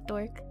dork.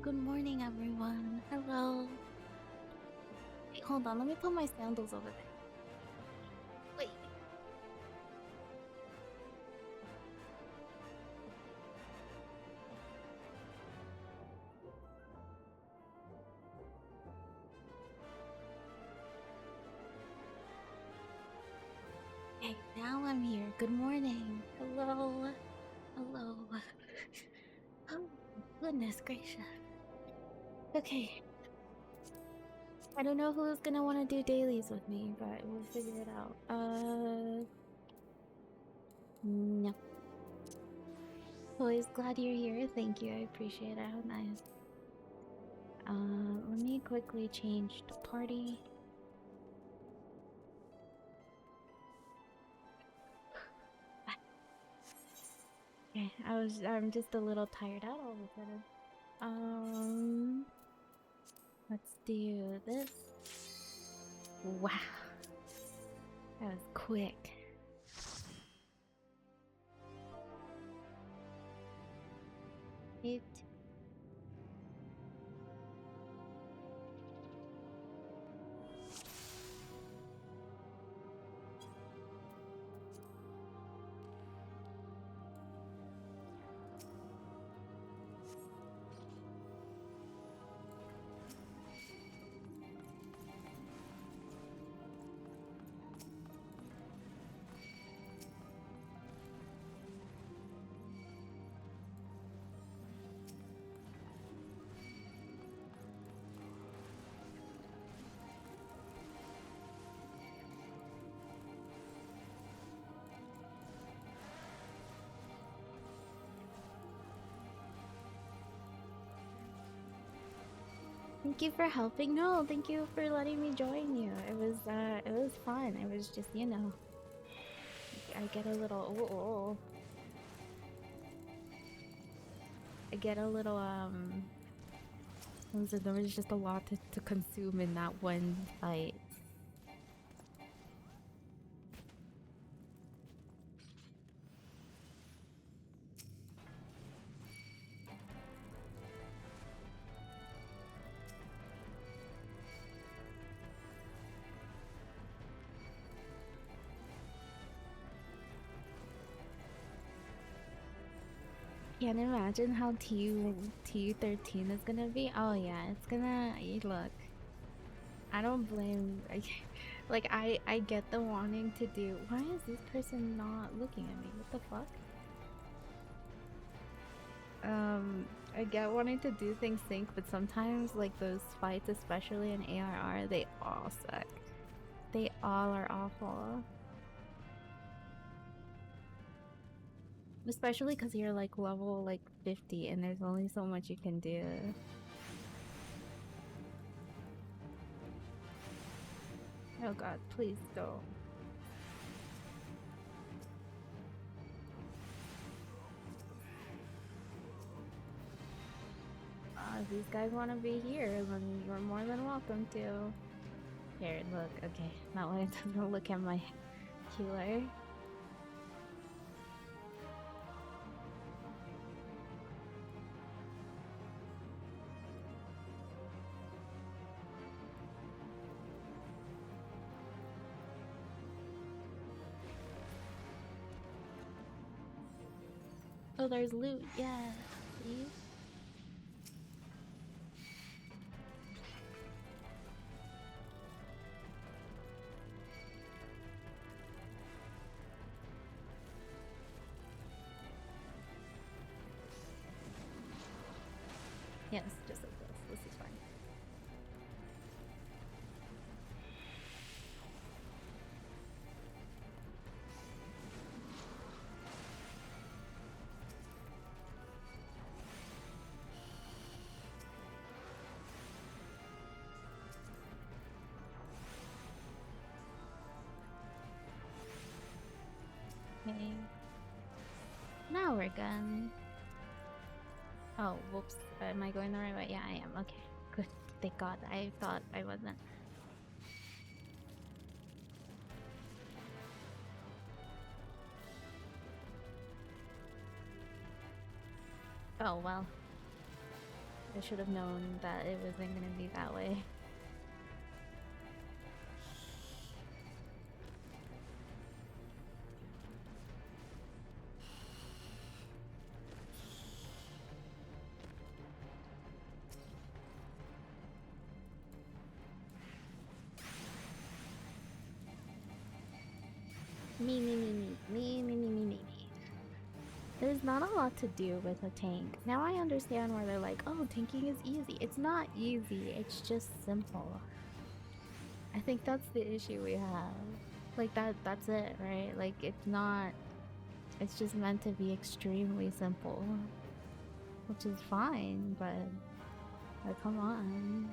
Good morning, everyone. Hello. Wait, hold on. Let me put my sandals over there. Wait. Okay, now I'm here. Good morning. Hello. Hello. Oh, goodness gracious. Okay. I don't know who's gonna want to do dailies with me, but we'll figure it out. No. Always glad you're here. Thank you. I appreciate it. How nice. Let me quickly change the party. Okay, I'm just a little tired out all of a sudden. Let's do this. Wow, that was quick. It. Thank you for helping. No, thank you for letting me join you. It was fun. It was just, you know, I get a little, I get a little, there was just a lot to consume in that one fight. Can't imagine how TU13 is gonna be. Oh yeah, it's gonna look. I don't blame. Like I get the wanting to do. Why is this person not looking at me? What the fuck? I get wanting to do things sync, but sometimes like those fights, especially in ARR, they all suck. They all are awful. Especially because you're like level like 50 and there's only so much you can do. Oh god, please don't. If these guys want to be here, then you're more than welcome to. Here, look, okay. That way it doesn't look at my healer. Oh, there's loot, yeah. See? Yes, just like this. This is fine. Okay. Now we're good. Oh, whoops. Am I going the right way? Yeah, I am. Okay. Good. Thank God. I thought I wasn't. Oh, well. I should have known that it wasn't gonna be that way. Me. There's not a lot to do with a tank. Now I understand where they're like, oh, tanking is easy. It's not easy, it's just simple. I think that's the issue we have. Like that's it, right? Like it's just meant to be extremely simple. Which is fine, but like come on.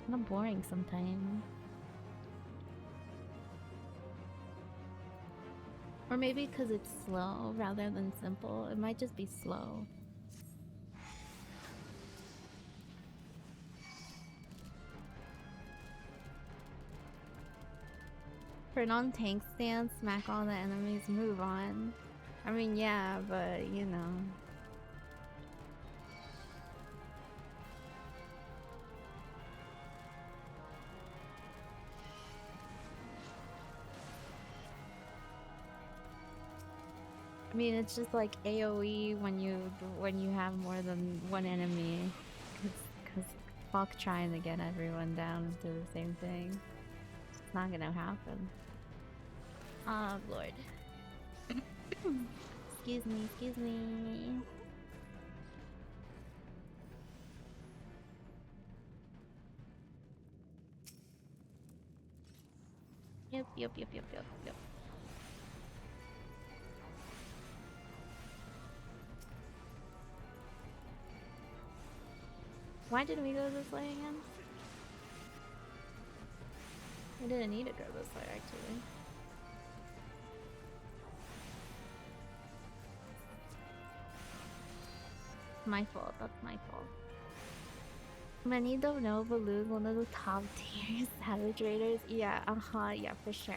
Kinda boring sometimes. Or maybe because it's slow rather than simple. It might just be slow. For non-tank stance, smack all the enemies, move on. I mean, yeah, but you know. I mean, it's just like AoE when you have more than one enemy, cause fuck trying to get everyone down to the same thing. It's not gonna happen. Oh lord. Excuse me. Yep. Why did we go this way again? We didn't need to go this way, actually. My fault, that's my fault. Many don't know, but Lou's one of the top tier Savage Raiders. Yeah, yeah, for sure.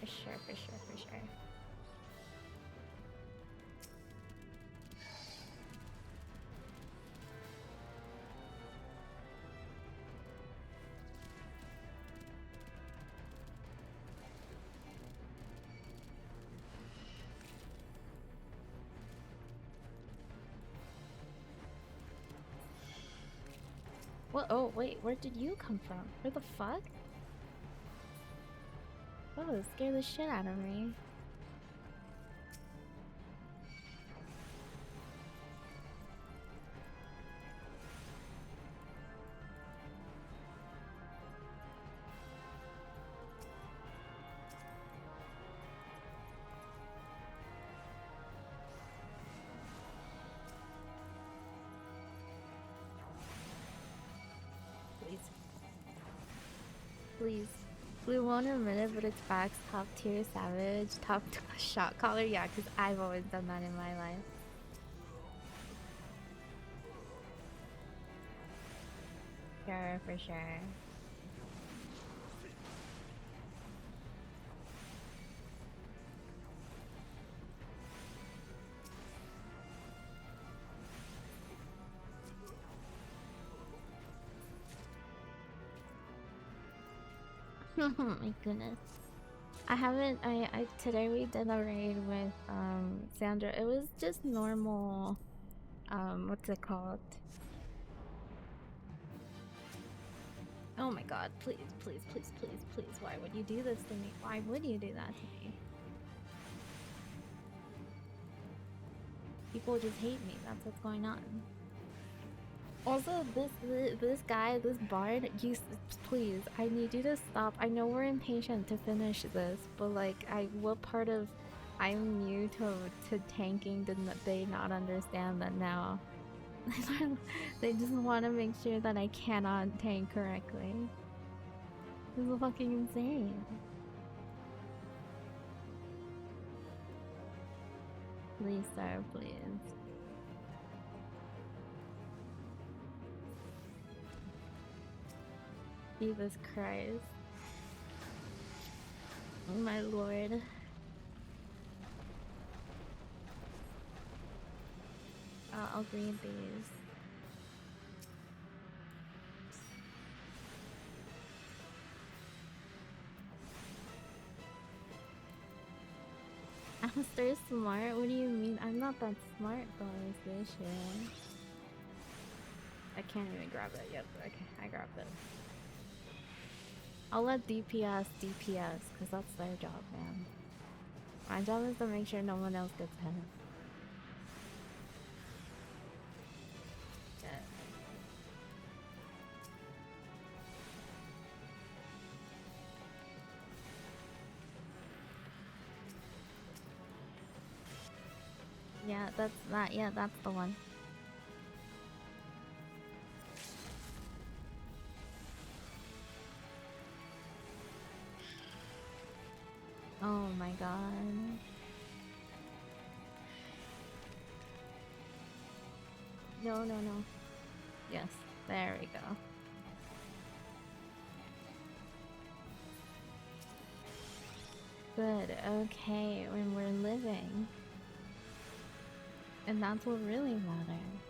For sure. What? Oh, wait, where did you come from? Where the fuck? Oh, it scared the shit out of me. Please. We won't admit it, but it's facts. Top tier Savage, top shot caller. Yeah, because I've always done that in my life. Sure, for sure. My goodness. I haven't I today we did a raid with Sandra. It was just normal what's it called? Oh my god, please. Why would you do this to me? Why would you do that to me? People just hate me. That's what's going on. Also, this guy, this bard, please, I need you to stop. I know we're impatient to finish this, but like, what part of I'm new to tanking did they not understand that now? They just want to make sure that I cannot tank correctly. This is fucking insane. Please, sir, please. Jesus Christ. My lord. I'll read these. Aster smart? What do you mean? I'm not that smart though, is the issue. I can't even grab it yet. Okay, I grabbed it. I'll let DPS DPS, because that's their job, man. My job is to make sure no one else gets hit. Yeah, that's that. Yeah, that's the one. Oh my god. No, no, no. Yes, there we go. Good, okay, when we're living. And that's what really matters.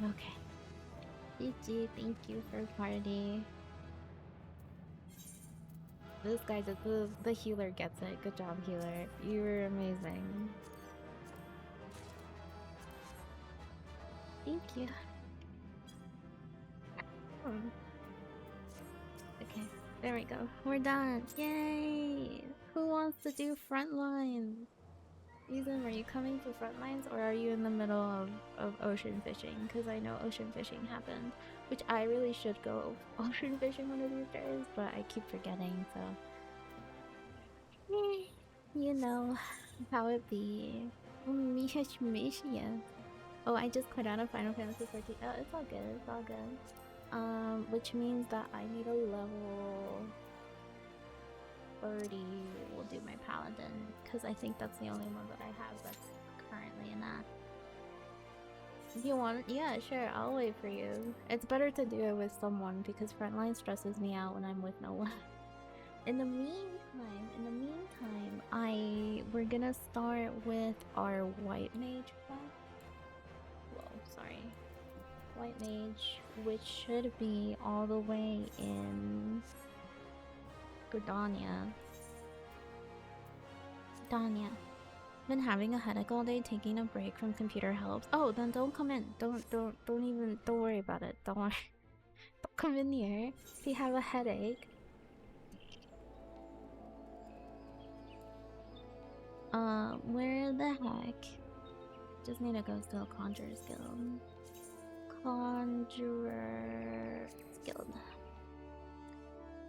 Okay. GG, thank you for party. This guy just, the healer gets it. Good job, healer. You were amazing. Thank you. Okay, there we go. We're done. Yay! Who wants to do frontlines? Ethan, are you coming to frontlines or are you in the middle of ocean fishing? Because I know ocean fishing happened, which I really should go ocean fishing one of these days, but I keep forgetting, so. You know how it be. Oh, I just quit out of Final Fantasy 14. Oh, it's all good, it's all good. Which means that I need a level 30 will do my paladin, because I think that's the only one that I have that's currently in that. If you want, yeah, sure, I'll wait for you. It's better to do it with someone because frontline stresses me out when I'm with no one. In the meantime, we're gonna start with our white mage class. Whoa, sorry. White mage, which should be all the way in Gridania. Danya. Been having a headache all day, taking a break from computer helps. Oh, then don't come in. Don't worry about it. Don't worry. Don't come in here if you have a headache. Where the heck? Just need to go to a Conjurer's Guild. Conjurer's Guild.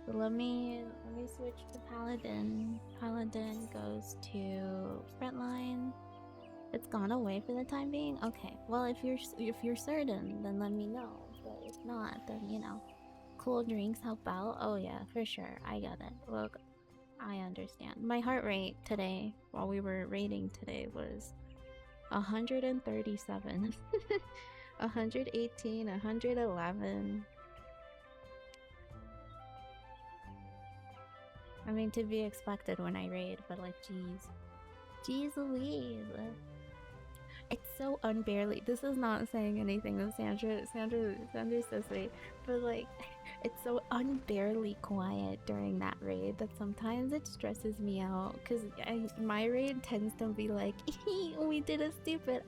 So let me switch to Paladin. Paladin goes to Frontline. It's gone away for the time being? Okay. Well, if you're certain, then let me know. But if not, then you know. Cool drinks help out? Oh yeah, for sure. I got it. Look, I understand. My heart rate today, while we were raiding today, was 137. 118, 111. I mean, to be expected when I raid, but like, jeez. Jeez Louise. It's so unbearably. This is not saying anything that Sandra's so sweet, but like, it's so unbearably quiet during that raid that sometimes it stresses me out. Cause my raid tends to be like, we did a stupid,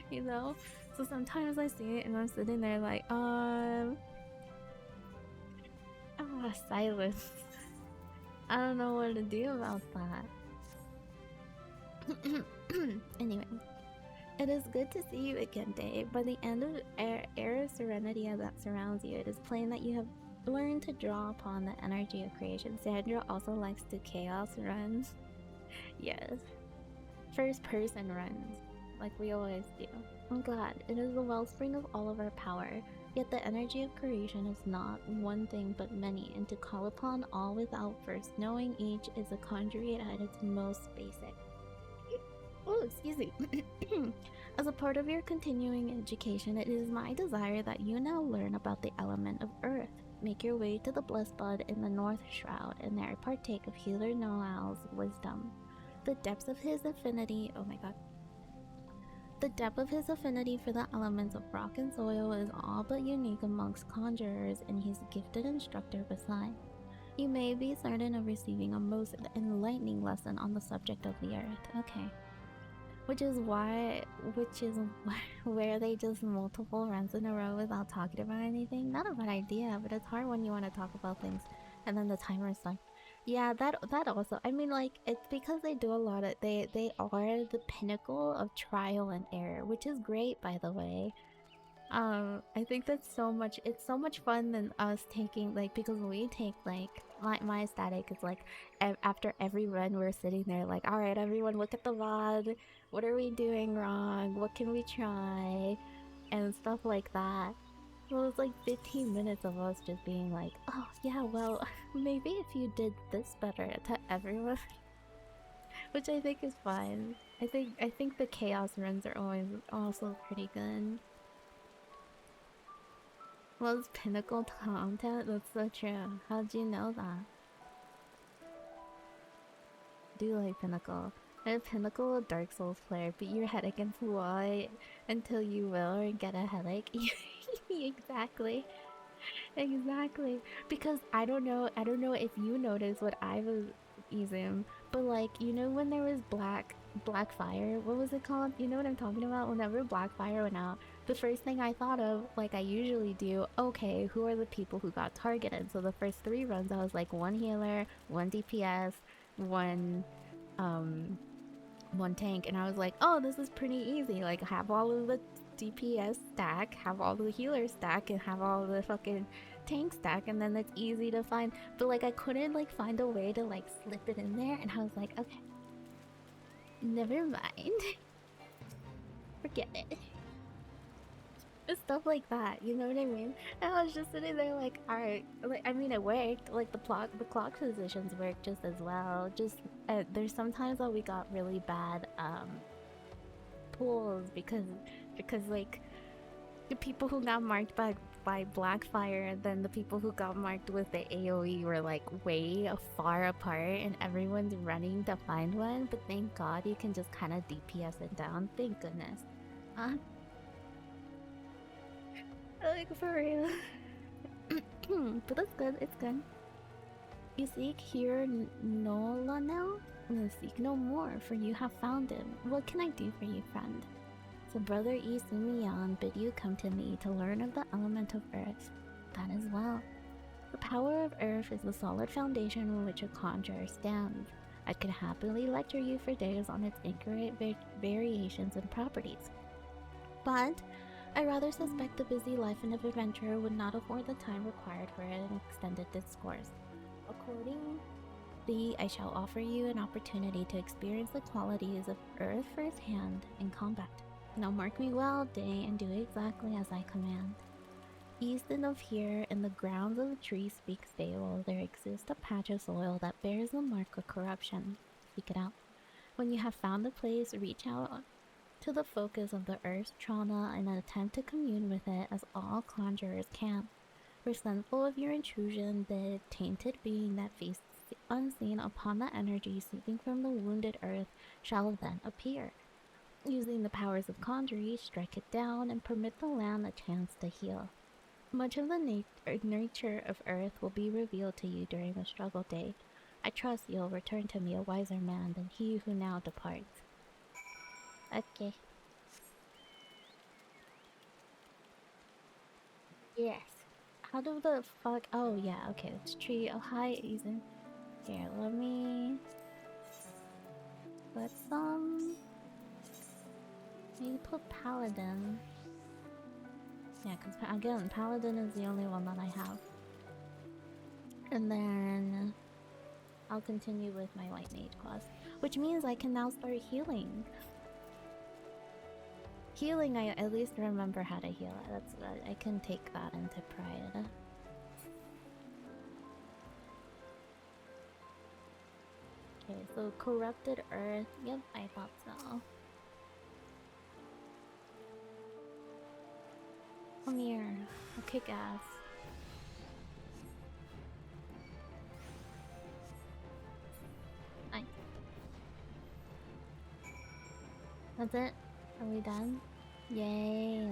you know. So sometimes I see it and I'm sitting there like, silence. I don't know what to do about that. Anyway. It is good to see you again, Dave. By the end of era of serenity that surrounds you, it is plain that you have learned to draw upon the energy of creation. Sandra also likes to chaos runs. Yes. First person runs, like we always do. I'm glad. It is the wellspring of all of our power. Yet the energy of creation is not one thing but many, and to call upon all without first knowing each is a conjurate at its most basic. Oh, excuse me. As a part of your continuing education, it is my desire that you now learn about the element of earth. Make your way to the Blessed Bud in the North Shroud, and there partake of Healer Noel's wisdom. The depths of his affinity, oh my god. The depth of his affinity for the elements of rock and soil is all but unique amongst conjurers, and he's a gifted instructor beside. You may be certain of receiving a most enlightening lesson on the subject of the earth. Okay. Which is where they just multiple runs in a row without talking about anything. Not a bad idea, but it's hard when you want to talk about things and then the timer starts. Yeah, that also. I mean, like, it's because they do a lot of they are the pinnacle of trial and error, which is great, by the way. I think that's so much. It's so much fun than us taking, like, because we take, like, my static is like after every run we're sitting there like, all right, everyone, look at the VOD. What are we doing wrong? What can we try? And stuff like that. So it's like 15 minutes of us just being like, oh yeah, well, maybe if you did this better to everyone, which I think is fun. I think the chaos runs are always also pretty good. Was pinnacle content? That's so true. How'd you know that? Do like pinnacle. I'm a pinnacle Dark Souls player, beat your head against the wall until you will or get a headache. Exactly. Exactly. Because I don't know if you noticed what I was using, but like, you know when there was black fire, what was it called? You know what I'm talking about? Whenever black fire went out, the first thing I thought of, like I usually do, okay, who are the people who got targeted? So the first 3 runs I was like one healer, one DPS, one one tank, and I was like, oh, this is pretty easy. Like, have all of the DPS stack, have all the healer stack, and have all the fucking tank stack, and then it's easy to find. But like, I couldn't like find a way to like slip it in there, and I was like, okay, never mind. Forget it. Stuff like that, you know what I mean? And I was just sitting there like, alright, like, I mean, it worked. Like the clock positions worked just as well. Just there's sometimes that we got really bad pulls because like the people who got marked by Blackfire and then the people who got marked with the AoE were like way far apart, and everyone's running to find one. But thank God you can just kind of DPS it down. Thank goodness. Like, for real. But that's good, it's good. You seek here Nola now? Well, seek no more, for you have found him. What can I do for you, friend? So Brother E Sumiyan bid you come to me to learn of the element of earth. That as well. The power of earth is the solid foundation on which a conjurer stands. I could happily lecture you for days on its intricate variations and properties. But I rather suspect the busy life of an adventurer would not afford the time required for an extended discourse. Accordingly, I shall offer you an opportunity to experience the qualities of earth firsthand in combat. Now mark me well, Day, and do exactly as I command. East of here, in the grounds of the Tree Speak stable, there exists a patch of soil that bears the mark of corruption. Seek it out. When you have found the place, reach out to the focus of the earth's trauma and attempt to commune with it as all conjurers can. Resentful of your intrusion, the tainted being that feasts unseen upon the energy seeping from the wounded earth shall then appear. Using the powers of conjury, strike it down and permit the land a chance to heal. Much of the nature of earth will be revealed to you during the struggle day. I trust you'll return to me a wiser man than he who now departs. Okay. Yes. How do the fuck? Oh yeah, okay. It's tree. Oh hi, Ethan. Here, let me put some. Maybe put paladin. Yeah, because again, paladin is the only one that I have. And then I'll continue with my white mage class, which means I can now start healing. Healing, I at least remember how to heal. That's I can take that into pride. Okay, so corrupted earth. Yep, I thought so. Come here. I'll kick ass. Nice. That's it. Are we done? Yay.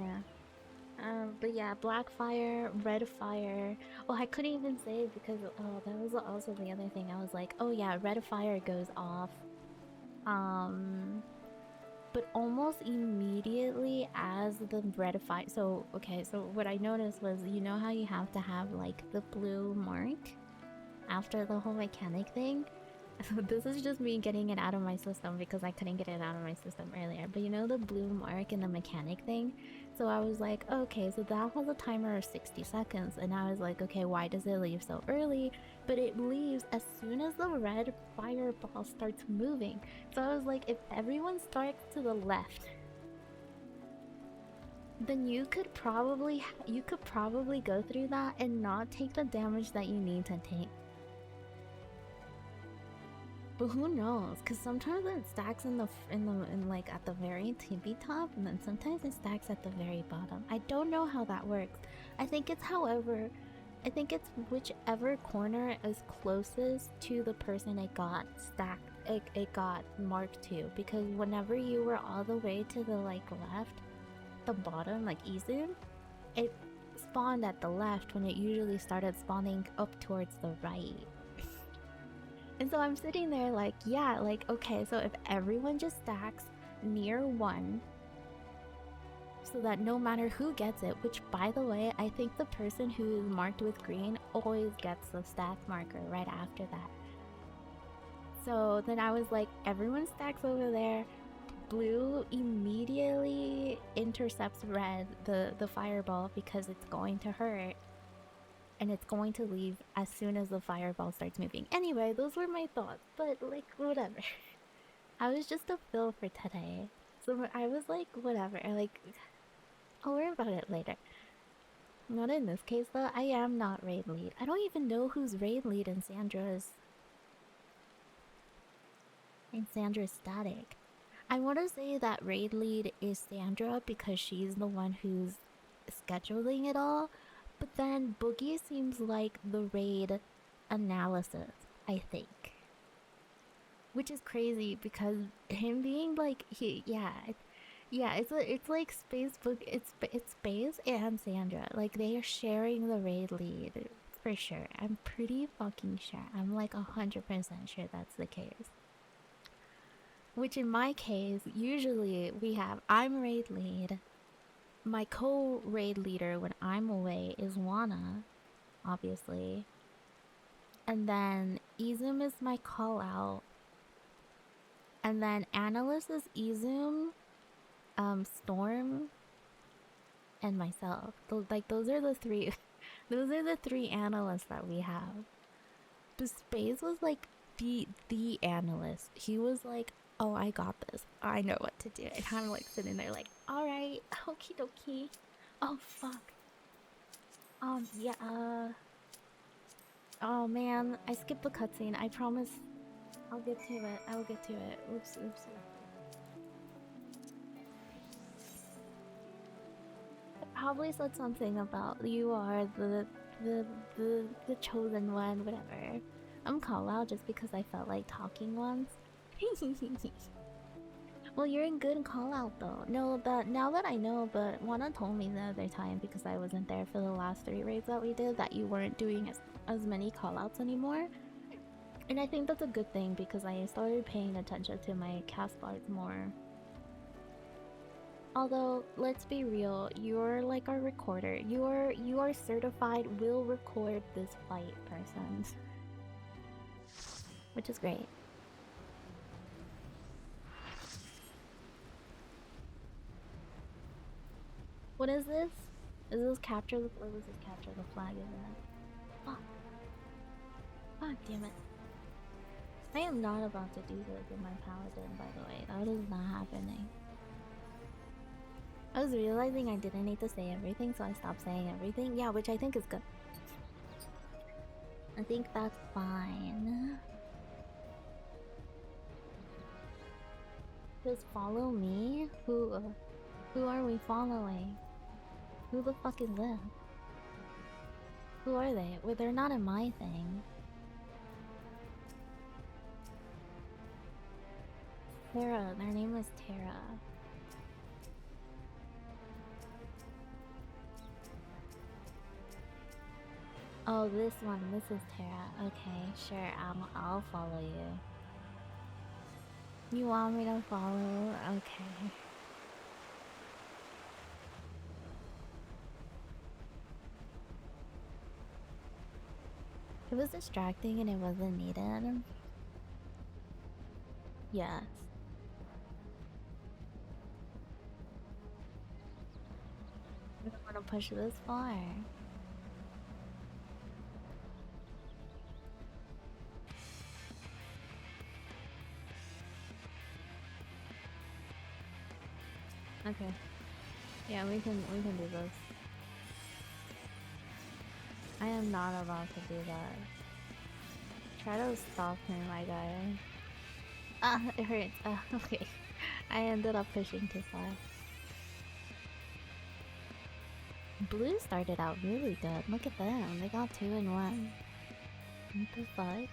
But yeah, black fire, red fire. Oh, I couldn't even say because that was also the other thing. I was like, oh yeah, red fire goes off. But almost immediately as the red fire. So okay, so what I noticed was, you know how you have to have like the blue mark after the whole mechanic thing. This is just me getting it out of my system because I couldn't get it out of my system earlier. But you know the blue mark in the mechanic thing? So I was like, okay, so that has a timer of 60 seconds. And I was like, okay, why does it leave so early? But it leaves as soon as the red fireball starts moving. So I was like, if everyone starts to the left, then you could probably go through that and not take the damage that you need to take. But who knows? Because sometimes it stacks in like at the very tippy top, and then sometimes it stacks at the very bottom. I don't know how that works. I think it's whichever corner is closest to the person it got stacked. It got marked to, because whenever you were all the way to the like left, the bottom, like Izun, it spawned at the left when it usually started spawning up towards the right. And so I'm sitting there like, yeah, like, okay, so if everyone just stacks near 1, so that no matter who gets it, which by the way, I think the person who is marked with green always gets the stack marker right after that. So then I was like, everyone stacks over there, blue immediately intercepts red, the fireball, because it's going to hurt. And it's going to leave as soon as the fireball starts moving. Anyway, those were my thoughts, but like, whatever. I was just a fill for today. So I was like, whatever, like, I'll worry about it later. Not in this case though, I am not raid lead. I don't even know who's raid lead in Sandra's static. I want to say that raid lead is Sandra because she's the one who's scheduling it all. But then Boogie seems like the raid analysis, I think. Which is crazy because him being like it's like it's Space and Sandra. Like they are sharing the raid lead for sure. I'm pretty fucking sure. I'm like 100% sure that's the case. Which in my case, usually I'm raid lead. My co-raid leader when I'm away is Wana, obviously. And then Izum is my call-out. And then analyst is Izum, Storm, and myself. Those are the three. Those are the 3 analysts that we have. But Space was like the analyst. He was like, oh, I got this. I know what to do. And I'm like sitting there like, alright, okie dokie. Oh, fuck. Yeah, oh man, I skipped the cutscene. I promise I'll get to it. I'll get to it. Oops. I probably said something about you are the chosen one, whatever. I'm call out just because I felt like talking once. Well, you're in good call out though. No, now that I know, but Wana told me the other time because I wasn't there for the last 3 raids that we did that you weren't doing as many call outs anymore. And I think that's a good thing because I started paying attention to my cast bars more. Although, let's be real, you're like our recorder. You are certified will record this fight person. Which is great. What is this? Is this capture the flag? This is capture the flag, isn't it? Fuck. God damn it. I am not about to do this with my paladin, by the way. That is not happening. I was realizing I didn't need to say everything, so I stopped saying everything. Yeah, which I think is good. I think that's fine. Just follow me? Who are we following? Who the fuck is this? Who are they? Well, they're not in my thing. Tara, their name is Tara. Oh, this one. This is Tara. Okay, sure. I'll follow you. You want me to follow? Okay. It was distracting and it wasn't needed. Yes. I don't want to push this far. Okay. Yeah, we can do this. I am not about to do that. Try to stop me, my guy. Ah, it hurts. Okay. I ended up pushing too far. Blue started out really good. Look at them. They got 2 and 1. What the fuck?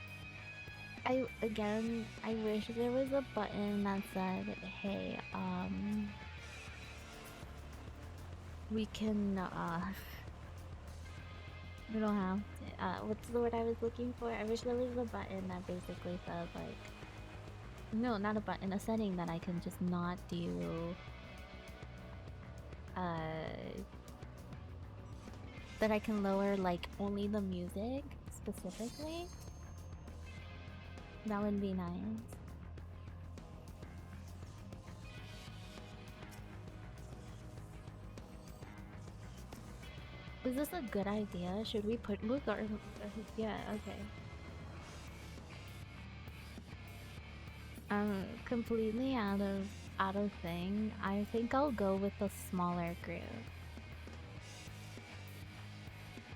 I wish there was a button that said, hey, we can, we don't have to, what's the word I was looking for? I wish there was a button that basically said, like, no, not a button, a setting that I can just not do, that I can lower, like, only the music, specifically. That would be nice. Is this a good idea? Should we put look or yeah, okay. Completely out of thing. I think I'll go with the smaller group.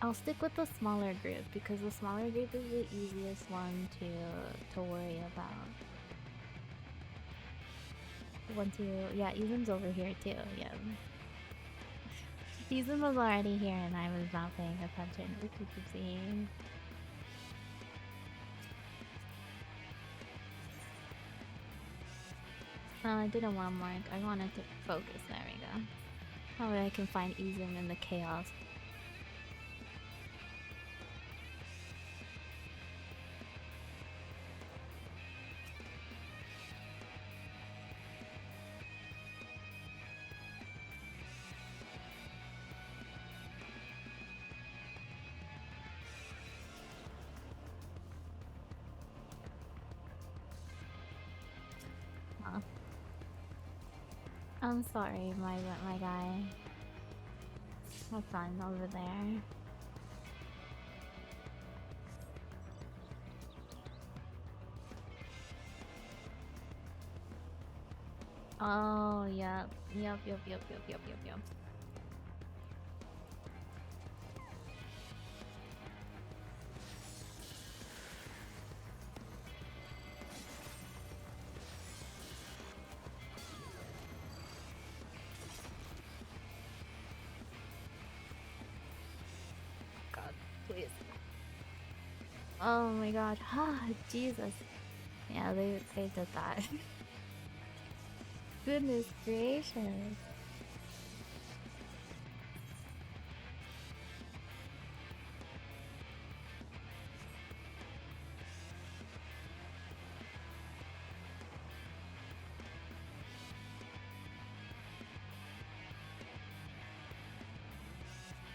I'll stick with the smaller group because the smaller group is the easiest one to worry about. Once you yeah, Ethan's over here too, yeah. Ethan was already here and I was not paying attention. Oopsie. No, I didn't want to mark. I wanted to focus. There we go. That way I can find Ethan in the chaos. Huh. I'm sorry, my guy. Have fun over there. Oh, yep. Yep. God, please. Oh my god. Ah, Jesus. Yeah, they did that. Goodness gracious.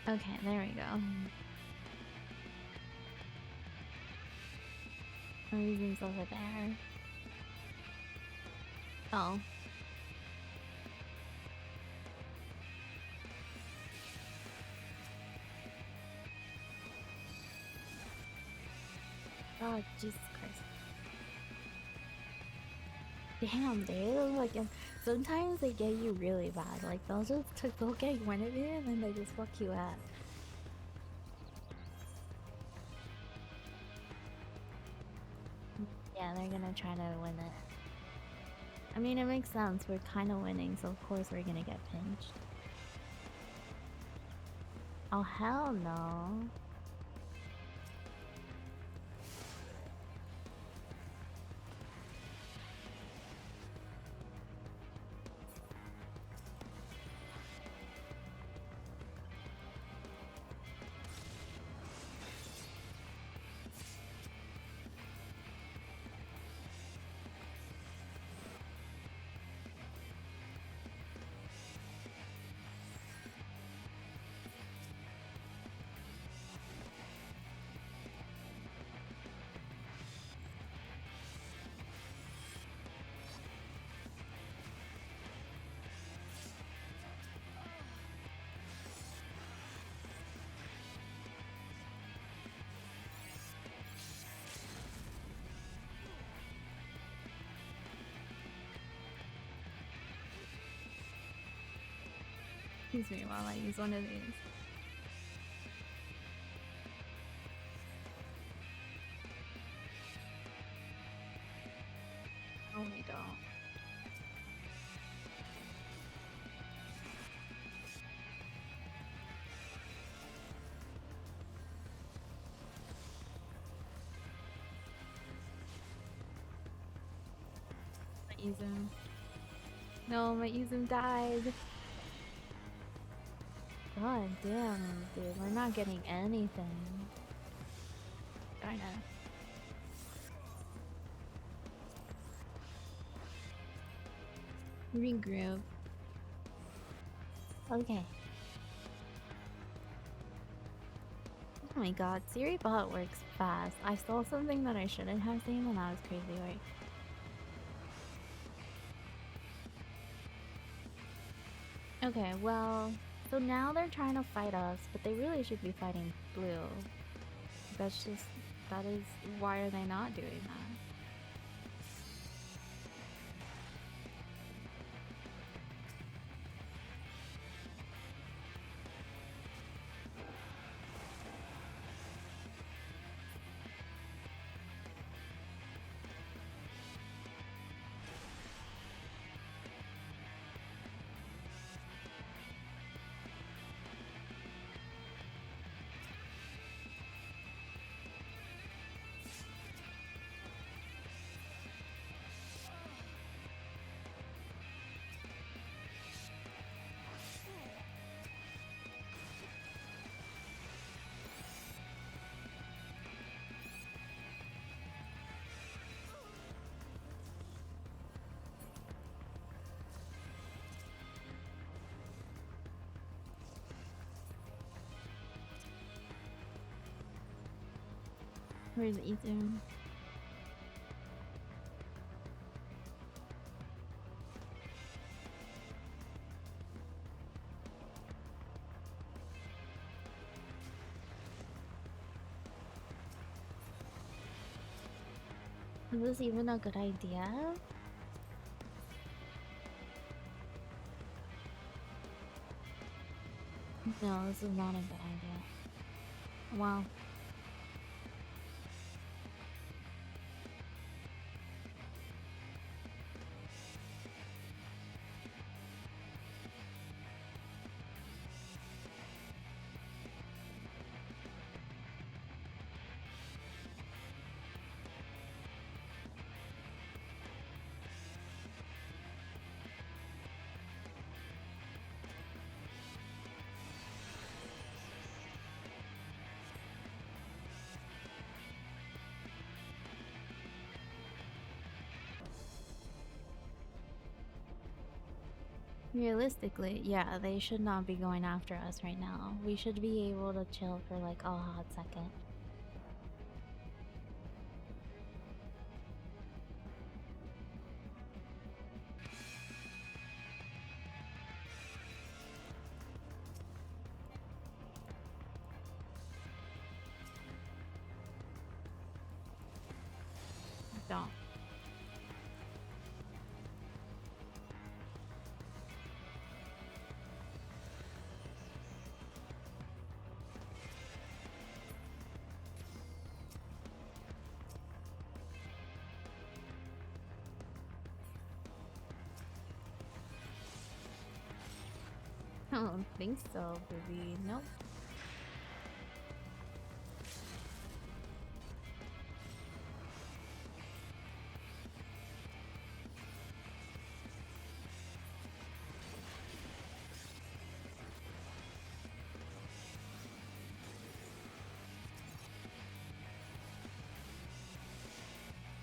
Okay, there we go. Reasons over there. Oh. God, Jesus Christ. Damn, dude. Like, sometimes they get you really bad. Like, they'll get one of you and then they just fuck you up. Yeah, they're gonna try to win it. I mean, it makes sense. We're kind of winning, so of course we're gonna get pinched. Oh, hell no. Excuse me while I use one of these. No, we don't. My Izum. No, my Izum died. God damn, dude, we're not getting anything. Darn it. Regroup. Okay. Oh my god, Siri bot works fast. I saw something that I shouldn't have seen and that was crazy, right? Okay, well, so now they're trying to fight us, but they really should be fighting blue. That is, why are they not doing that? Where's Ethan? Is this even a good idea? No, this is not a good idea. Wow. Realistically, yeah, they should not be going after us right now. We should be able to chill for like a hot second. Don't. I don't think so, baby. Nope.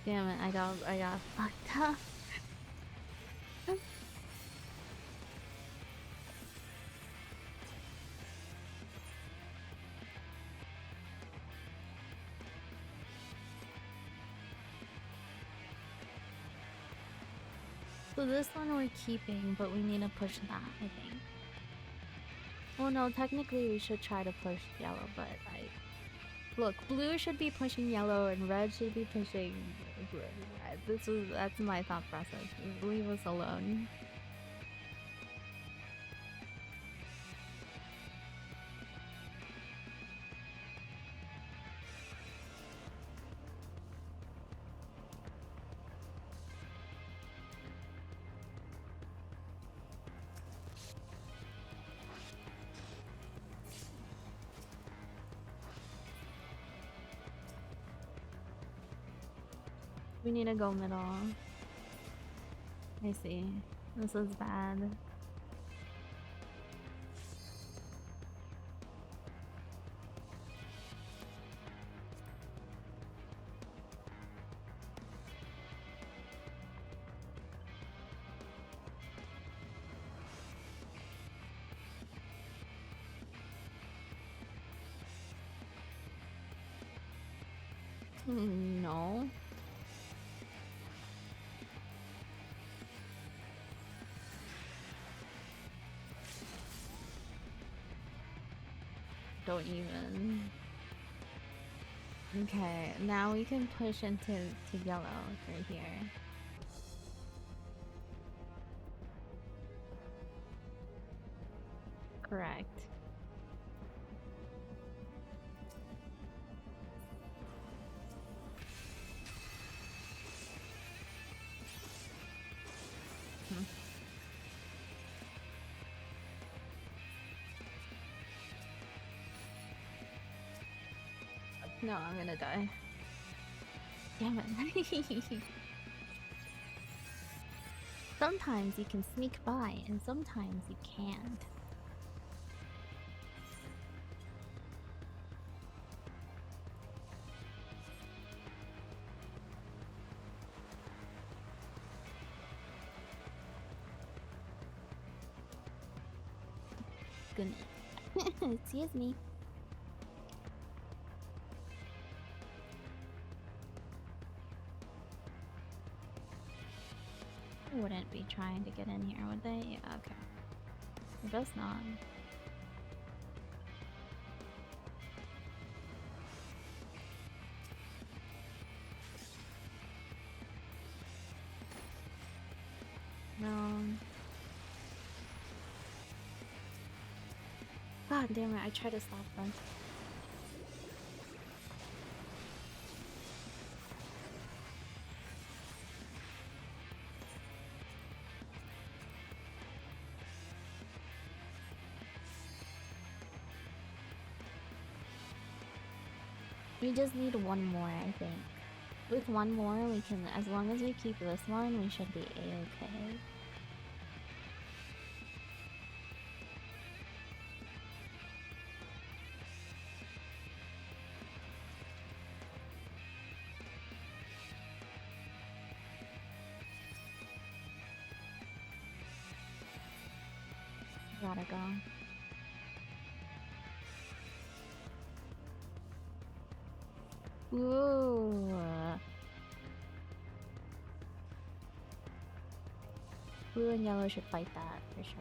Damn it, I got fucked up. So this one we're keeping, but we need to push that, I think. Well, no, technically we should try to push yellow, but look, blue should be pushing yellow and red should be pushing red. That's my thought process. Leave us alone. We need to go middle. I see. This is bad. No. Don't even. Okay, now we can push into yellow right here. Correct. Hmm. No, I'm gonna die. Damn it. Sometimes you can sneak by, and sometimes you can't. Goodness. Excuse me. They wouldn't be trying to get in here, would they? Yeah, okay. I guess not. No. God damn it, I tried to stop them. We just need one more, I think. With one more, we can, as long as we keep this one, we should be a-okay. Gotta go. Ooh. Blue and yellow should fight that, for sure.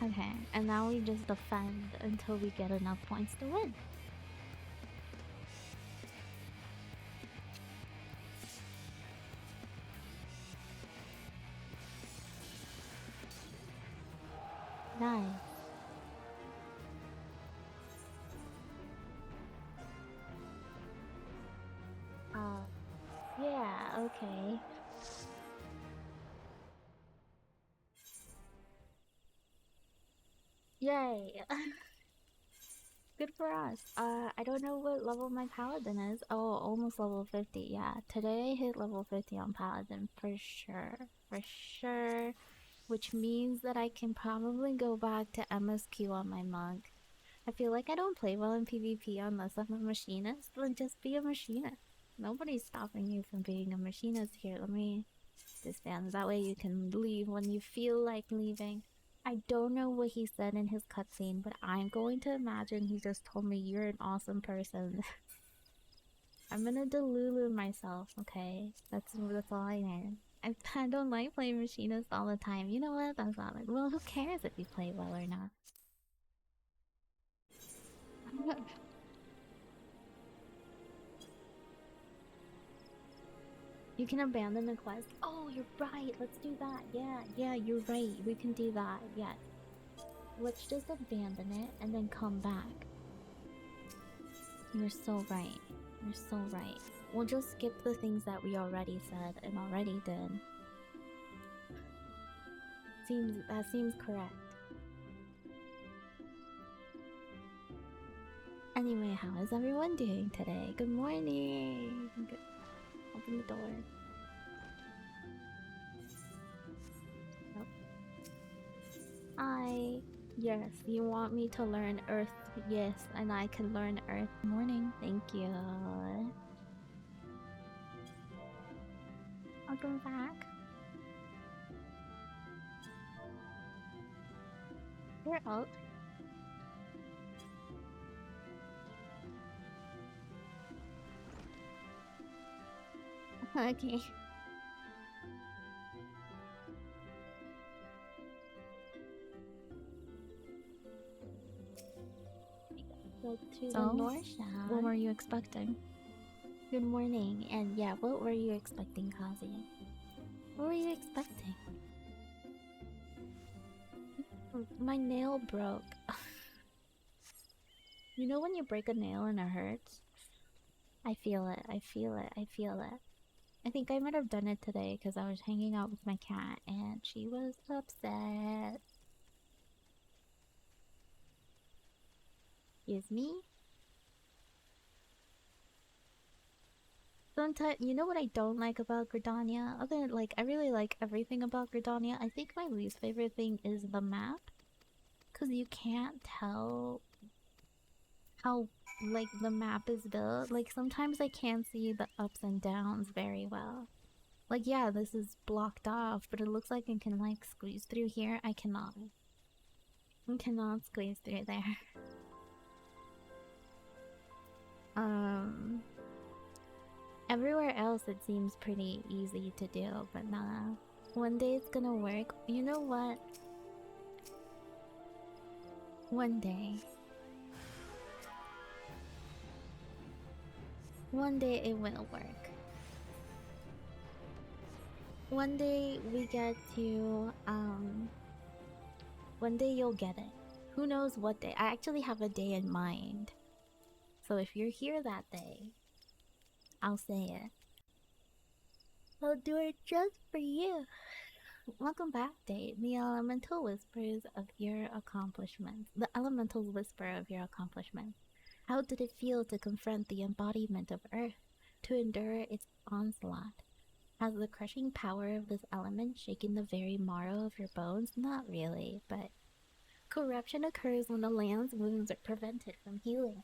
Okay, and now we just defend until we get enough points to win. Nice. Yeah, okay. Yay! Good for us. I don't know what level my paladin is. Oh, almost level 50. Yeah, today I hit level 50 on paladin for sure. For sure. Which means that I can probably go back to MSQ on my monk. I feel like I don't play well in PvP unless I'm a machinist. Then just be a machinist. Nobody's stopping you from being a machinist here. Let me disband. That way you can leave when you feel like leaving. I don't know what he said in his cutscene, but I'm going to imagine he just told me you're an awesome person. I'm gonna delulu myself, okay? That's all I am. I don't like playing machinist all the time. You know what? That's not like, well, who cares if you play well or not? You can abandon the quest. Oh, you're right. Let's do that. Yeah, you're right. We can do that. Yes. Let's just abandon it and then come back. You're so right. You're so right. We'll just skip the things that we already said and already did. That seems correct. Anyway, how is everyone doing today? Good morning. Open the door. Nope. Hi. Yes, you want me to learn Earth? Yes, and I can learn Earth. Morning. Thank you. Welcome back. You're out. Okay. Go to the north side. What were you expecting? Good morning, and yeah, what were you expecting, Kazi? What were you expecting? My nail broke. You know when you break a nail and it hurts? I feel it, I feel it, I feel it. I think I might have done it today because I was hanging out with my cat and she was upset. Excuse me? Sometimes, you know what I don't like about Gridania? I really like everything about Gridania. I think my least favorite thing is the map. Because you can't tell how, the map is built. Like, sometimes I can't see the ups and downs very well. Like, yeah, this is blocked off, but it looks like I can, squeeze through here. I cannot. I cannot squeeze through there. Everywhere else it seems pretty easy to do, but nah. One day it's gonna work. You know what? One day. One day it will work. One day we get to, one day you'll get it. Who knows what day? I actually have a day in mind. So if you're here that day, I'll say it. I'll do it just for you. Welcome back, Date. The elemental whispers of your accomplishments. The elemental whisper of your accomplishments. How did it feel to confront the embodiment of Earth, to endure its onslaught? Has the crushing power of this element shaken the very marrow of your bones? Not really, but corruption occurs when the land's wounds are prevented from healing.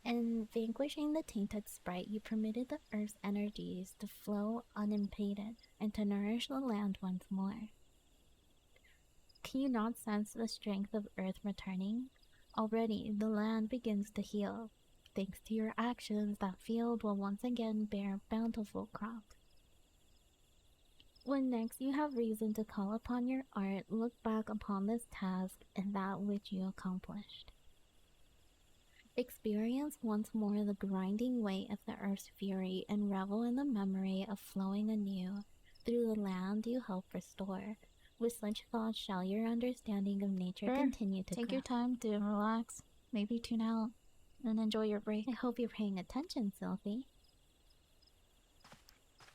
In vanquishing the tainted sprite, you permitted the earth's energies to flow unimpeded and to nourish the land once more. Can you not sense the strength of earth returning? Already, the land begins to heal. Thanks to your actions, that field will once again bear bountiful crops. When next you have reason to call upon your art, look back upon this task and that which you accomplished. Experience once more the grinding weight of the earth's fury and revel in the memory of flowing anew through the land you help restore. With such thoughts shall your understanding of nature continue to Take grow. your time to relax, maybe tune out, and enjoy your break. I hope you're paying attention, Sylphie.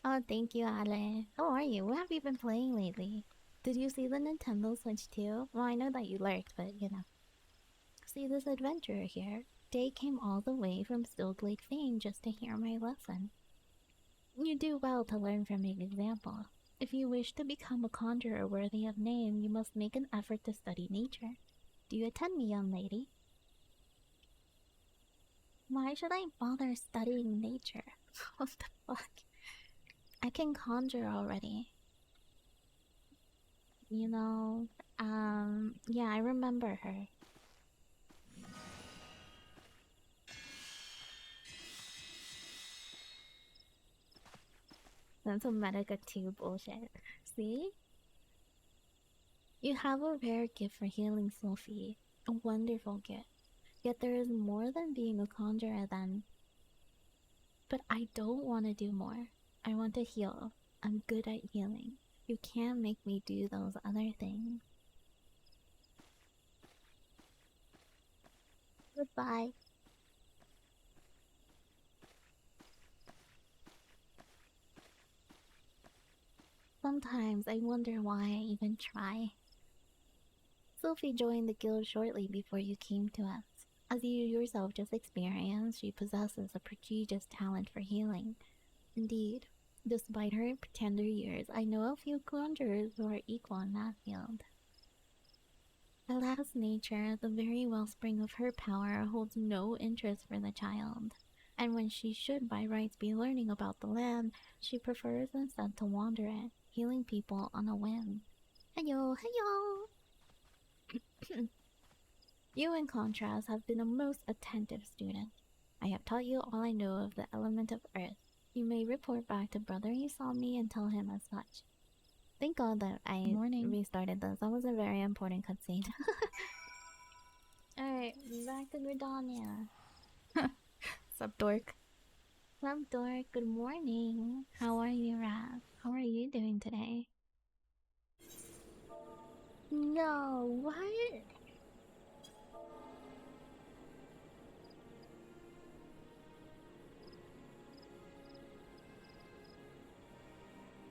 Oh, thank you, Ale. How are you? What have you been playing lately? Did you see the Nintendo Switch too? Well, I know that you lurked, but you know. See this adventurer here? Day came all the way from Stilt Lake Fane just to hear my lesson. You do well to learn from an example. If you wish to become a conjurer worthy of name, you must make an effort to study nature. Do you attend me, young lady? Why should I bother studying nature? What the fuck? I can conjure already. You know, yeah, I remember her. That's some Medica 2 bullshit. See? You have a rare gift for healing, Sophie. A wonderful gift. Yet there is more than being a conjurer then. But I don't want to do more. I want to heal. I'm good at healing. You can't make me do those other things. Goodbye. Sometimes I wonder why I even try. Sophie joined the guild shortly before you came to us. As you yourself just experienced, she possesses a prodigious talent for healing. Indeed, despite her tender years, I know a few conjurers who are equal in that field. Alas, nature, the very wellspring of her power, holds no interest for the child. And when she should by rights be learning about the land, she prefers instead to wander it, healing people on a whim. Heyo, heyo! You, in contrast, have been a most attentive student. I have taught you all I know of the element of earth. You may report back to brother you saw me and tell him as such. Thank God that I restarted this. That was a very important cutscene. Alright, back to Gridania. Sup, dork? Sup, dork? Good morning. How are you, Raph? How are you doing today? No, what?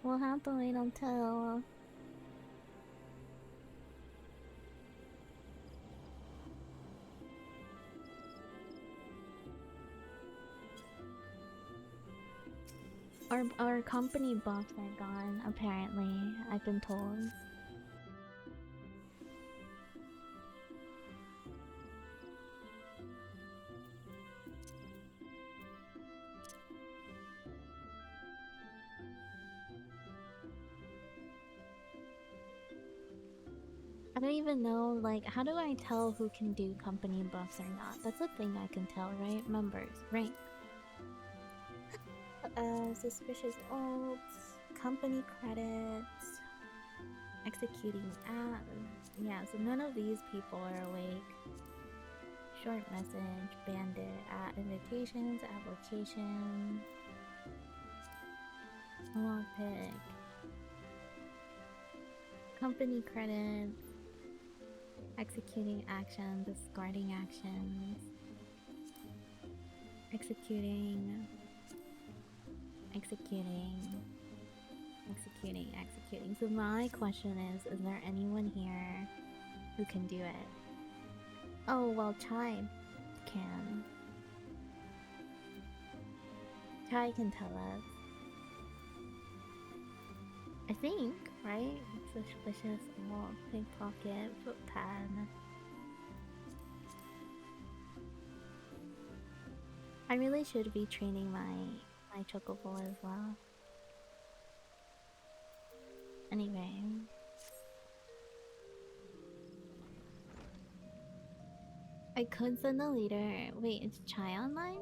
We'll have to wait until... Our company buffs are gone, apparently, I've been told. I don't even know, like, how do I tell who can do company buffs or not? That's a thing I can tell, right? Members, rank. Suspicious oaths, company credits, executing ads. Yeah, so none of these people are awake. Short message, bandit, invitations, application, lockpick, company credits, executing actions, discarding actions, executing, executing. So my question is there anyone here who can do it? Oh, well, Chai can. Chai can tell us. I think, right? Suspicious old pickpocket, footpad. I really should be training my chocobo as well. Anyway. I could send a leader. Wait, is Chai online?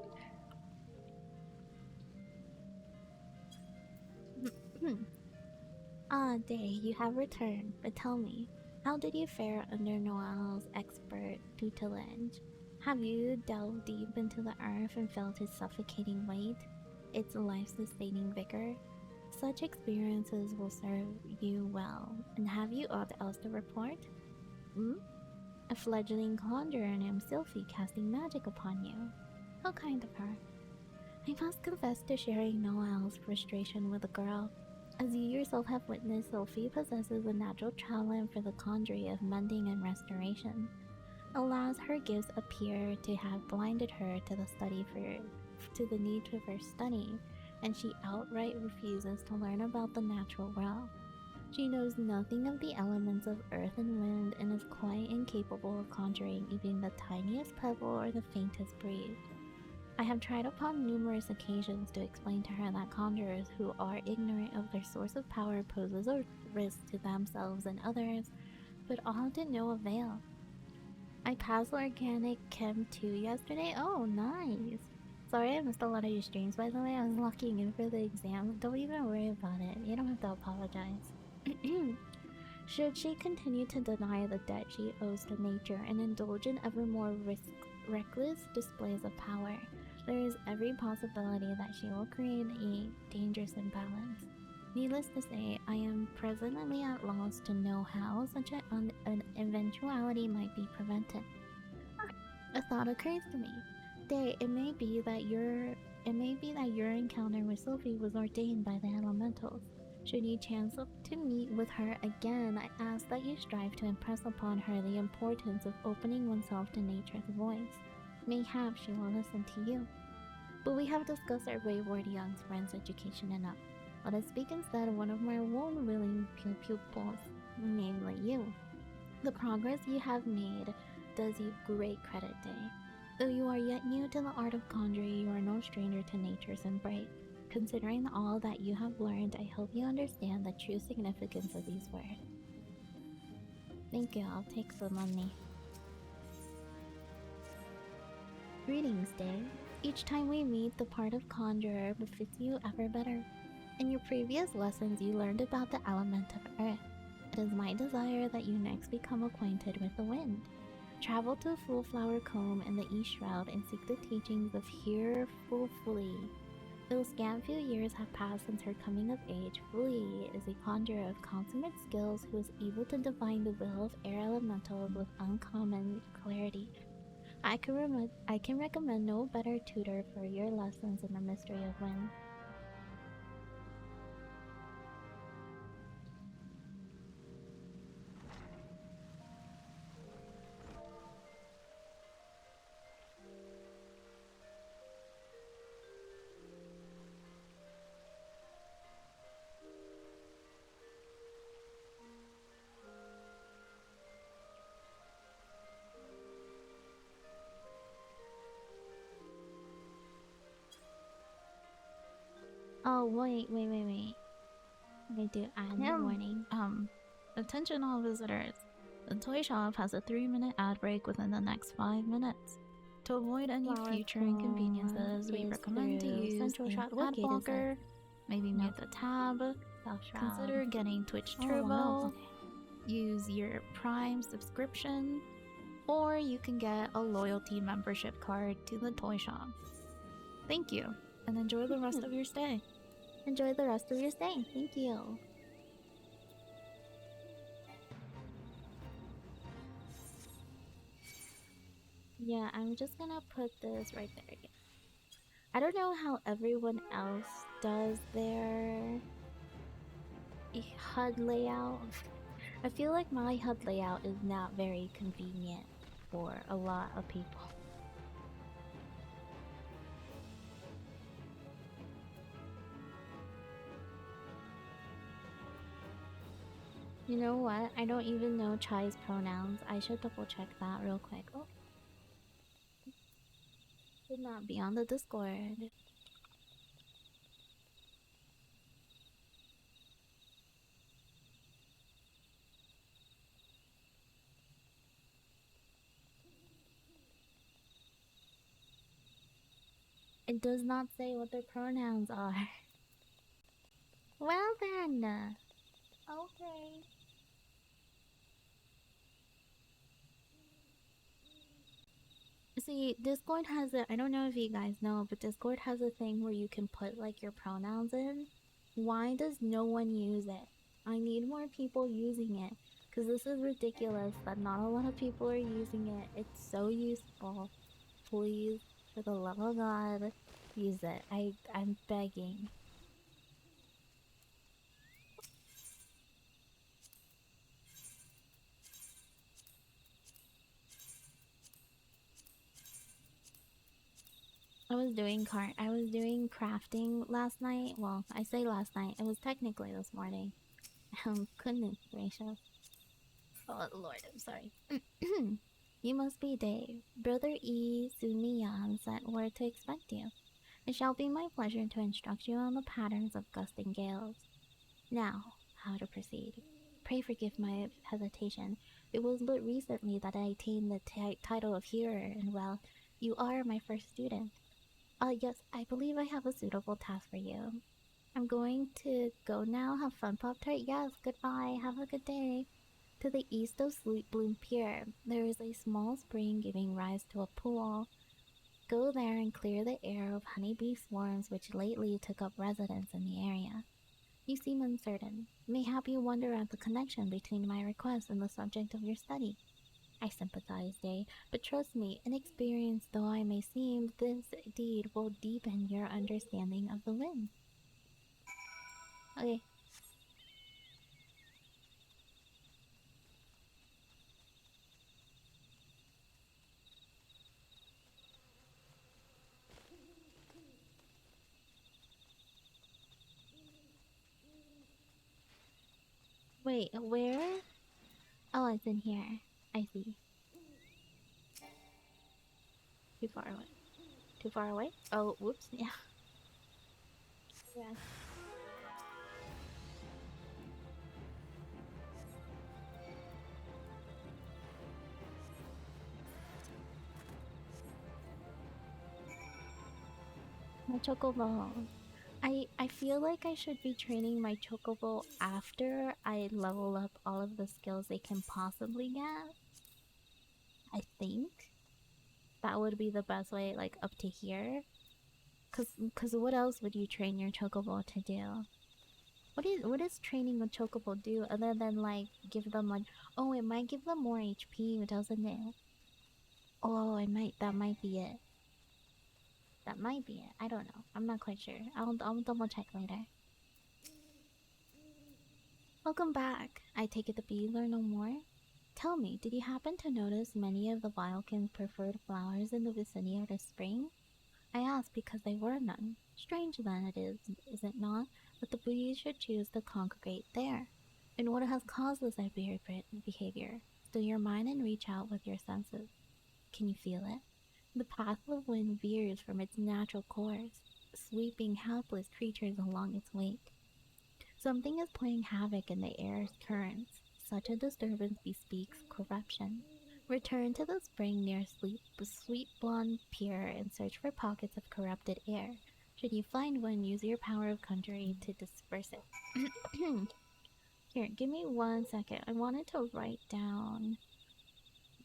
Ah, Day, you have returned, but tell me, how did you fare under Noel's expert tutelage? Have you delved deep into the earth and felt its suffocating weight, its life-sustaining vigor? Such experiences will serve you well, and have you aught else to report? Hmm? A fledgling conjurer named Sylphie casting magic upon you. How kind of her. I must confess to sharing Noel's frustration with the girl. As you yourself have witnessed, Sophie possesses a natural talent for the conjuring of mending and restoration. Alas, her gifts appear to have blinded her to the need for her study, and she outright refuses to learn about the natural world. She knows nothing of the elements of earth and wind and is quite incapable of conjuring even the tiniest pebble or the faintest breeze. I have tried upon numerous occasions to explain to her that conjurers who are ignorant of their source of power poses a risk to themselves and others, but all to no avail. I passed Organic Chem 2 yesterday. Oh, nice! Sorry I missed a lot of your streams, by the way. I was locking in for the exam. Don't even worry about it. You don't have to apologize. Should she continue to deny the debt she owes to nature and indulge in ever more reckless displays of power, there is every possibility that she will create a dangerous imbalance. Needless to say, I am presently at loss to know how such an eventuality might be prevented. A thought occurs to me. Day, it may be that your encounter with Sophie was ordained by the elementals. Should you chance to meet with her again, I ask that you strive to impress upon her the importance of opening oneself to nature's voice. Mayhap she will listen to you. But we have discussed our wayward young friend's education enough. Let us speak instead of one of my wool-willing pupils, namely you. The progress you have made does you great credit, Day. Though you are yet new to the art of conjuring, you are no stranger to nature's embrace. Considering all that you have learned, I hope you understand the true significance of these words. Thank you, I'll take the money. Greetings, Day. Each time we meet, the part of conjurer befits you ever better. In your previous lessons, you learned about the element of earth. It is my desire that you next become acquainted with the wind. Travel to Fullflower Combe in the East Shroud and seek the teachings of Here Fulfully. Though scant few years have passed since her coming of age, Fully is a conjurer of consummate skills who is able to divine the will of air elementals with uncommon clarity. I can recommend no better tutor for your lessons in the mystery of wind. Oh, wait. I do add the warning. Attention all visitors. The toy shop has a 3-minute ad break within the next 5 minutes. To avoid any Flower future Combe inconveniences, we is recommend to through use Central the Shroud. What ad gate is blocker, maybe No. mute the tab, South Shroud. consider getting Twitch Oh, Turbo, wow, okay. use your Prime subscription, or you can get a loyalty membership card to the toy shop. Thank you, and enjoy the rest of your stay. Enjoy the rest of your stay. Thank you. Yeah, I'm just gonna put this right there again. I don't know how everyone else does their HUD layout. I feel like my HUD layout is not very convenient for a lot of people. You know what? I don't even know Chai's pronouns. I should double check that real quick. Oh. Should not be on the Discord. It does not say what their pronouns are. Well then. Okay. See, Discord has I don't know if you guys know, but Discord has a thing where you can put like your pronouns in. Why does no one use it? I need more people using it. Because this is ridiculous that not a lot of people are using it. It's so useful. Please, for the love of God, use it. I'm begging. I was doing crafting last night. Well, I say last night. It was technically this morning. Goodness gracious. Oh Lord, I'm sorry. You must be Dave. Brother E. Sumiyan sent word to expect you. It shall be my pleasure to instruct you on the patterns of gusting gales. Now, how to proceed. Pray forgive my hesitation. It was but recently that I attained the title of hearer, and well, you are my first student. Yes, I believe I have a suitable task for you. I'm going to go now. Have fun, Pop-Tart. Yes, goodbye. Have a good day. To the east of Sweet Bloom Pier, there is a small spring giving rise to a pool. Go there and clear the air of honeybee swarms which lately took up residence in the area. You seem uncertain. Mayhap you wonder at the connection between my request and the subject of your study. I sympathize, Day, but trust me, inexperienced though I may seem, this deed will deepen your understanding of the wind. Okay. Wait, where? Oh, it's in here. I see. Too far away. Too far away? Oh, whoops. Yeah. Yeah. My chocobo. I feel like I should be training my chocobo after I level up all of the skills they can possibly get. I think that would be the best way, like up to here. Cause what else would you train your chocobo to do? What is training a chocobo do other than like give them like, oh, it might give them more HP, doesn't it? Oh, it might, that might be it. That might be it. I don't know. I'm not quite sure. I'll double check later. Welcome back. I take it the bee learn no more? Tell me, did you happen to notice many of the Vilekins' preferred flowers in the vicinity of the spring? I ask because they were none. Strange then it is it not, that the bees should choose to congregate there? And what has caused this weird behavior? Still your mind and reach out with your senses. Can you feel it? The path of wind veers from its natural course, sweeping helpless creatures along its wake. Something is playing havoc in the air's currents. Such a disturbance bespeaks corruption. Return to the spring near Sweet Blonde Pier and search for pockets of corrupted air. Should you find one, use your power of conjuring to disperse it. Here, give me 1 second. I wanted to write down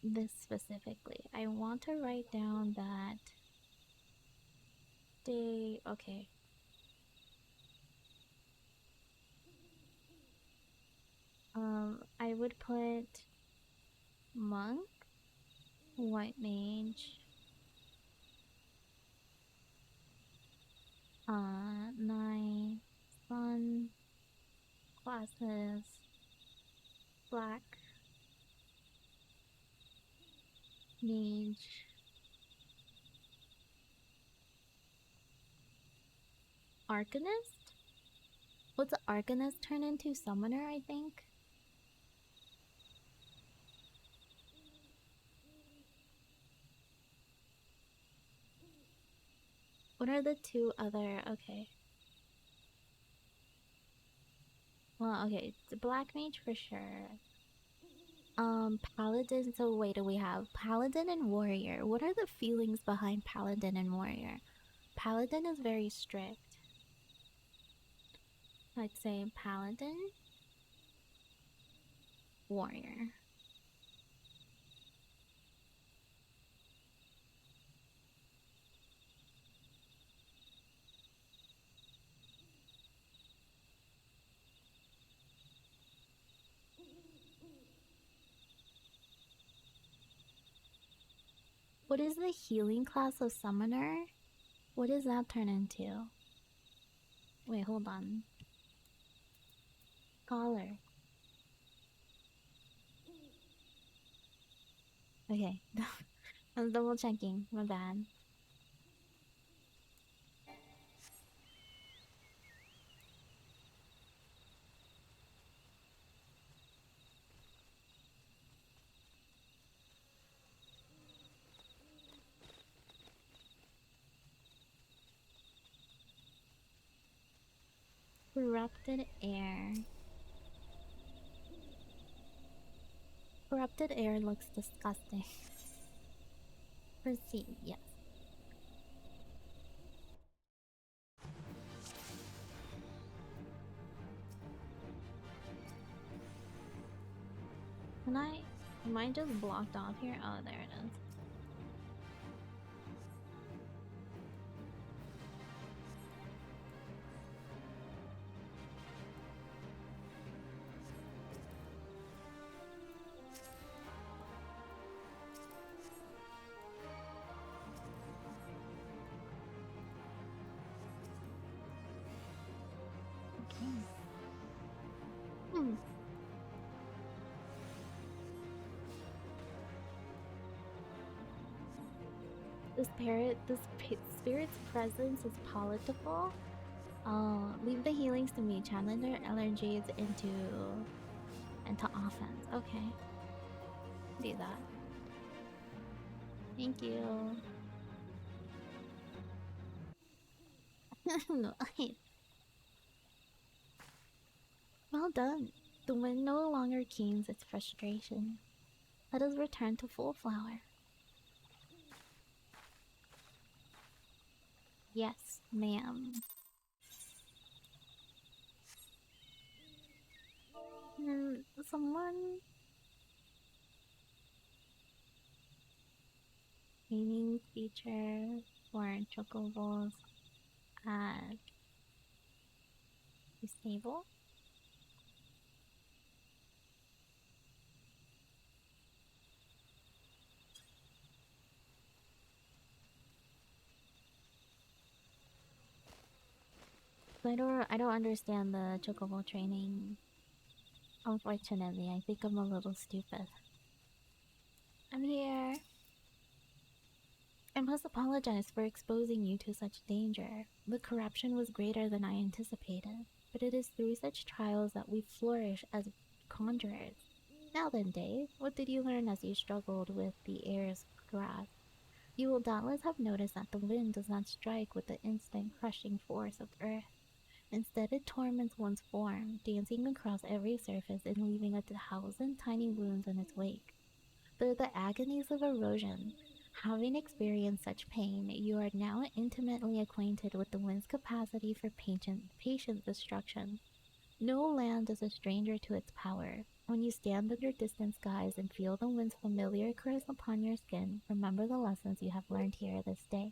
this specifically. I want to write down that day. Okay. I would put monk, white mage, nine, sun, classes, black, mage, arcanist. What's an arcanist turn into? Summoner, I think. What are the two other? Okay. Well, okay, it's black mage for sure. Paladin. So wait, do we have paladin and warrior? What are the feelings behind paladin and warrior? Paladin is very strict. I'd say paladin, warrior. What is the healing class of summoner? What does that turn into? Wait, hold on. Scholar. Okay. I'm double checking. My bad. Corrupted air. Corrupted air looks disgusting. Proceed, yes. Am I just blocked off here? Oh, there it is. Spirit's presence is palatable. Leave the healings to me. Channel their allergies into offense. Okay, do that. Thank you. No, well done. The wind no longer keens its frustration. Let us return to full flower. Yes, ma'am. Someone naming feature for chocobos at disable. I don't understand the chocobo training. Unfortunately, I think I'm a little stupid. I'm here. I must apologize for exposing you to such danger. The corruption was greater than I anticipated, but it is through such trials that we flourish as conjurers. Now then, Dave, what did you learn as you struggled with the air's grasp? You will doubtless have noticed that the wind does not strike with the instant crushing force of earth. Instead, it torments one's form, dancing across every surface and leaving 1,000 tiny wounds in its wake. Through the agonies of erosion, having experienced such pain, you are now intimately acquainted with the wind's capacity for patient destruction. No land is a stranger to its power. When you stand under distant skies and feel the wind's familiar caress upon your skin, remember the lessons you have learned here this day.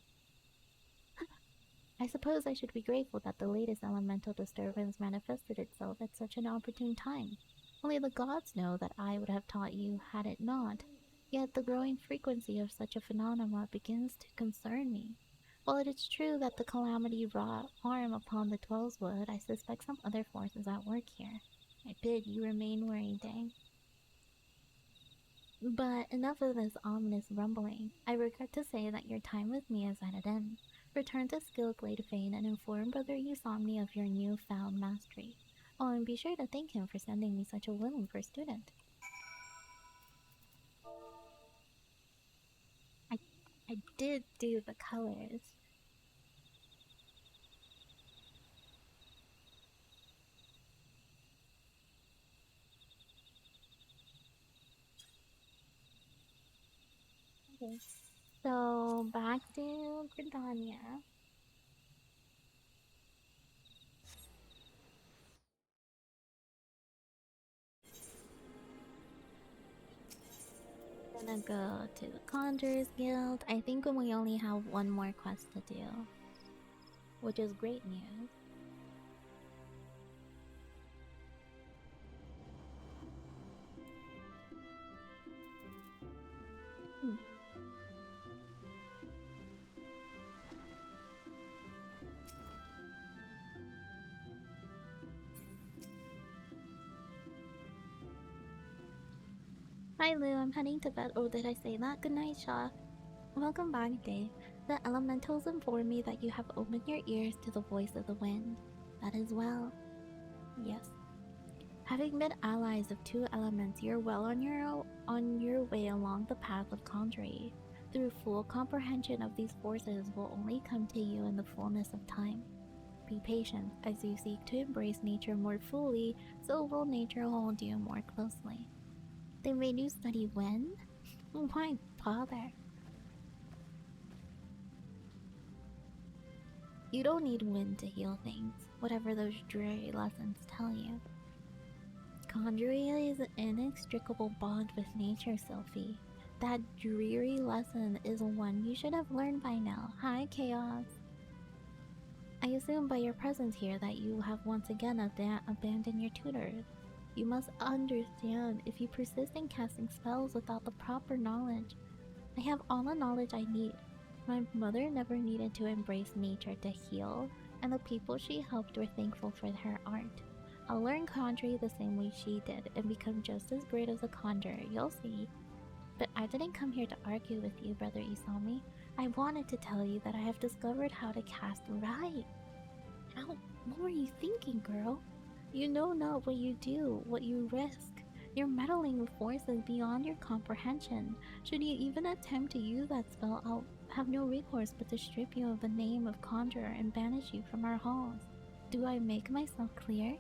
I suppose I should be grateful that the latest elemental disturbance manifested itself at such an opportune time. Only the gods know that I would have taught you had it not. Yet the growing frequency of such a phenomenon begins to concern me. While it is true that the calamity wrought harm upon the Dwellswood, I suspect some other forces at work here. I bid you remain where you dang. But enough of this ominous rumbling. I regret to say that your time with me is at an end. Return to Skillglade Fane and inform Brother Usomni of your newfound mastery. Oh, and be sure to thank him for sending me such a willing first student. I I did do the colors. Okay. So back to Britannia. Gonna go to the Conjurers Guild. I think we only have one more quest to do, which is great news. Hmm. Hi Lou, I'm heading to bed. Oh, did I say that? Good night, Shaw. Welcome back, Dave. The elementals inform me that you have opened your ears to the voice of the wind. That is well. Yes. Having been allies of two elements, you're well on your way along the path of conjury. Through full comprehension of these forces will only come to you in the fullness of time. Be patient as you seek to embrace nature more fully, so will nature hold you more closely. They made you study wind? Why bother? You don't need wind to heal things, whatever those dreary lessons tell you. Conjuring is an inextricable bond with nature, Sophie. That dreary lesson is one you should have learned by now. Hi, Chaos. I assume by your presence here that you have once again abandoned your tutors. You must understand, if you persist in casting spells without the proper knowledge, I have all the knowledge I need. My mother never needed to embrace nature to heal, and the people she helped were thankful for her art. I'll learn conjuring the same way she did and become just as great as a conjurer, you'll see. But I didn't come here to argue with you, Brother Isami. I wanted to tell you that I have discovered how to cast right. What were you thinking, girl? You know not what you do, what you risk. You're meddling with forces beyond your comprehension. Should you even attempt to use that spell, I'll have no recourse but to strip you of the name of conjurer and banish you from our halls. Do I make myself clear?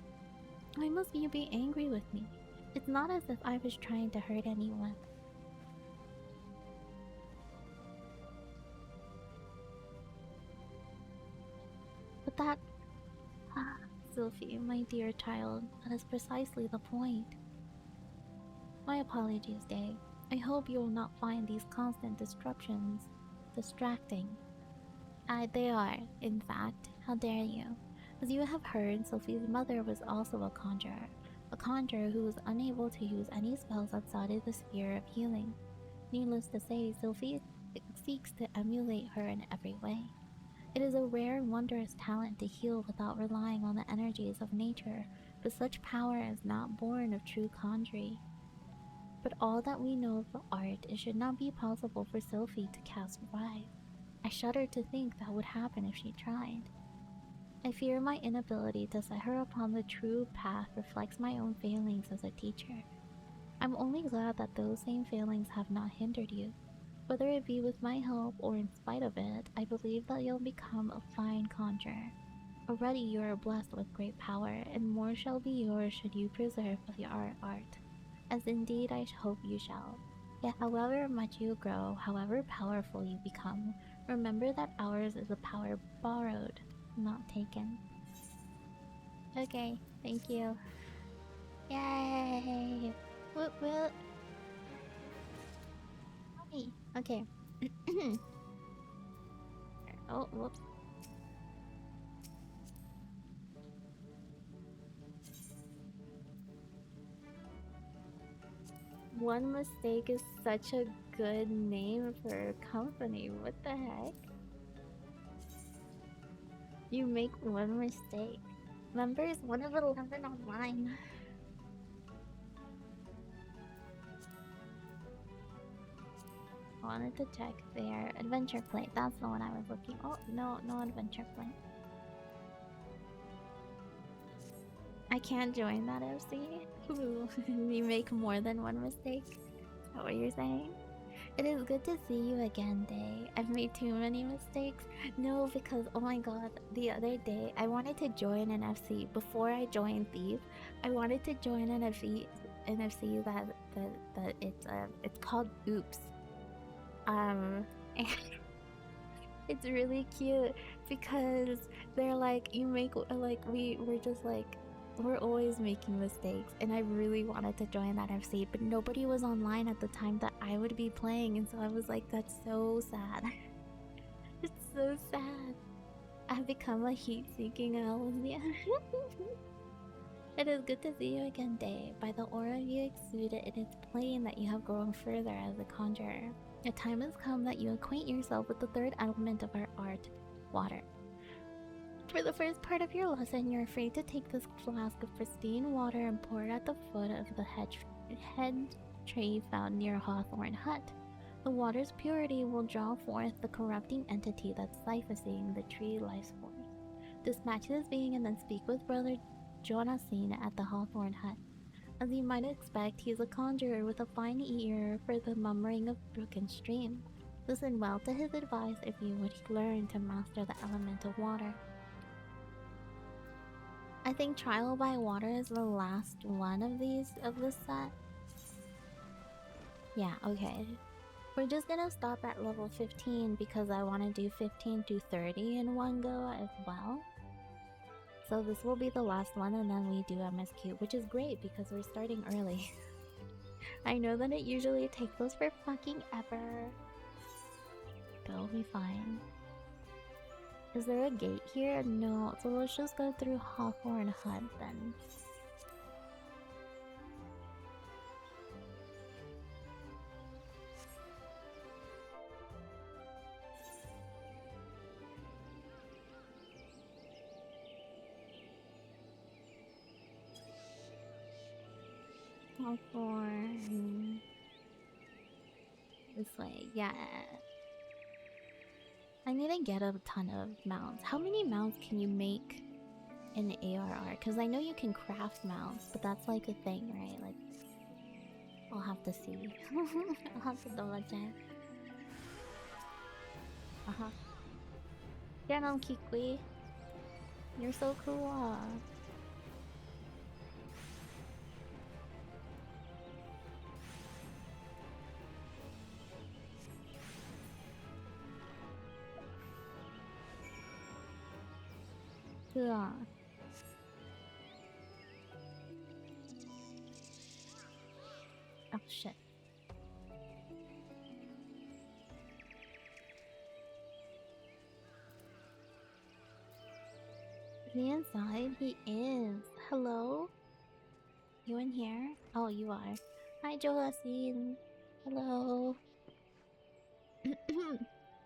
Why must you be angry with me? It's not as if I was trying to hurt anyone. But that... Sophie, my dear child, that is precisely the point. My apologies, Day. I hope you will not find these constant disruptions distracting. They are, in fact. How dare you? As you have heard, Sophie's mother was also a conjurer who was unable to use any spells outside of the sphere of healing. Needless to say, Sophie seeks to emulate her in every way. It is a rare and wondrous talent to heal without relying on the energies of nature, but such power is not born of true conjuring. But all that we know of the art, it should not be possible for Sophie to cast Rise. I shudder to think that would happen if she tried. I fear my inability to set her upon the true path reflects my own failings as a teacher. I'm only glad that those same failings have not hindered you. Whether it be with my help or in spite of it, I believe that you'll become a fine conjurer. Already you are blessed with great power, and more shall be yours should you preserve your art, as indeed I hope you shall. Yet however much you grow, however powerful you become, remember that ours is a power borrowed, not taken. Okay, thank you. Yay! Whoop whoop! Hi. Okay. Oh, whoops. One Mistake is such a good name for a company. What the heck? You make one mistake. Members 1 of 11 online. I wanted to check their adventure plate. That's the one I was looking. Oh, no adventure plate. I can't join that FC. You make more than one mistake. Is that what you're saying? It is good to see you again, Day. I've made too many mistakes. No, because oh my god, the other day I wanted to join an FC before I joined Thief. I wanted to join an FC that it's called Oops. And it's really cute because they're like you make like we're just like we're always making mistakes, and I really wanted to join that FC, but nobody was online at the time that I would be playing, and so I was like, that's so sad. It's so sad. I've become a heat-seeking elf. Yeah. It is good to see you again, Day. By the aura you exude, it is plain that you have grown further as a conjurer. A time has come that you acquaint yourself with the third element of our art, water. For the first part of your lesson, you're free to take this flask of pristine water and pour it at the foot of the head tree found near Hawthorne Hut. The water's purity will draw forth the corrupting entity that's siphoning the tree life force. Dispatch this being and then speak with Brother Jonasine at the Hawthorne Hut. As you might expect, he is a conjurer with a fine ear for the murmuring of brook and stream. Listen well to his advice if you would learn to master the element of water. I think Trial by Water is the last one of these of this set. Yeah, okay. We're just gonna stop at level 15 because I want to do 15 to 30 in one go as well. So this will be the last one, and then we do MSQ, which is great because we're starting early. I know that it usually takes us for fucking ever. But it'll be fine. Is there a gate here? No, so let's just go through Hawthorne Hut then. How far? This way, yeah. I need to get a ton of mounts. How many mounts can you make in the ARR? Because I know you can craft mounts, but that's like a thing, right? Like, I'll have to see. I'll have to double check. Uh-huh. Canon Kikui. You're so cool. Yeah. Oh shit. Is he inside? He is. Hello? You in here? Oh, you are. Hi, Joacine. Hello.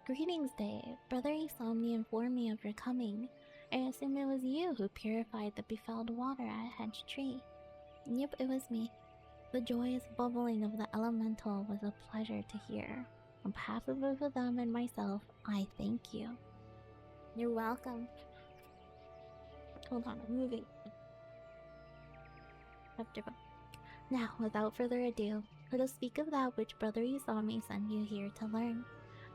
Greetings, Dave. Brother Isomni informed me of your coming. I assume it was you who purified the befouled water at Hedge Tree. Yep, it was me. The joyous bubbling of the elemental was a pleasure to hear. On behalf of both of them and myself, I thank you. You're welcome. Hold on, I'm moving. Now, without further ado, let us speak of that which Brother Isami sent you here to learn.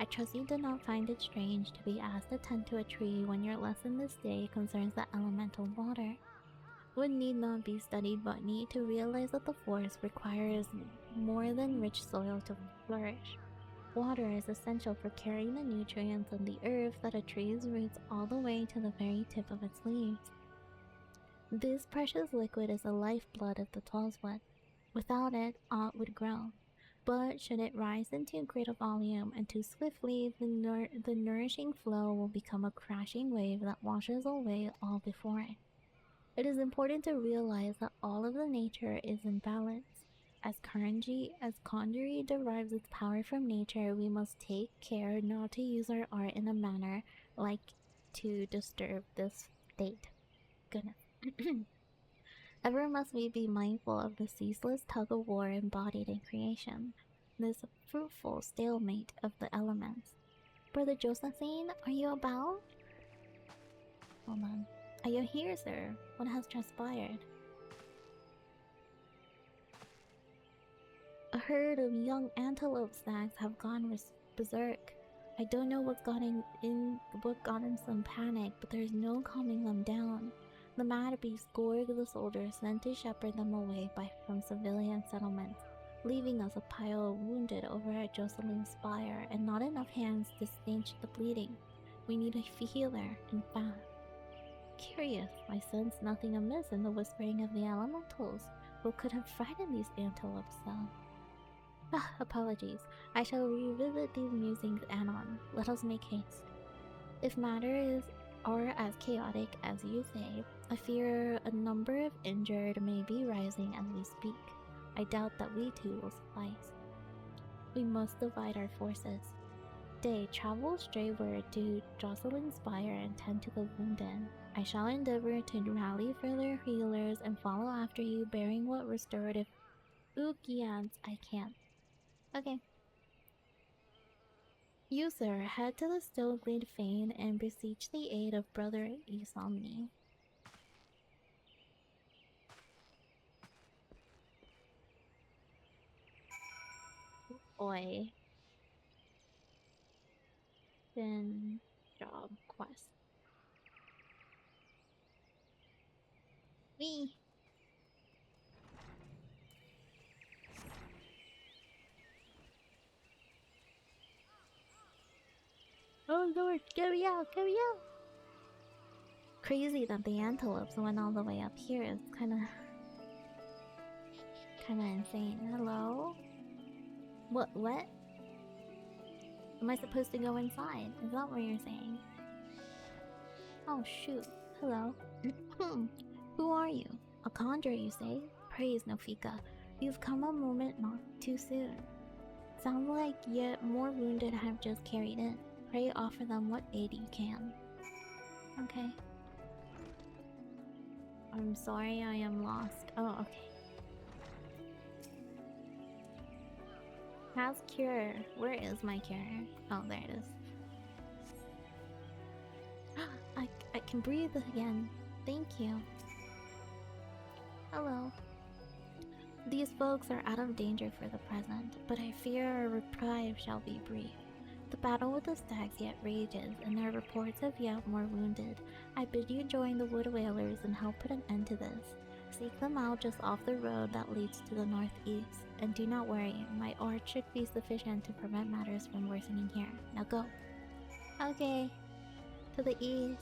I trust you did not find it strange to be asked to tend to a tree when your lesson this day concerns the elemental water. One need not be studied botany to realize that the forest requires more than rich soil to flourish. Water is essential for carrying the nutrients of the earth that a tree's roots all the way to the very tip of its leaves. This precious liquid is the lifeblood of the Twelvewood. Without it, aught would grow. But should it rise in too great a volume and too swiftly, the nourishing flow will become a crashing wave that washes away all before it. It is important to realize that all of the nature is in balance. As Kanduri derives its power from nature, we must take care not to use our art in a manner like to disturb this state. Goodness. Ever must we be mindful of the ceaseless tug-of-war embodied in creation, this fruitful stalemate of the elements. Brother Josephine, are you about? Hold on. Are you here, sir? What has transpired? A herd of young antelope stags have gone berserk. I don't know what got in some panic, but there's no calming them down. The mad beasts gorge the soldiers sent to shepherd them away from civilian settlements, leaving us a pile of wounded over at Jocelyn's spire and not enough hands to stanch the bleeding. We need a healer, in fact. Curious, I sense nothing amiss in the whispering of the elementals. What could have frightened these antelopes, though? Apologies. I shall revisit these musings anon. Let us make haste. If matters are as chaotic as you say, I fear a number of injured may be rising as we speak. I doubt that we two will suffice. We must divide our forces. Day, travel straightward to Jocelyn's spire and tend to the wounded. I shall endeavor to rally further healers and follow after you, bearing what restorative ookians I can. Okay. You, sir, head to the Stillblade Fane and beseech the aid of Brother Isomni. Oi. Then job quest. Me. Oh Lord, get me out, get me out! Crazy that the antelopes went all the way up here. It's kinda insane. Hello? What? Am I supposed to go inside? Is that what you're saying? Oh shoot. Hello. Who are you? A conjurer, you say? Praise Nofika. You've come a moment not too soon. Sounds like yet more wounded have just carried in. Pray offer them what aid you can. Okay. I'm sorry I am lost. Oh, okay. How's cure? Where is my cure? Oh, there it is. I can breathe again. Thank you. Hello. These folks are out of danger for the present, but I fear our reprieve shall be brief. The battle with the stags yet rages, and there are reports of yet more wounded. I bid you join the wood whalers and help put an end to this. Seek them out just off the road that leads to the northeast, and do not worry, my art should be sufficient to prevent matters from worsening here. Now go. Okay, to the east.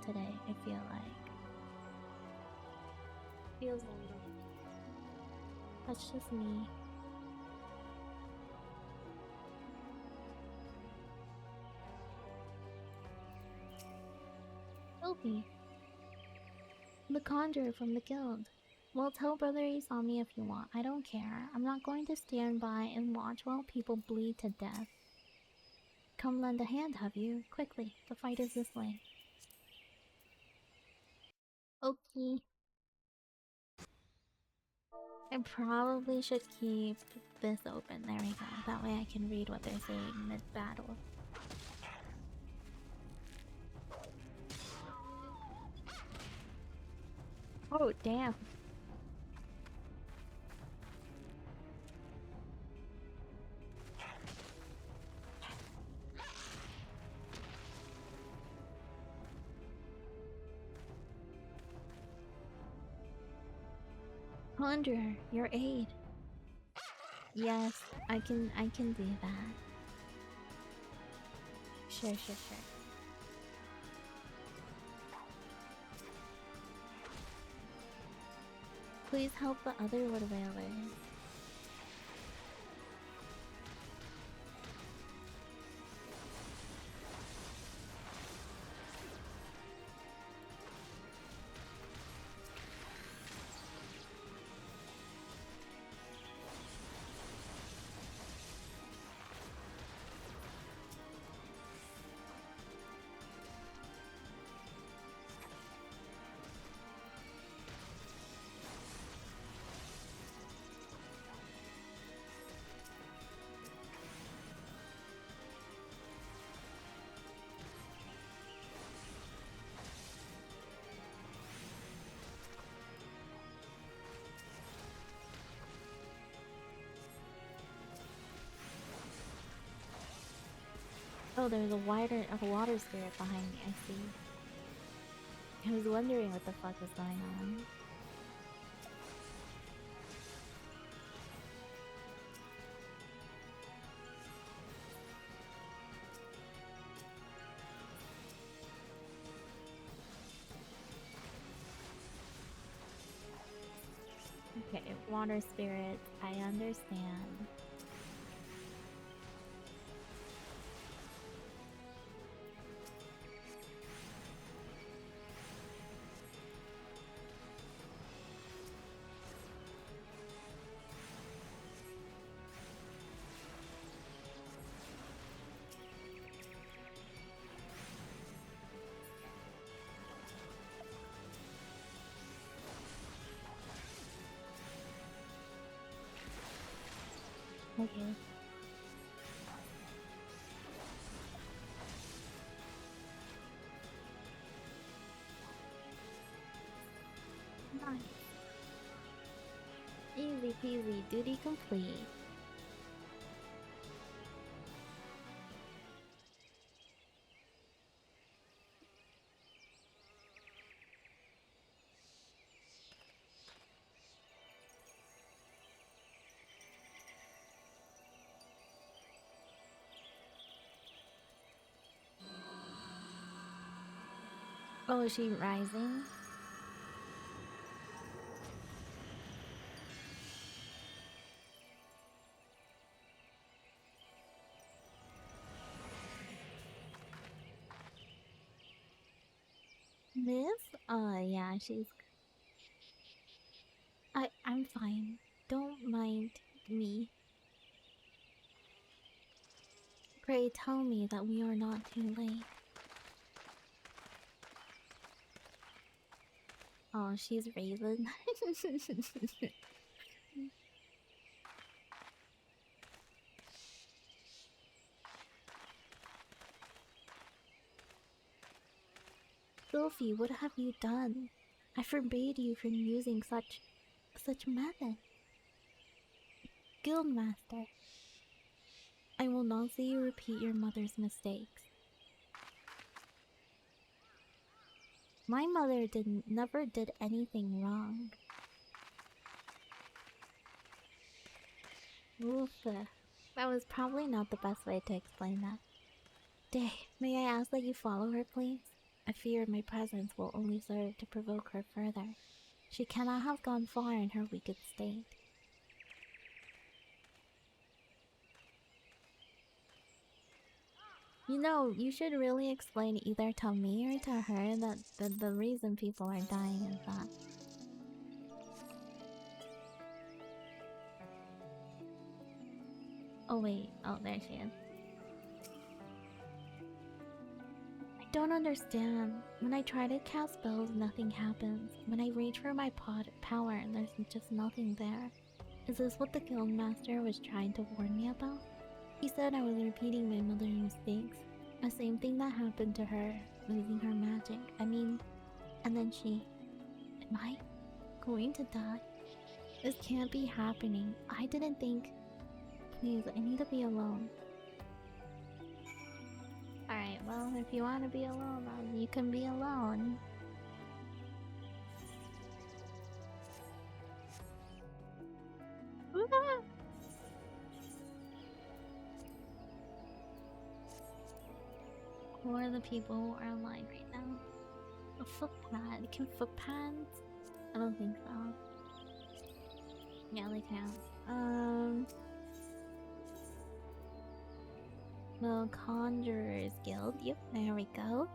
Today, I feel like. Feels a little. That's just me. Sophie, the conjurer from the guild. Well, tell Brother Isami if you want. I don't care. I'm not going to stand by and watch while people bleed to death. Come lend a hand, have you? Quickly, the fight is this way. Okay. I probably should keep this open. There we go. That way I can read what they're saying mid-battle. Oh, damn. Conjurer, your aid. Yes, I can do that. Sure. Please help the other wood whalers. Oh, there's a water spirit behind me, I see. I was wondering what the fuck was going on. Okay, water spirit, I understand. Okay. Nice. Easy peasy, duty complete. Oh, is she rising? This? Yeah, I'm fine. Don't mind me. Pray tell me that we are not too late. Oh, she's Raven. Sophie, what have you done? I forbade you from using such method. Guildmaster, I will not see you repeat your mother's mistakes. My mother never did anything wrong. Oof. That was probably not the best way to explain that. Day, may I ask that you follow her, please? I fear my presence will only serve to provoke her further. She cannot have gone far in her wicked state. You know, you should really explain either to me or to her that the reason people are dying is that. Oh wait, oh there she is. I don't understand. When I try to cast spells, nothing happens. When I reach for my power, there's just nothing there. Is this what the Guildmaster was trying to warn me about? He said I was repeating my mother's mistakes. The same thing that happened to her, losing her magic. I mean, and then she... Am I going to die? This can't be happening. I didn't think... Please, I need to be alone. Alright, well, if you want to be alone, then you can be alone. Who are the people who are online right now? A footpad. Can footpads? I don't think so. Yeah, they can. The Conjurer's Guild. Yep, there we go.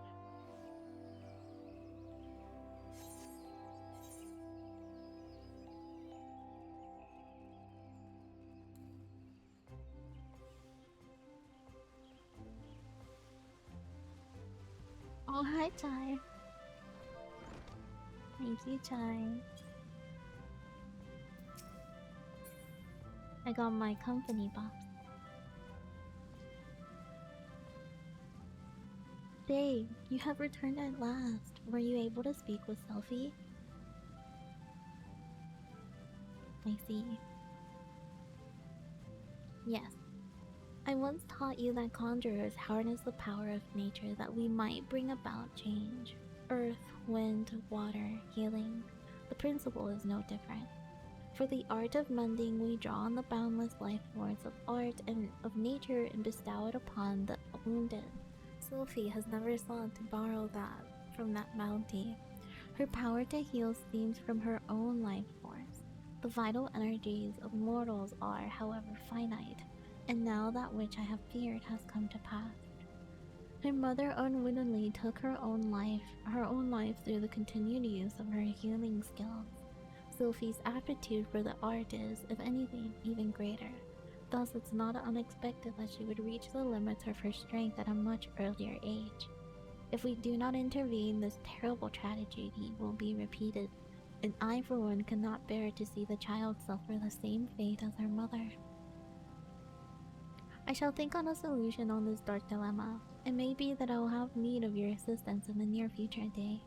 Oh, hi, Chai. Thank you, Chai. I got my company box. Dave, you have returned at last. Were you able to speak with Selphie? I see. Yes. I once taught you that conjurers harness the power of nature that we might bring about change. Earth, wind, water, healing. The principle is no different. For the art of mending, we draw on the boundless life force of art and of nature and bestow it upon the wounded. Sophie has never sought to borrow that from that bounty. Her power to heal stems from her own life force. The vital energies of mortals are, however, finite, and now that which I have feared has come to pass. Her mother unwittingly took her own life through the continued use of her healing skills. Sophie's aptitude for the art is, if anything, even greater. Thus, it's not unexpected that she would reach the limits of her strength at a much earlier age. If we do not intervene, this terrible tragedy will be repeated, and I, for one, cannot bear to see the child suffer the same fate as her mother. I shall think on a solution on this dark dilemma. It may be that I will have need of your assistance in the near future, Day.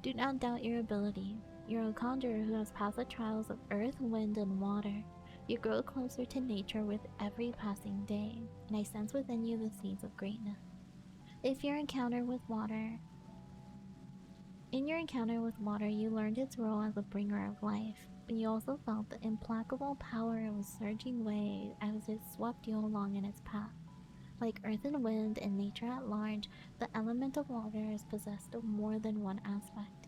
Do not doubt your ability. You're a conjurer who has passed the trials of earth, wind, and water. You grow closer to nature with every passing day, and I sense within you the seeds of greatness. In your encounter with water, you learned its role as a bringer of life, but you also felt the implacable power of a surging wave as it swept you along in its path. Like earth and wind and nature at large, the element of water is possessed of more than one aspect.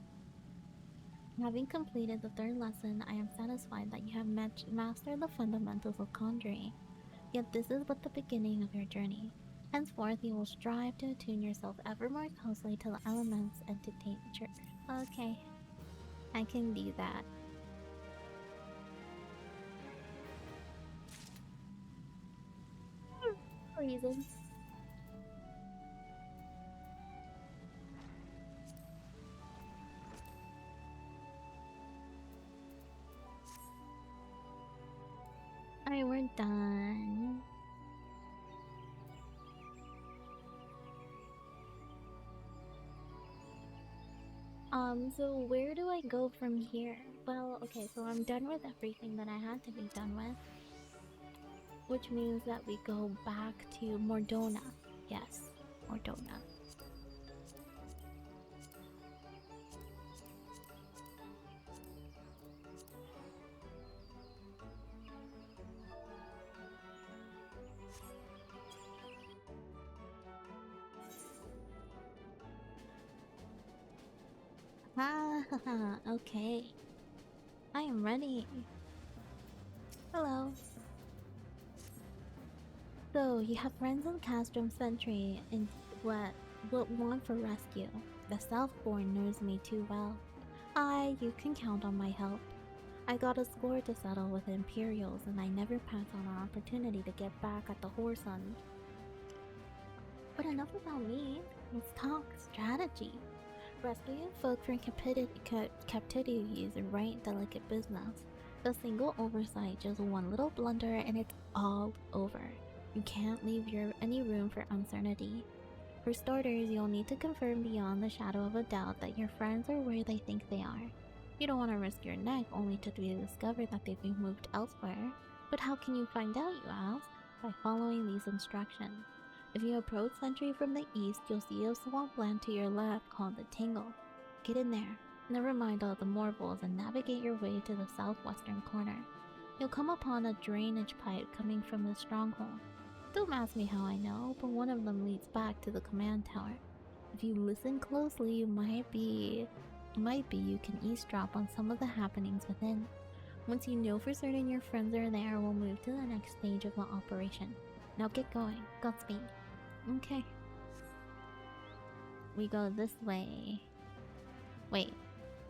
Having completed the third lesson, I am satisfied that you have mastered the fundamentals of conjuring. Yet this is but the beginning of your journey. Henceforth, you will strive to attune yourself ever more closely to the elements and to nature. Okay, I can do that. Reasons. So where do I go from here? Well, okay, so I'm done with everything that I had to be done with, which means that we go back to Mordona. Yes, Mordona. Ah, okay. I am ready. Hello. So, you have friends in Castrum Sentry and what want for rescue. The Southborn knows me too well. You can count on my help. I got a score to settle with Imperials and I never pass on an opportunity to get back at the Whoreson. But enough about me. Let's talk strategy. Rescuing folk from captivity is a right delicate business. A single oversight, just one little blunder, and it's all over. You can't leave any room for uncertainty. For starters, you'll need to confirm beyond the shadow of a doubt that your friends are where they think they are. You don't want to risk your neck only to be discovered that they've been moved elsewhere. But how can you find out, you ask? By following these instructions. If you approach Sentry from the east, you'll see a swampland to your left called the Tingle. Get in there, never mind all the marvels, and navigate your way to the southwestern corner. You'll come upon a drainage pipe coming from the stronghold. Don't ask me how I know, but one of them leads back to the command tower. If you listen closely, you can eavesdrop on some of the happenings within. Once you know for certain your friends are there, we'll move to the next stage of the operation. Now get going. Godspeed. Okay. We go this way. Wait,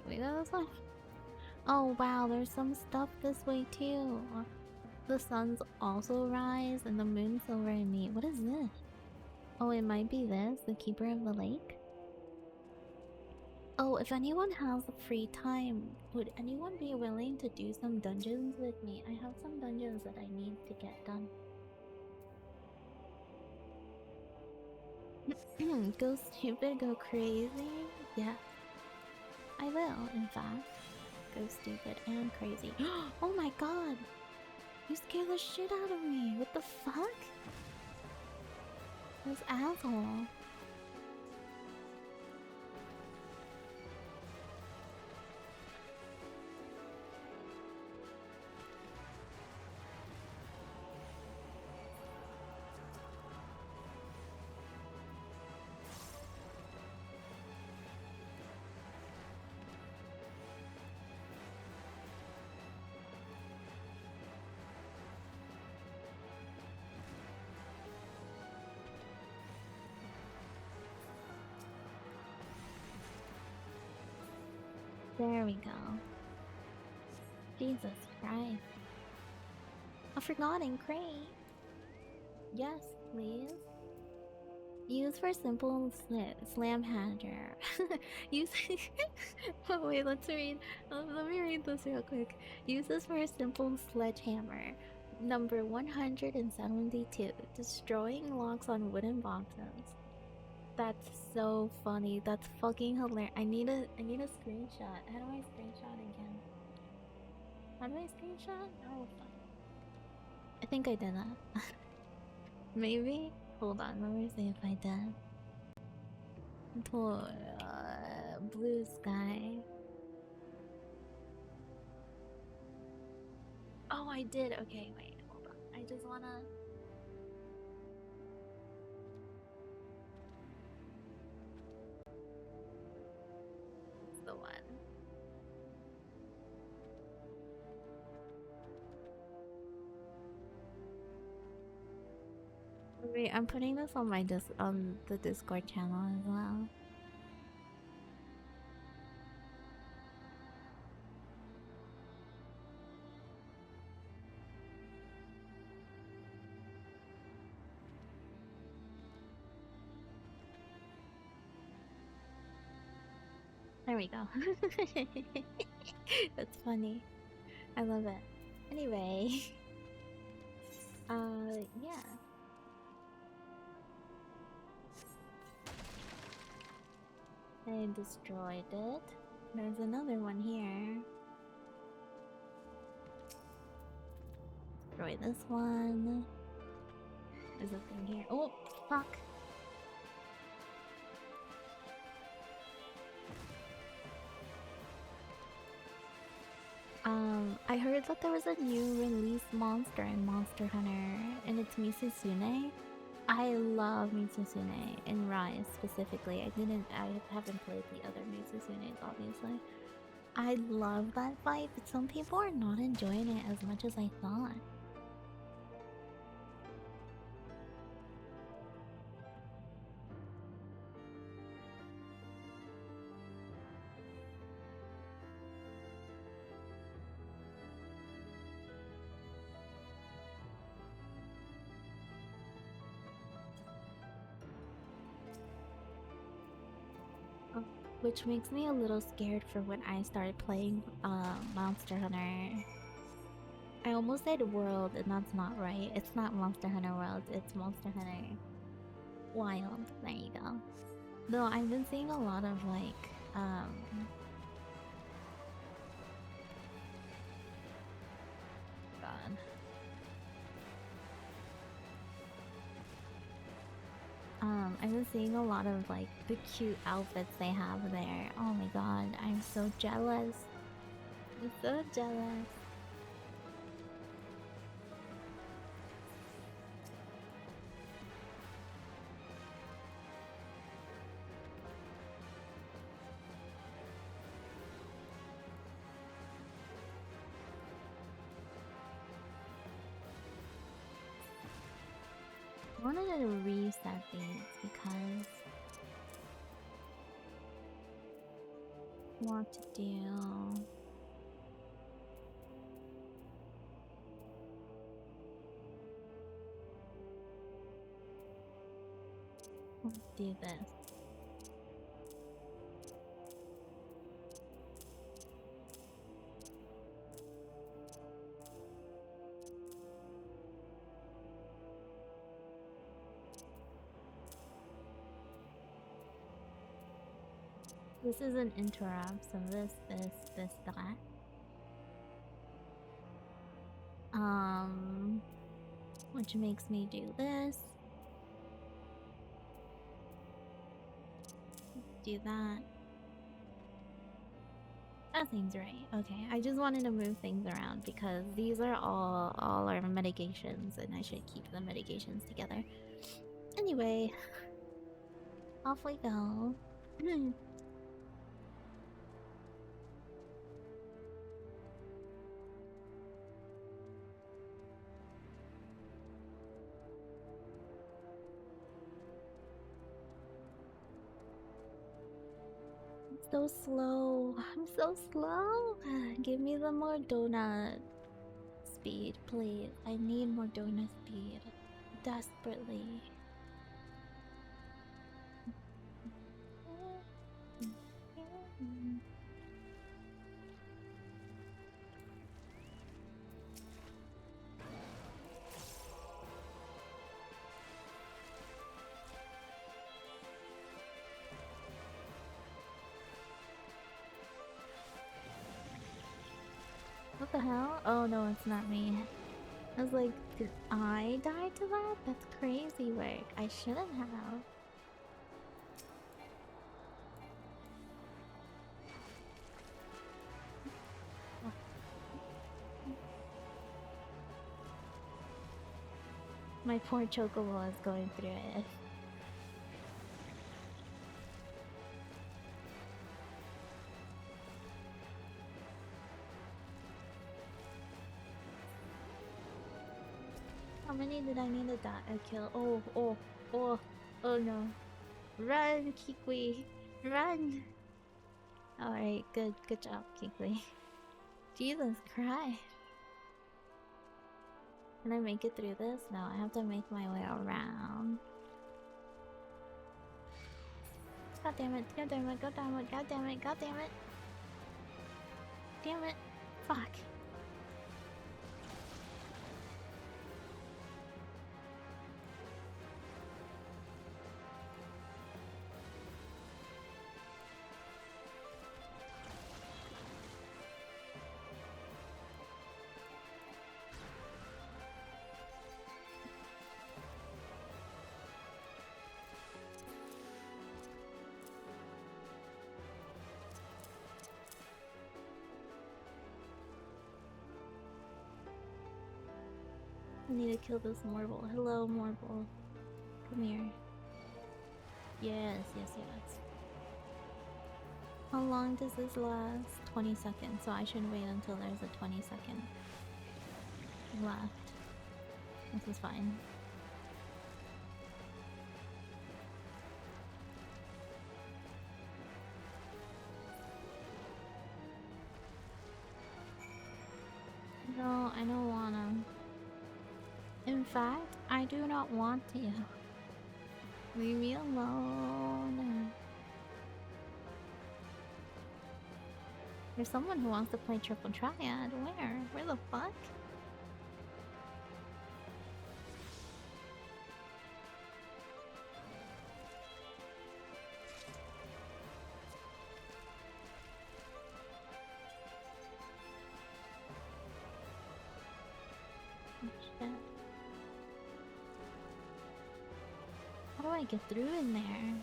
we go this way? Oh wow, there's some stuff this way too. The suns also rise and the moon silver and meet. What is this? Oh, it might be this, the keeper of the lake? Oh, if anyone has free time, would anyone be willing to do some dungeons with me? I have some dungeons that I need to get done. Go stupid, go crazy? Yeah, I will, in fact. Go stupid and crazy. Oh my god! You scared the shit out of me! What the fuck? This asshole. There we go. Jesus Christ. A forgotten crate. Yes, please. Use for simple slam hanger. Use. Oh, wait, let's read. Let me read this real quick. Use this for a simple sledgehammer. Number 172. Destroying locks on wooden boxes. That's so funny. That's fucking hilarious. I need a screenshot. How do I screenshot again? How do I screenshot? Oh fuck. I think I did that. Maybe? Hold on, let me see if I did. Blue sky. Oh, I did. Okay, wait, hold on. I just wanna. It's the one. Wait, I'm putting this on my on the Discord channel as well. There we go. That's funny. I love it. Anyway, yeah. I destroyed it. There's another one here. Destroy this one. There's a thing here. Oh, fuck. I heard that there was a new release monster in Monster Hunter, and it's Misusune. I love Misusune in Rise specifically. I haven't played the other Misusunes, obviously. I love that fight, but some people are not enjoying it as much as I thought. Which makes me a little scared for when I started playing Monster Hunter. I almost said World, and that's not right. It's not Monster Hunter World, it's Monster Hunter Wild. There you go. Though I've been seeing a lot of like, God. I've been seeing a lot of like the cute outfits they have there. Oh my god, I'm so jealous. I'm so jealous. I wanted to reset these because what to do. Let's do this. This is an interrupt, so this, that. Which makes me do this. Do that. That seems right. Okay, I just wanted to move things around because these are all our mitigations, and I should keep the mitigations together. Anyway, off we go. I'm so slow. I'm so slow. Give me the more donut speed, please. I need more donut speed. Desperately. What the hell? Oh no, it's not me. I was like, did I die to that? That's crazy work. I shouldn't have. My poor chocobo is going through it. How many did I need to die? Kill? Oh no. Run, Kikwi! Run! Alright, good job, Kikwi. Jesus Christ. Can I make it through this? No, I have to make my way around. God damn it, god damn it, god damn it, god damn it, god damn it. Damn it. Fuck. need to kill this Marble. Hello, Marble. Come here. Yes, yes, yes. How long does this last? 20 seconds, so I should wait until there's a 20-second left. This is fine. No, I don't wanna. In fact, I do not want to. Leave me alone. There's someone who wants to play Triple Triad. Where? Where the fuck? Oh, shit. How do I get through in there?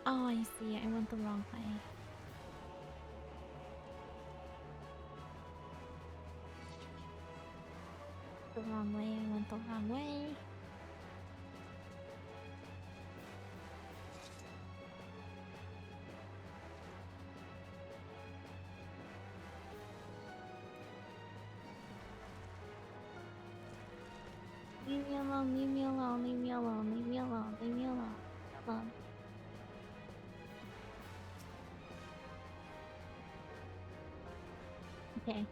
Oh, I see. I went the wrong way. The wrong way. I went the wrong way. Leave me alone, leave me alone, leave me alone, leave me alone, leave me alone, alone. Okay.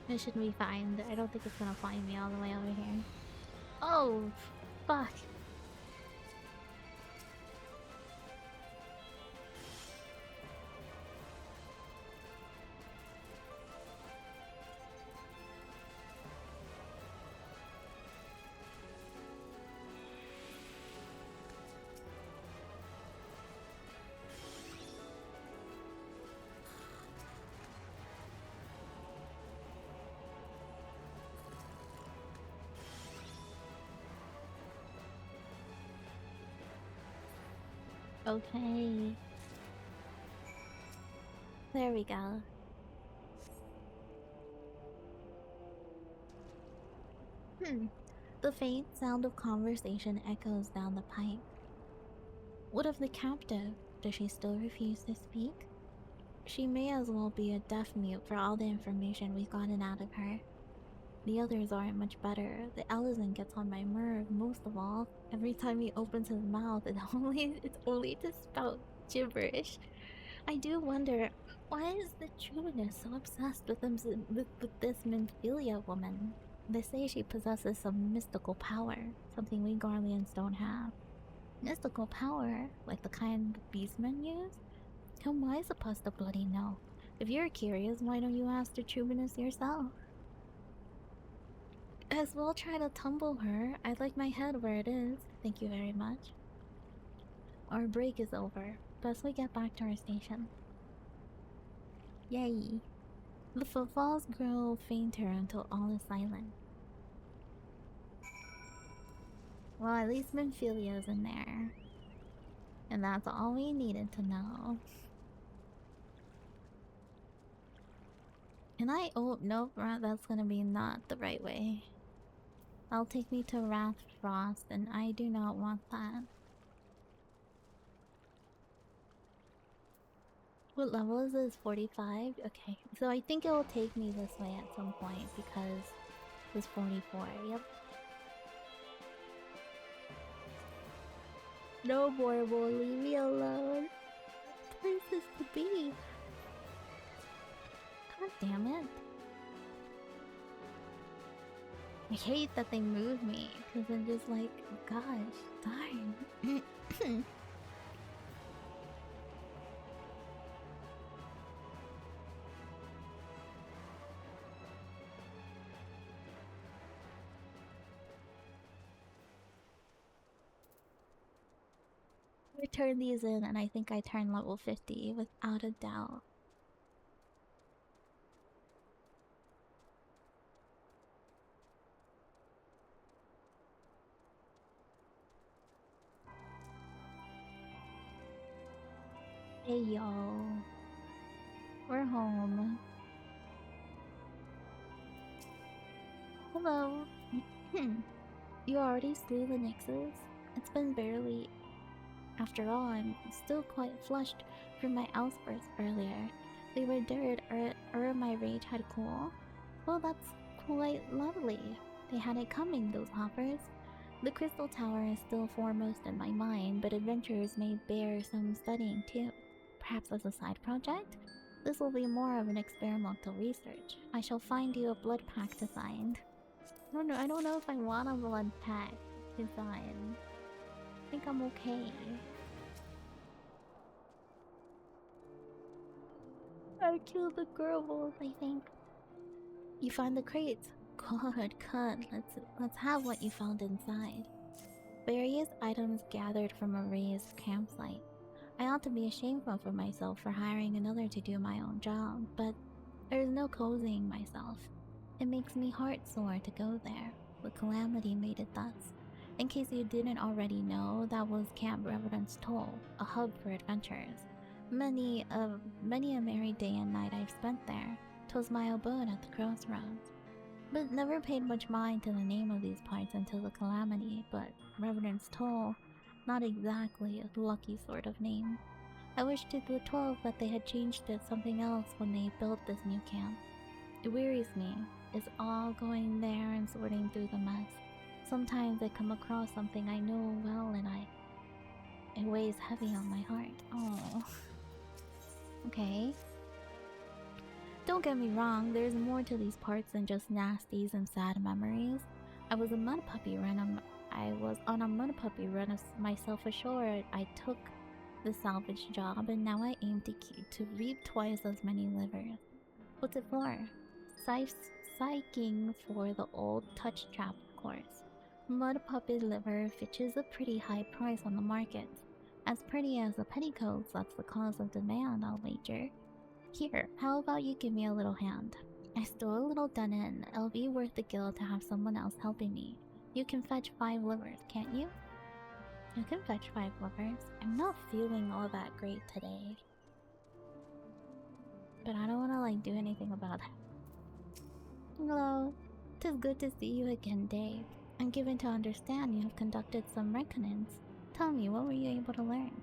It should be fine. I don't think it's gonna find me all the way over here. Oh, fuck. Okay. There we go. The faint sound of conversation echoes down the pipe. What of the captive? Does she still refuse to speak? She may as well be a deaf mute for all the information we've gotten out of her. The others aren't much better. The Ellison gets on my nerve most of all. Every time he opens his mouth, it's only to spout gibberish. I do wonder, why is the Juvenus so obsessed with this Minfilia woman? They say she possesses some mystical power, something we Garleans don't have. Mystical power, like the kind beastmen use? How am I supposed to bloody know? If you're curious, why don't you ask the Juvenus yourself? As well try to tumble her. I'd like my head where it is. Thank you very much. Our break is over. Best we get back to our station. Yay. The footfalls grow fainter until all is silent. Well, at least Minfilia's in there. And that's all we needed to know. And oh, nope, that's gonna be not the right way. That'll take me to Wrath Frost, and I do not want that. What level is this? 45? Okay, so I think it will take me this way at some point because it's 44. Yep. No more, boy. Leave me alone. What place is to be? God damn it. I hate that they move me because I'm just like, gosh, darn. I turn these in, and I think I turn level 50 without a doubt. Hey yo, we're home. Hello. You already slew the Nixes? It's been barely. After all, I'm still quite flushed from my outbursts earlier. They were dirt, or my rage had cooled. Well, that's quite lovely. They had it coming, those hoppers. The Crystal Tower is still foremost in my mind, but adventures may bear some studying too. Perhaps as a side project? This will be more of an experimental research. I shall find you a blood pact designed. I don't know if I want a blood pact design. I think I'm okay. I killed the girls, I think. You find the crates. Good, good. Let's have what you found inside. Various items gathered from a raised campsite. I ought to be ashamed for myself for hiring another to do my own job, but there's no cozying myself. It makes me heart sore to go there. The calamity made it thus. In case you didn't already know, that was Camp Reverend's Toll, a hub for adventurers. Many a merry day and night I've spent there. 'Twas my abode at the crossroads. But never paid much mind to the name of these parts until the calamity, but Reverend's Toll, not exactly a lucky sort of name. I wish to the 12 that they had changed it something else when they built this new camp. It wearies me. It's all going there and sorting through the mess. Sometimes I come across something I know well and it weighs heavy on my heart. Oh. Okay. Don't get me wrong, there's more to these parts than just nasties and sad memories. I was on a mud puppy run of myself ashore. I took the salvage job and now I aim to reap twice as many livers. What's it for? Psyching for the old touch trap, of course. Mud puppy liver fetches a pretty high price on the market. As pretty as the petticoats, that's the cause of demand, I'll wager. Here, how about you give me a little hand? I stole a little denim. It'll be worth the gil to have someone else helping me. You can fetch 5 livers, can't you? You can fetch 5 livers. I'm not feeling all that great today. But I don't wanna do anything about it. Hello. 'Tis good to see you again, Dave. I'm given to understand you have conducted some reckonings. Tell me, what were you able to learn?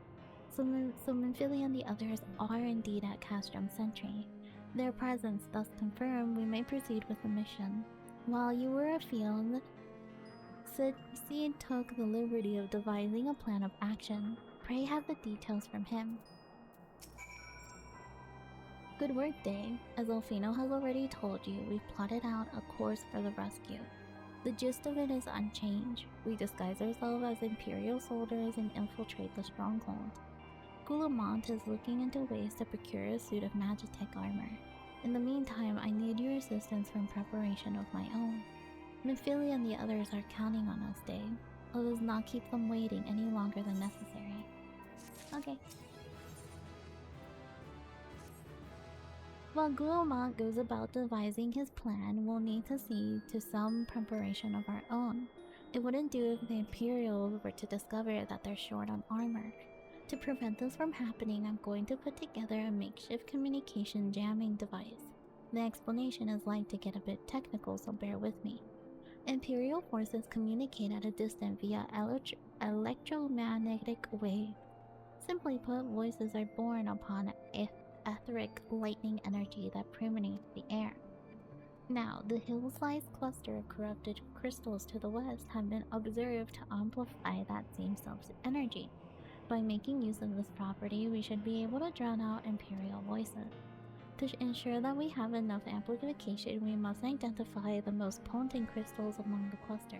So Minphili and the others are indeed at Castrum Sentry. Their presence thus confirmed, we may proceed with the mission. While you were afield, Seed took the liberty of devising a plan of action. Pray have the details from him. Good work, Dave. As Alfino has already told you, we've plotted out a course for the rescue. The gist of it is unchanged. We disguise ourselves as Imperial soldiers and infiltrate the stronghold. Gulamont is looking into ways to procure a suit of Magitech armor. In the meantime, I need your assistance from preparation of my own. Minphili and the others are counting on us, Dave. Let us not keep them waiting any longer than necessary. Okay. While Gulamont goes about devising his plan, we'll need to see to some preparation of our own. It wouldn't do if the Imperials were to discover that they're short on armor. To prevent this from happening, I'm going to put together a makeshift communication jamming device. The explanation is like to get a bit technical, so bear with me. Imperial forces communicate at a distance via electromagnetic wave. Simply put, voices are born upon etheric lightning energy that permeates the air. Now, the hill-sized cluster of corrupted crystals to the west have been observed to amplify that same self-energy. By making use of this property, we should be able to drown out Imperial voices. To ensure that we have enough amplification, we must identify the most potent crystals among the cluster.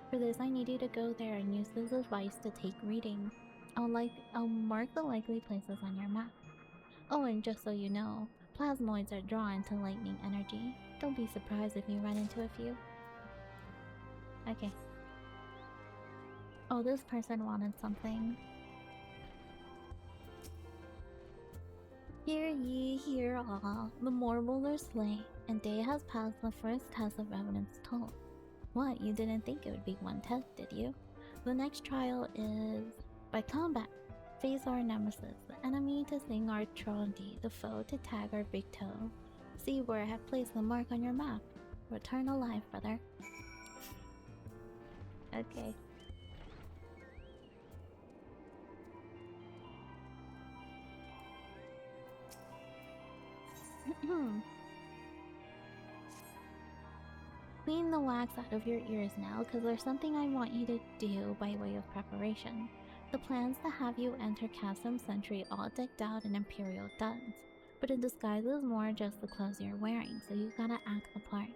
For this, I need you to go there and use this device to take readings. I'll mark the likely places on your map. Oh, and just so you know, plasmoids are drawn to lightning energy. Don't be surprised if you run into a few. Okay. Oh, this person wanted something. Hear ye, hear all. The mortal are slain, and day has passed the first test of evidence told. What, you didn't think it would be one test, did you? The next trial is by combat. Face our nemesis, the enemy to sing our Trondi, the foe to tag our big toe. See where I have placed the mark on your map. Return alive, brother. Okay. Clean the wax out of your ears now, because there's something I want you to do by way of preparation. The plan's to have you enter Custom Sentry all decked out in Imperial duds, but it disguises more just the clothes you're wearing, so you gotta act the part.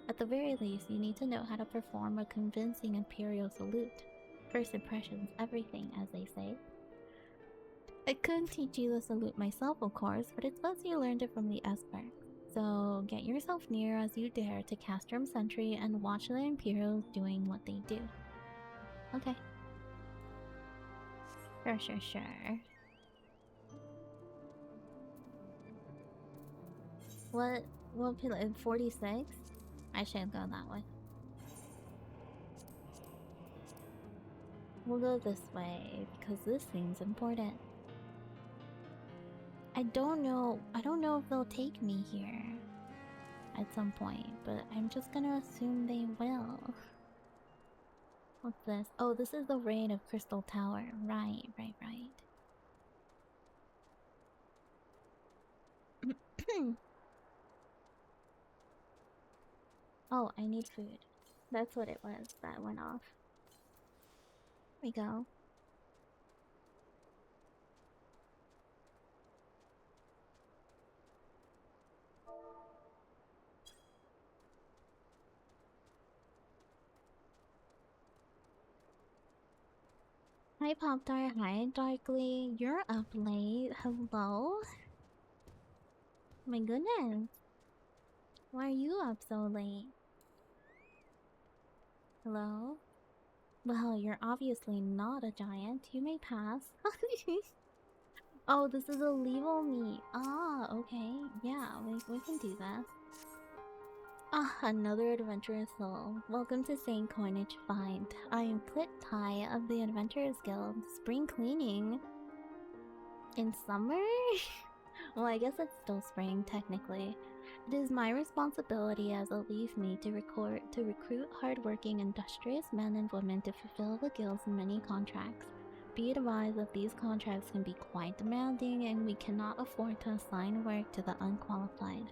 At the very least, you need to know how to perform a convincing Imperial salute. First impressions, everything, as they say. I couldn't teach you the salute myself, of course, but it's best you learned it from the Esper. So get yourself near as you dare to Castrum Sentry and watch the Imperials doing what they do. Okay. Sure. What pillar? 46? I should go that way. We'll go this way, because this seems important. I don't know if they'll take me here at some point, but I'm just gonna assume they will. What's this? Oh, this is the raid of Crystal Tower. Right. Oh, I need food. That's what it was that went off. There we go. Hi Pop-Tart, hi Darkly. You're up late. Hello? My goodness. Why are you up so late? Hello? Well, you're obviously not a giant. You may pass. Oh, this is a level meet. Ah, okay. Yeah, we can do that. Ah, another adventurous soul. Welcome to Saint Coinage Find. I am Clit Tai of the Adventurers Guild. Spring cleaning. In summer? Well, I guess it's still spring, technically. It is my responsibility as a leaf mate to recruit hardworking, industrious men and women to fulfill the guild's many contracts. Be advised that these contracts can be quite demanding, and we cannot afford to assign work to the unqualified.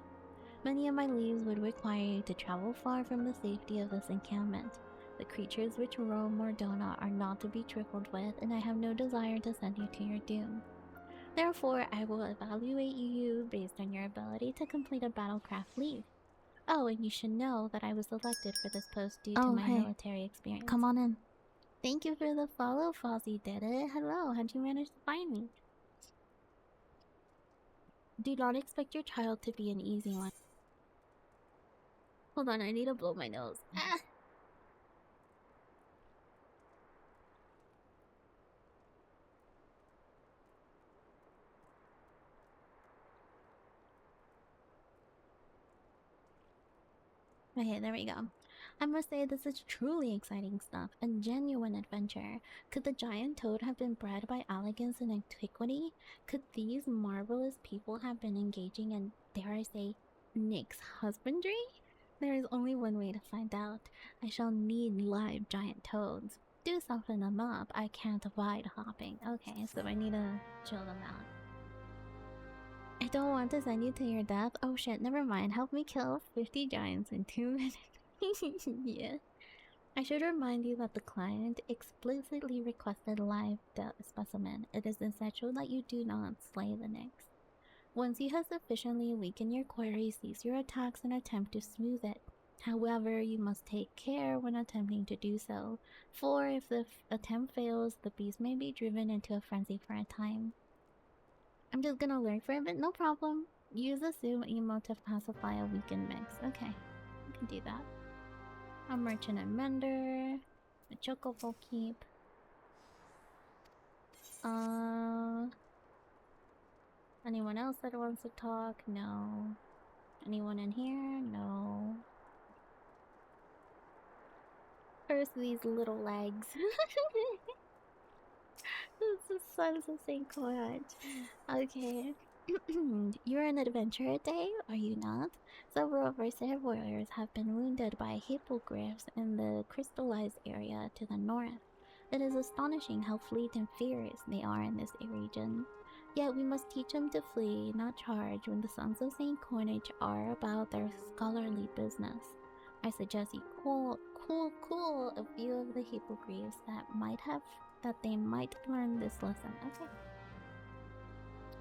Many of my leaves would require you to travel far from the safety of this encampment. The creatures which roam Mordona are not to be trifled with, and I have no desire to send you to your doom. Therefore, I will evaluate you based on your ability to complete a battlecraft leave. Oh, and you should know that I was selected for this post due to my military experience. Come on in. Thank you for the follow, Fozzie did it. Hello, how'd you manage to find me? Do not expect your child to be an easy one. Hold on, I need to blow my nose. Ah! Okay, there we go. I must say this is truly exciting stuff, a genuine adventure. Could the giant toad have been bred by elegance and antiquity? Could these marvelous people have been engaging in, dare I say, Nick's husbandry? There is only one way to find out. I shall need live giant toads. Do soften them up. I can't abide hopping. Okay, so I need to chill them out. I don't want to send you to your death. Oh shit, never mind. Help me kill 50 giants in 2 minutes. Yeah. I should remind you that the client explicitly requested live specimen. It is essential that you do not slay the Nyx. Once you have sufficiently weakened your quarry, cease your attacks and attempt to smooth it. However, you must take care when attempting to do so, for if the attempt fails, the beast may be driven into a frenzy for a time. I'm just gonna lurk for a bit, no problem. Use the Zoom emote to pacify a weakened mix. Okay, we can do that. A merchant and mender. A chocobo keep. Anyone else that wants to talk? No. Anyone in here? No. First, these little legs. This is the Sons of St. Courage. Okay. You're an adventurer, Day, are you not? Several of our Sand warriors have been wounded by hippogriffs in the crystallized area to the north. It is astonishing how fleet and fierce they are in this region. Yet we must teach them to flee, not charge, when the Sons of Saint Coinage are about their scholarly business. I suggest you cool a few of the hippogriffs that they might learn this lesson. Okay.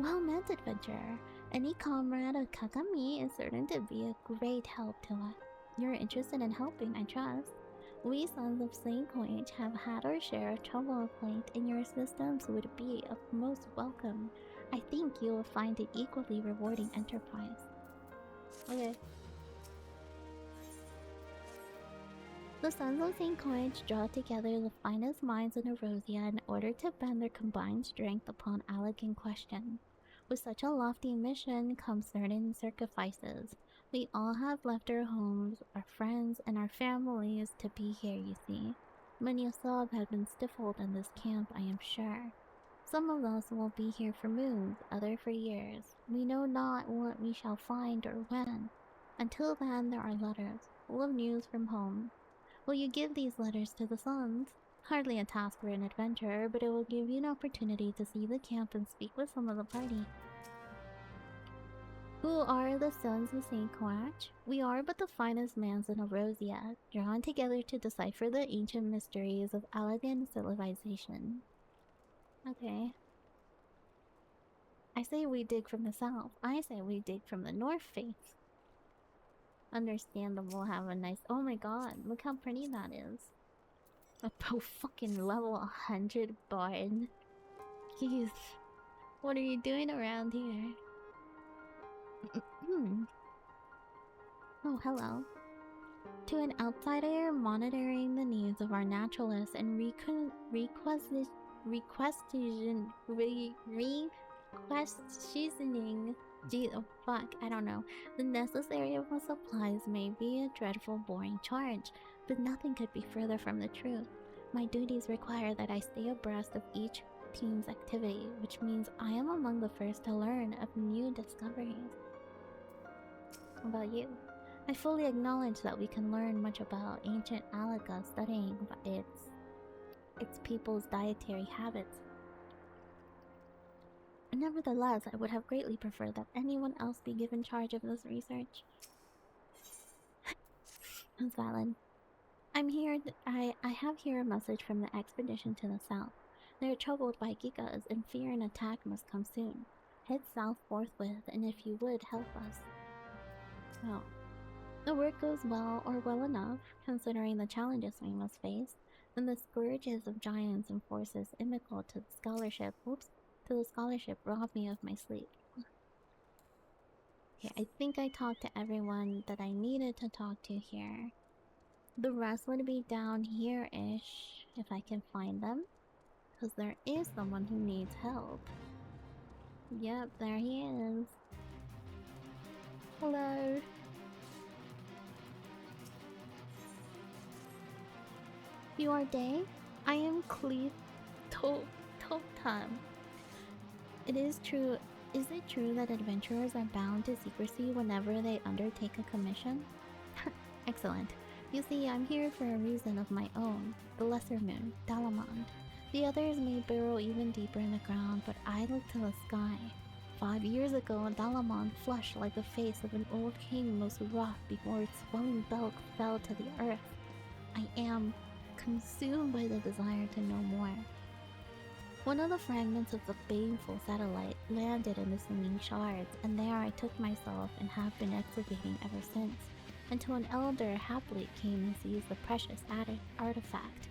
Well met, adventurer. Any comrade of Kagami is certain to be a great help to us. You're interested in helping, I trust. We Sons of Saint Coinage have had our share of trouble of late, and your assistance would be of most welcome. I think you will find it equally rewarding enterprise. Okay. The Sons of Saint Coinage draw together the finest minds in Erosia in order to bend their combined strength upon Alec in question. With such a lofty mission comes certain sacrifices. We all have left our homes, our friends, and our families to be here, you see. Many a soul have been stifled in this camp, I am sure. Some of us will be here for moons, others for years. We know not what we shall find or when. Until then, there are letters, full of news from home. Will you give these letters to the Sons? Hardly a task for an adventurer, but it will give you an opportunity to see the camp and speak with some of the party. Who are the Sons of Saint Coinage? We are but the finest mans in Erosia, drawn together to decipher the ancient mysteries of elegant civilization. Okay. I say we dig from the south. I say we dig from the north face. Understandable, have a nice— oh my god, look how pretty that is. A fucking level 100 barn. Jeez. What are you doing around here? Oh, hello. To an outsider monitoring the needs of our naturalists and requisitioning, gee, oh fuck, I don't know, the necessary supplies may be a dreadful boring charge, but nothing could be further from the truth. My duties require that I stay abreast of each team's activity, which means I am among the first to learn of new discoveries. How about you? I fully acknowledge that we can learn much about ancient Alaga studying its people's dietary habits. Nevertheless, I would have greatly preferred that anyone else be given charge of this research. That's valid. I'm here— I have here a message from the expedition to the south. They are troubled by gigas and fear an attack must come soon. Head south forthwith, and if you would, help us. Oh. The work goes well, or well enough, considering the challenges we must face, and the scourges of giants and forces inimical to the scholarship— rob me of my sleep. Okay, I think I talked to everyone that I needed to talk to here. The rest would be down here-ish, if I can find them. Because there is someone who needs help. Yep, there he is. Hello. You are Day? I am Cleve Totem. It is true— is it true that adventurers are bound to secrecy whenever they undertake a commission? Excellent. You see, I'm here for a reason of my own. The Lesser Moon, Dalamond. The others may burrow even deeper in the ground, but I look to the sky. 5 years ago, Dalamond flushed like the face of an old king most rough before its swelling belt fell to the earth. I am consumed by the desire to know more. One of the fragments of the baneful satellite landed in the singing shards, and there I took myself and have been excavating ever since, until an elder happily came and seized the precious artifact.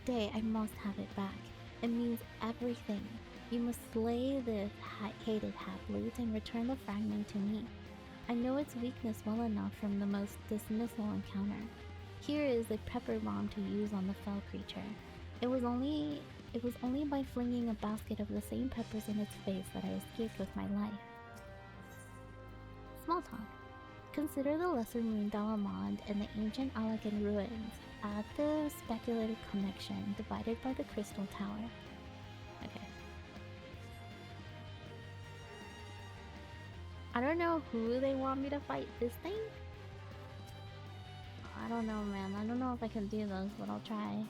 Day, I must have it back. It means everything. You must slay the hated half-loot and return the fragment to me. I know its weakness well enough from the most dismissal encounter. Here is a pepper bomb to use on the fell creature. It was only by flinging a basket of the same peppers in its face that I escaped with my life. Small talk. Consider the Lesser Moon Dalamond and the ancient Alagan ruins at the speculated connection divided by the Crystal Tower. Okay. I don't know who they want me to fight this thing. I don't know, man. I don't know if I can do those, but I'll try.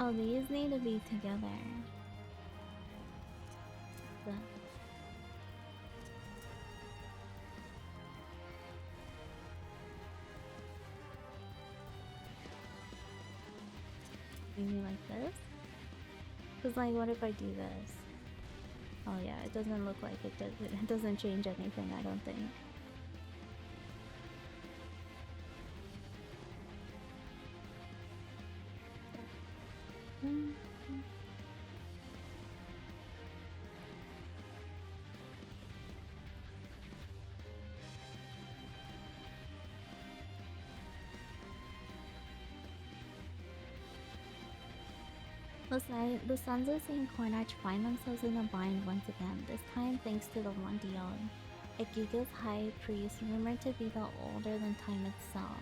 Oh, these need to be together. Maybe like this? Cause like, what if I do this? Oh yeah, it doesn't look like it does. It doesn't change anything, I don't think. The Sons of St. Cornarch find themselves in a bind once again, this time thanks to the one Dion, a Giga's high priest rumored to be the older than time itself.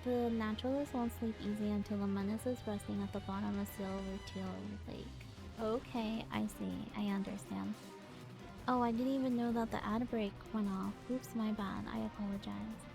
The naturalists won't sleep easy until the menace is resting at the bottom of Silver Teal Lake. Okay, I see. I understand. Oh, I didn't even know that the ad break went off. Oops, my bad. I apologize.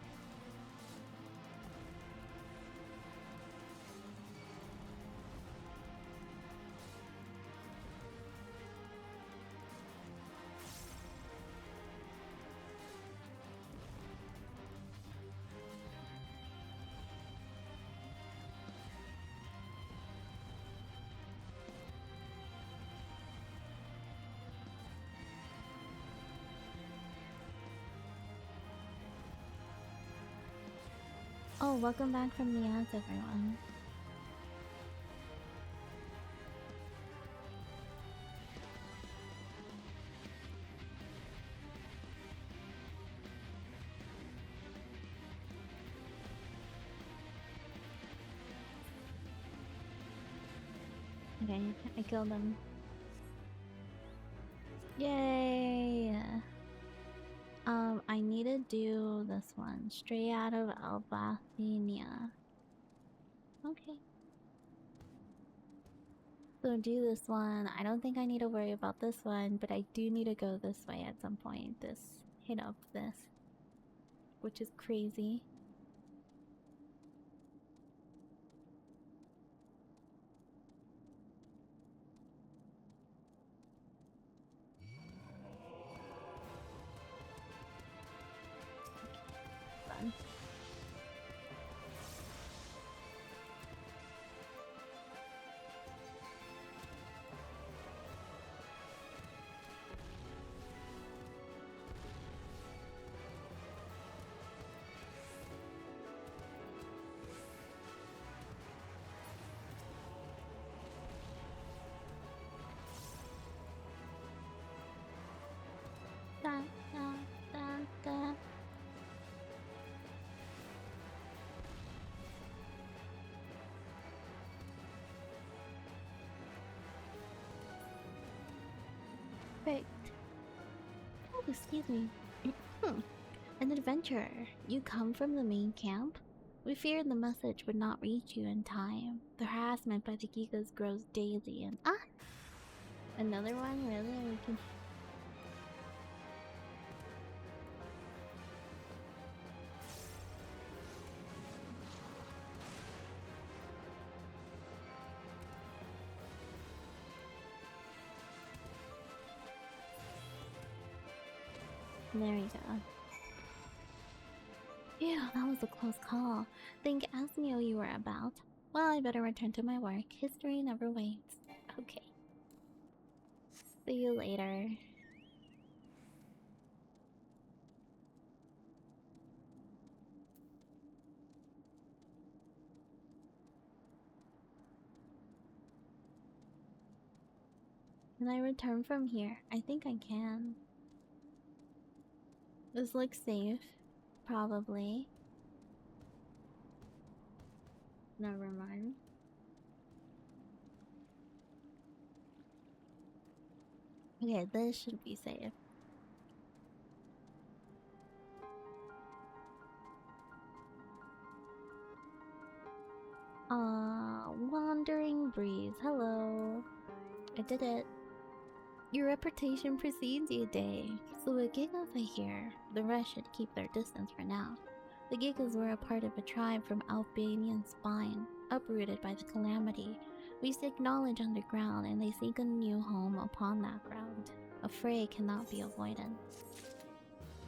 Oh, welcome back from the ads, everyone. Okay, I killed him. Yay! I need to do this one. Straight out of Albathenia. Okay. So do this one. I don't think I need to worry about this one, but I do need to go this way at some point. Hit up this. Which is crazy. Fun. Da, da, da, da. Perfect. Oh, excuse me. An adventurer. You come from the main camp? We feared the message would not reach you in time. The harassment by the Gigas grows daily and another one? Really? We can... There we go. Phew, that was a close call. Think asked me what you were about. Well, I better return to my work. History never waits. Okay. See you later. Can I return from here? I think I can. This looks safe. Probably. Never mind. Okay, this should be safe. Wandering Breeze. Hello. I did it. Your reputation precedes you, Day. So the Gigas I hear, the rest should keep their distance for now. The Gigas were a part of a tribe from Albanian Spine, uprooted by the calamity. We seek knowledge underground, and they seek a new home upon that ground. A fray cannot be avoided.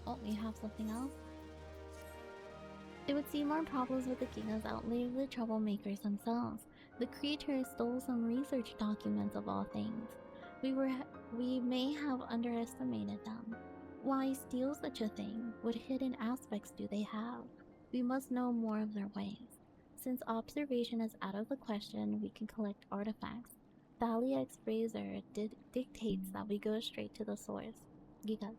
Oh, we have something else? It would seem our problems with the Gigas outlive the troublemakers themselves. The creatures stole some research documents of all things. We may have underestimated them. Why steal such a thing? What hidden aspects do they have? We must know more of their ways. Since observation is out of the question, we can collect artifacts. Thalia's razor dictates that we go straight to the source. Gigas.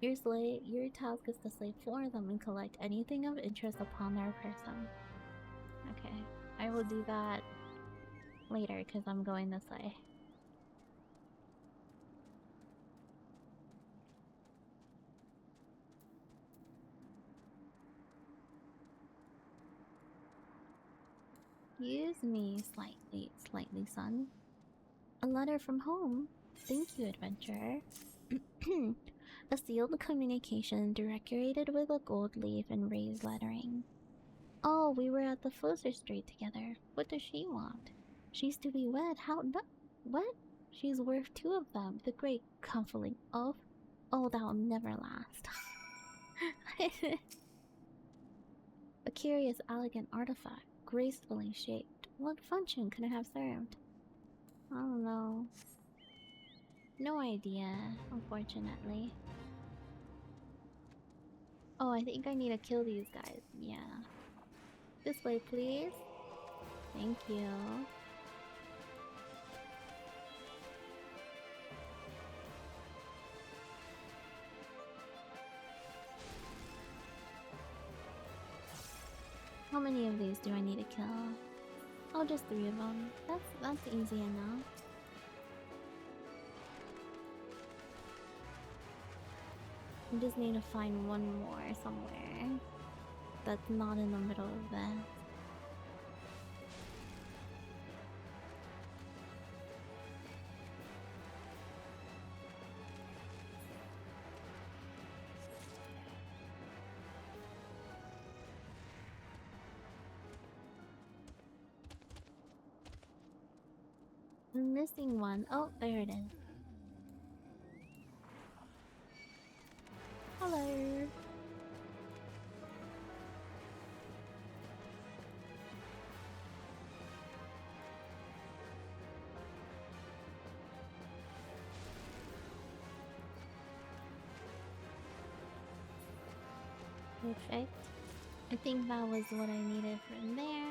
Your task is to slay 4 of them and collect anything of interest upon their person. Okay, I will do that later because I'm going this way. Excuse me, slightly, son. A letter from home. Thank you, adventurer. A sealed communication decorated with a gold leaf and raised lettering. Oh, we were at the Foster Street together. What does she want? She's to be wed. How? No, what? She's worth 2 of them. The great comforting of. Oh, that'll never last. A curious, elegant artifact, gracefully shaped. What function could it have served? I don't know. No idea, unfortunately. Oh, I think I need to kill these guys. Yeah. This way, please. Thank you. How many of these do I need to kill? Oh, just 3 of them. That's easy enough. I just need to find one more somewhere that's not in the middle of this. I'm missing one. Oh, there it is. Hello. Perfect. I think that was what I needed from there.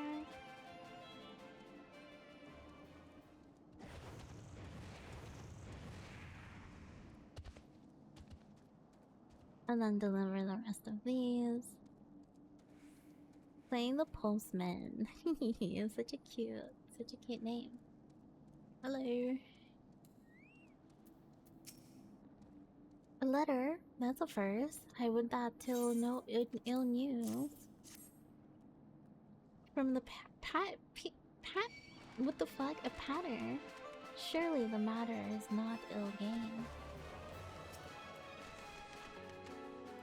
And then deliver the rest of these. Playing the postman. It's such a cute name. Hello. A letter? That's a first. I would that till no ill news. From the pat. What the fuck? A patter? Surely the matter is not ill gain.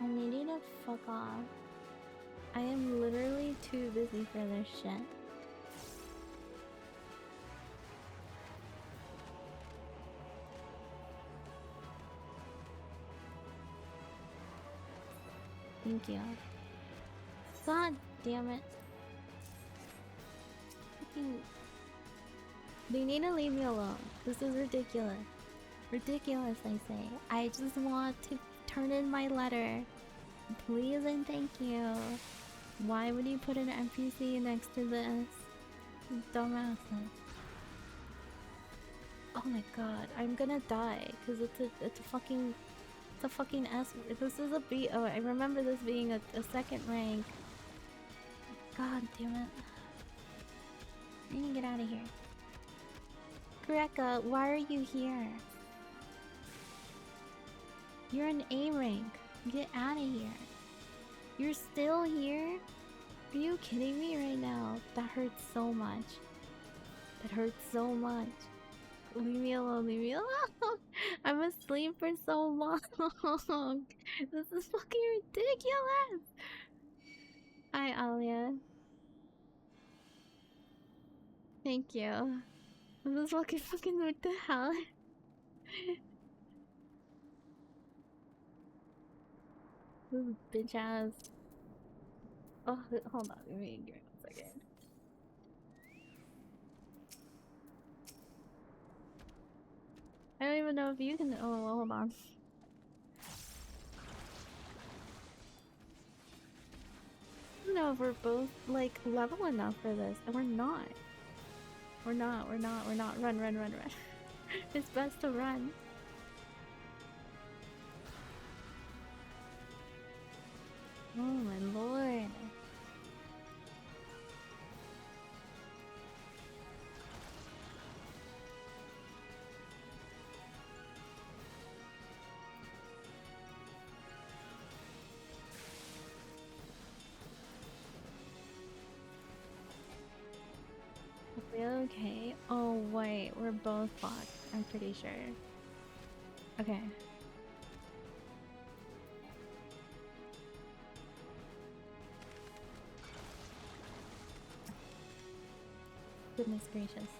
I need you to fuck off. I am literally too busy for this shit. Thank you. God damn it. They need to leave me alone. This is ridiculous. Ridiculous, I say. I just want to turn in my letter. Please and thank you. Why would you put an NPC next to this? Dumbasses. Oh my god, I'm gonna die because it's a fucking S. This is a B. Oh, I remember this being a second rank. God damn it! I need to get out of here. Kureka, why are you here? You're an A rank. Get out of here. You're still here? Are you kidding me right now? That hurts so much. That hurts so much. Leave me alone, leave me alone. I'm asleep for so long. This is fucking ridiculous. Hi, Alia. Thank you. This is fucking what the hell? This is bitch ass. Oh, hold on. Let me give me 1 second. I don't even know if you can. Oh, well, hold on. I don't know if we're both like level enough for this, and we're not. We're not. Run, run, run, run. It's best to run. Oh my lord. Are we okay? Oh wait, we're both fucked. I'm pretty sure. Okay. Goodness gracious.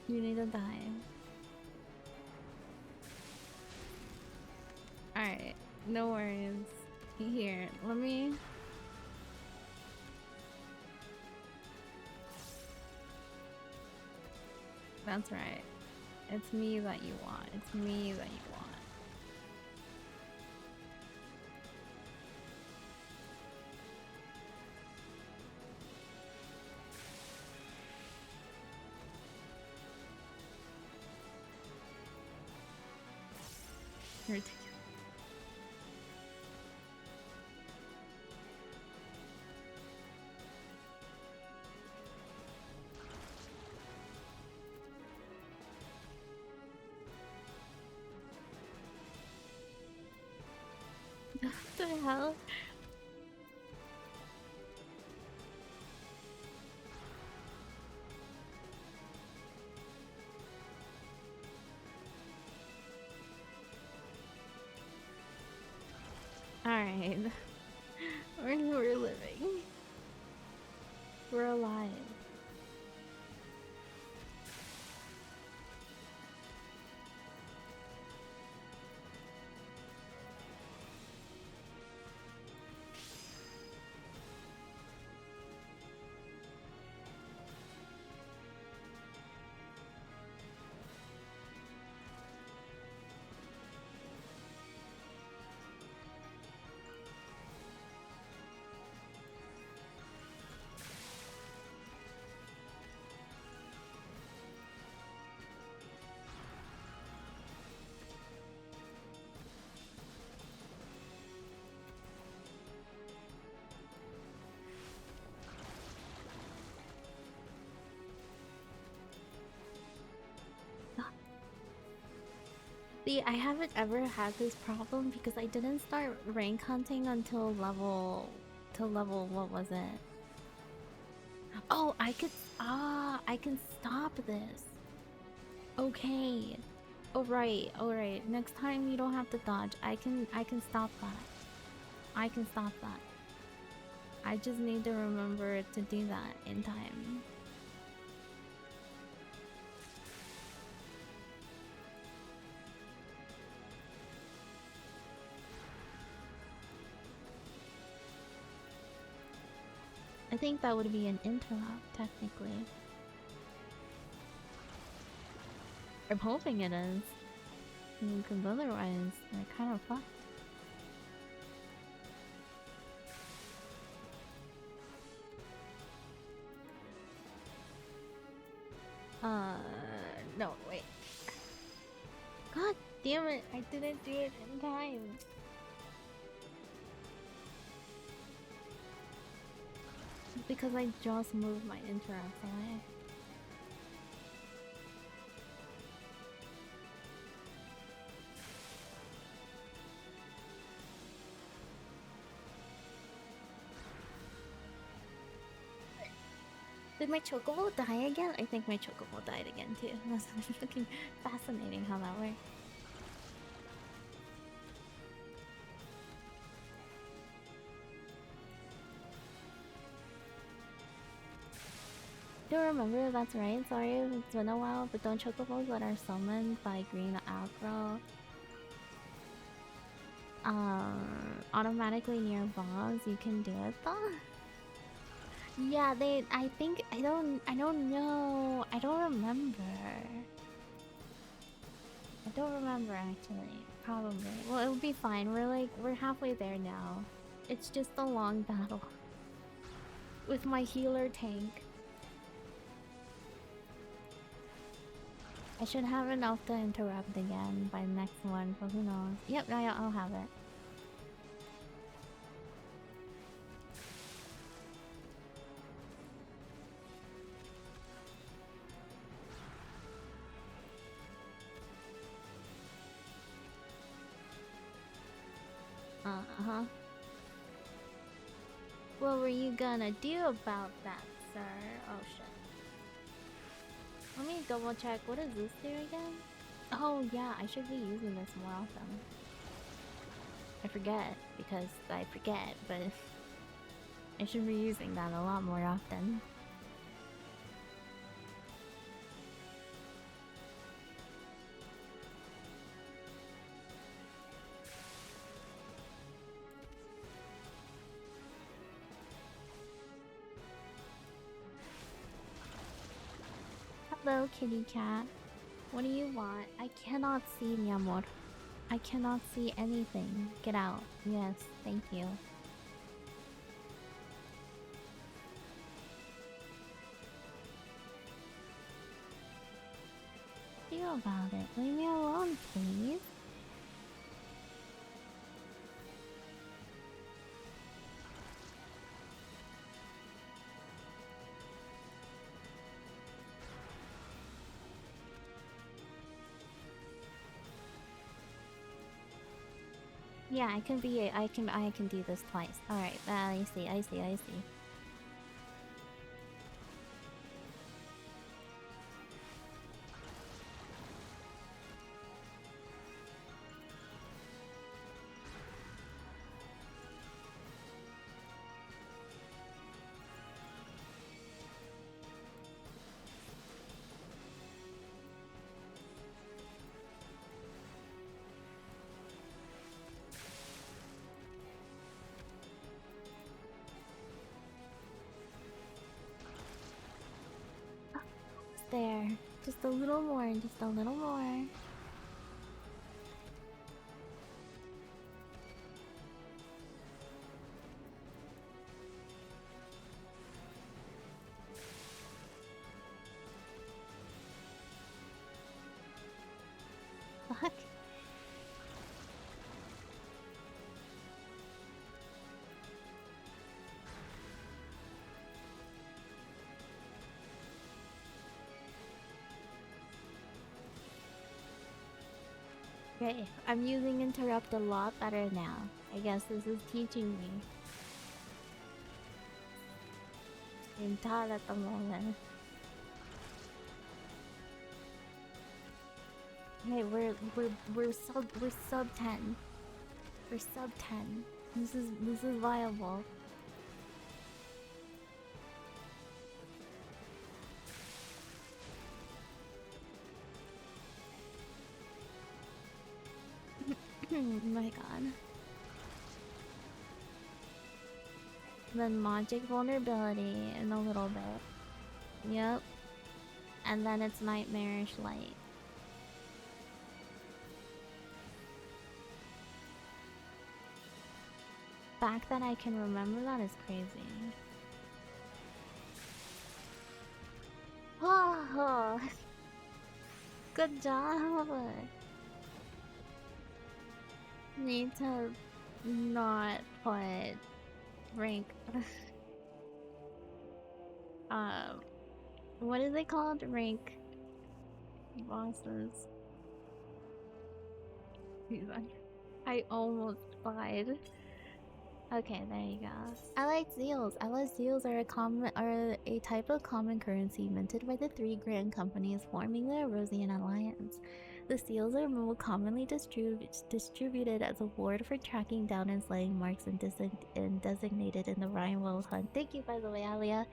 You need to die. Alright, no worries. Here, let me... That's right. It's me that you want. It's me that you want. Ridiculous. What the hell? Alright. We're living. We're alive. See, I haven't ever had this problem because I didn't start rank hunting until level... what was it? Oh, I can stop this. Okay. Alright, alright. Next time you don't have to dodge. I can stop that. I can stop that. I just need to remember to do that in time. I think that would be an interrupt, technically. I'm hoping it is. Because otherwise, they're kind of fucked. No, wait. God damn it, I didn't do it in time. Because I just moved my interrupt away. Did my chocobo die again? I think my chocobo died again too. That's fucking fascinating how that works. Do remember, that's right. Sorry, it's been a while, but don't chocobos that are summoned by green aggro automatically near boss, you can do it though? Yeah, I think I don't know. I don't remember. I don't remember actually. Probably. Well, it'll be fine. We're halfway there now. It's just a long battle with my healer tank. I should have enough to interrupt again by next one, but who knows? Yep, I'll have it. Uh-huh. What were you gonna do about that, sir? Oh shit. Let me double check. What does this do again? Oh yeah, I should be using this more often. I forget, because I forget, but I should be using that a lot more often. Hello, kitty cat. What do you want? I cannot see, mi amor. I cannot see anything. Get out. Yes, thank you. What do you about it? Leave me alone, please. Yeah, I can be. I can do this twice. All right. I see. I see. I see. There. Just a little more. Just a little more. Fuck. Okay, I'm using interrupt a lot better now. I guess this is teaching me. I'm tired at the moment. Hey, we're sub 10. We're sub 10. This is viable. Oh my god. Then magic vulnerability in a little bit. Yep. And then it's nightmarish light. Back that I can remember that is crazy. Oh. Good job. Need to not put rank. um, what is it called? Rank bosses. I almost lied. Okay, there you go. Allied seals. Allied seals are a type of common currency minted by the three grand companies forming the Erosian Alliance. The seals are more commonly distributed as a ward for tracking down and slaying marks and designated in the Rhine-World Hunt. Thank you, by the way, Alia.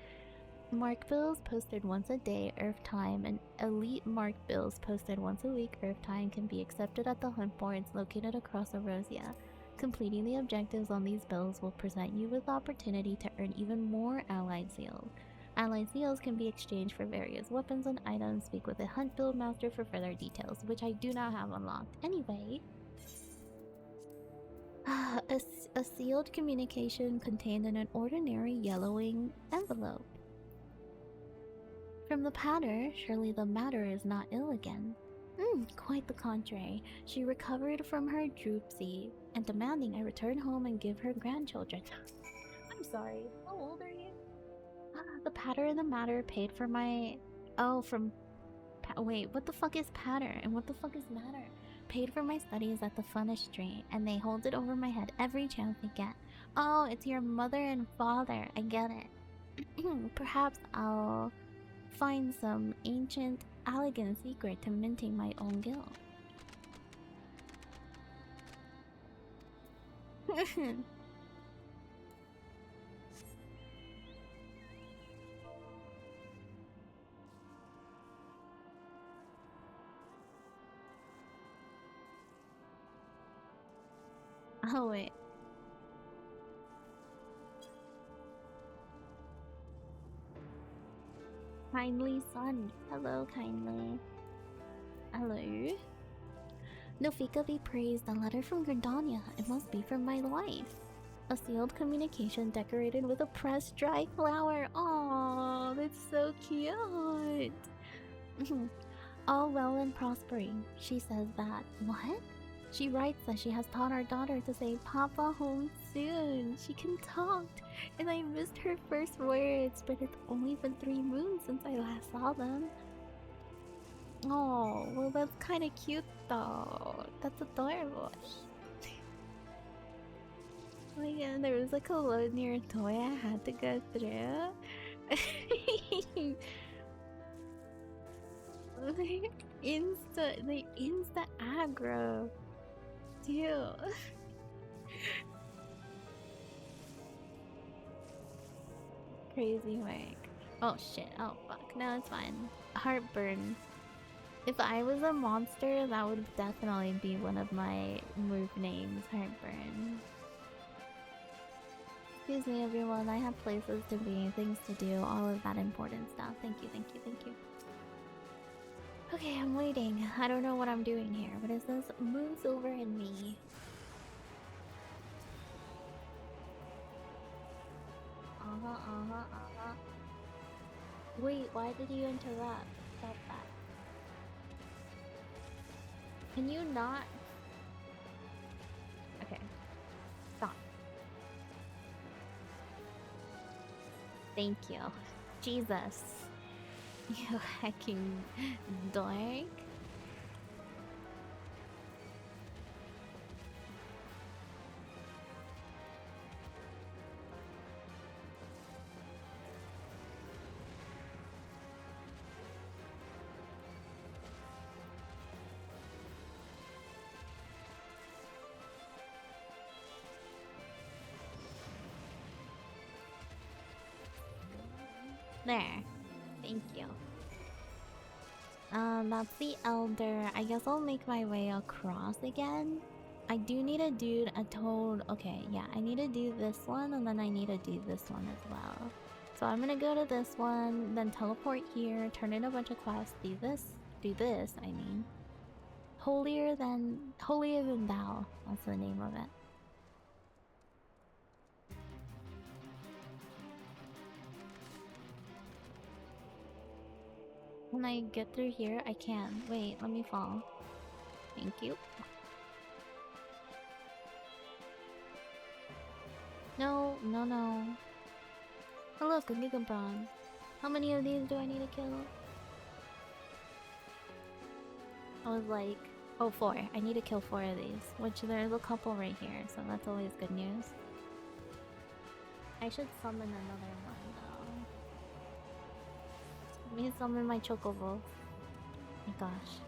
Mark bills posted once a day, Earth time, and elite mark bills posted once a week, Earth time, can be accepted at the hunt boards located across Erosia. Completing the objectives on these bills will present you with the opportunity to earn even more allied seals. Allied seals can be exchanged for various weapons and items. Speak with a hunt build master for further details, which I do not have unlocked. Anyway, a sealed communication contained in an ordinary yellowing envelope. From the patter, surely the matter is not ill again. Quite the contrary. She recovered from her dropsy and demanding I return home and give her grandchildren. I'm sorry. How old are you? The patter and the matter paid for my... Oh, from... Wait, what the fuck is patter and what the fuck is matter? Paid for my studies at the Funnish Street, and they hold it over my head every chance they get. Oh, it's your mother and father. I get it. Perhaps I'll find some ancient, elegant secret to minting my own guild. Oh, wait. Kindly son. Hello, kindly. Hello. Nofika be praised, a letter from Gridania. It must be from my wife. A sealed communication decorated with a pressed dry flower. Oh, that's so cute. All well and prospering. She says that. What? She writes that she has taught our daughter to say Papa home soon. She can talk. And I missed her first words, but it's only been 3 moons since I last saw them. Oh, well that's kinda cute though. That's adorable. Oh my god, there was like a load near a toy I had to go through. Insta aggro. Dude. Crazy work. Oh shit, oh fuck. No, it's fine. Heartburn. If I was a monster, that would definitely be one of my move names. Heartburn. Excuse me everyone, I have places to be, things to do, all of that important stuff. Thank you, thank you, thank you. Okay, I'm waiting. I don't know what I'm doing here. What is this? Moves over in me. Wait, why did you interrupt? Stop that. Can you not? Okay. Stop. Thank you. Jesus. You hacking dork. There. Thank you. That's the elder. I guess I'll make my way across again. I do need to do a toad. Okay, yeah, I need to do this one and then I need to do this one as well. So I'm gonna go to this one, then teleport here, turn in a bunch of quests, do this, I mean. Holier than thou. That's the name of it. Can I get through here? I can. Wait, let me fall. Thank you. No, no, no. Hello, Cookie Cabron. How many of these do I need to kill? I was like, oh, 4. I need to kill 4 of these, which there's a couple right here, so that's always good news. I should summon another one, though. Let me summon my chocobo. My gosh.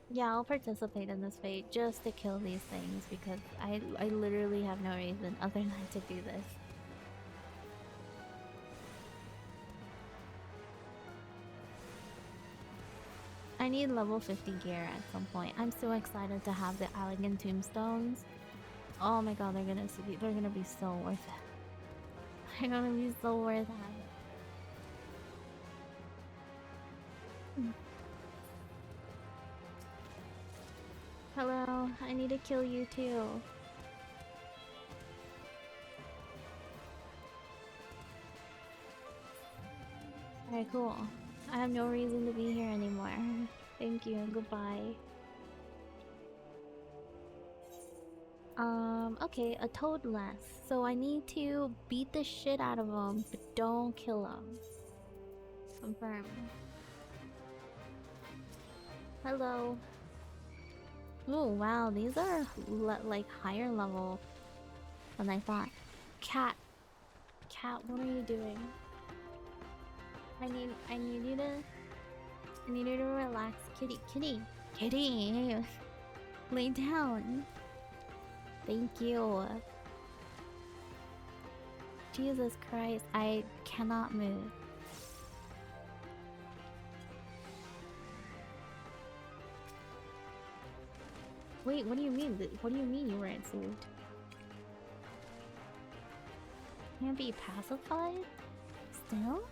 Yeah, I'll participate in this fate just to kill these things because I literally have no reason other than to do this. I need level 50 gear at some point. I'm so excited to have the elegant tombstones. Oh my god, they're gonna be so worth it. They're gonna be so worth it. Hello, I need to kill you too. Alright, cool. I have no reason to be here anymore. Thank you, goodbye. Okay, a toad less. So I need to beat the shit out of him, but don't kill him. Confirm. Hello. Oh wow, these are like higher level than I thought. Cat, what are you doing? I need you to relax, kitty, lay down. Thank you. Jesus Christ, I cannot move. Wait, what do you mean? What do you mean you weren't saved? Can't be pacified? Still?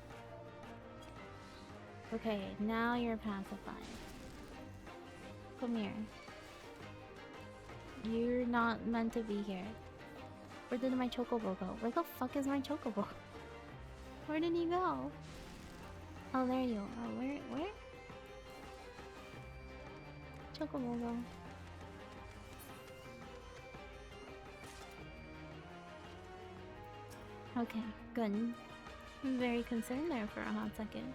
Okay, now you're pacified. Come here. You're not meant to be here. Where did my chocobo go? Where the fuck is my chocobo? Where did he go? Oh, there you are. Where? Chocobo go. Okay, good. I'm very concerned there for a hot second.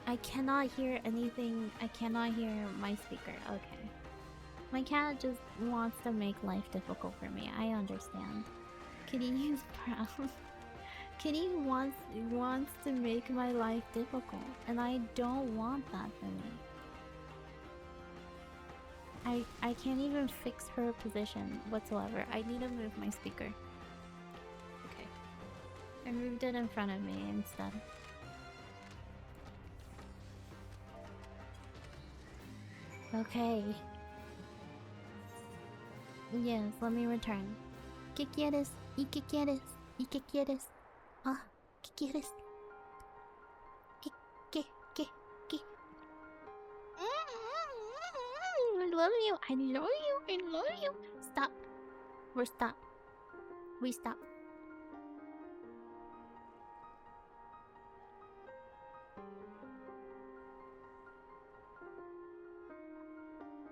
I cannot hear anything. I cannot hear my speaker. Okay. My cat just wants to make life difficult for me. I understand. Kitty's proud. Kitty wants to make my life difficult, and I don't want that for me. I can't even fix her position whatsoever. I need to move my speaker. Okay. I moved it in front of me instead. Okay. Yes, let me return. ¿Qué quieres? ¿Y qué quieres? ¿Y qué quieres? Ah, ¿qué quieres? ¿Qué? I love you. I love you. Stop. We stop.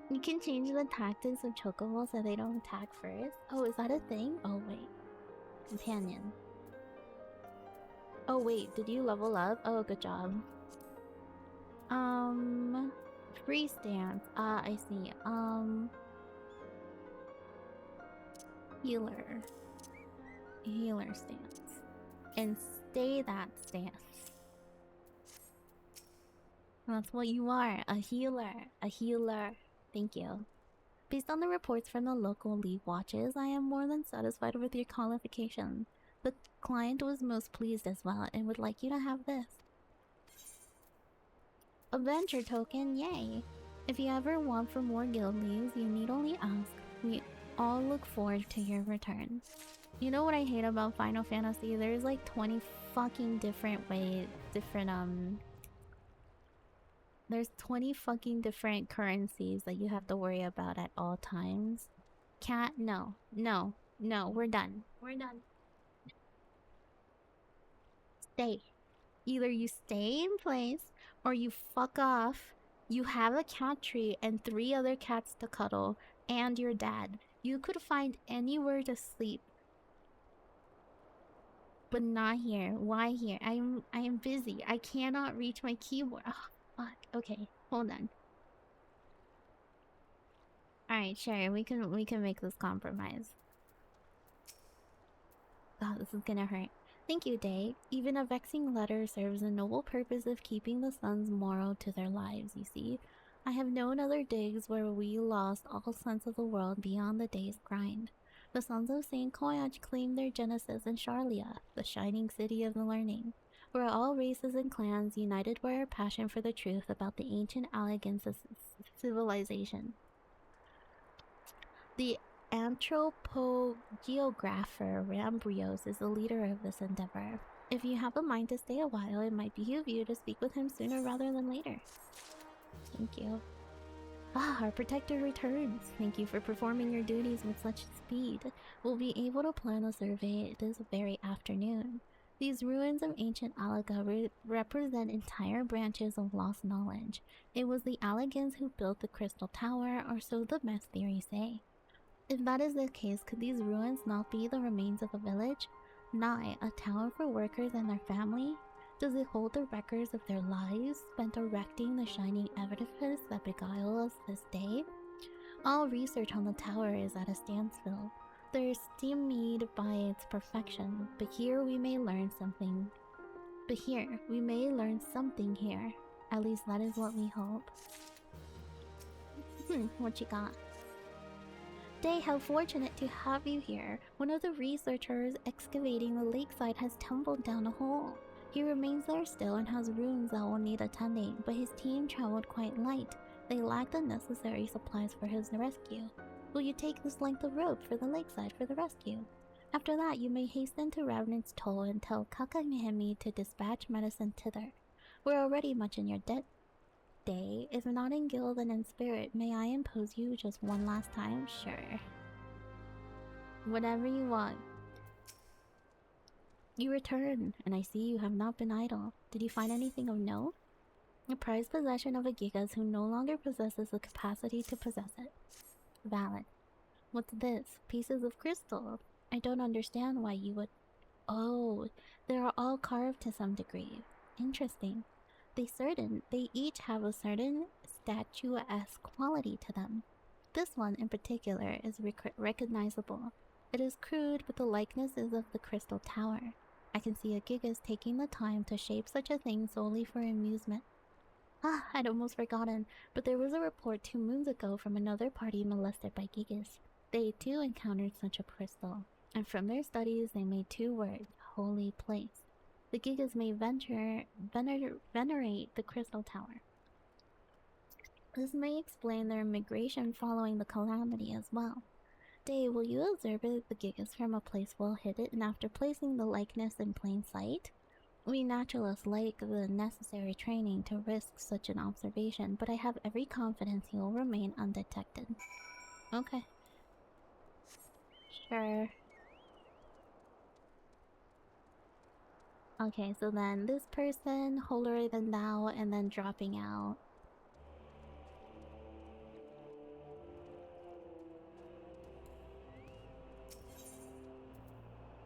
You can change the tactics of Chocobo so they don't attack first. Oh, is that a thing? Oh, wait. Companion. Oh, wait. Did you level up? Oh, good job. Free stance. Ah, I see. Healer stance. And stay that stance. That's what you are. A healer. Thank you. Based on the reports from the local league watches, I am more than satisfied with your qualification. The client was most pleased as well and would like you to have this. A venture token, yay! If you ever want for more guild leagues, you need only ask. We all look forward to your return. You know what I hate about Final Fantasy? There's like 20 fucking different ways, there's 20 fucking different currencies that you have to worry about at all times. Cat, no, we're done. Stay. Either you stay in place or you fuck off. You have a cat tree and 3 other cats to cuddle and your dad. You could find anywhere to sleep. But not here. Why here? I am busy. I cannot reach my keyboard. Oh, fuck. Okay, hold on. Alright, sure, we can make this compromise. God, this is gonna hurt. Thank you, Day. Even a vexing letter serves a noble purpose of keeping the sun's moral to their lives, you see. I have known other digs where we lost all sense of the world beyond the day's grind. The sons of Saint Koyach claimed their genesis in Charlia, the shining city of the learning, where all races and clans united by our passion for the truth about the ancient elegance of civilization. The anthropogeographer Rambrios is the leader of this endeavor. If you have a mind to stay a while, it might behoove you to speak with him sooner rather than later. Thank you. Ah, our protector returns. Thank you for performing your duties with such speed. We'll be able to plan a survey this very afternoon. These ruins of ancient Alaga represent entire branches of lost knowledge. It was the Alagans who built the Crystal Tower, or so the myth theories say. If that is the case, could these ruins not be the remains of a village? Nay, a tower for workers and their family? Does it hold the records of their lives spent erecting the shining edifice that beguile us this day? All research on the tower is at a standstill. They're stymied by its perfection, but here we may learn something. Here. At least that is what we hope. What you got? Day, how fortunate to have you here. One of the researchers excavating the lakeside has tumbled down a hole. He remains there still and has wounds that will need attending, but his team traveled quite light. They lack the necessary supplies for his rescue. Will you take this length of rope for the lakeside for the rescue? After that, you may hasten to Revenant's Toll and tell Kakahemi to dispatch medicine thither. We're already much in your debt, Day. If not in guild and in spirit, may I impose you just one last time? Sure. Whatever you want. You return, and I see you have not been idle. Did you find anything of note? A prized possession of a Gigas who no longer possesses the capacity to possess it. Valid. What's this? Pieces of crystal. I don't understand why you would... Oh, they are all carved to some degree. Interesting. They each have a certain statuesque quality to them. This one in particular is recognizable. It is crude, but the likeness is of the Crystal Tower. I can see a Gigas taking the time to shape such a thing solely for amusement. Ah, I'd almost forgotten, but there was a report 2 moons ago from another party molested by Gigas. They too encountered such a crystal, and from their studies they made 2 words, holy place. The Gigas may venerate the Crystal Tower. This may explain their migration following the calamity as well. Day, will you observe the Gigas from a place well hidden, and after placing the likeness in plain sight? We naturalists lack the necessary training to risk such an observation, but I have every confidence he will remain undetected. Okay. Sure. Okay, so then this person, holier than thou, and then dropping out.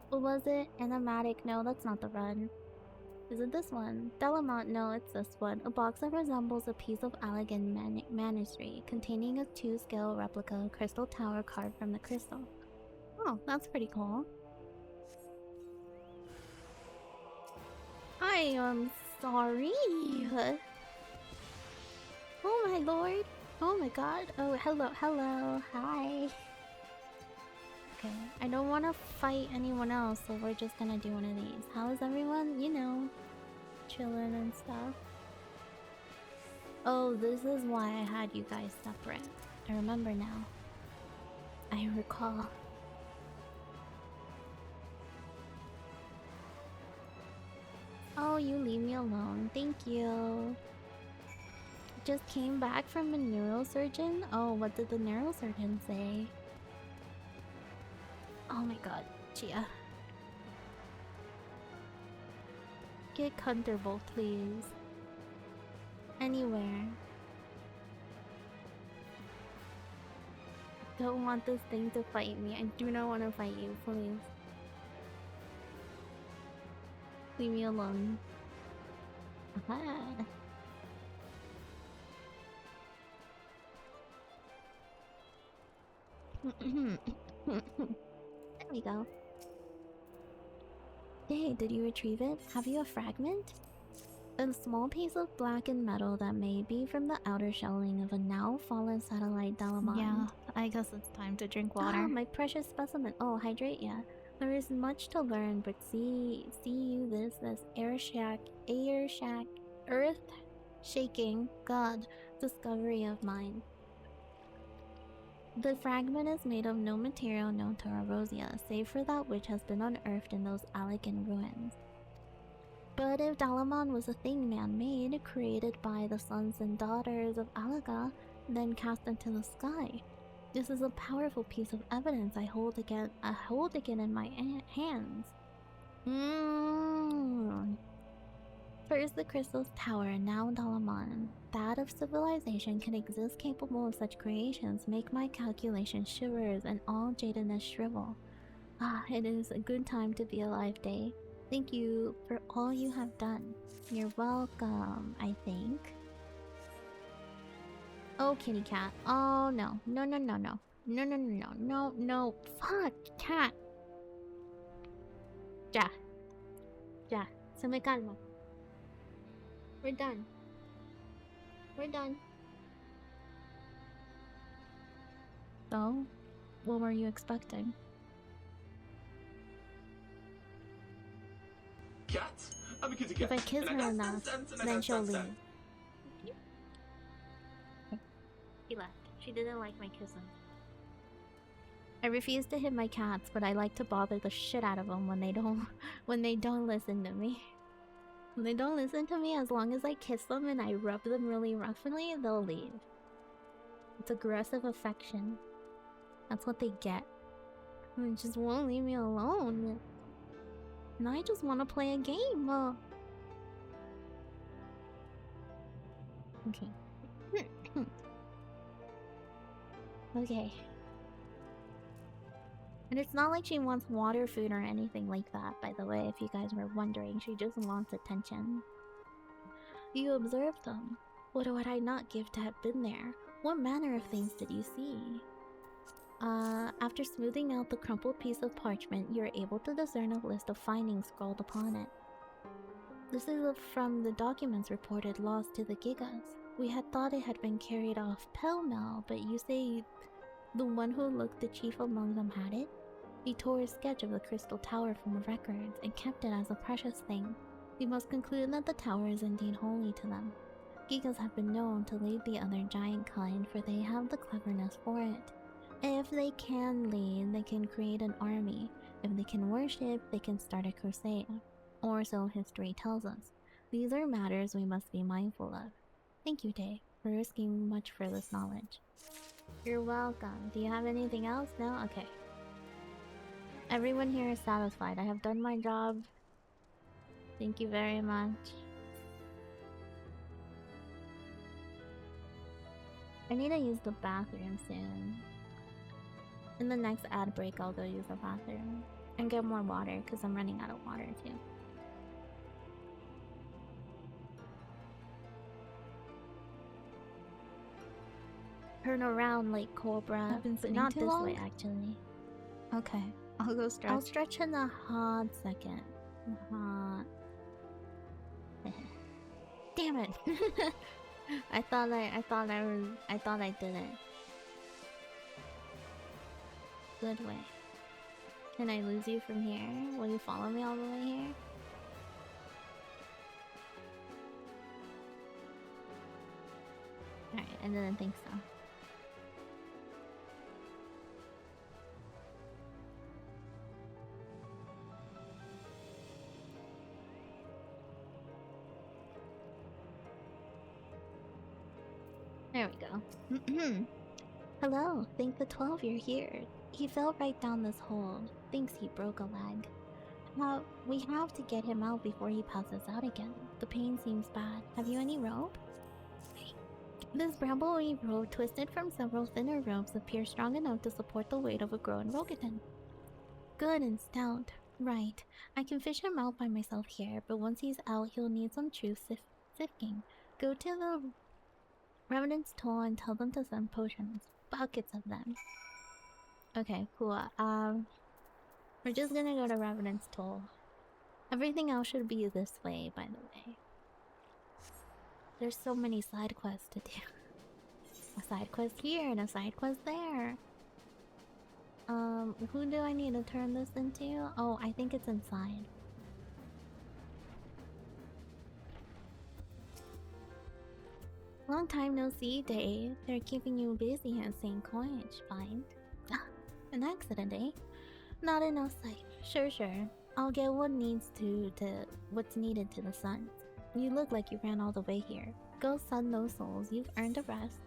What was it? Animatic? No, that's not the run. Is it this one? Delamont? No, it's this one. A box that resembles a piece of Allegan manuscript containing a 2-scale replica crystal tower carved from the crystal. Oh, that's pretty cool. I am sorry. Oh my lord. Oh my god. Oh, hello, hi. Okay, I don't want to fight anyone else, so we're just gonna do one of these. How is everyone? You know, chilling and stuff. Oh, this is why I had you guys separate. I remember now. I recall. Oh, you leave me alone. Thank you. Just came back from a neurosurgeon? Oh, what did the neurosurgeon say? Oh my god, Chia. Get comfortable, please. Anywhere. Don't want this thing to fight me. I do not want to fight you, please. Leave me alone. Aha. There we go. Hey, did you retrieve it? Have you a fragment? A small piece of blackened metal that may be from the outer shelling of a now fallen satellite Dalamon. Yeah, I guess it's time to drink water. Ah, my precious specimen. Oh, hydrate, yeah. There is much to learn, but see you this air shack, earth shaking, God, discovery of mine. The fragment is made of no material known to Arosia, save for that which has been unearthed in those Alakan ruins. But if Dalamon was a thing man-made, created by the sons and daughters of Alaga, then cast into the sky, this is a powerful piece of evidence I hold again in my hands. First the crystal's tower, now Dalamon. That of civilization can exist capable of such creations make my calculation shivers and all jadedness shrivel. Ah, it is a good time to be alive, Day. Thank you for all you have done. You're welcome, I think. Oh, kitty cat. Oh, no. No, no, no, no. No, no, no, no. No, no. Fuck, cat. Ya. Ya. Se me calma. We're done. We're done. So, what were you expecting? Cat? I'm a kitty cat. If I kiss her enough, then she'll leave. She left. She didn't like my kissing. I refuse to hit my cats, but I like to bother the shit out of them when they don't listen to me. When they don't listen to me, as long as I kiss them and I rub them really roughly, they'll leave. It's aggressive affection. That's what they get. They just won't leave me alone. And I just want to play a game. Okay. Okay. And it's not like she wants water, food, or anything like that, by the way, if you guys were wondering. She just wants attention. You observed them. What would I not give to have been there? What manner of things did you see? After smoothing out the crumpled piece of parchment, you're able to discern a list of findings scrawled upon it. This is from the documents reported lost to the Gigas. We had thought it had been carried off pell-mell, but you say the one who looked the chief among them had it? He tore a sketch of the crystal tower from the records and kept it as a precious thing. We must conclude that the tower is indeed holy to them. Gigas have been known to lead the other giant kind, for they have the cleverness for it. If they can lead, they can create an army. If they can worship, they can start a crusade. Or so history tells us. These are matters we must be mindful of. Thank you, Tay, for risking much for this knowledge. You're welcome. Do you have anything else? No? Okay. Everyone here is satisfied. I have done my job. Thank you very much. I need to use the bathroom soon. In the next ad break, I'll go use the bathroom. And get more water, because I'm running out of water too. Turn around like Cobra. I've been But sitting not too this long? way, actually. Okay, I'll go stretch. I'll stretch in a hot second. Damn it! I thought I did it. Good way. Can I lose you from here? Will you follow me all the way here? Alright, I didn't think so. There we go. Hello, think the 12 you're here. He fell right down this hole. Thinks he broke a leg. We have to get him out before he passes out again. The pain seems bad. Have you any rope? This brambleweed rope, twisted from several thinner ropes, appears strong enough to support the weight of a grown rogan. Good and stout. Right. I can fish him out by myself here, but once he's out, he'll need some true sifting. Go to the Revenant's Toll and tell them to send potions. Buckets of them. Okay, cool. We're just gonna go to Revenant's Toll. Everything else should be this way, by the way. There's so many side quests to do. A side quest here and a side quest there. Who do I need to turn this into? Oh, I think it's inside. Long time no see, Day. They're keeping you busy at St. Coinage, fine. An accident, eh? Not enough sight. Sure. I'll get what's needed to the sun. You look like you ran all the way here. Go sun those souls. You've earned a rest.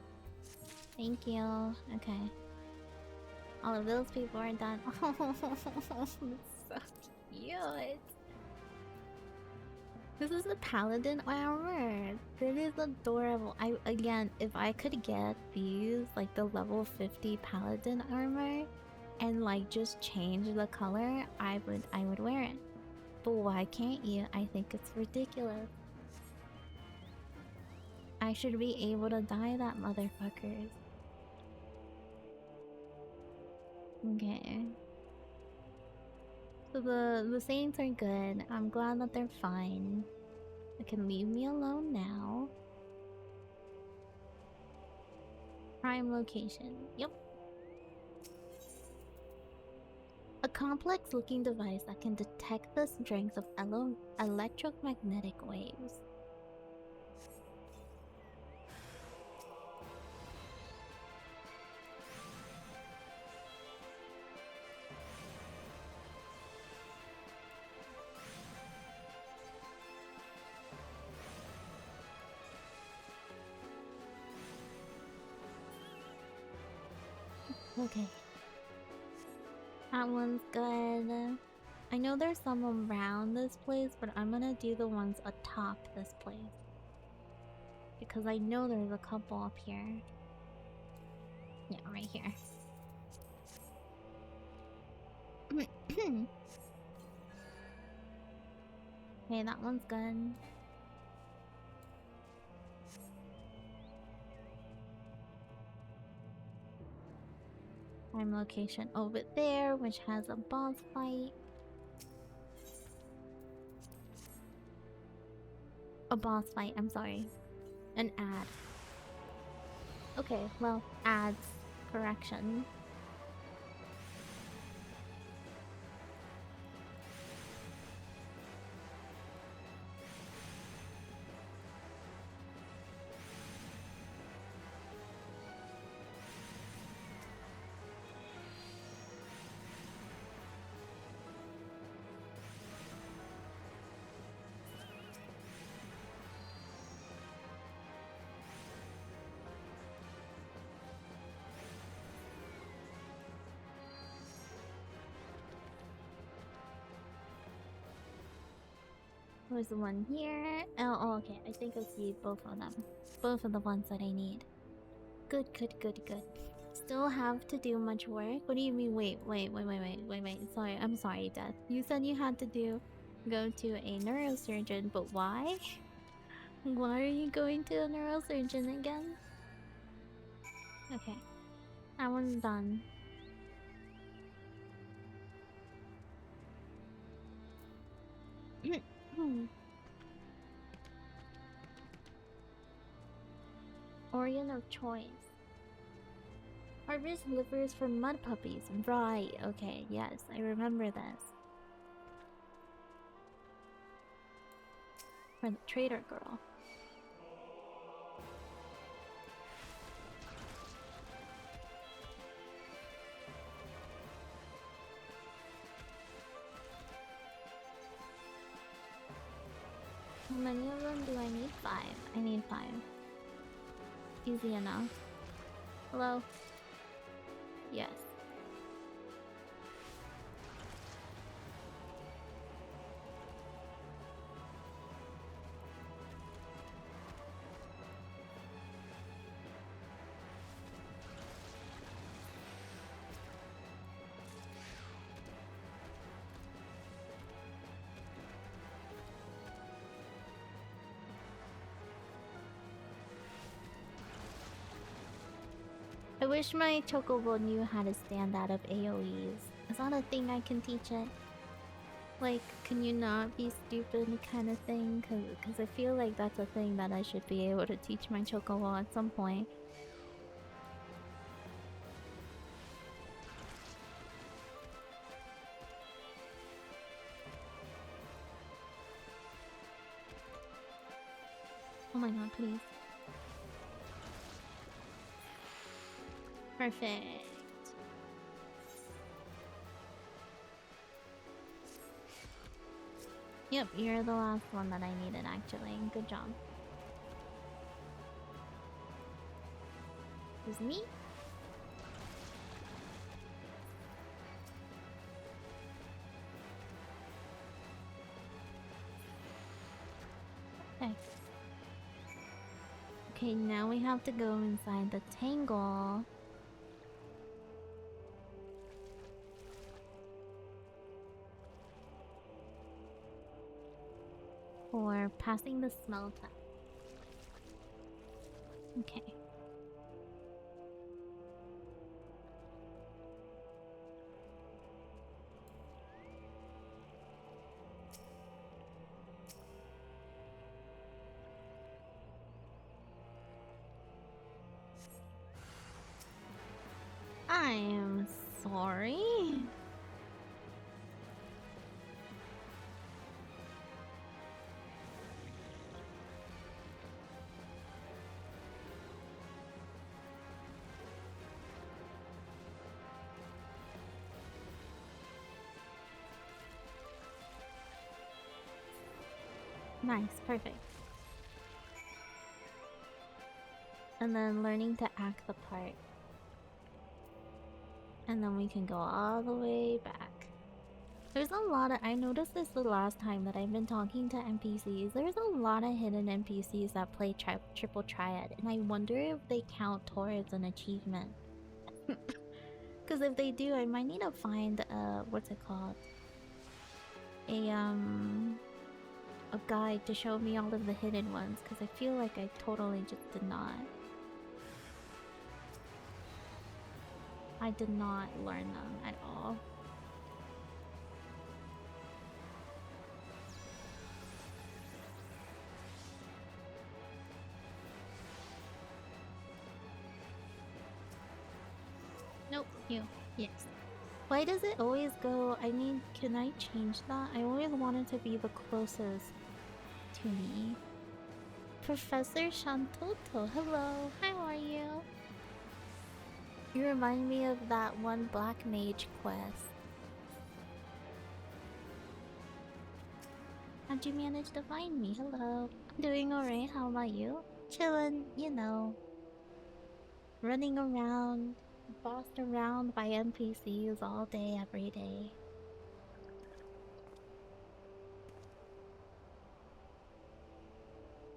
Thank you. Okay. All of those people are done. Oh, it's so cute. This is the paladin armor. That is adorable. Again, if I could get these, like the level 50 paladin armor, and like just change the color, I would wear it. But why can't you? I think it's ridiculous. I should be able to dye that, motherfuckers. Okay. So the saints are good. I'm glad that they're fine. They can leave me alone now. Prime location. Yep. A complex looking device that can detect the strength of electromagnetic waves. Okay. That one's good. I know there's some around this place, but I'm gonna do the ones atop this place. Because I know there's a couple up here. Yeah, right here. Okay, that one's good. Prime location over there, which has a boss fight. A boss fight, I'm sorry. An ad. Okay, well, ads. Correction. There's the one here. Oh, okay. I think I see both of them. Both of the ones that I need. Good. Still have to do much work? What do you mean? Wait. Sorry, I'm sorry, Death. You said you had to go to a neurosurgeon, but why? Why are you going to a neurosurgeon again? Okay. That one's done. Organ of choice. Harvest livers for mud puppies. Right, okay, yes, I remember this. For the trader girl. How many of them do I need? 5. I need 5. Easy enough. Hello? Yes. I wish my chocobo knew how to stand out of AoEs. Is that a thing I can teach it? Like, can you not be stupid kind of thing? Cause I feel like that's a thing that I should be able to teach my chocobo at some point. Oh my god, please. Perfect. Yep, you're the last one that I needed actually. Good job. Who's me? Okay. Okay, now we have to go inside the tangle. For passing the smell test. Okay. I am sorry. Nice, perfect. And then learning to act the part. And then we can go all the way back. There's a lot of... I noticed this the last time that I've been talking to NPCs. There's a lot of hidden NPCs that play triple triad. And I wonder if they count towards an achievement. Because if they do, I might need to find, what's it called? A guide to show me all of the hidden ones. Because I feel like I totally just did not. I did not learn them at all. Nope, you. Yes. Why does it always go... I mean, can I change that? I always wanted to be the closest to me. Professor Shantoto, hello. How are you? You remind me of that one Black Mage quest. How'd you manage to find me? Hello. I'm doing alright, how about you? Chillin', you know. Running around, bossed around by NPCs all day, every day.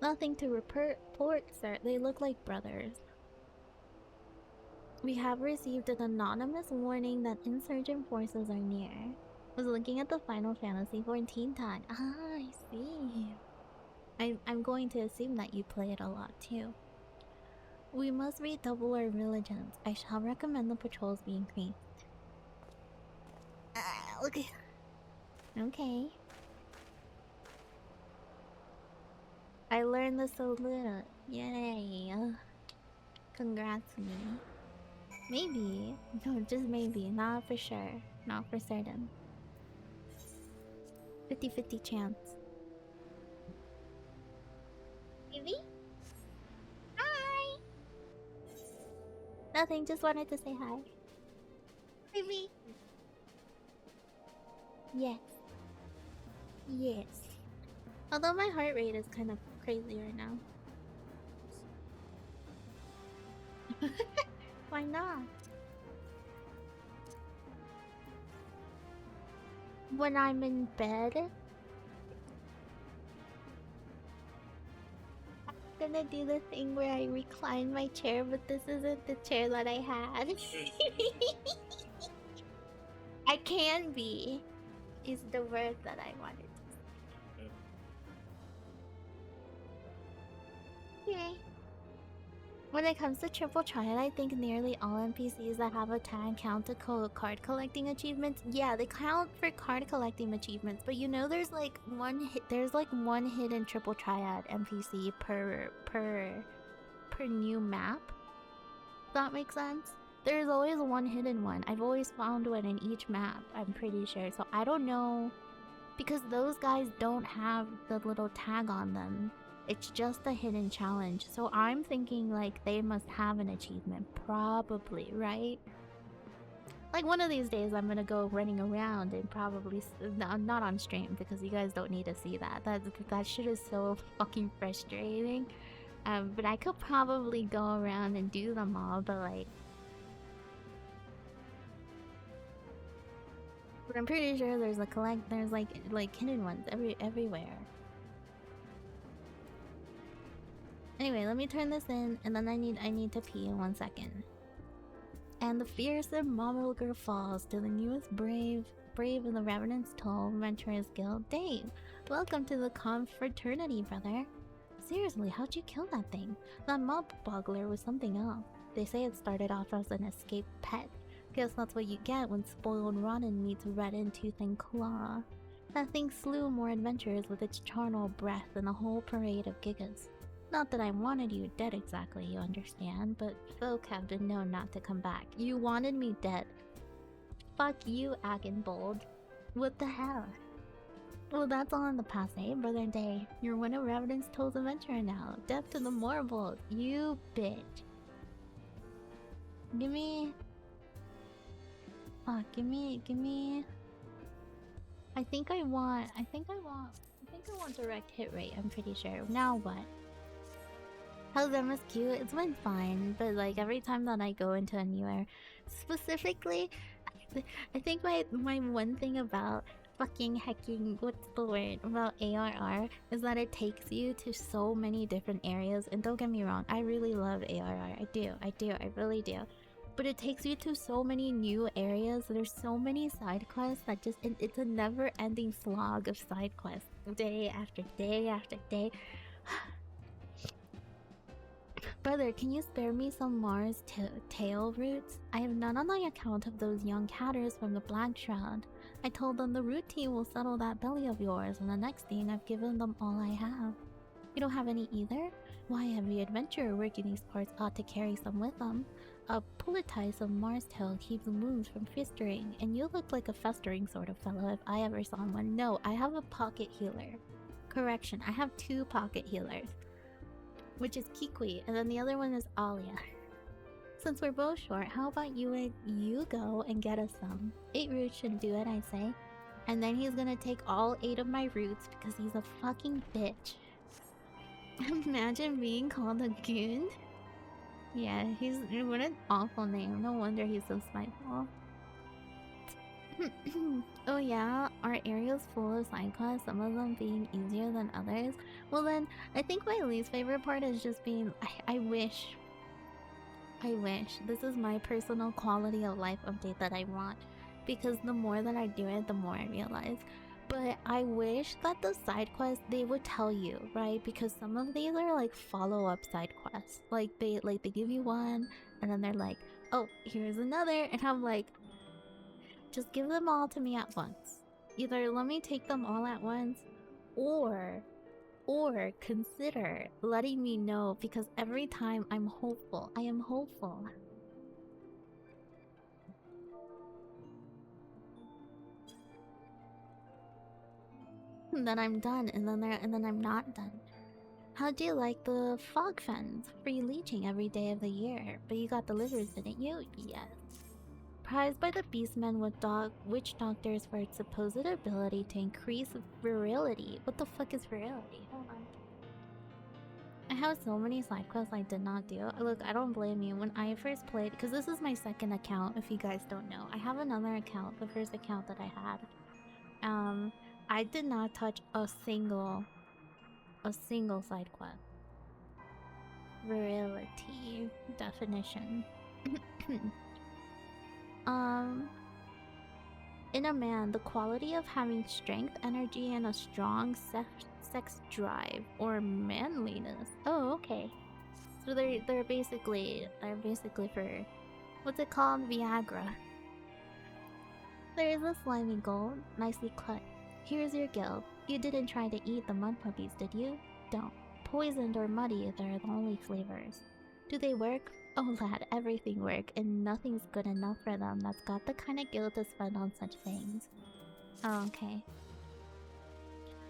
Nothing to report, sir. They look like brothers. We have received an anonymous warning that insurgent forces are near. Was looking at the Final Fantasy XIV tag. Ah, I see. I'm going to assume that you play it a lot too. We must redouble our vigilance. I shall recommend the patrols be increased. Okay. Okay. I learned this a little. Yay. Congrats me. Maybe. No, just maybe. Not for sure. Not for certain. 50-50 chance. Maybe? Hi! Nothing, just wanted to say hi. Maybe? Yes. Yes. Although my heart rate is kind of crazy right now. Why not? When I'm in bed, I'm gonna do the thing where I recline my chair, but this isn't the chair that I had. I can be, is the word that I wanted to say. Okay. When it comes to triple triad, I think nearly all NPCs that have a tag count to card collecting achievements. Yeah, they count for card collecting achievements, but you know there's like one hidden triple triad NPC per new map. Does that make sense? There's always one hidden one. I've always found one in each map, I'm pretty sure. So I don't know, because those guys don't have the little tag on them. It's just a hidden challenge. So I'm thinking like they must have an achievement. Probably, right? Like one of these days I'm gonna go running around and probably... not on stream because you guys don't need to see that. That shit is so fucking frustrating. But I could probably go around and do them all, but like... But I'm pretty sure there's like hidden ones everywhere. Anyway, let me turn this in, and then I need to pee in 1 second. And the fearsome Momulger falls to the newest brave in the Revenant's Toll Adventurers Guild, Dave. Welcome to the confraternity, brother. Seriously, how'd you kill that thing? That mob boggler was something else. They say it started off as an escaped pet. Guess that's what you get when spoiled rotten meets red in tooth and claw. That thing slew more adventurers with its charnel breath than a whole parade of gigas. Not that I wanted you dead exactly, you understand, but folk have been known not to come back. You wanted me dead. Fuck you, Agenbold. What the hell? Well, that's all in the past, eh, Brother Day? You're one of Revenant's Toll's adventurer now. Death to the Morbold. You bitch. Give me... Fuck, give me... I think I want direct hit rate, I'm pretty sure. Now what? How's Emma's cute? It's been fine, but like every time that I go into a new area, specifically, I think my one thing about fucking hacking, what's the word, about ARR is that it takes you to so many different areas. And don't get me wrong, I really love ARR. I really do. But it takes you to so many new areas. There's so many side quests that just... it's a never-ending slog of side quests, day after day after day. Brother, can you spare me some Mars tail roots? I have none on my account of those young catters from the Black Shroud. I told them the root tea will settle that belly of yours, and the next thing I've given them all I have. You don't have any either? Why, every adventurer working these parts ought to carry some with them. A pulitize of Mars tail keeps wounds from festering, and you look like a festering sort of fellow if I ever saw one. No, I have a pocket healer. Correction, I have 2 pocket healers. Which is Kikwi, and then the other one is Alia. Since we're both short, how about you go and get us some? 8 roots should do it, I say. And then he's gonna take all 8 of my roots because he's a fucking bitch. Imagine being called a goon? Yeah, what an awful name. No wonder he's so spiteful. Oh yeah, our area's full of side quests, some of them being easier than others. Well then, I think my least favorite part is just being... I wish. This is my personal quality of life update that I want. Because the more that I do it, the more I realize. But I wish that the side quests, they would tell you, right? Because some of these are like follow-up side quests. Like they give you one, and then they're like, oh, here's another, and I'm like, just give them all to me at once. Either let me take them all at once, or consider letting me know, because every time I am hopeful. Then I'm done, and then I'm not done. How do you like the fog fens? Free leeching every day of the year. But you got the livers, didn't you? Yes. Prized by the beastmen with witch doctors for its supposed ability to increase virility. What the fuck is virility? Hold on. I have so many side quests I did not do. Look, I don't blame you. When I first played, because this is my second account, if you guys don't know. I have another account, the first account that I had. I did not touch a single side quest. Virility definition. In a man, the quality of having strength, energy, and a strong sex drive or manliness. Oh, okay. So they're basically for, what's it called? Viagra. There is a slimy gold, nicely cut. Here's your guild. You didn't try to eat the mud puppies, did you? Don't. Poisoned or muddy, they're the only flavors. Do they work? Oh lad, everything work, and nothing's good enough for them that's got the kind of guild to spend on such things. Oh, okay.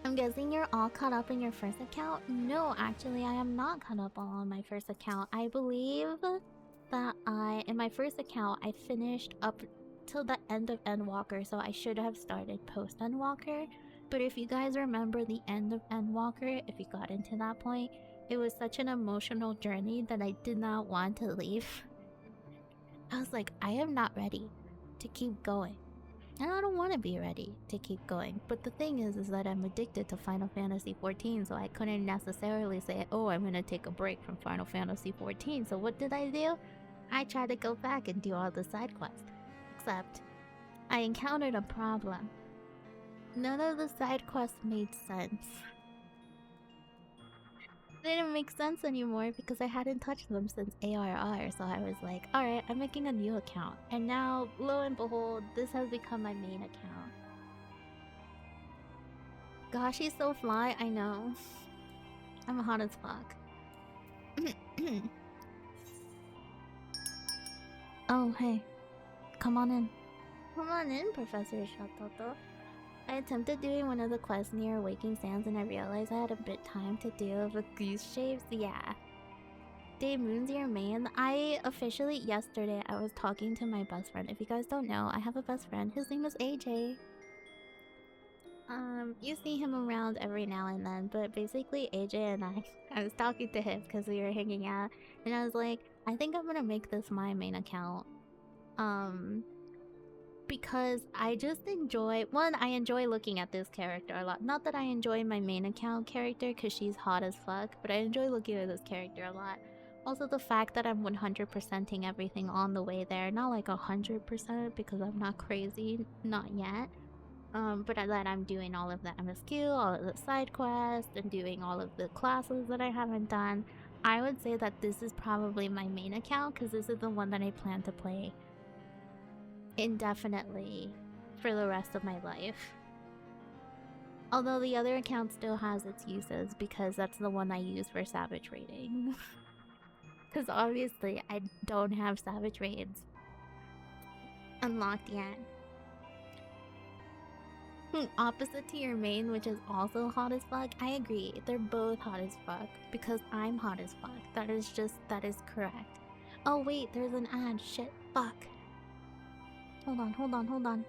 I'm guessing you're all caught up in your first account? No, actually, I am not caught up on my first account. I believe that in my first account, I finished up till the end of Endwalker, so I should have started post Endwalker. But if you guys remember the end of Endwalker, if you got into that point, it was such an emotional journey that I did not want to leave. I was like, I am not ready to keep going. And I don't want to be ready to keep going. But the thing is that I'm addicted to Final Fantasy XIV, so I couldn't necessarily say, oh, I'm gonna take a break from Final Fantasy XIV. So what did I do? I tried to go back and do all the side quests. Except, I encountered a problem. None of the side quests made sense. They didn't make sense anymore because I hadn't touched them since ARR, so I was like, alright, I'm making a new account. And now, lo and behold, this has become my main account. Gosh, he's so fly, I know. I'm hot as fuck. Oh, hey. Come on in. Come on in, Professor Shatoto. I attempted doing one of the quests near Waking Sands and I realized I had a bit time to deal with goose shapes. Yeah. Dave Moon's your main. Yesterday, I was talking to my best friend. If you guys don't know, I have a best friend. His name is AJ. You see him around every now and then, but basically AJ and I was talking to him because we were hanging out, and I was like, I think I'm gonna make this my main account. Because I just enjoy, I enjoy looking at this character a lot. Not that I enjoy my main account character because she's hot as fuck, but I enjoy looking at this character a lot. Also the fact that I'm 100%ing everything on the way there. Not like 100% because I'm not crazy, not yet. But that I'm doing all of the MSQ, all of the side quests, and doing all of the classes that I haven't done. I would say that this is probably my main account because this is the one that I plan to play indefinitely for the rest of my life. Although the other account still has its uses because that's the one I use for Savage raiding. Because obviously I don't have Savage raids unlocked yet. Opposite to your main, which is also hot as fuck. I agree, they're both hot as fuck because I'm hot as fuck. That is correct. Oh wait, there's an ad. Shit, fuck. Hold on.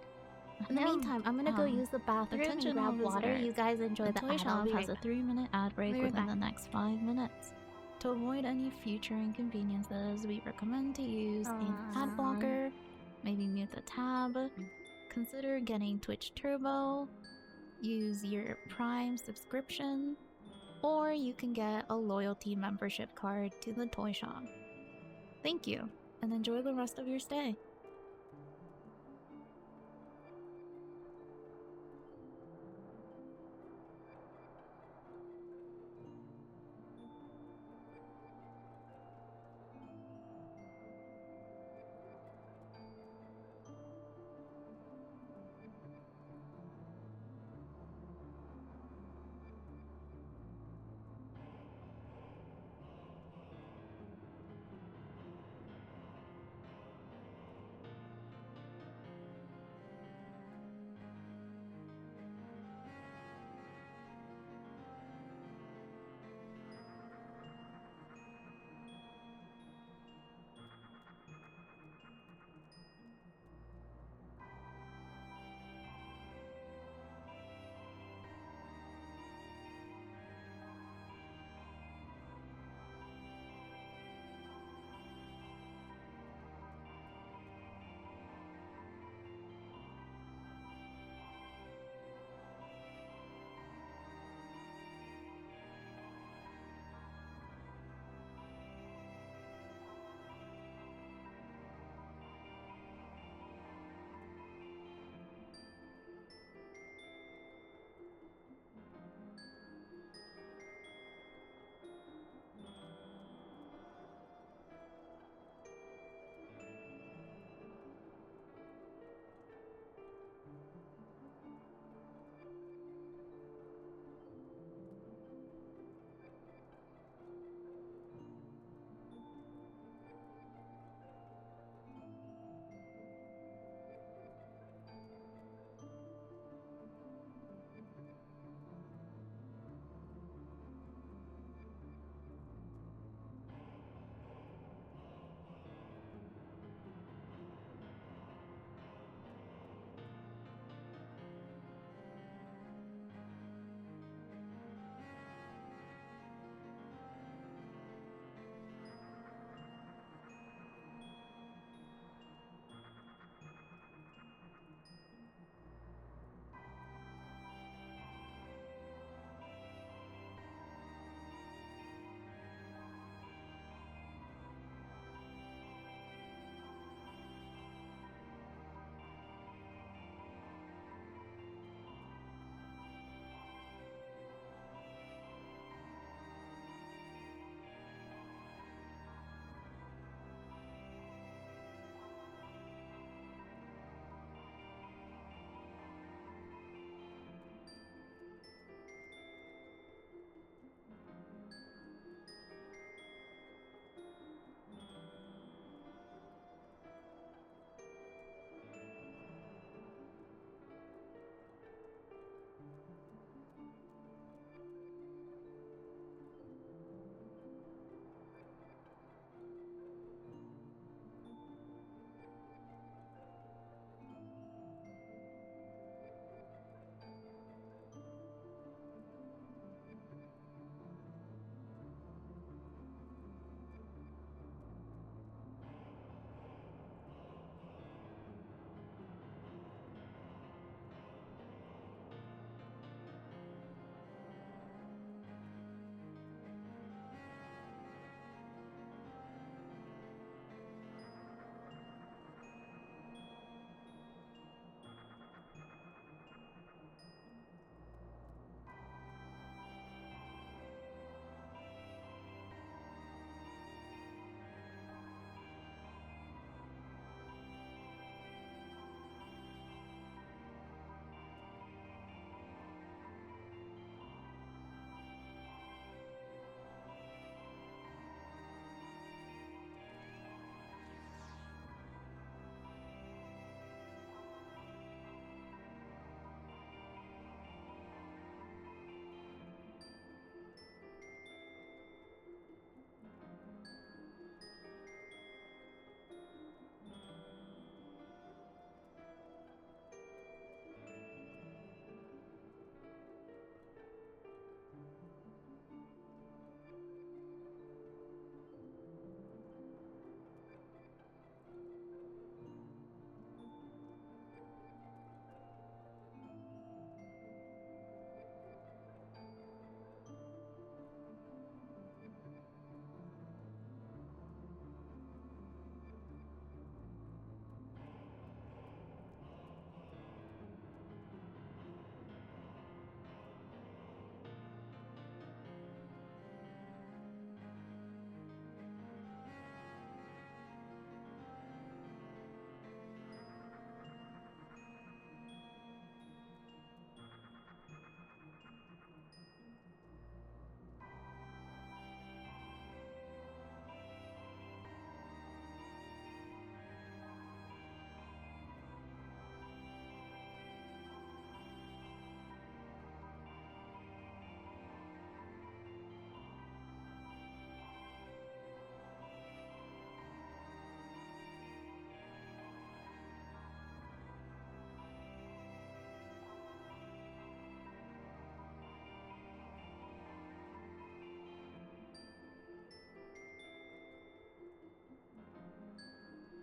In the meantime, I'm gonna go use the bathroom and grab water. You guys enjoy the toy ad. shop has a a 3-minute ad break within the next 5 minutes. To avoid any future inconveniences, we recommend to use an ad blocker, maybe mute the tab, consider getting Twitch Turbo, use your Prime subscription, or you can get a loyalty membership card to the toy shop. Thank you, and enjoy the rest of your stay.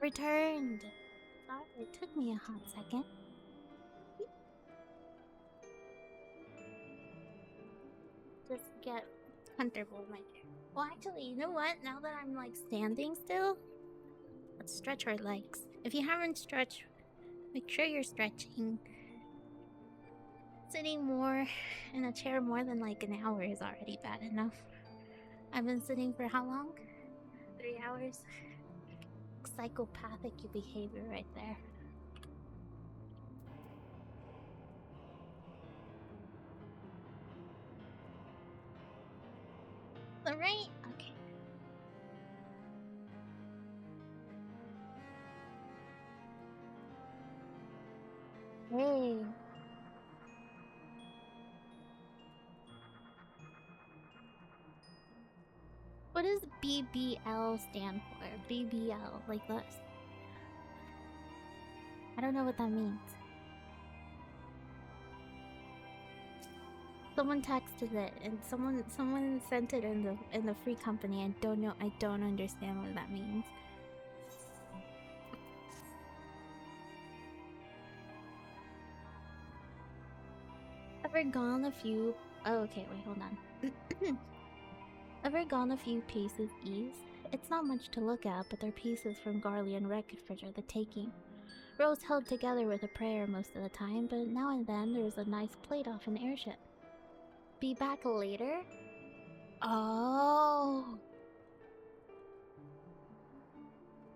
Returned. Sorry, it took me a hot second. Just get comfortable with my chair. Well, actually, you know what? Now that I'm like standing still, let's stretch our legs. If you haven't stretched, make sure you're stretching. Sitting more in a chair more than like an hour is already bad enough. I've been sitting for how long? 3 hours? Psychopathic behavior right there. Alright, okay. Hey. What does BBL stand for? BBL, like this. I don't know what that means. Someone texted it, and someone sent it in the free company. I don't know. I don't understand what that means. Ever gone a few? Oh, okay. Wait, hold on. Ever gone a few paces east? It's not much to look at, but they're pieces from Garlean wreckage for the taking. Rows held together with a prayer most of the time, but now and then there's a nice plate off an airship. Be back later? Oh.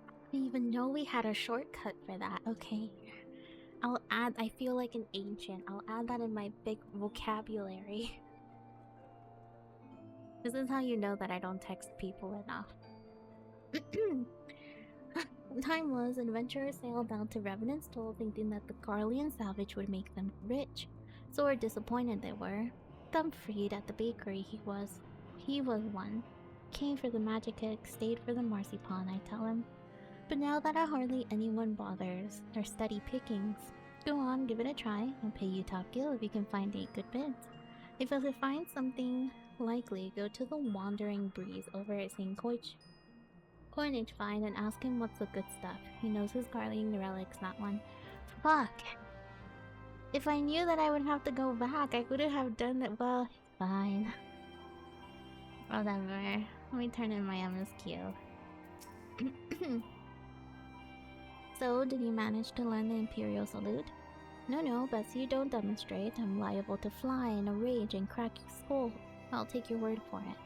I didn't even know we had a shortcut for that. Okay. I'll add, I feel like an ancient. I'll add that in my big vocabulary. This is how you know that I don't text people enough. Time was, adventurers sailed out to Revenant's Toll thinking that the Garlean salvage would make them rich. Sore disappointed they were. Thumfried at the bakery he was one. Came for the magic cake, stayed for the marzipan, I tell him. But now that hardly anyone bothers, they're steady pickings. Go on, give it a try. I'll pay you top gill if you can find 8 good bids. If you find something likely, go to the Wandering Breeze over at St. Coinage find and ask him what's the good stuff. He knows his Garlean relic's not one. Fuck! If I knew that I would have to go back, I could have done it. Well, it's fine. Whatever. Let me turn in my MSQ. So, did you manage to learn the Imperial Salute? No, but if you don't demonstrate, I'm liable to fly in a rage and crack your skull. I'll take your word for it.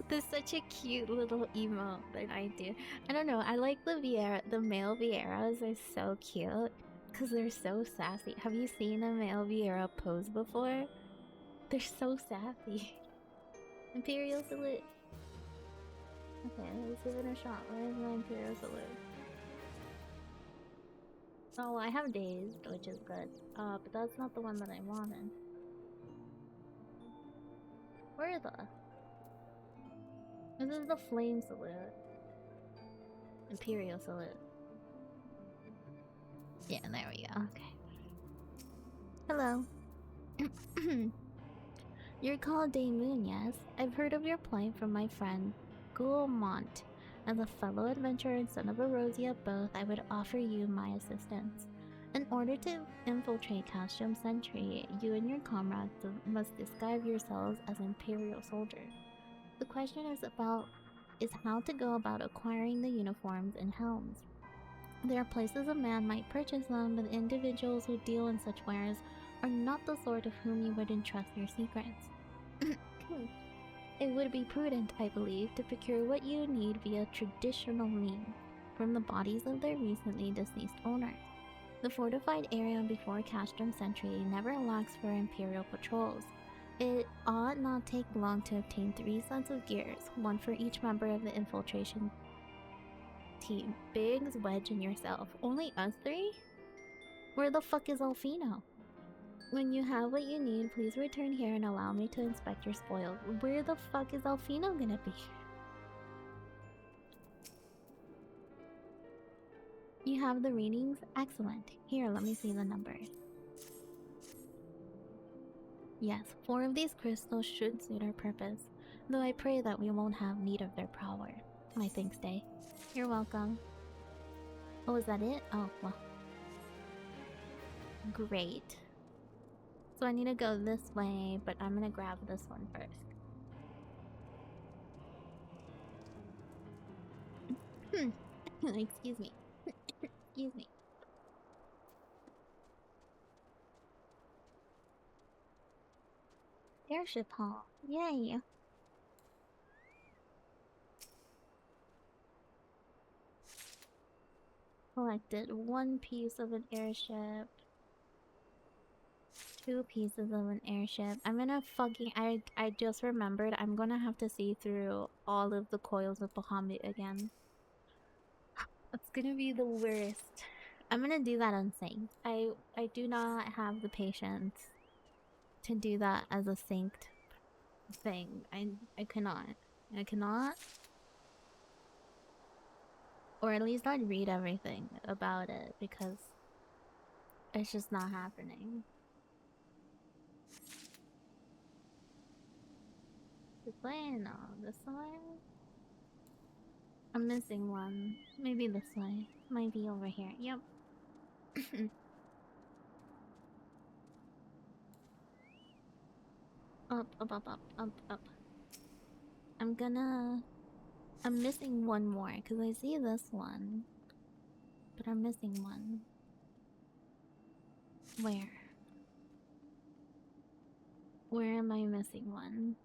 There's such a cute little emote that I do. I don't know, I like the male Vieras. They're so cute. Because they're so sassy. Have you seen a male Viera pose before? They're so sassy. Imperial Salute. Okay, let's give it a shot. Where's my Imperial Salute? Oh, I have Dazed, which is good. But that's not the one that I wanted. Where the? This is the Flame Salute. Imperial Salute. Yeah, there we go. Okay. Hello. You're called Daymoon, yes? I've heard of your plight from my friend Goulmont. As a fellow adventurer and son of a Rosia both, I would offer you my assistance. In order to infiltrate Castrum Sentry, you and your comrades must disguise yourselves as Imperial soldiers. The question is how to go about acquiring the uniforms and helms. There are places a man might purchase them, but individuals who deal in such wares are not the sort of whom you would entrust your secrets. It would be prudent, I believe, to procure what you need via traditional means from the bodies of their recently deceased owners. The fortified area before Castrum Sentry never lacks for Imperial patrols. It ought not take long to obtain 3 sets of gears, one for each member of the infiltration team. Biggs, Wedge, and yourself. Only us 3? Where the fuck is Alfino? When you have what you need, please return here and allow me to inspect your spoils. Where the fuck is Alfino gonna be? You have the readings? Excellent. Here, let me see the numbers. Yes, 4 of these crystals should suit our purpose, though I pray that we won't have need of their power. my thanks day. You're welcome. Oh, is that it? Oh, well. Great. So I need to go this way, but I'm gonna grab this one first. Excuse me. Excuse me. Airship hall. Yay! Collected 1 piece of an airship. 2 pieces of an airship. I'm gonna fucking... I just remembered I'm gonna have to see through all of the coils of Bahamut again. It's gonna be the worst. I'm gonna do that unsynced. I do not have the patience to do that as a synced thing. I cannot. I cannot. Or at least I'd read everything about it because it's just not happening. This way? No, this way? I'm missing one. Maybe this way. Might be over here. Yep. Up, up, up, up, up, up. I'm missing one more because I see this one. But I'm missing one. Where? Where am I missing one?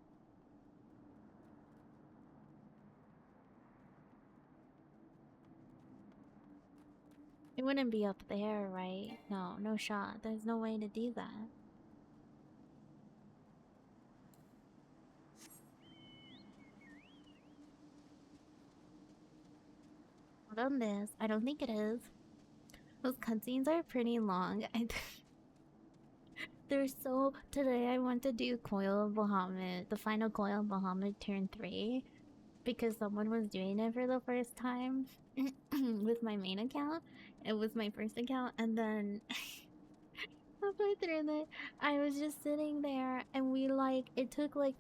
It wouldn't be up there, right? No, no shot. There's no way to do that. Hold on this. I don't think it is. Those cutscenes are pretty long. They're so... Today I went to do Coil of Bahamut, the final Coil of Bahamut turn 3. Because someone was doing it for the first time with my main account. It was my first account, and then halfway through it, I was just sitting there, and we it took like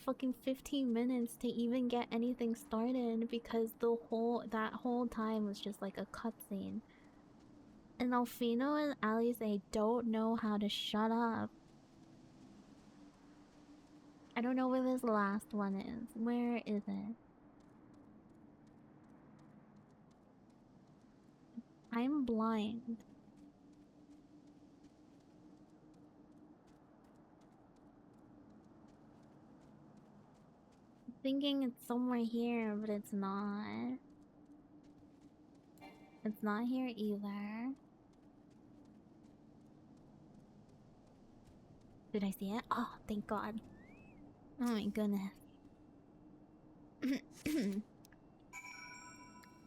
fucking 15 minutes to even get anything started because that whole time was just like a cutscene. And Alfino and Alice, they don't know how to shut up. I don't know where this last one is. Where is it? I'm blind. I'm thinking it's somewhere here, but it's not. It's not here either. Did I see it? Oh, thank God. Oh my goodness.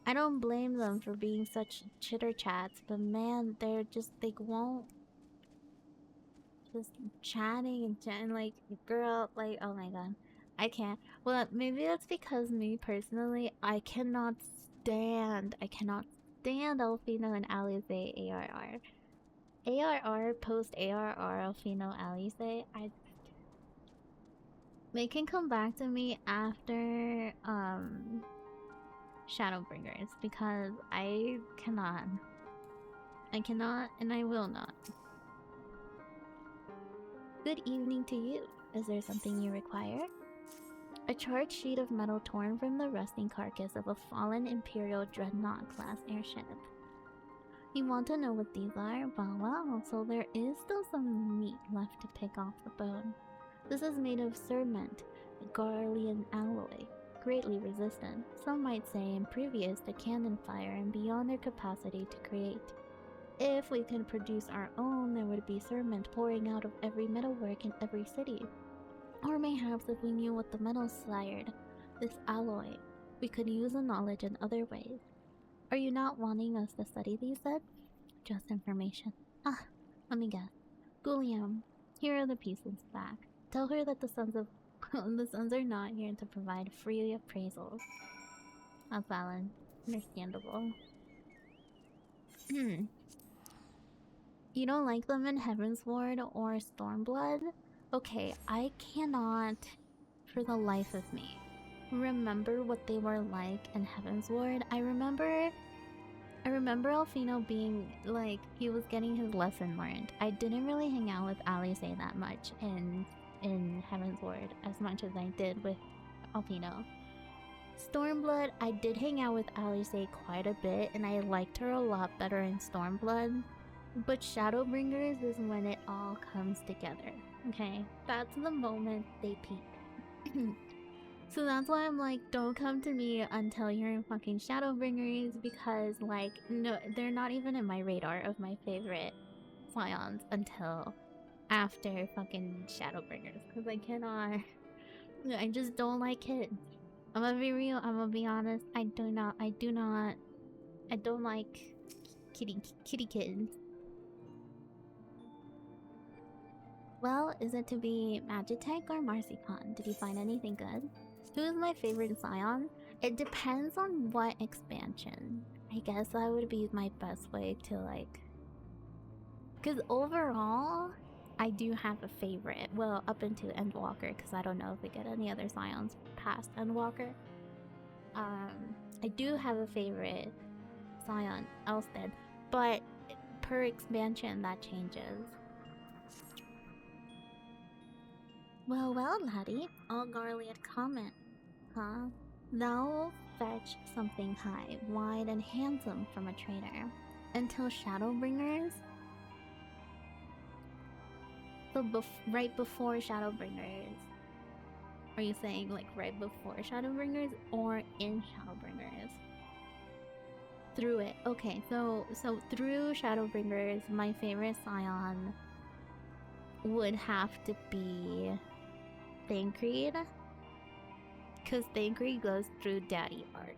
I don't blame them for being such chitter chats, but man, they're just, they won't. Just chatting and chatting, like, girl, like, oh my God. I can't. Well, maybe that's because me personally, I cannot stand Alfino and Alice ARR. ARR post ARR Alfino Alice. They can come back to me after Shadowbringers because I cannot. I cannot and I will not. Good evening to you. Is there something you require? A charred sheet of metal torn from the rusting carcass of a fallen Imperial Dreadnought class airship. You want to know what these are? Well, so there is still some meat left to pick off the bone. This is made of cement, a Garlean alloy, greatly resistant, some might say impervious to cannon fire and beyond their capacity to create. If we could produce our own, there would be cement pouring out of every metalwork in every city. Or mayhaps if we knew what the metals sired, this alloy, we could use the knowledge in other ways. Are you not wanting us to study these then? Just information. Ah, let me guess. Gulliam, here are the pieces back. Tell her that the sons are not here to provide free appraisals. That's valid. Understandable. You don't like them in Heavensward or Stormblood? Okay, I cannot, for the life of me, remember what they were like in Heaven's Ward. I remember Alfino being like, he was getting his lesson learned. I didn't really hang out with Alice that much in Heaven's Ward as much as I did with Alfino. Stormblood, I did hang out with Alice quite a bit, and I liked her a lot better in Stormblood. But Shadowbringers is when it all comes together, okay? That's the moment they peak. So that's why I'm like, don't come to me until you're in fucking Shadowbringers, because, like, no, they're not even in my radar of my favorite Scions until after fucking Shadowbringers, because I cannot, I just don't like kids. I'm gonna be real, I'm gonna be honest, I don't like kitty kittens. Well, is it to be Magitech or Marcycon? Did you find anything good? Who is my favorite Scion? It depends on what expansion. I guess that would be my best way to, like... Because overall, I do have a favorite. Well, up into Endwalker, because I don't know if we get any other Scions past Endwalker. I do have a favorite Scion, Elstead, but per expansion that changes. Well, laddie, all Garliad comment, huh? Thou fetch something high, wide, and handsome from a trader, until Shadowbringers? So right before Shadowbringers. Are you saying like right before Shadowbringers or in Shadowbringers? Through it. Okay, so through Shadowbringers, my favorite Scion would have to be Thancred, because Thancred goes through Daddy arc.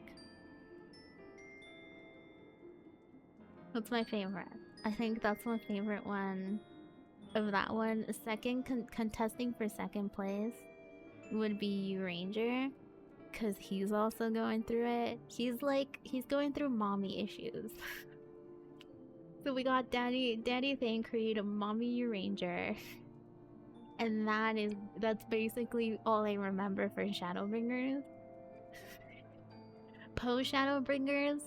That's my favorite. I think that's my favorite one of that one. Second, contesting for second place would be Ranger, because he's also going through it. He's going through mommy issues. So we got Daddy Thancred, Mommy Ranger. And that's basically all I remember for Shadowbringers. Post Shadowbringers,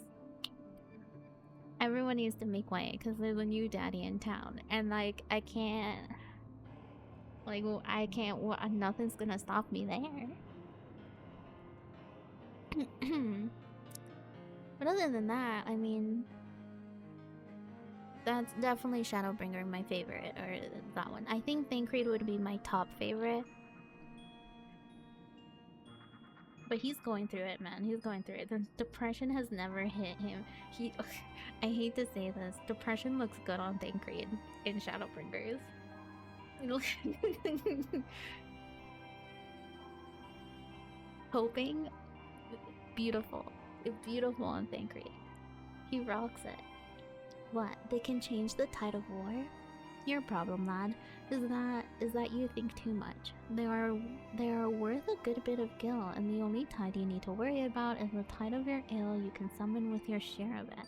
everyone needs to make way because there's a new daddy in town, and like I can't, nothing's gonna stop me there. But other than that, I mean, that's definitely Shadowbringer my favorite, or that one. I think Thancred would be my top favorite. But he's going through it, man. He's going through it. The depression has never hit him. I hate to say this, depression looks good on Thancred in Shadowbringers. Hoping, beautiful. Beautiful on Thancred. He rocks it. What? They can change the tide of war? Your problem, lad, is that you think too much. They are worth a good bit of gil, and the only tide you need to worry about is the tide of your ale you can summon with your share of it.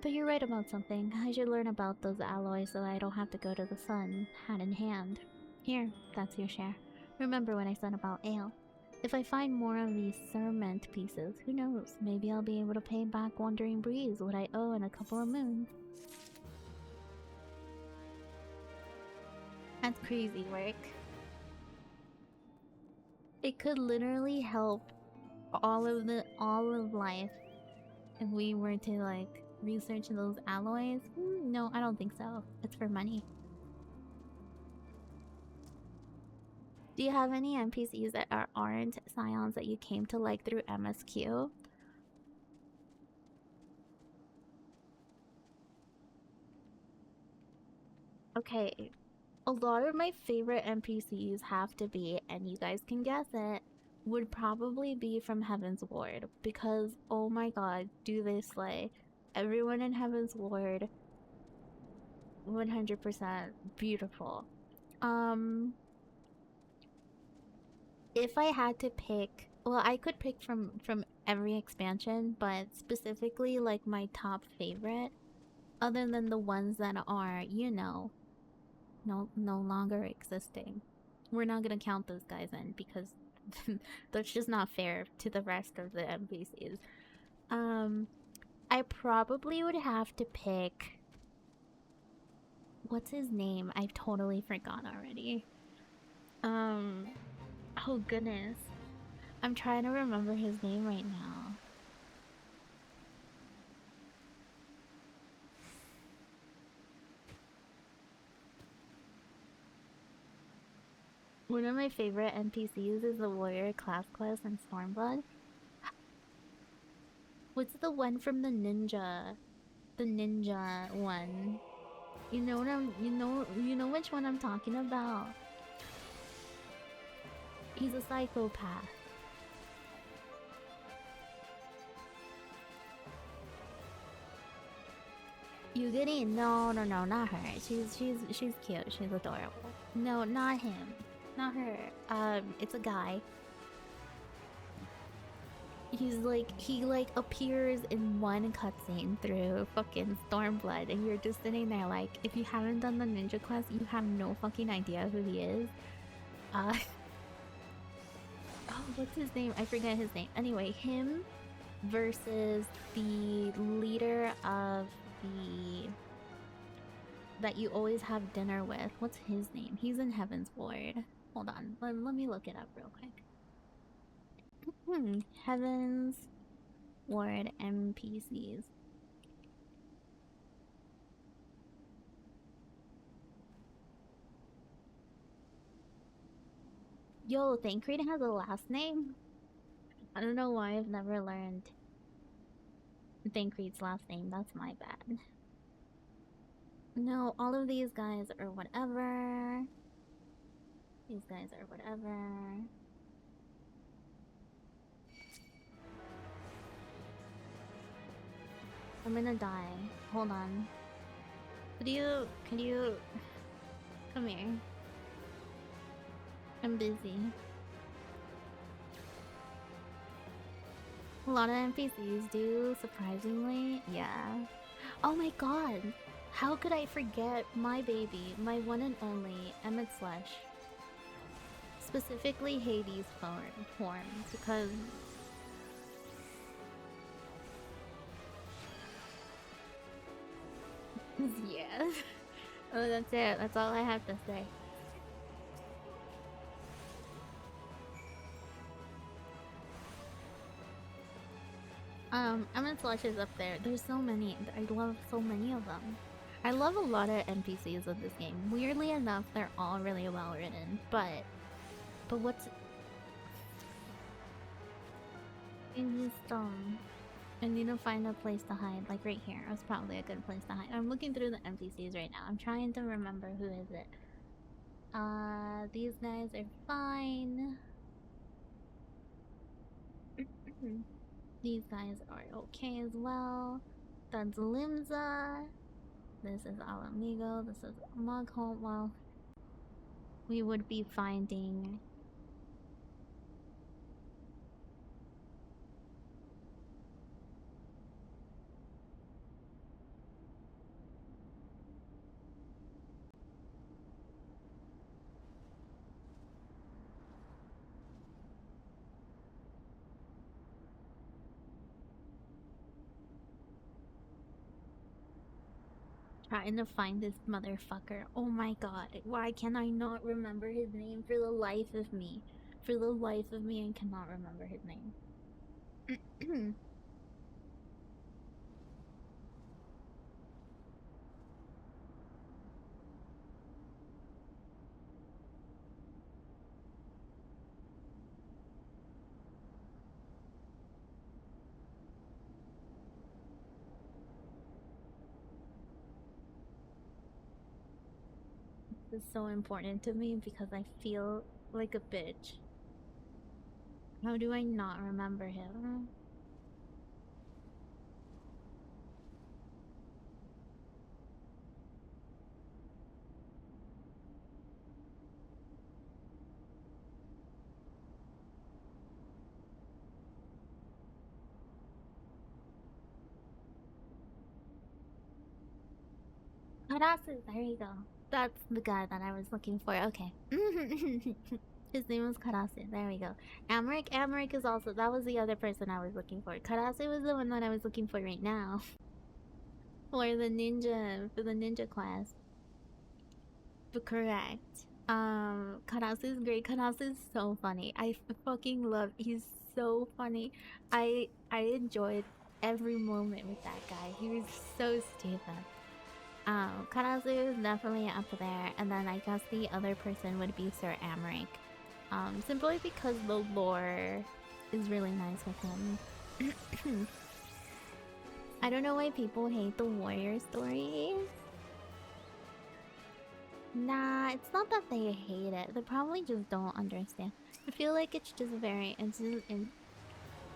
But you're right about something. I should learn about those alloys so I don't have to go to the sun, hand in hand. Here, that's your share. Remember when I said about ale. If I find more of these cement pieces, who knows, maybe I'll be able to pay back Wandering Breeze what I owe in a couple of moons. That's crazy work. It could literally help all of life if we were to like research those alloys. No, I don't think so. It's for money. Do you have any NPCs that aren't Scions that you came to like through MSQ? Okay, a lot of my favorite NPCs have to be, and you guys can guess it, would probably be from Heaven's Ward, because oh my god, do they slay. Everyone in Heaven's Ward, 100% beautiful. If I had to pick, well, I could pick from every expansion, but specifically like my top favorite, other than the ones that are, you know, no longer existing. We're not gonna count those guys in because That's just not fair to the rest of the NPCs. I probably would have to pick. What's his name? I've totally forgot already. Oh goodness. I'm trying to remember his name right now. One of my favorite NPCs is the warrior class quest in Stormblood. What's the one from the ninja? The ninja one. You know what you know which one I'm talking about. He's a psychopath. Yugiri? No, not her. She's cute. She's adorable. No, not him. Not her. It's a guy. He appears in one cutscene through fucking Stormblood, and you're just sitting there like, if you haven't done the ninja quest, you have no fucking idea who he is. Oh, what's his name? I forget his name. Anyway, him versus the leader of that you always have dinner with. What's his name? He's in Heaven's Ward. Hold on. Let me look it up real quick. Heaven's Ward NPCs. Yo, Thancred has a last name? I don't know why I've never learned Thancred's last name. That's my bad. No, all of these guys are whatever. These guys are whatever. I'm gonna die. Hold on. Could you come here? I'm busy. A lot of NPCs do, surprisingly. Yeah. Oh my god! How could I forget my baby, my one and only Emmett Slush? Specifically Hades form, because yeah. Oh, that's it. That's all I have to say. Emmett Slush is up there. There's so many. I love so many of them. I love a lot of NPCs in this game. Weirdly enough, they're all really well written. But what's... I need to find a place to hide. Like right here. That's probably a good place to hide. I'm looking through the NPCs right now. I'm trying to remember who is it. These guys are fine. These guys are okay as well. That's Limza. This is Alamigo. This is Mugholm. Well, we would be finding... Trying to find this motherfucker. Oh my god. Why can I not remember his name for the life of me? For the life of me, I cannot remember his name. This is so important to me because I feel like a bitch. How do I not remember him? Karasu, there you go. That's the guy that I was looking for. Okay. His name was Karase. There we go. Amrik is also, that was the other person I was looking for. Karase was the one that I was looking for right now. For the ninja class. But correct. Karase is great. Karase is so funny. I fucking love. He's so funny. I enjoyed every moment with that guy. He was so stupid. Karase is definitely up there, and then I guess the other person would be Sir Amrik. Simply because the lore is really nice with him. I don't know why people hate the warrior story. Nah, it's not that they hate it. They probably just don't understand. I feel like it's just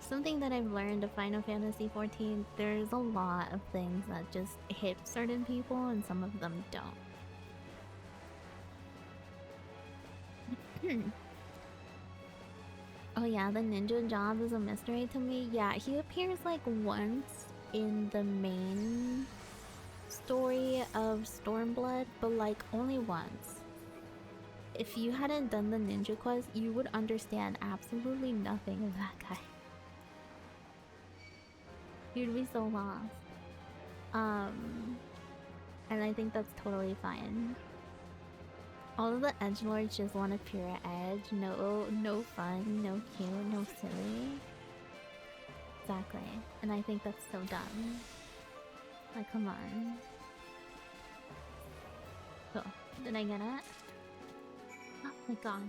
something that I've learned of Final Fantasy XIV. There's a lot of things that just hit certain people and some of them don't. Oh yeah, the ninja job is a mystery to me. Yeah, he appears like once in the main story of Stormblood, but like only once. If you hadn't done the ninja quest, you would understand absolutely nothing of that guy. You'd be so lost. And I think that's totally fine. All of the edgelords just want a pure edge. No fun, no cute, no silly. Exactly. And I think that's so dumb. Like, come on. Cool. Did I get it? Oh my god.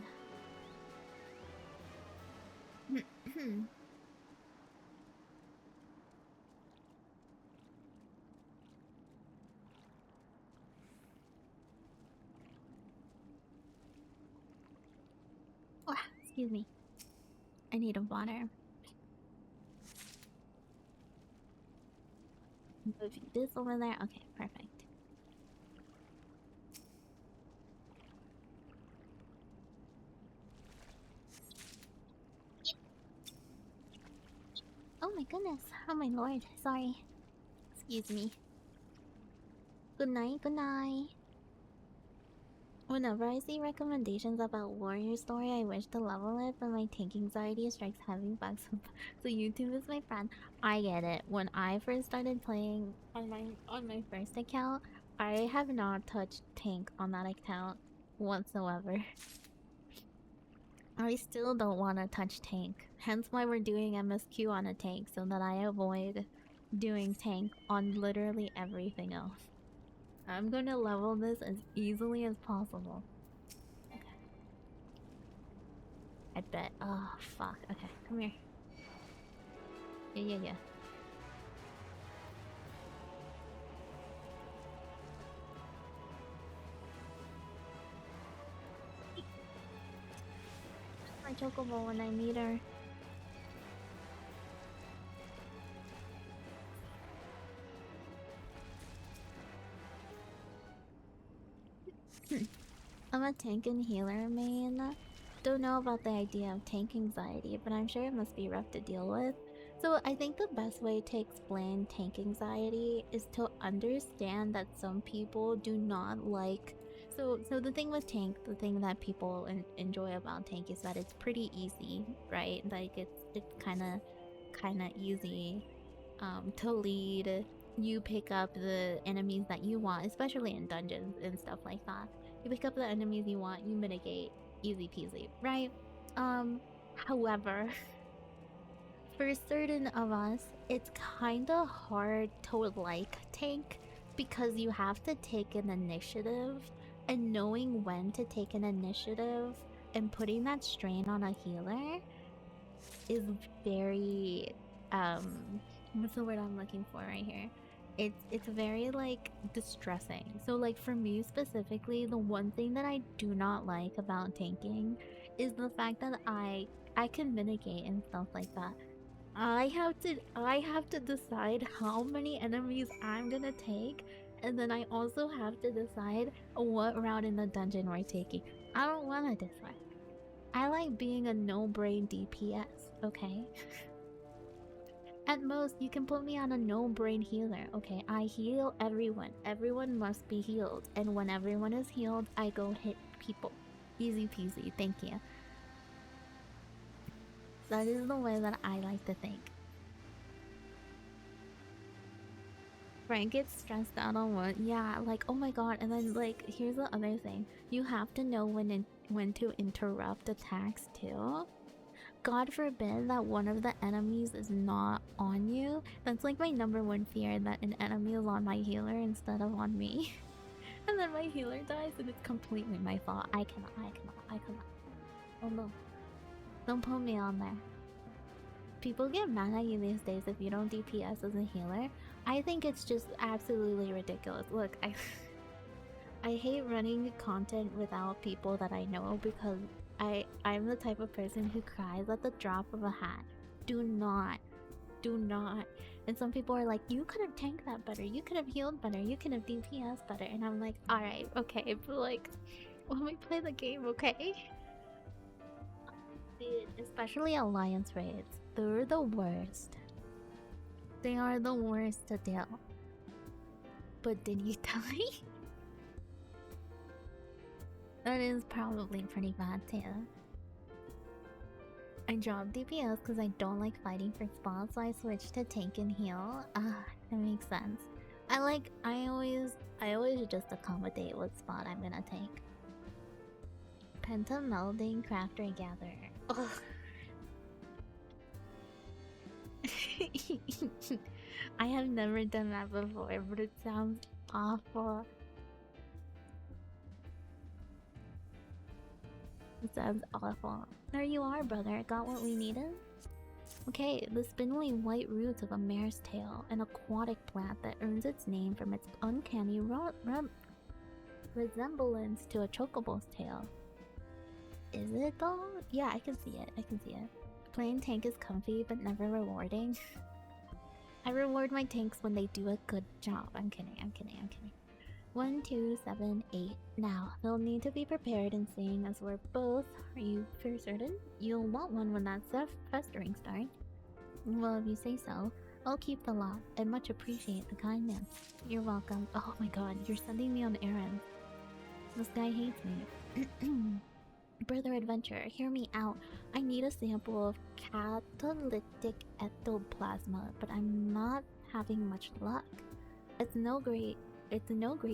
Oh, excuse me. I need a water. Moving this over there. Okay, perfect. Oh my goodness. Oh my lord. Sorry. Excuse me. Good night, good night. Whenever I see recommendations about warrior story, I wish to level it, but my tank anxiety strikes heavy back, so YouTube is my friend. I get it. When I first started playing on my first account, I have not touched tank on that account whatsoever. I still don't want to touch tank. Hence why we're doing MSQ on a tank, so that I avoid doing tank on literally everything else. I'm gonna level this as easily as possible. Okay. I bet. Oh, fuck. Okay, come here. Yeah. My chocobo when I meet her. I'm a tank and healer main. Don't know about the idea of tank anxiety, but I'm sure it must be rough to deal with. So I think the best way to explain tank anxiety is to understand that some people do not like. So the thing with tank, the thing that people enjoy about tank is that it's pretty easy, right? Like it's kind of easy to lead. You pick up the enemies that you want, especially in dungeons and stuff like that. You pick up the enemies you want, you mitigate, easy peasy, right? However, for certain of us, it's kinda hard to like tank because you have to take an initiative, and knowing when to take an initiative and putting that strain on a healer is very what's the word I'm looking for right here? It's very like distressing. So like for me specifically, the one thing that I do not like about tanking is the fact that I can mitigate and stuff like that. I have to decide how many enemies I'm gonna take, and then I also have to decide what route in the dungeon we're taking. I don't wanna decide. I like being a no-brain DPS, okay? At most, you can put me on a no-brain healer, okay? I heal everyone. Everyone must be healed. And when everyone is healed, I go hit people. Easy peasy, thank you. That is the way that I like to think. Frank gets stressed out on what? Yeah, like, oh my god. And then, like, here's the other thing. You have to know when to interrupt attacks too. God forbid that one of the enemies is not on you. That's like my #1 fear, that an enemy is on my healer instead of on me. And then my healer dies and it's completely my fault. I cannot. Oh no. Don't put me on there. People get mad at you these days if you don't DPS as a healer. I think it's just absolutely ridiculous. Look, I hate running content without people that I know because I'm the type of person who cries at the drop of a hat. Do not. And some people are like, you could have tanked that better, you could have healed better, you could have DPS better. And I'm like, alright, okay, but like, when we play the game, okay? Dude, especially alliance raids. They're the worst. They are the worst to deal. But did you die? That is probably pretty bad too. I dropped DPS because I don't like fighting for spots, so I switched to tank and heal. That makes sense. I always just accommodate what spot I'm gonna take. Penta melding, crafter, gatherer. Ugh. I have never done that before, but it sounds awful. It sounds awful. There you are, brother. Got what we needed? Okay, the spindly white roots of a mare's tail, an aquatic plant that earns its name from its uncanny resemblance to a chocobo's tail. Is it though? Yeah, I can see it. Playing tank is comfy, but never rewarding. I reward my tanks when they do a good job. I'm kidding. 1, 2, 7, 8. Now, they'll need to be prepared, and seeing as we're both, are you for certain? You'll want one when that festering starts. Well, if you say so, I'll keep the lot. I much appreciate the kindness. You're welcome. Oh my god, you're sending me on errands. This guy hates me. Brother Adventure, hear me out. I need a sample of catalytic ectoplasma, but I'm not having much luck. It's no great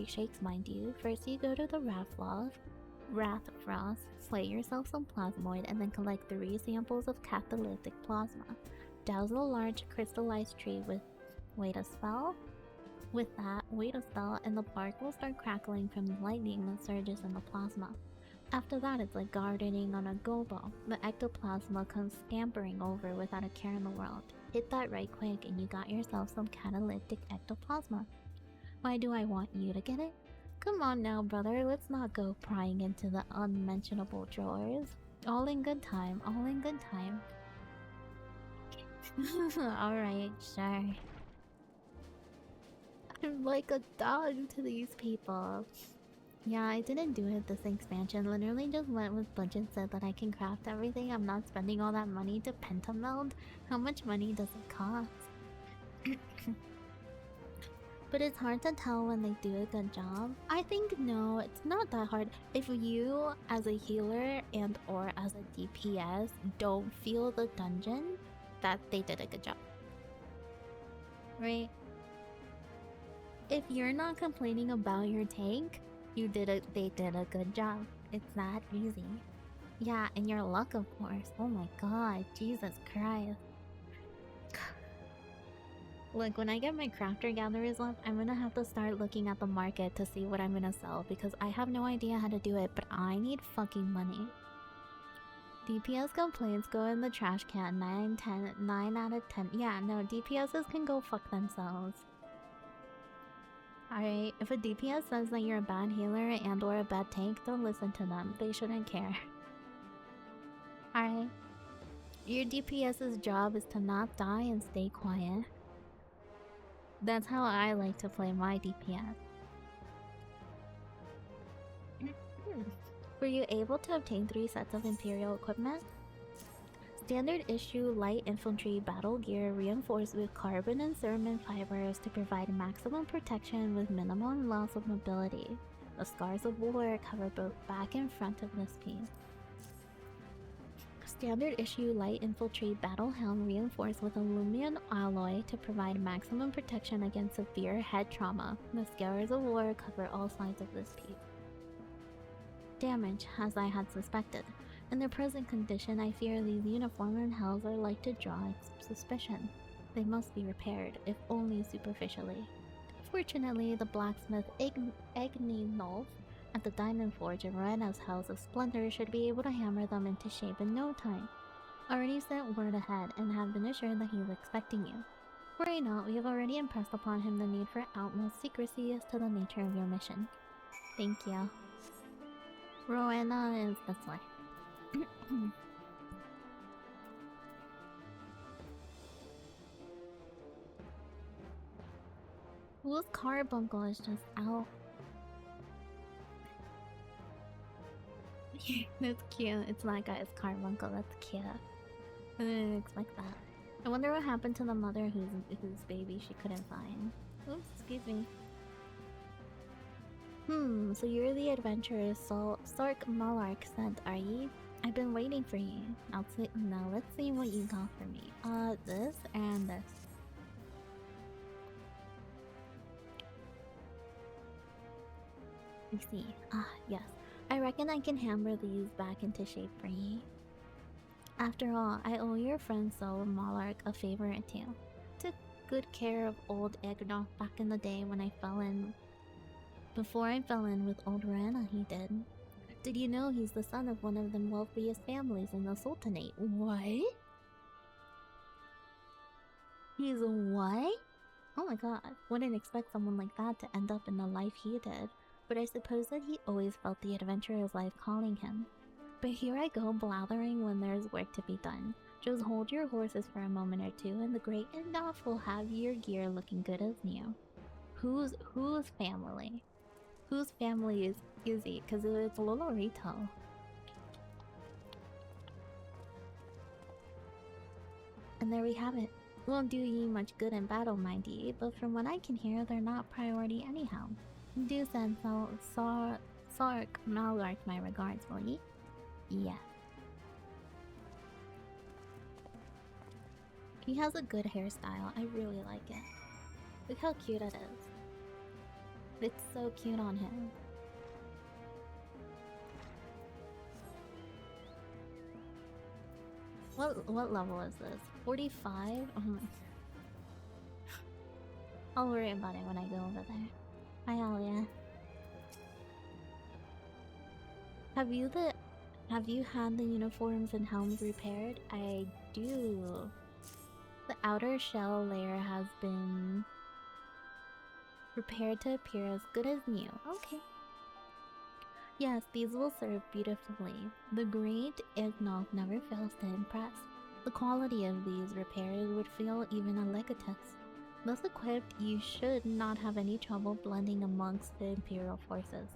shakes, mind you. First you go to the Wrathfrost, slay yourself some plasmoid, and then collect 3 samples of catalytic plasma. Douse a large crystallized tree with wait a spell, and the bark will start crackling from the lightning that surges in the plasma. After that, it's like gardening on a go-ball. The ectoplasma comes scampering over without a care in the world. Hit that right quick and you got yourself some catalytic ectoplasma. Why do I want you to get it? Come on now, brother, let's not go prying into the unmentionable drawers. All in good time. Alright, sure. I'm like a dog to these people. Yeah, I didn't do it this expansion. Literally just went with budget, said that I can craft everything. I'm not spending all that money to pentameld. How much money does it cost? But it's hard to tell when they do a good job. I think no, it's not that hard. If you, as a healer and or as a DPS, don't feel the dungeon, that they did a good job. Right? If you're not complaining about your tank, they did a good job. It's that easy. Yeah, and your luck, of course. Oh my god, Jesus Christ. Look, when I get my crafter gatherers up, I'm gonna have to start looking at the market to see what I'm gonna sell, because I have no idea how to do it, but I need fucking money. DPS complaints go in the trash can. 9 out of 10. Yeah, no, DPSs can go fuck themselves. Alright, if a DPS says that you're a bad healer and or a bad tank, don't listen to them. They shouldn't care. Alright. Your DPS's job is to not die and stay quiet. That's how I like to play my DPS. Were you able to obtain 3 sets of Imperial equipment? Standard issue light infantry battle gear reinforced with carbon and ceramic fibers to provide maximum protection with minimum loss of mobility. The scars of war cover both back and front of this piece. Standard issue light infiltrate battle helm reinforced with aluminum alloy to provide maximum protection against severe head trauma. The scars of war cover all sides of this piece. Damage, as I had suspected. In their present condition, I fear these uniform hells are like to draw suspicion. They must be repaired, if only superficially. Fortunately, the blacksmith Igninolf at the Diamond Forge in Rena's House of Splendor should be able to hammer them into shape in no time. Already sent word ahead and have been assured that he is expecting you. Worry not, we have already impressed upon him the need for utmost secrecy as to the nature of your mission. Thank you. Rowena is this way. Whose carbuncle is just out? That's cute. It's that guy's carbuncle. That's cute. I didn't expect that. I wonder what happened to the mother whose baby she couldn't find. Oops, excuse me. So you're the adventurous Sark Malark sent, are ye? I've been waiting for you. Now let's see what you got for me. This and this. I see. Yes. I reckon I can hammer these back into shape for ye. After all, I owe your friend Sol Malark a favor or two. Took good care of old Egnoff back in the day when I fell in. Before I fell in with old Rana, he did. Did you know he's the son of one of the wealthiest families in the Sultanate? What? He's what? Oh my god, wouldn't expect someone like that to end up in the life he did. But I suppose that he always felt the adventurer's life calling him. But here I go blathering when there's work to be done. Just hold your horses for a moment or two and the great Egnoff will have your gear looking good as new. Whose family? Whose family is he? Because it's Lolorito. And there we have it. Won't do ye much good in battle, mind ye, but from what I can hear, they're not priority anyhow. Do send Sark Malark my regards, will ye? Yeah. He has a good hairstyle. I really like it. Look how cute it is. It's so cute on him. What level is this? 45? Oh my. I'll worry about it when I go over there. Hi, Alia. Have you had the uniforms and helms repaired? I do. The outer shell layer has been repaired to appear as good as new. Okay. Yes, these will serve beautifully. The great Ignoff never fails to impress. The quality of these repairs would fill even a legatus. Thus equipped, you should not have any trouble blending amongst the Imperial forces.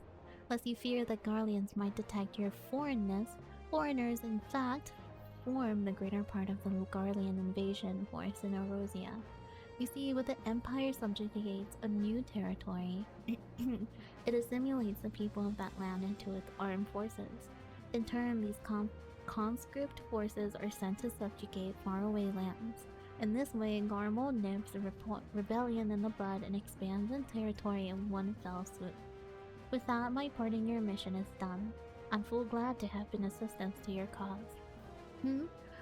Lest you fear that Garleans might detect your foreignness, foreigners in fact form the greater part of the Garlean invasion force in Erosia. You see, with the Empire subjugates a new territory, it assimilates the people of that land into its armed forces. In turn, these conscript forces are sent to subjugate faraway lands. In this way, Garmul nips the rebellion in the bud and expands in territory in one fell swoop. With that, my part in your mission is done. I'm full glad to have been assistance to your cause.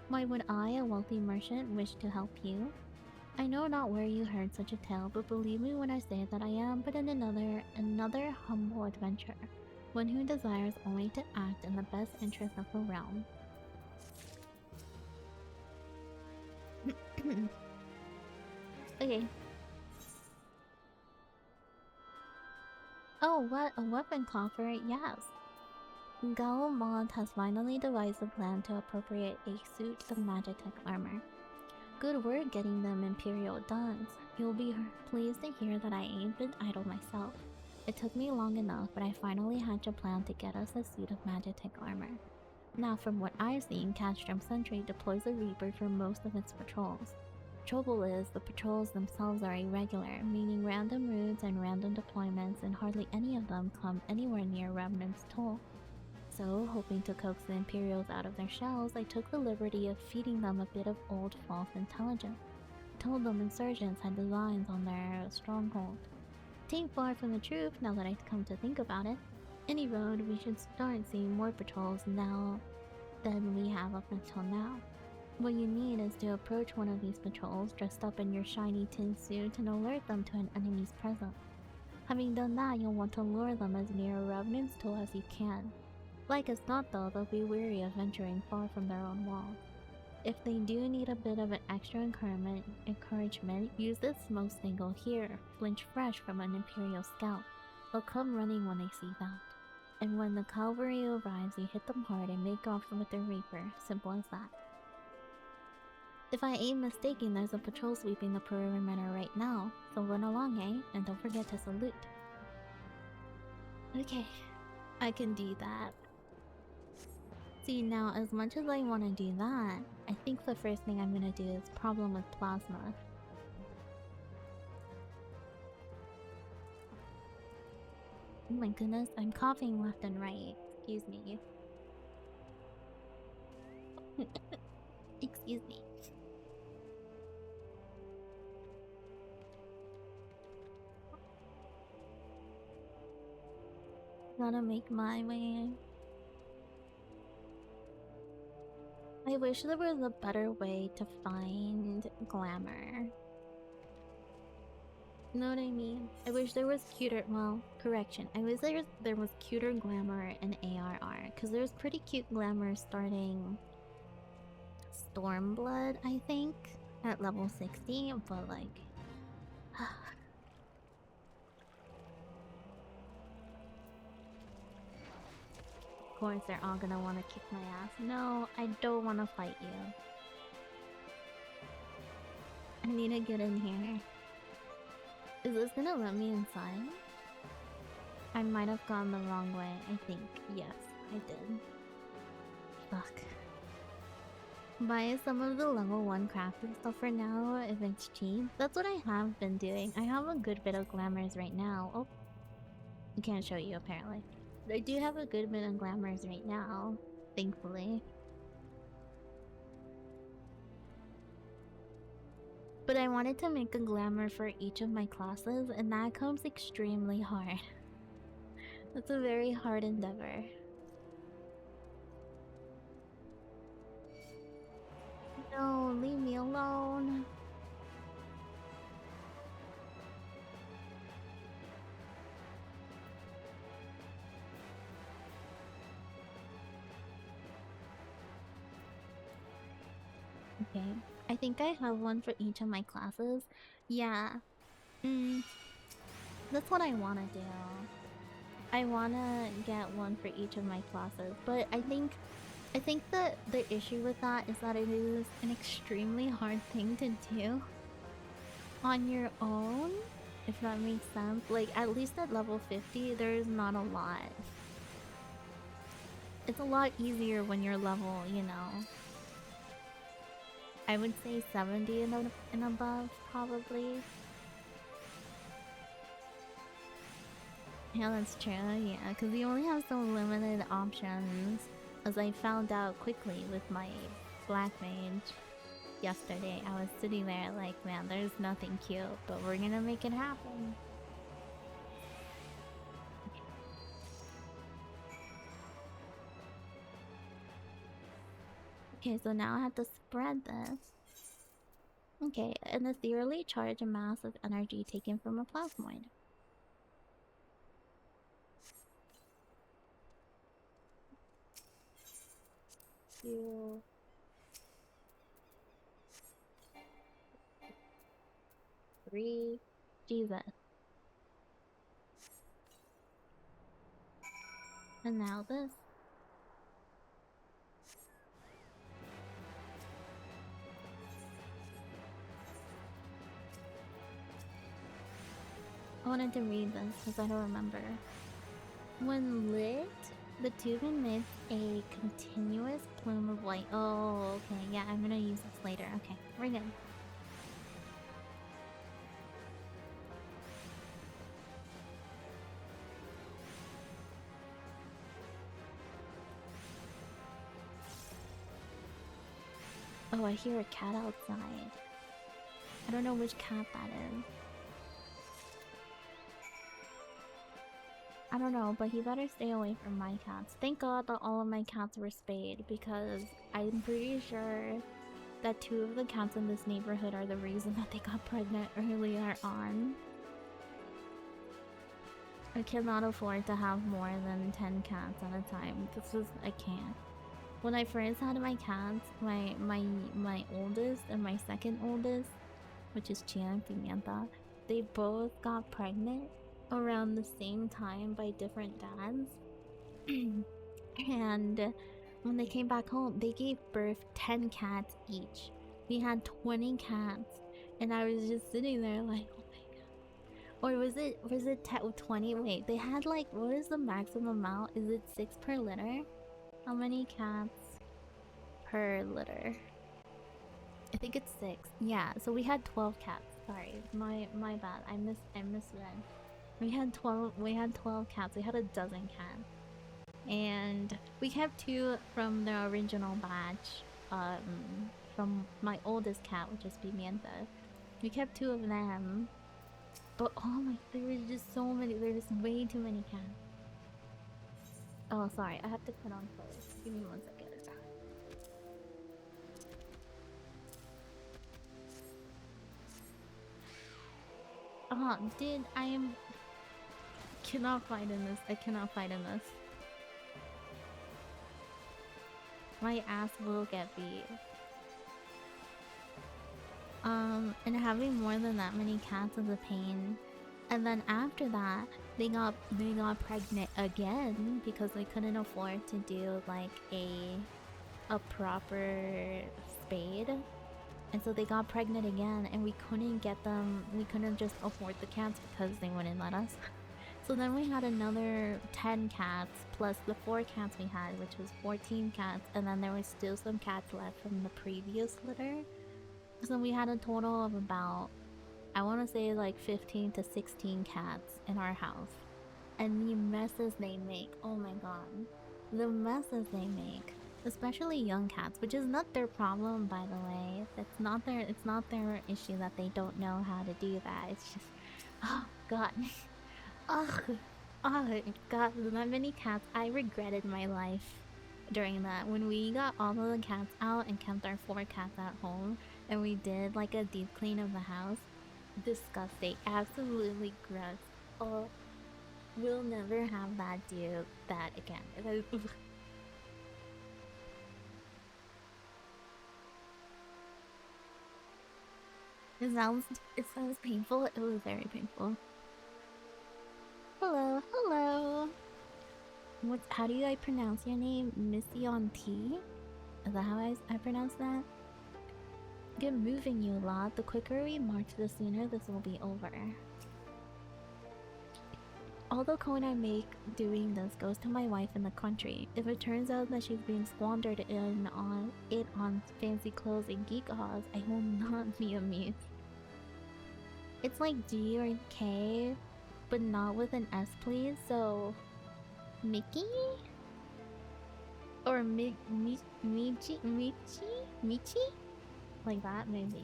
Why would I, a wealthy merchant, wish to help you? I know not where you heard such a tale, but believe me when I say that I am but another humble adventurer, one who desires only to act in the best interest of the realm. Okay. Oh, what a weapon coffer, yes. Gao Mont has finally devised a plan to appropriate a suit of Magitech armor. Good work getting them Imperial dons. You'll be pleased to hear that I ain't been idle myself. It took me long enough, but I finally hatched a plan to get us a suit of Magitech armor. Now, from what I've seen, Castrum Sentry deploys a Reaper for most of its patrols. Trouble is, the patrols themselves are irregular, meaning random routes and random deployments, and hardly any of them come anywhere near Remnant's toll. So, hoping to coax the Imperials out of their shells, I took the liberty of feeding them a bit of old false intelligence. I told them insurgents had designs on their stronghold. It ain't far from the truth now that I come to think about it. Any road, we should start seeing more patrols now than we have up until now. What you need is to approach one of these patrols dressed up in your shiny tin suit and alert them to an enemy's presence. Having done that, you'll want to lure them as near a revenant's toll as you can. Like as not though, they'll be weary of venturing far from their own walls. If they do need a bit of an extra encouragement, use this smoke signal here, flinch fresh from an Imperial scout. They'll come running when they see that. And when the cavalry arrives, you hit them hard and make off with their Reaper. Simple as that. If I ain't mistaken, there's a patrol sweeping the perimeter right now, so run along, eh? And don't forget to salute. Okay, I can do that. See, now as much as I want to do that, I think the first thing I'm gonna do is problem with plasma. Oh my goodness, I'm coughing left and right. Excuse me. Excuse me. Gotta make my way. I wish there was a better way to find glamour. You know what I mean? I wish there was cuter, well, correction. I wish there was cuter glamour in ARR, because there's pretty cute glamour starting Stormblood, I think, at level 60, but like... Of course they're all gonna want to kick my ass. No, I don't want to fight you. I need to get in here. Is this gonna let me inside? I might have gone the wrong way, I think. Yes, I did. Fuck. Buy some of the level 1 crafting stuff for now if it's cheap. That's what I have been doing. I have a good bit of glamours right now. Oh. I can't show you apparently. I do have a good bit of glamours right now, thankfully. But I wanted to make a glamour for each of my classes, and that comes extremely hard. That's a very hard endeavor. No, leave me alone. Okay, I think I have one for each of my classes. Yeah. That's what I want to do. I want to get one for each of my classes, but I think that the issue with that is that it is an extremely hard thing to do on your own, if that makes sense. Like, at least at level 50, there's not a lot. It's a lot easier when you're level, you know, I would say 70 and above, probably. Yeah, that's true, yeah, because you only have so limited options, as I found out quickly with my Black Mage yesterday. I was sitting there like, man, there's nothing cute, but we're gonna make it happen. Okay, so now I have to spread this. Okay, and ethereally charge a mass of energy taken from a plasmoid. 2, 3, Jesus. And now this. I wanted to read this because I don't remember. When lit, the tube emits a continuous plume of light. Oh, okay. Yeah, I'm gonna use this later. Okay, we're good. Oh, I hear a cat outside. I don't know which cat that is. I don't know, but he better stay away from my cats. Thank God that all of my cats were spayed, because I'm pretty sure that 2 of the cats in this neighborhood are the reason that they got pregnant earlier on. I cannot afford to have more than 10 cats at a time. I can't. When I first had my cats, my oldest and my second oldest, which is Chia and Pimienta, they both got pregnant around the same time by different dads. And when they came back home, they gave birth 10 cats each. We had 20 cats, and I was just sitting there like, oh my god. Or was it 20? Wait, they had like, what is the maximum amount? Is it 6 per litter? How many cats per litter? I think it's 6. Yeah, so we had 12 cats. Sorry, my bad. I misread. We had 12 cats. We had a dozen cats. And we kept 2 from the original batch. From my oldest cat, which is Pimienta. We kept 2 of them. But oh my, there was just so many. There was way too many cats. Oh, sorry. I have to put on clothes. Give me 1 second. Dude, cannot fight in this. I cannot fight in this. My ass will get beat. And having more than that many cats is a pain. And then after that, they got pregnant again because they couldn't afford to do like a proper spade. And so they got pregnant again, and we couldn't get them. We couldn't just afford the cats because they wouldn't let us. So then we had another 10 cats plus the 4 cats we had, which was 14 cats, and then there was still some cats left from the previous litter. So we had a total of about, I want to say like 15 to 16 cats in our house. And the messes they make, oh my god. The messes they make. Especially young cats, which is not their problem, by the way. It's not their issue that they don't know how to do that. It's just, oh god. Oh god, that many cats. I regretted my life during that. When we got all of the cats out and kept our 4 cats at home, and we did like a deep clean of the house. Disgusting. Absolutely gross. Oh, we'll never have that do that again. It sounds painful. It was very painful. Hello. How do I pronounce your name? Missy on T? Is that how I pronounce that? Get moving, you lot. The quicker we march, the sooner this will be over. All the coin I make doing this goes to my wife in the country. If it turns out that she's being squandered on fancy clothes and geek haws, I will not be amused. It's like G or K, but not with an S, please. So, Mickey? Or Michi? Like that, maybe.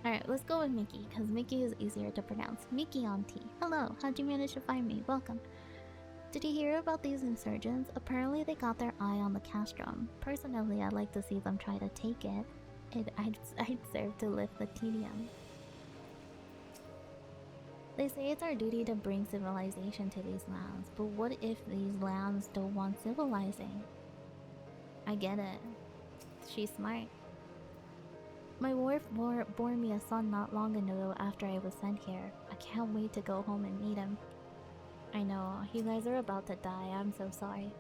Alright, let's go with Mickey, because Mickey is easier to pronounce. Mickey on T. Hello, how'd you manage to find me? Welcome. Did you hear about these insurgents? Apparently they got their eye on the castrum. Personally, I'd like to see them try to take it. I'd serve to lift the tedium. They say it's our duty to bring civilization to these lands, but what if these lands don't want civilizing? I get it. She's smart. My wife bore me a son not long ago after I was sent here. I can't wait to go home and meet him. I know, you guys are about to die, I'm so sorry.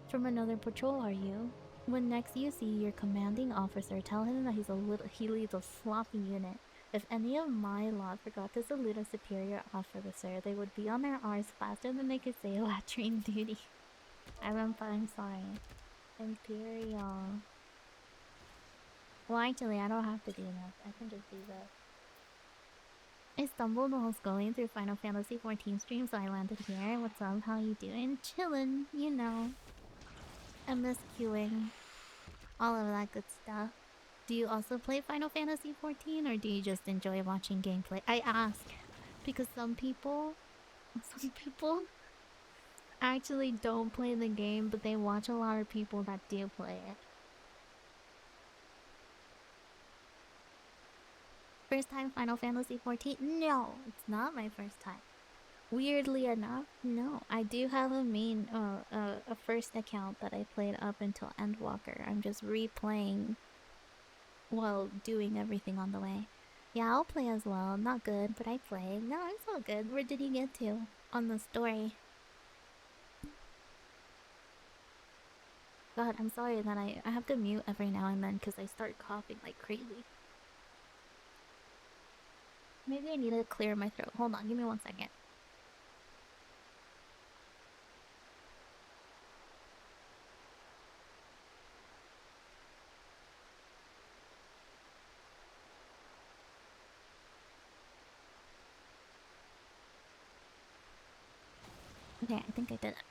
From another patrol, are you? When next you see your commanding officer, tell him that he leads a sloppy unit. If any of my lot forgot to salute a superior officer, they would be on their R's faster than they could say latrine duty. I'm sorry. Imperial. Well, actually, I don't have to do that. I can just do that. I stumbled while scrolling through Final Fantasy 14 streams, so I landed here. What's up? How you doing? Chillin', you know. MS queuing. All of that good stuff. Do you also play Final Fantasy 14, or do you just enjoy watching gameplay? I ask because some people actually don't play the game, but they watch a lot of people that do play it. First time Final Fantasy 14? No, it's not my first time. Weirdly enough, no. I do have a main, a first account that I played up until Endwalker. I'm just replaying while doing everything on the way. Yeah, I'll play as well. Not good, but I play. No, it's all good. Where did you get to on the story? God, I'm sorry that I have to mute every now and then because I start coughing like crazy. Maybe I need to clear my throat. Hold on, give me 1 second. Okay, I think I did it.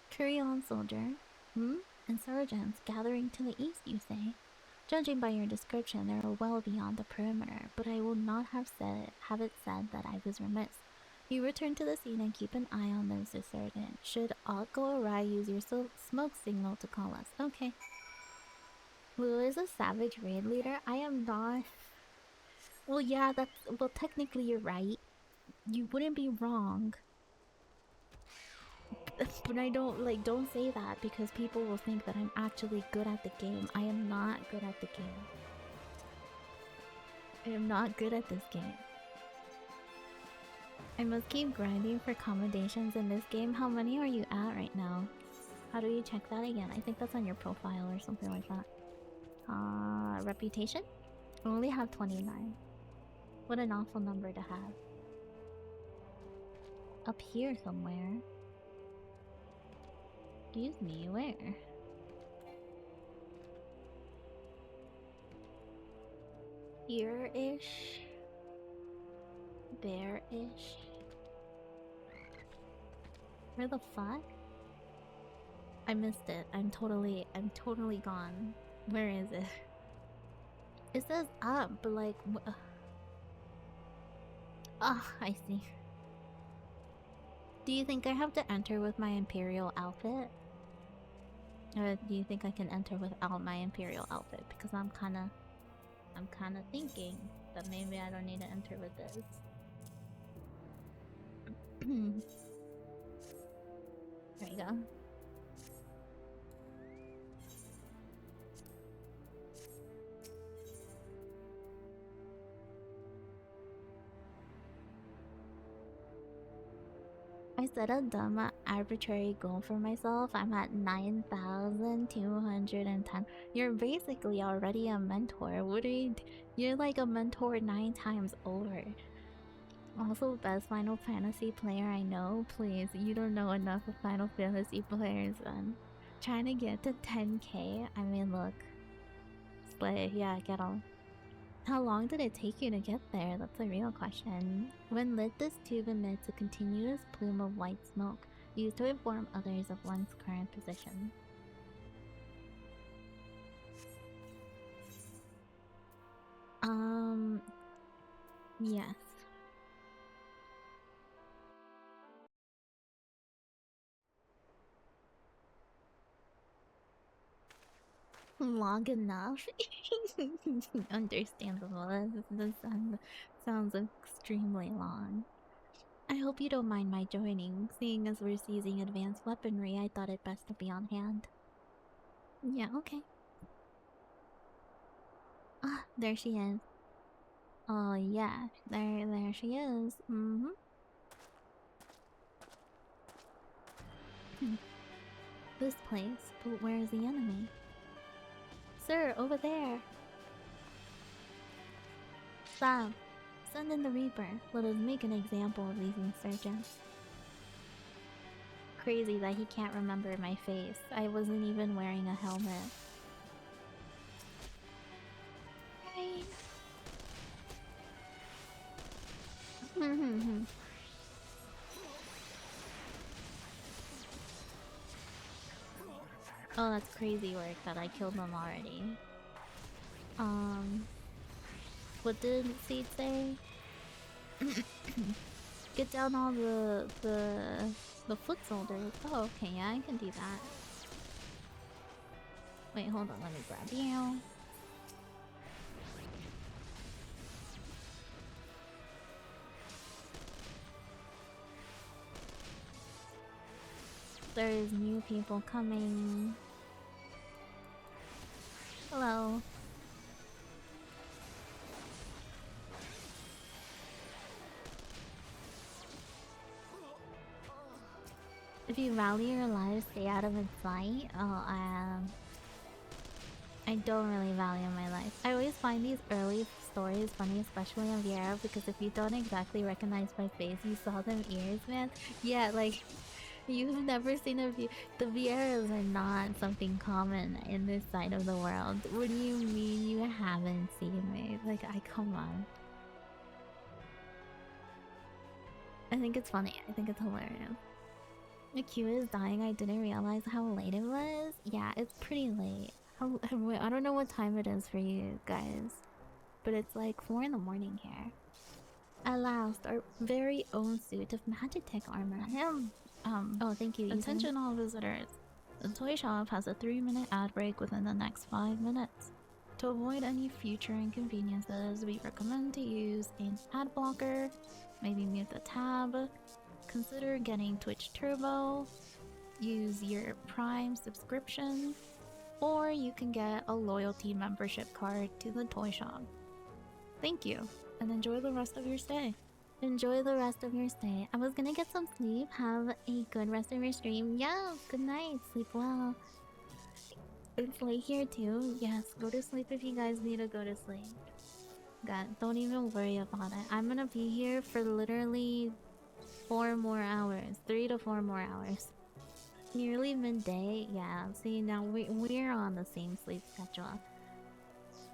Carry on, soldier. Hmm? Insurgents gathering to the east, you say? Judging by your description, they are well beyond the perimeter, but I will not have it said that I was remiss. You return to the scene and keep an eye on those insurgents. Should aught go awry, use your smoke signal to call us. Okay. Blue is a savage raid leader. I am not. Well, yeah, well, technically you're right. You wouldn't be wrong. But I don't say that because people will think that I'm actually good at the game. I am not good at the game. I am not good at this game. I must keep grinding for commendations in this game. How many are you at right now? How do you check that again? I think that's on your profile or something like that. Reputation? I only have 29. What an awful number to have. Up here somewhere. Excuse me, where? Here-ish? There-ish? Where the fuck? I missed it. I'm totally gone. Where is it? It says up, but like... I see. Do you think I have to enter with my Imperial outfit? Or do you think I can enter without my Imperial outfit? Because I'm kinda thinking that maybe I don't need to enter with this. There you go. I set a dumb arbitrary goal for myself. I'm at 9,210. You're basically already a mentor. What are you? You're like a mentor 9 times over. Also, best Final Fantasy player I know. Please, you don't know enough of Final Fantasy players, then. Trying to get to 10k. I mean, look. Slay, yeah, get on. How long did it take you to get there? That's a real question. When lit, this tube emits a continuous plume of white smoke, used to inform others of one's current position. Yes. Long enough? Understandable. This sounds extremely long. I hope you don't mind my joining. Seeing as we're seizing advanced weaponry, I thought it best to be on hand. Yeah, okay. Ah, there she is. Oh yeah, there she is. This place, but where is the enemy? Sir, over there! Stop! Send in the Reaper. Let us make an example of these insurgents. Crazy that he can't remember my face. I wasn't even wearing a helmet. Right. Oh, that's crazy work that I killed them already. What did Seed say? Get down all the foot soldiers. Oh, okay, yeah, I can do that. Wait, hold on, let me grab you. There's new people coming. Hello. If you value your life, stay out of its sight. Oh, I don't really value my life. I always find these early stories funny, especially on Viera, because if you don't exactly recognize my face, you saw them ears, man. Yeah, like, you've never seen the Vieras are not something common in this side of the world. What do you mean you haven't seen me? Like, come on. I think it's funny. I think it's hilarious. The queue is dying. I didn't realize how late it was. Yeah, it's pretty late. I don't know what time it is for you guys, but it's like 4 in the morning here. At last, our very own suit of Magitech armor. Oh, thank you. Attention all visitors. The toy shop has a 3-minute ad break within the next 5 minutes. To avoid any future inconveniences, we recommend to use an ad blocker, maybe mute the tab, consider getting Twitch Turbo, use your Prime subscription, or you can get a loyalty membership card to the toy shop. Thank you, and enjoy the rest of your stay. Enjoy the rest of your stay. I was gonna get some sleep. Have a good rest of your stream. Yeah, good night. Sleep well. It's late here too. Yes, go to sleep if you guys need to go to sleep. God, don't even worry about it. I'm gonna be here for literally 4 more hours. 3 to 4 more hours. Nearly midday. Yeah, see, now we're on the same sleep schedule.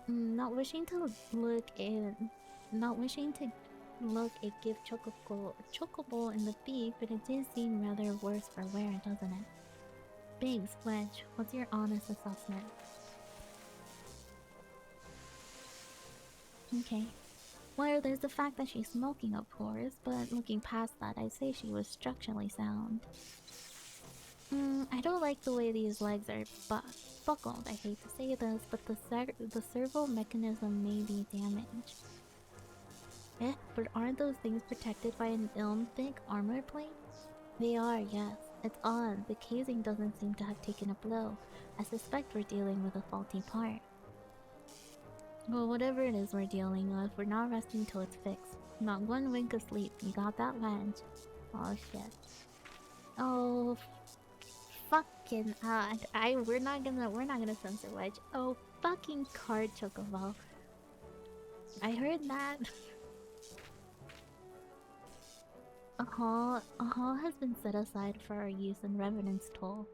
Not wishing to give Chocobo in the beak, but it did seem rather worse for wear, doesn't it? Biggs, Wedge, what's your honest assessment? Okay. Well, there's the fact that she's smoking, of course, but looking past that, I'd say she was structurally sound. I don't like the way these legs are buckled. I hate to say this, but the servo mechanism may be damaged. Eh, but aren't those things protected by an thick armor plate? They are, yes. It's odd. The casing doesn't seem to have taken a blow. I suspect we're dealing with a faulty part. Well, whatever it is we're dealing with, we're not resting till it's fixed. Not one wink of sleep. You got that, Wedge? Oh shit. Oh, fucking we're not gonna censor Wedge. Oh, fucking card Chocobo. I heard that. A hall has been set aside for our use in Revenant's Toll.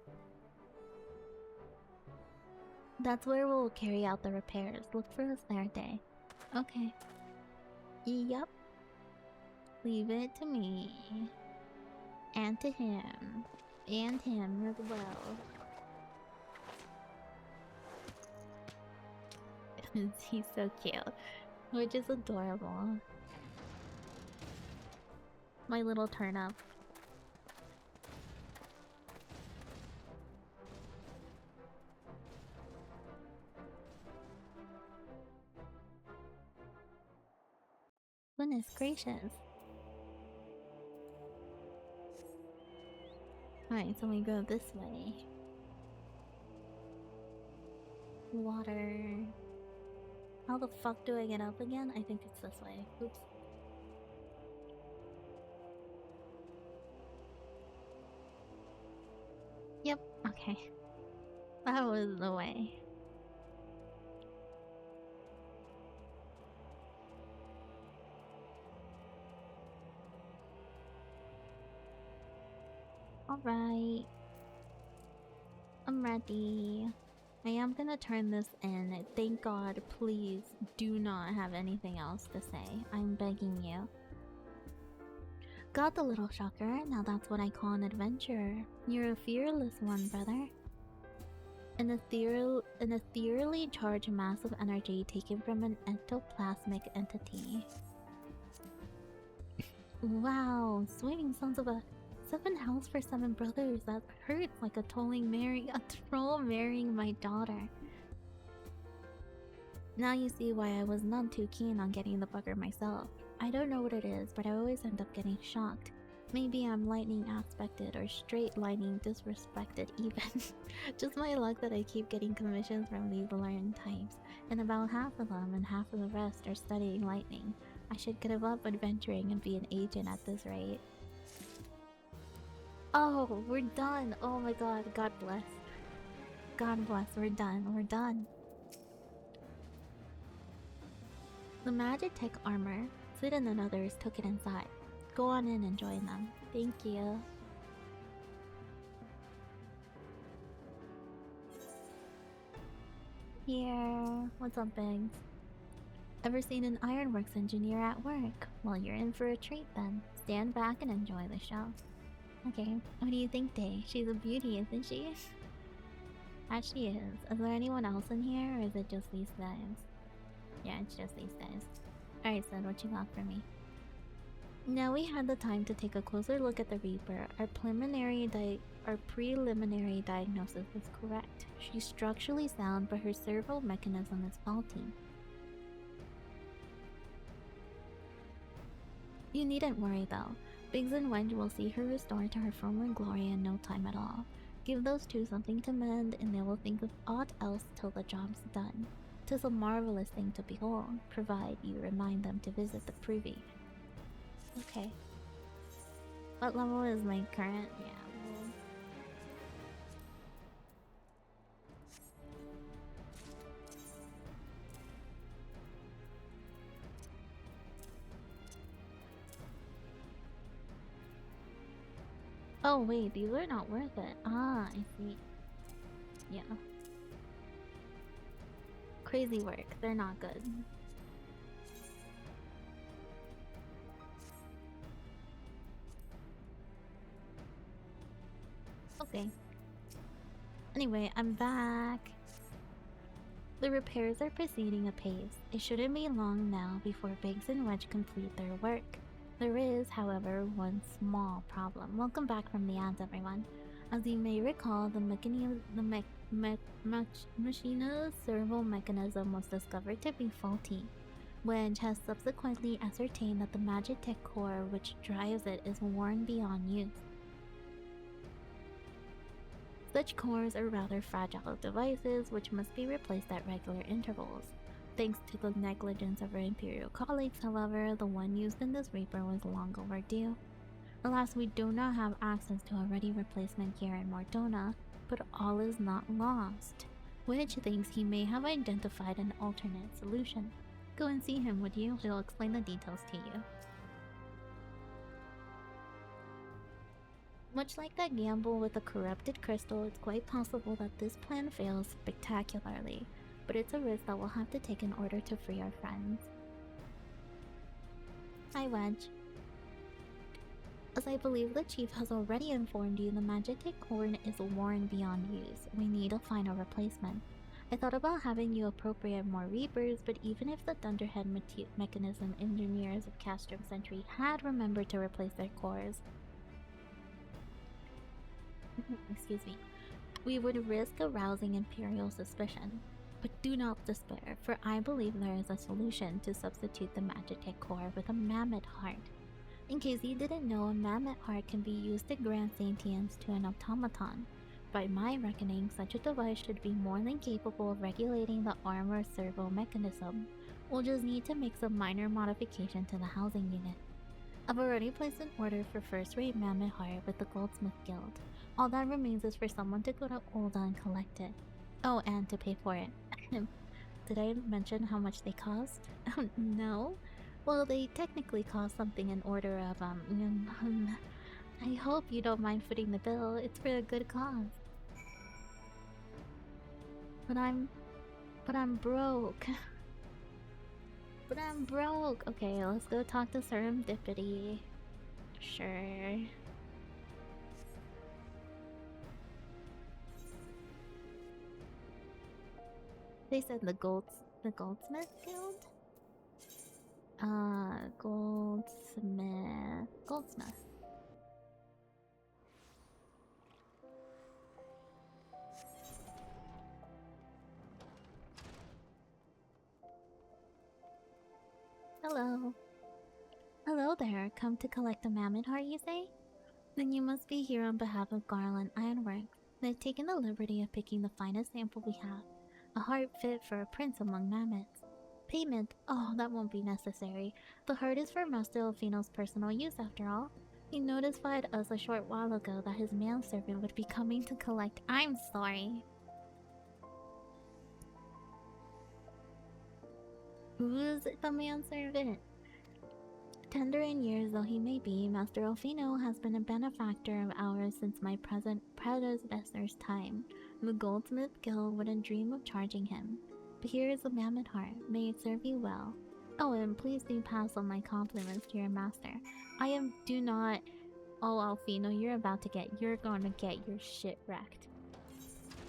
That's where we'll carry out the repairs. Look for us there, Day. Okay. Yup. Leave it to me. And to him. And him as well. He's so cute. Which is adorable. My little turnip. Goodness gracious. Alright, so we go this way. Water. How the fuck do I get up again? I think it's this way. Oops. Yep, okay. That was the way. Alright. I'm ready. I am gonna turn this in. Thank God, please do not have anything else to say. I'm begging you. Got the little shocker. Now that's what I call an adventurer. You're a fearless one, brother. An ethereally charged mass of energy taken from an ectoplasmic entity. Wow, sweeping sons of a 7 house for 7 brothers. That hurts like a troll marrying my daughter. Now you see why I was none too keen on getting the bugger myself. I don't know what it is, but I always end up getting shocked. Maybe I'm lightning aspected or straight lightning disrespected even. Just my luck that I keep getting commissions from these learned types, and about half of them and half of the rest are studying lightning. I should give up adventuring and be an agent at this rate. Oh, we're done. Oh my god, God bless. God bless, we're done, we're done. The Magitech armor, Sweden and others took it inside. Go on in and join them. Thank you. Here. What's up, Biggs? Ever seen an ironworks engineer at work? Well, you're in for a treat then. Stand back and enjoy the show. Okay, what do you think, Day? She's a beauty, isn't she? As she is. Is there anyone else in here, or is it just these guys? Yeah, it's just these guys. Alright, Sid, what you got for me? Now we had the time to take a closer look at the Reaper. Our preliminary diagnosis was correct. She's structurally sound, but her servo mechanism is faulty. You needn't worry though. Biggs and Wedge will see her restored to her former glory in no time at all. Give those two something to mend, and they will think of aught else till the job's done. 'Tis a marvelous thing to behold, provide you remind them to visit the privy. Okay. What level is my current? Yeah. Oh wait, these are not worth it. Ah, I see. Yeah. Crazy work. They're not good. Okay. Anyway, I'm back. The repairs are proceeding apace. It shouldn't be long now before Biggs and Wedge complete their work. There is, however, one small problem. Welcome back from the ads, everyone. As you may recall, the machina's servo mechanism was discovered to be faulty. Wedge has subsequently ascertained that the Magitech core which drives it is worn beyond use. Such cores are rather fragile devices which must be replaced at regular intervals. Thanks to the negligence of our Imperial colleagues, however, the one used in this Reaper was long overdue. Alas, we do not have access to a ready replacement here in Mordona, but all is not lost. Wedge thinks he may have identified an alternate solution. Go and see him, would you? He'll explain the details to you. Much like that gamble with the corrupted crystal, it's quite possible that this plan fails spectacularly, but it's a risk that we'll have to take in order to free our friends. Hi, Wedge. As I believe the chief has already informed you, the Magitech core is worn beyond use. We need to find a replacement. I thought about having you appropriate more Reapers, but even if the Thunderhead mechanism engineers of Castrum Sentry had remembered to replace their cores, excuse me, we would risk arousing Imperial suspicion. But do not despair, for I believe there is a solution to substitute the Magitech core with a mammoth heart. In case you didn't know, a mammoth heart can be used to grant sentience to an automaton. By my reckoning, such a device should be more than capable of regulating the armor servo mechanism. We'll just need to make some minor modification to the housing unit. I've already placed an order for first-rate mammoth heart with the Goldsmith Guild. All that remains is for someone to go to Olda and collect it. Oh, and to pay for it. Did I mention how much they cost? No? Well, they technically cost something in order of, I hope you don't mind footing the bill. It's for a good cause. But I'm broke. But I'm broke. Okay, let's go talk to Serendipity. Sure. They said the goldsmith guild? Goldsmith. Hello. Hello there, come to collect a mammoth heart, you say? Then you must be here on behalf of Garland Ironworks. They've taken the liberty of picking the finest sample we have. A heart fit for a prince among mammoths. Payment? Oh, that won't be necessary. The heart is for Master Elfino's personal use after all. He notified us a short while ago that his manservant would be coming to collect. I'm sorry. Who's the manservant? Tender in years though he may be, Master Elfino has been a benefactor of ours since my predecessor's time. The Goldsmith Guild wouldn't dream of charging him. But here is a mammoth heart. May it serve you well. Oh, and please do pass on my compliments to your master. Do not... Oh, Alfino, you're gonna get your shit wrecked.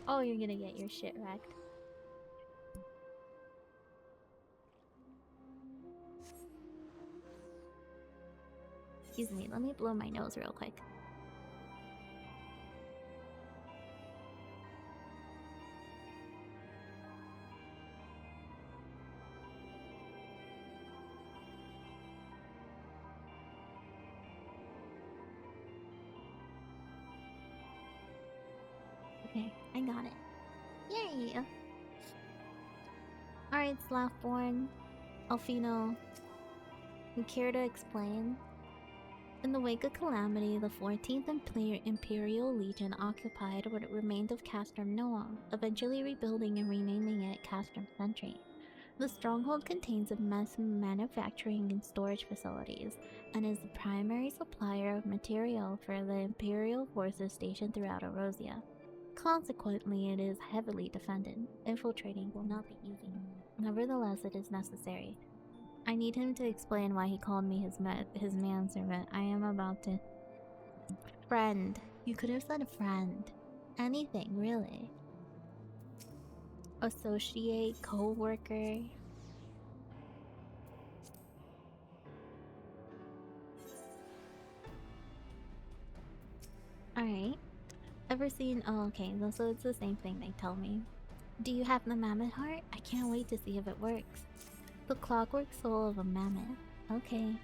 Oh, you're gonna get your shit wrecked. Excuse me, let me blow my nose real quick. Okay, I got it. Yay! Alright, Slaffborn, Alfino, you care to explain? In the wake of Calamity, the 14th Imperial Legion occupied what remained of Castrum Noam, eventually rebuilding and renaming it Castrum Sentry. The stronghold contains immense manufacturing and storage facilities, and is the primary supplier of material for the Imperial forces stationed throughout Erosia. Consequently, it is heavily defended. Infiltrating will not be easy. Nevertheless, it is necessary. I need him to explain why he called me his manservant. I am about to... Friend. You could have said friend. Anything, really. Associate, co-worker. Alright. Ever seen... Oh, okay. So it's the same thing they tell me. Do you have the mammoth heart? I can't wait to see if it works. The clockwork soul of a mammoth. Okay.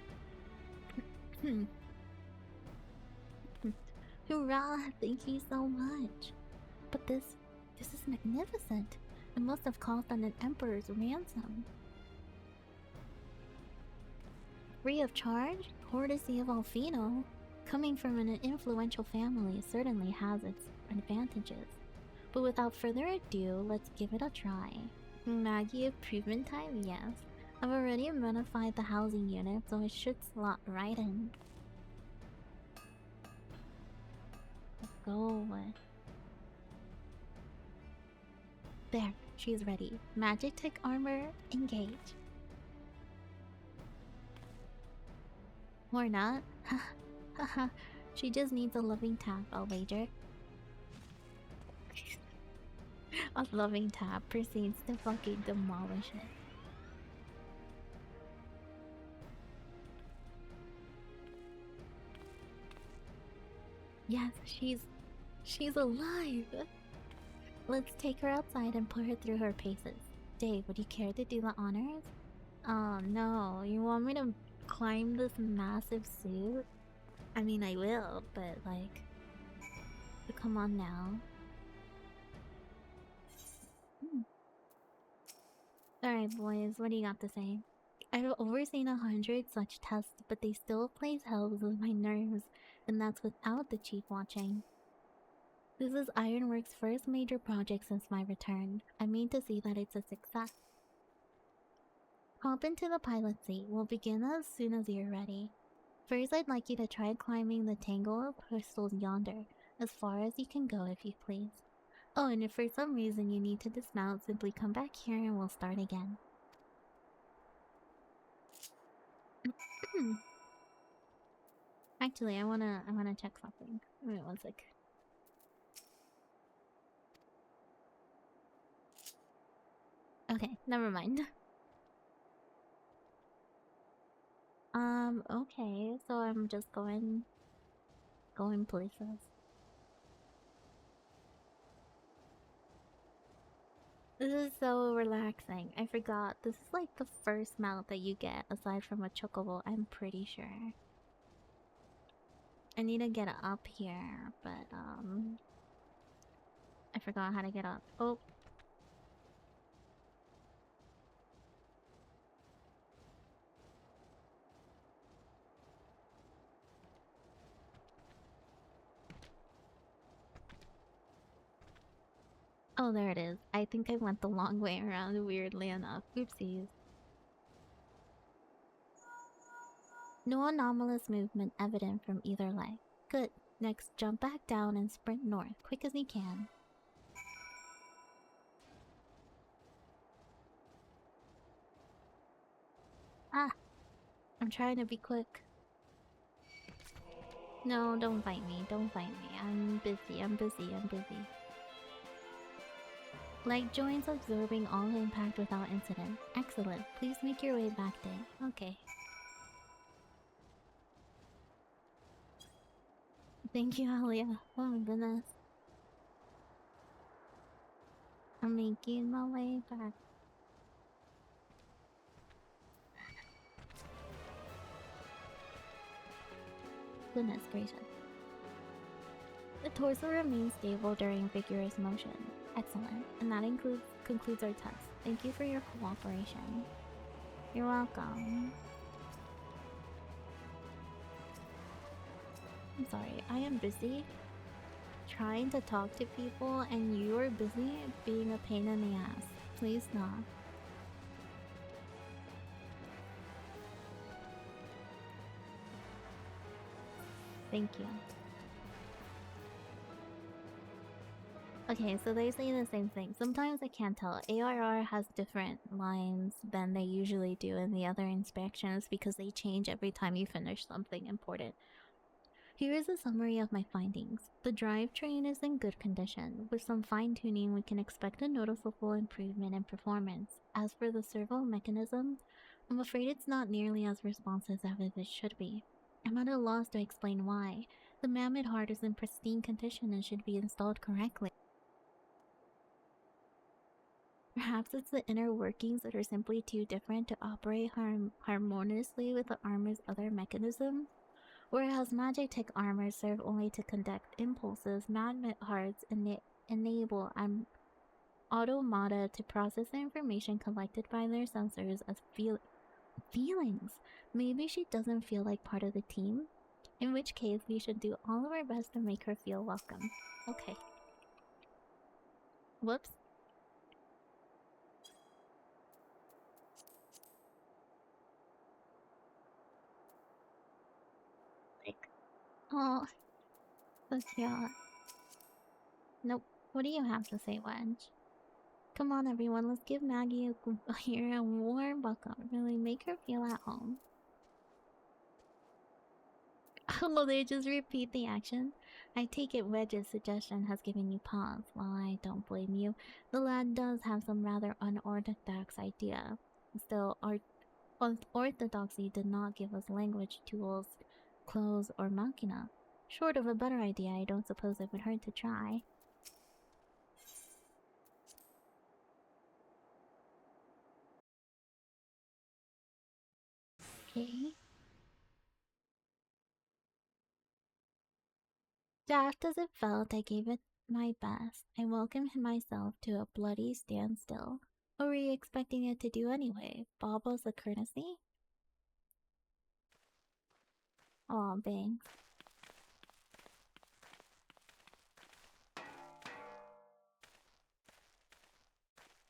Hurrah! Thank you so much. But this is magnificent. It must have cost an emperor's ransom. Free of charge? Courtesy of Alfino? Coming from an influential family certainly has its advantages. But without further ado, let's give it a try. Maggie improvement time? Yes. I've already modified the housing unit, so it should slot right in. Let's go. There, she's ready. Magic tech armor, engage. Or not. Haha. She just needs a loving tap, I'll wager. A loving tap proceeds to fucking demolish it. Yes, she's alive! Let's take her outside and put her through her paces. Dave, would you care to do the honors? Oh no, you want me to climb this massive suit? I mean, I will, but like... Come on now. Alright boys, what do you got to say? I've overseen 100 such tests, but they still plays hell with my nerves, and that's without the chief watching. This is Ironworks' first major project since my return. I mean to see that it's a success. Hop into the pilot seat. We'll begin as soon as you're ready. First, I'd like you to try climbing the tangle of crystals yonder, as far as you can go if you please. Oh, and if for some reason you need to dismount, simply come back here and we'll start again. Actually, I wanna check something. Wait one sec. Okay, never mind. Okay, so I'm just going places. This is so relaxing. I forgot. This is like the first mount that you get aside from a chocobo, I'm pretty sure. I need to get up here, but I forgot how to get up. Oh. Oh, there it is. I think I went the long way around, weirdly enough. Oopsies. No anomalous movement evident from either leg. Good. Next, jump back down and sprint north, quick as you can. Ah! I'm trying to be quick. No, don't fight me. Don't fight me. I'm busy. I'm busy. I'm busy. Like joints absorbing all impact without incident. Excellent. Please make your way back there. Okay. Thank you, Alia. Oh my goodness. I'm making my way back. Goodness gracious. The torso remains stable during vigorous motion. Excellent. And that concludes our test. Thank you for your cooperation. You're welcome. I'm sorry, I am busy trying to talk to people and you are busy being a pain in the ass. Please stop. Thank you. Okay, so they say the same thing. Sometimes I can't tell. ARR has different lines than they usually do in the other inspections because they change every time you finish something important. Here is a summary of my findings. The drivetrain is in good condition. With some fine-tuning, we can expect a noticeable improvement in performance. As for the servo mechanism, I'm afraid it's not nearly as responsive as it should be. I'm at a loss to explain why. The mammoth heart is in pristine condition and should be installed correctly. Perhaps it's the inner workings that are simply too different to operate harmoniously with the armor's other mechanisms. Whereas Magitech armor serve only to conduct impulses, magnet hearts enable automata to process the information collected by their sensors as feelings. Maybe she doesn't feel like part of the team, in which case we should do all of our best to make her feel welcome. Okay. Whoops. Like, oh, so cute. Nope. What do you have to say, Wedge? Come on, everyone, let's give Maggie a warm welcome. Really make her feel at home. Will they just repeat the action? I take it Wedge's suggestion has given you pause. While I don't blame you, the lad does have some rather unorthodox idea. Still, orthodoxy did not give us language, tools, clothes, or machina. Short of a better idea, I don't suppose it would hurt to try. Okay. Daft as it felt, I gave it my best. I welcomed myself to a bloody standstill. What were you expecting it to do anyway? Bob was the courtesy? Aw, bang.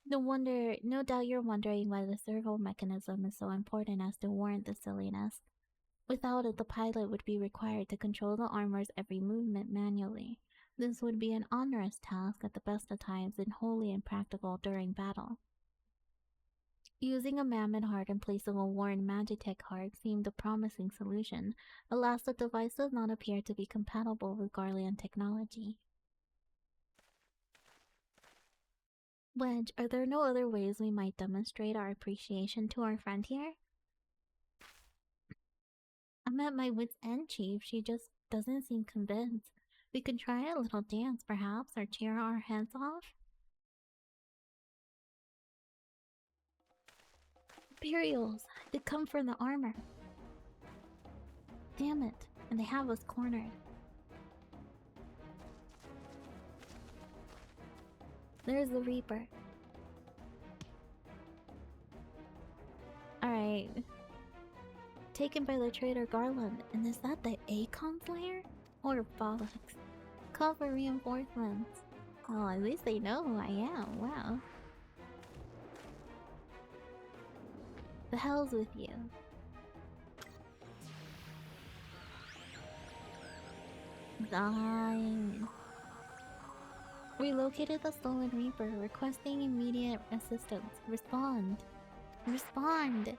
No doubt you're wondering why the servo mechanism is so important as to warrant the silliness. Without it, the pilot would be required to control the armor's every movement manually. This would be an onerous task at the best of times and wholly impractical during battle. Using a mammoth heart in place of a worn Magitech heart seemed a promising solution. Alas, the device does not appear to be compatible with Garlean technology. Wedge, are there no other ways we might demonstrate our appreciation to our friend here? I'm at my wit's end, Chief. She just doesn't seem convinced. We could try a little dance, perhaps, or cheer our heads off? Imperials! They come for the armor. Damn it, and they have us cornered. There's the Reaper. Alright. Taken by the traitor Garland, and is that the Akon's lair? Or bollocks. Call for reinforcements. Oh, at least they know who I am, wow. The hell's with you? Dying. We located the stolen Reaper, requesting immediate assistance. Respond. Respond!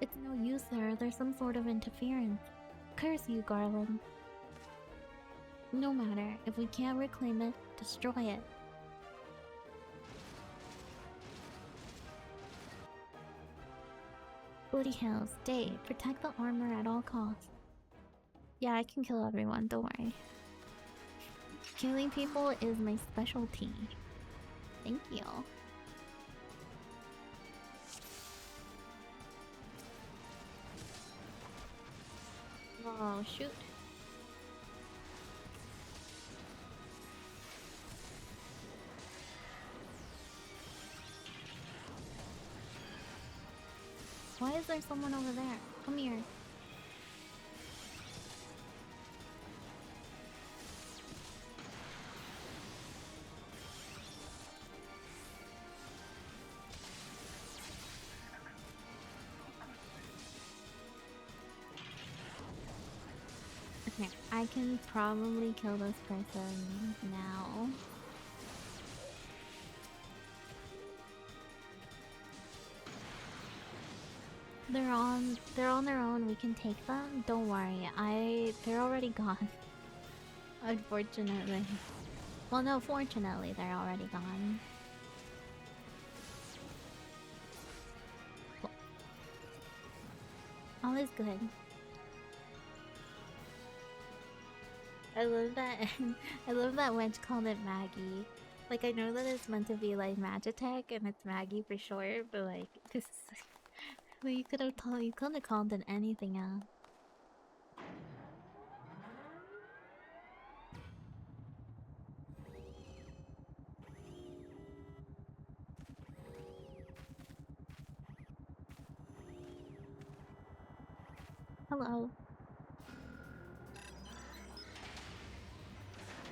It's no use, sir. There's some sort of interference. Curse you, Garland. No matter. If we can't reclaim it, destroy it. Bloody hell, stay. Protect the armor at all costs. Yeah, I can kill everyone, don't worry. Killing people is my specialty. Thank you. Oh, shoot. Why is there someone over there? Come here. Okay, I can probably kill this person now. They're on their own, we can take them. Don't worry, they're already gone. Unfortunately. Well, no, fortunately, they're already gone. All is good. I love that. I love that Wedge called it Maggie. Like, I know that it's meant to be like Magitech and it's Maggie for short, but like, this is well, you could have called it anything else. Hello.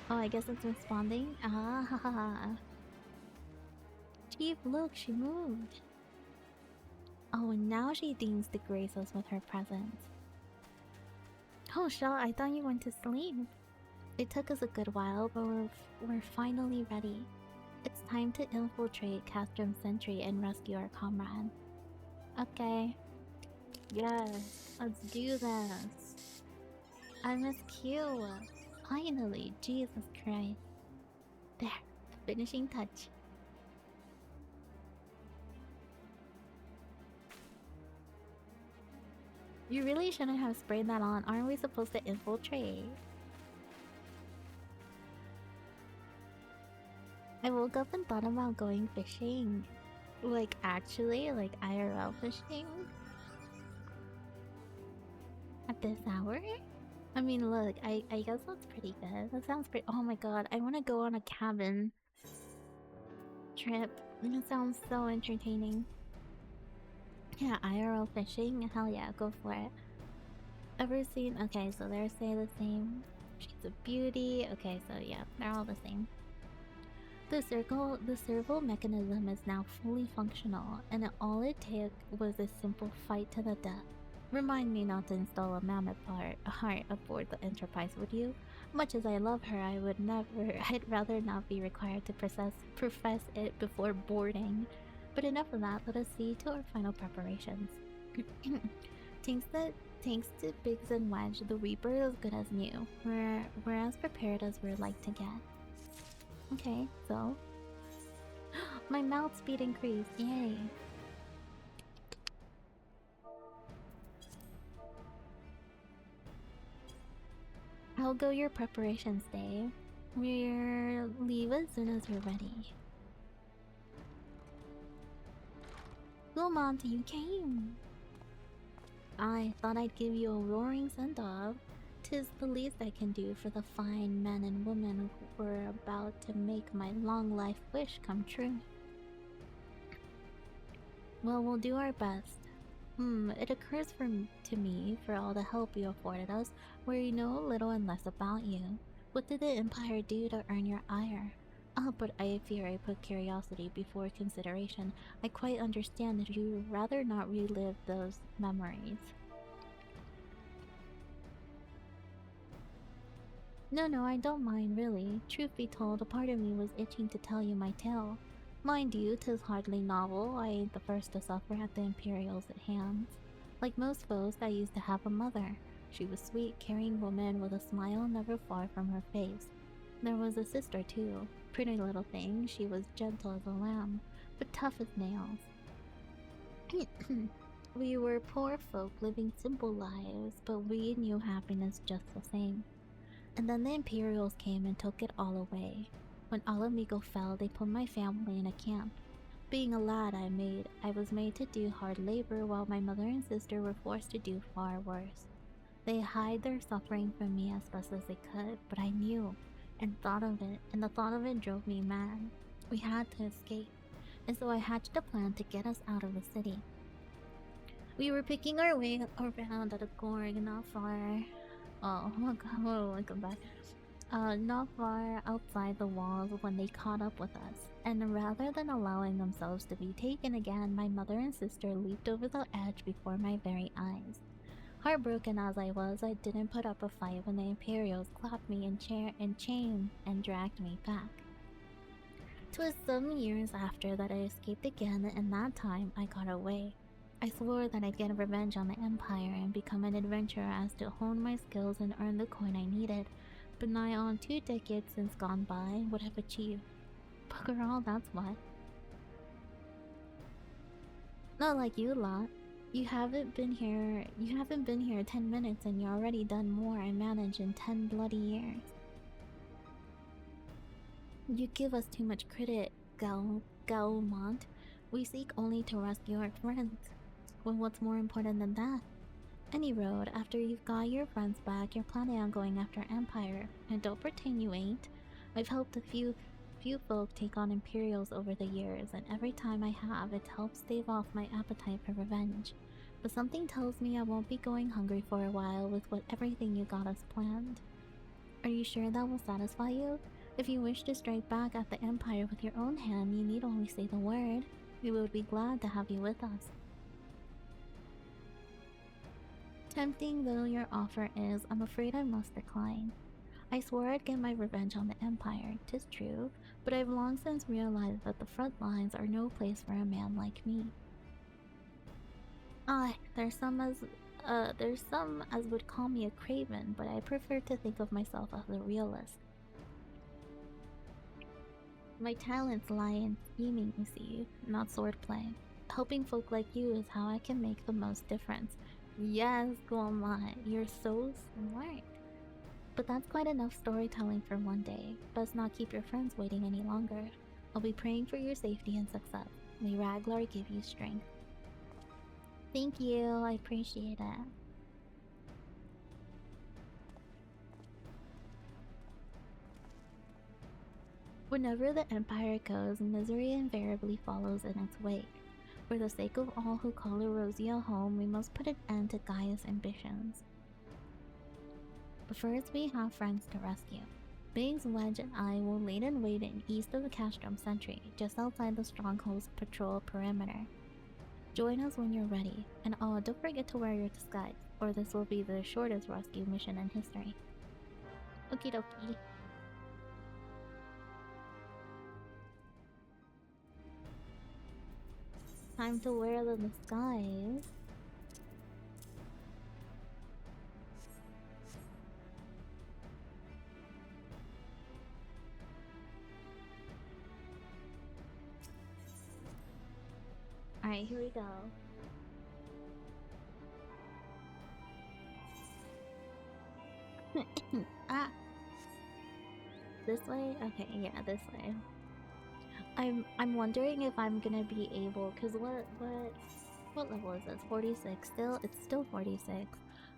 Oh, I guess it's responding. Ah, ha, ha, ha. Chief, look, she moved. Oh, and now she deigns to grace us with her presence. Oh, Shell, I thought you went to sleep. It took us a good while, but we're finally ready. It's time to infiltrate Castrum Sentry and rescue our comrade. Okay. Yes, let's do this. I miss Q. Finally, Jesus Christ. There, finishing touch. You really shouldn't have sprayed that on. Aren't we supposed to infiltrate? I woke up and thought about going fishing. Like, actually, like IRL fishing. At this hour? I mean, look, I guess that's pretty good. That sounds pretty— oh my god, I want to go on a cabin trip. That sounds so entertaining. Yeah, IRL fishing? Hell yeah, go for it. Ever seen— okay, so they're say the same. She's a beauty. Okay, so yeah, they're all the same. The servo mechanism is now fully functional, and all it took was a simple fight to the death. Remind me not to install a mammoth heart aboard the Enterprise, would you? Much as I love her, I'd rather not be required to profess it before boarding. But enough of that, let us see to our final preparations. Thanks to Biggs and Wedge, the Reaper is good as new. We're as prepared as we're like to get. Okay, so My mouth speed increased, yay. How go your preparations, Dave? We'll leave as soon as we're ready. Gilmont, you came! I thought I'd give you a roaring send-off. 'Tis the least I can do for the fine men and women who were about to make my long-life wish come true. Well, we'll do our best. It occurs to me, for all the help you afforded us, we know little and less about you. What did the Empire do to earn your ire? But I fear I put curiosity before consideration. I quite understand that you would rather not relive those memories. No, I don't mind, really. Truth be told, a part of me was itching to tell you my tale. Mind you, 'tis hardly novel. I ain't the first to suffer at the Imperials at hands. Like most folks, I used to have a mother. She was sweet, caring woman with a smile never far from her face. There was a sister, too. Pretty little thing, she was gentle as a lamb, but tough as nails. We were poor folk living simple lives, but we knew happiness just the same. And then the Imperials came and took it all away. When Alamigo fell, they put my family in a camp. Being a lad, I was made to do hard labor while my mother and sister were forced to do far worse. They hide their suffering from me as best as they could, but I knew and thought of it, and the thought of it drove me mad. We had to escape, and so I hatched a plan to get us out of the city. We were picking our way around at a gorge not far. Oh my god, welcome back. Not far outside the walls when they caught up with us, and rather than allowing themselves to be taken again, my mother and sister leaped over the edge before my very eyes. Heartbroken as I was, I didn't put up a fight when the Imperials clapped me in chain and dragged me back. 'Twas some years after that I escaped again, and that time I got away. I swore that I'd get revenge on the Empire and become an adventurer as to hone my skills and earn the coin I needed, but nigh on 2 decades since gone by would have achieved. Bugger all, that's what. Not like you lot. You haven't been here 10 minutes and you're already done more I managed in 10 bloody years. You give us too much credit, Gaumont. We seek only to rescue our friends. Well, what's more important than that? Any road, after you've got your friends back, you're planning on going after Empire. And don't pretend you ain't. I've helped a few folk take on Imperials over the years, and every time I have, it helps stave off my appetite for revenge. But something tells me I won't be going hungry for a while with everything you got us planned. Are you sure that will satisfy you? If you wish to strike back at the Empire with your own hand, you need only say the word. We would be glad to have you with us. Tempting though your offer is, I'm afraid I must decline. I swore I'd get my revenge on the Empire, 'tis true, but I've long since realized that the front lines are no place for a man like me. There's some as would call me a craven, but I prefer to think of myself as a realist. My talents lie in scheming, you see, not swordplay. Helping folk like you is how I can make the most difference. Yes, Guamai, you're so smart. But that's quite enough storytelling for one day. Best not keep your friends waiting any longer. I'll be praying for your safety and success. May Raglar give you strength. Thank you, I appreciate it. Whenever the Empire goes, misery invariably follows in its wake. For the sake of all who call Erosia home, we must put an end to Gaia's ambitions. But first we have friends to rescue. Biggs, Wedge, and I will lay in wait east of the Castrum Sentry, just outside the Stronghold's patrol perimeter. Join us when you're ready, and don't forget to wear your disguise, or this will be the shortest rescue mission in history. Okie dokie. Time to wear the disguise. Alright, here we go. Ah! This way? Okay, yeah, this way. I'm wondering if I'm gonna be able, cause what level is this? 46 still? It's still 46.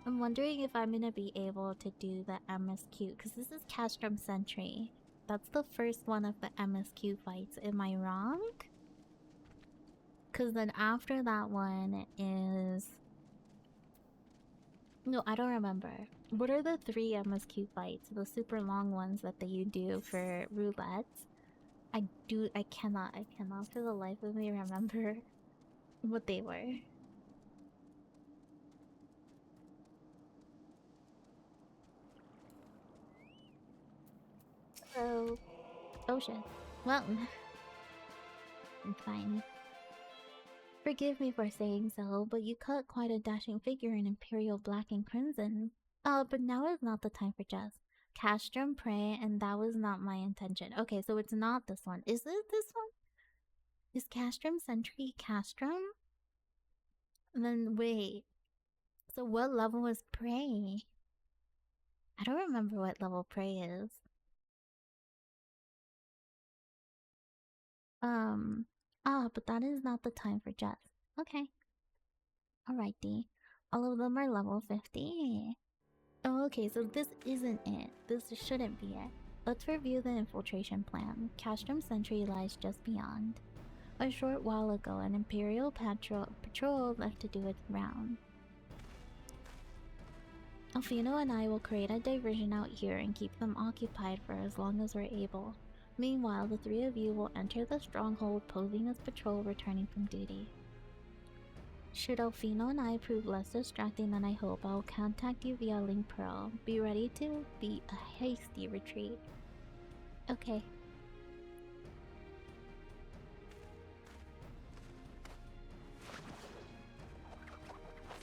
I'm wondering if I'm gonna be able to do the MSQ, cause this is Castrum Sentry. That's the first one of the MSQ fights. Am I wrong? Cause then after that one is... No, I don't remember. What are the 3 MSQ fights? The super long ones that you do for roulette? I cannot for the life of me remember what they were. So... Oh shit. Well... It's fine. Forgive me for saying so, but you cut quite a dashing figure in Imperial Black and Crimson. But now is not the time for jest. Castrum Prey, and that was not my intention. Okay, so it's not this one. Is it this one? Is Castrum Sentry Castrum? And then wait. So what level was Prey? I don't remember what level Prey is. But that is not the time for jest. Okay. Alrighty. All of them are level 50. Oh, okay, so this isn't it. This shouldn't be it. Let's review the infiltration plan. Castrum Sentry lies just beyond. A short while ago, an Imperial patrol left to do its round. Alfino and I will create a diversion out here and keep them occupied for as long as we're able. Meanwhile, the 3 of you will enter the stronghold posing as patrol returning from duty. Should Alfino and I prove less distracting than I hope, I will contact you via Link Pearl. Be ready to beat a hasty retreat. Okay.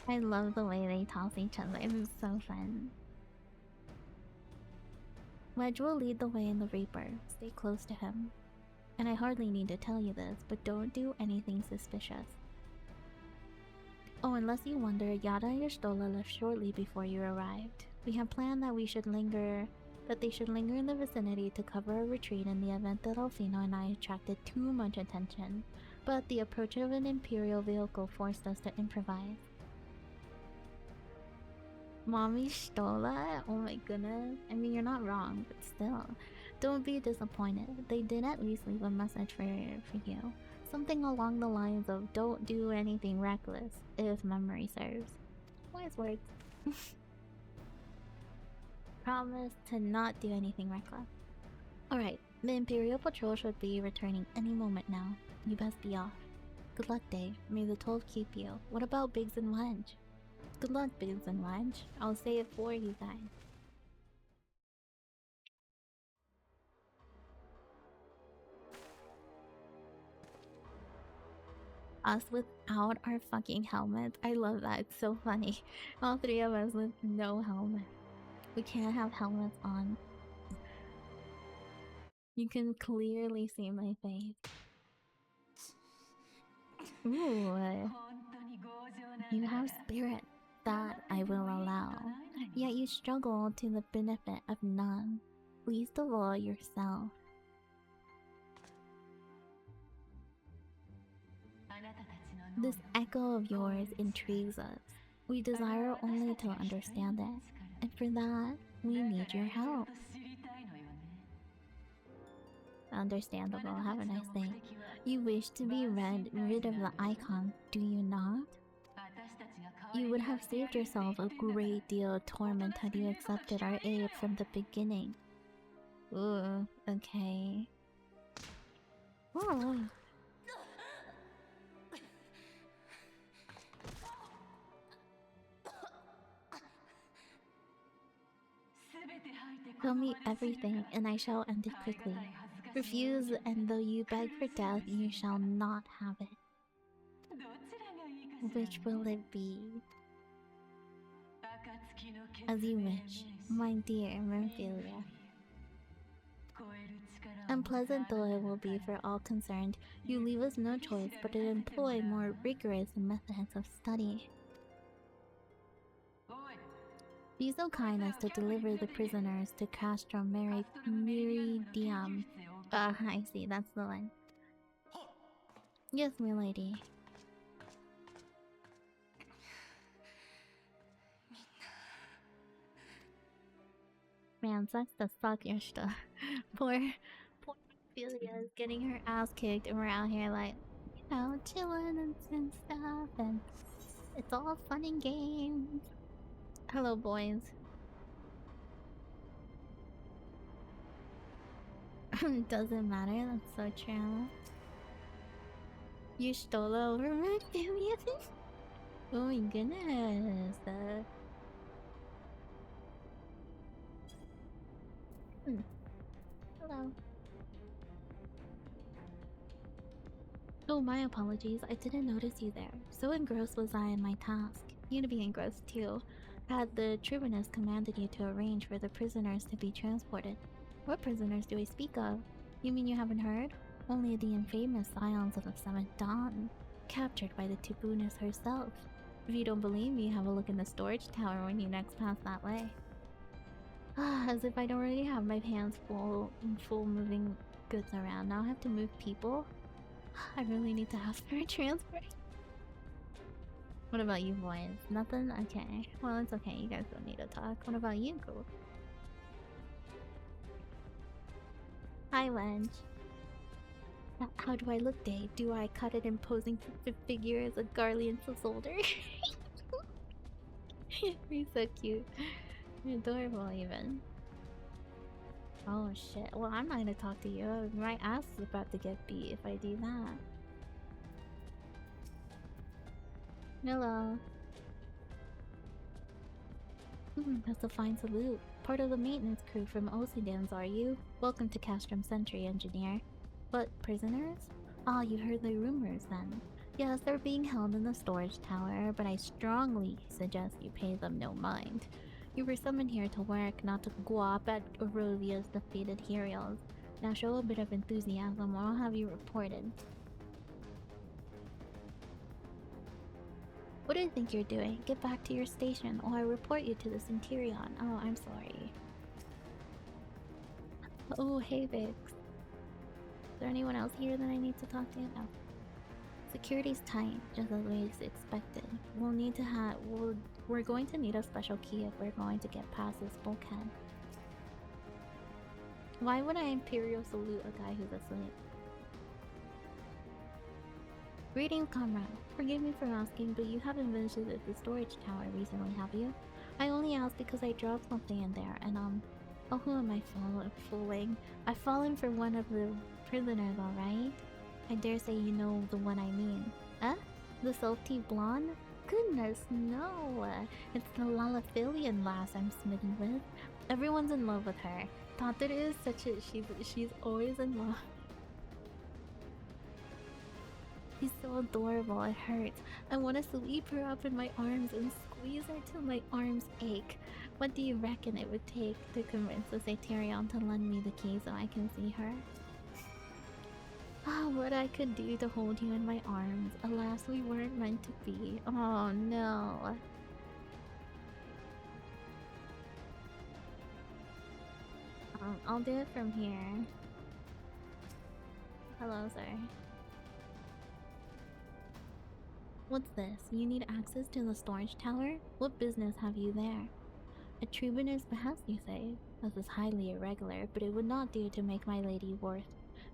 I love the way they toss each other. It's so fun. Wedge will lead the way in the Reaper. Stay close to him. And I hardly need to tell you this, but don't do anything suspicious. Oh, unless you wonder, Yara and Stola left shortly before you arrived. We have planned that they should linger in the vicinity to cover a retreat in the event that Alfino and I attracted too much attention. But the approach of an Imperial vehicle forced us to improvise. Mommy Stola? Oh my goodness. I mean, you're not wrong, but still. Don't be disappointed. They did at least leave a message for you. Something along the lines of don't do anything reckless, if memory serves. Wise words. Promise to not do anything reckless. Alright, the Imperial Patrol should be returning any moment now. You best be off. Good luck, Dave. May the 12 keep you. What about Biggs and Wedge? Good luck, Biggs and Wedge. I'll say it for you guys. Us without our fucking helmets. I love that. It's so funny. All 3 of us with no helmet. We can't have helmets on. You can clearly see my face. Ooh. You have spirit. That I will allow. Yet you struggle to the benefit of none. Least of all yourself. This echo of yours intrigues us. We desire only to understand it, and for that, we need your help. Understandable, have a nice day. You wish to be rid of the icon, do you not? You would have saved yourself a great deal of torment had you accepted our aid from the beginning. Ooh, okay. Oh. Tell me everything, and I shall end it quickly. Refuse, and though you beg for death, you shall not have it. Which will it be? As you wish, my dear Memphilia. And Unpleasant though it will be for all concerned, you leave us no choice but to employ more rigorous methods of study. Be so kind as to deliver the prisoners to Castro Meridium. I see, that's the one. Yes, milady. Man, sucks to suck your stuff. poor Ophelia is getting her ass kicked and we're out here like, you know, chilling and stuff, and it's all fun and games. Hello, boys. Doesn't matter, that's so true. You stole over my Ophelia? Oh my goodness. Hello. Oh, my apologies. I didn't notice you there. So engrossed was I in my task. You'd be engrossed too. Had the tribunus commanded you to arrange for the prisoners to be transported. What prisoners do I speak of? You mean you haven't heard? Only the infamous Scions of the Seventh Dawn, captured by the tribunus herself. If you don't believe me, have a look in the storage tower when you next pass that way. As if I don't already have my hands full moving goods around. Now I have to move people? I really need to ask for a transfer. What about you boys? Nothing? Okay. Well, it's okay. You guys don't need to talk. What about you, Gold? Hi, Wench. How do I look, Day? Do I cut an imposing figure as a Garlean soldier? You're so cute. You're adorable, even. Oh shit. Well, I'm not gonna talk to you. My ass is about to get beat if I do that. Hello. That's a fine salute. Part of the maintenance crew from Osidans, are you? Welcome to Castrum Sentry, engineer. But prisoners? Ah, you heard the rumors then. Yes, they're being held in the storage tower, but I strongly suggest you pay them no mind. You were summoned here to work, not to guap at Aurovia's defeated heroes. Now show a bit of enthusiasm or I'll have you reported. What do you think you're doing? Get back to your station or I report you to the Centurion. Oh, I'm sorry. Oh, hey Vix. Is there anyone else here that I need to talk to? No. Security's tight, just as we expected. We're going to need a special key if we're going to get past this bulkhead. Why would I Imperial salute a guy who's asleep? Greetings, comrade. Forgive me for asking, but you haven't visited the storage tower recently, have you? I only asked because I dropped something in there, and oh, who am I fooling? I've fallen for one of the prisoners, alright? I dare say you know the one I mean. Huh? The salty blonde? Goodness, no! It's the Lalaphilian lass I'm smitten with. Everyone's in love with her. Thought that it is such a she's always in love. She's so adorable, it hurts. I want to sweep her up in my arms and squeeze her till my arms ache. What do you reckon it would take to convince the Satyrion to lend me the key so I can see her? Ah, what I could do to hold you in my arms. Alas, we weren't meant to be. Oh no. I'll do it from here. Hello, sir. What's this? You need access to the storage tower? What business have you there? A tribunus behest, you say? This is highly irregular, but it would not do to make my lady worth.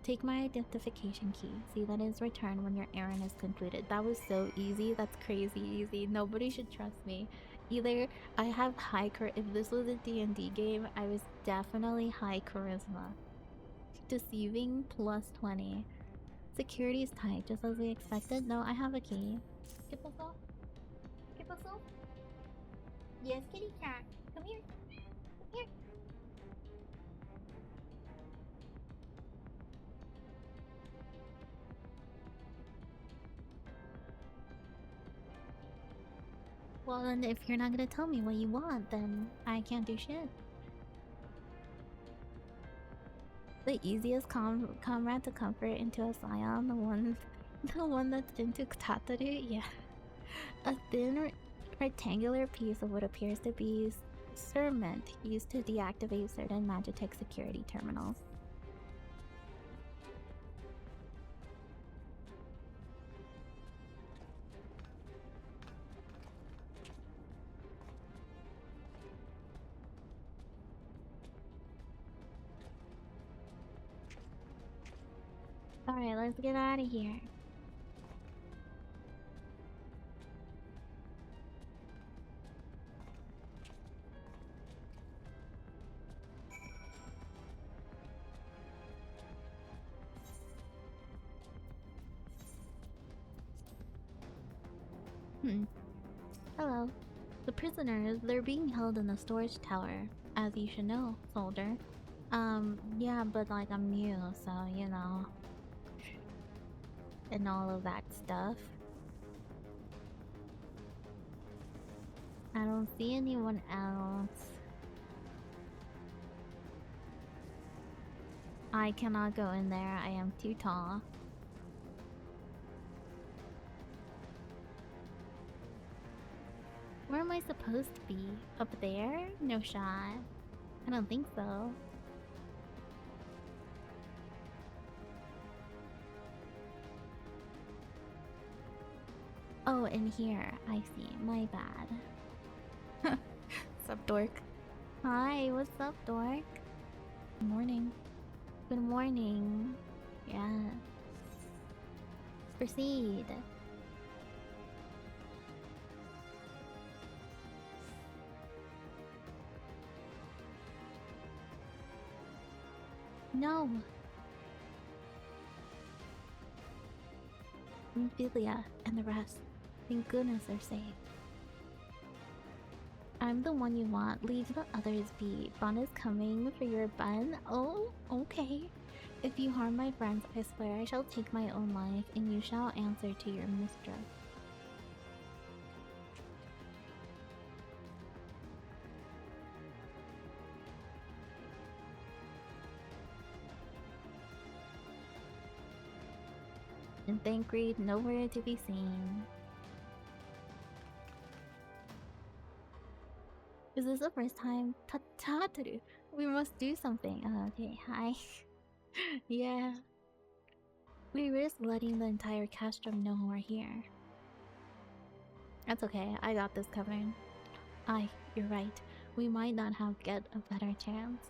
Take my identification key. See that is returned when your errand is concluded. That was so easy. That's crazy easy. Nobody should trust me. Either I have high if this was a D&D game, I was definitely high charisma. Deceiving plus 20. Security is tight, just as we expected. No, I have a key. ¿Qué pasó? ¿Qué pasó? Yes, kitty cat. Come here. Come here. Well, then if you're not gonna tell me what you want, then I can't do shit. The easiest comrade to comfort into a scion, the one that's into Tataru, yeah. A thin rectangular piece of what appears to be cement used to deactivate certain Magitech security terminals. Alright, let's get out of here. Hello. The prisoners, they're being held in the storage tower, as you should know, soldier. Yeah, but like I'm new, so you know. And all of that stuff. I don't see anyone else. I cannot go in there, I am too tall. Where am I supposed to be? Up there? No shot. I don't think so. Oh, in here. I see. My bad. Sup, dork? Hi, what's up, dork? Good morning. Good morning. Yeah. Proceed. No. Amphilia and the rest. Thank goodness they're safe. I'm the one you want. Leave the others be. Bon is coming for your bun. Oh, okay. If you harm my friends, I swear I shall take my own life, and you shall answer to your mistress. And Thancred nowhere to be seen. Is this the first time? Tataru, we must do something. Okay, hi. Yeah. We risk letting the entire castrum know we're here. That's okay, I got this covered. Aye, you're right. We might not have get a better chance.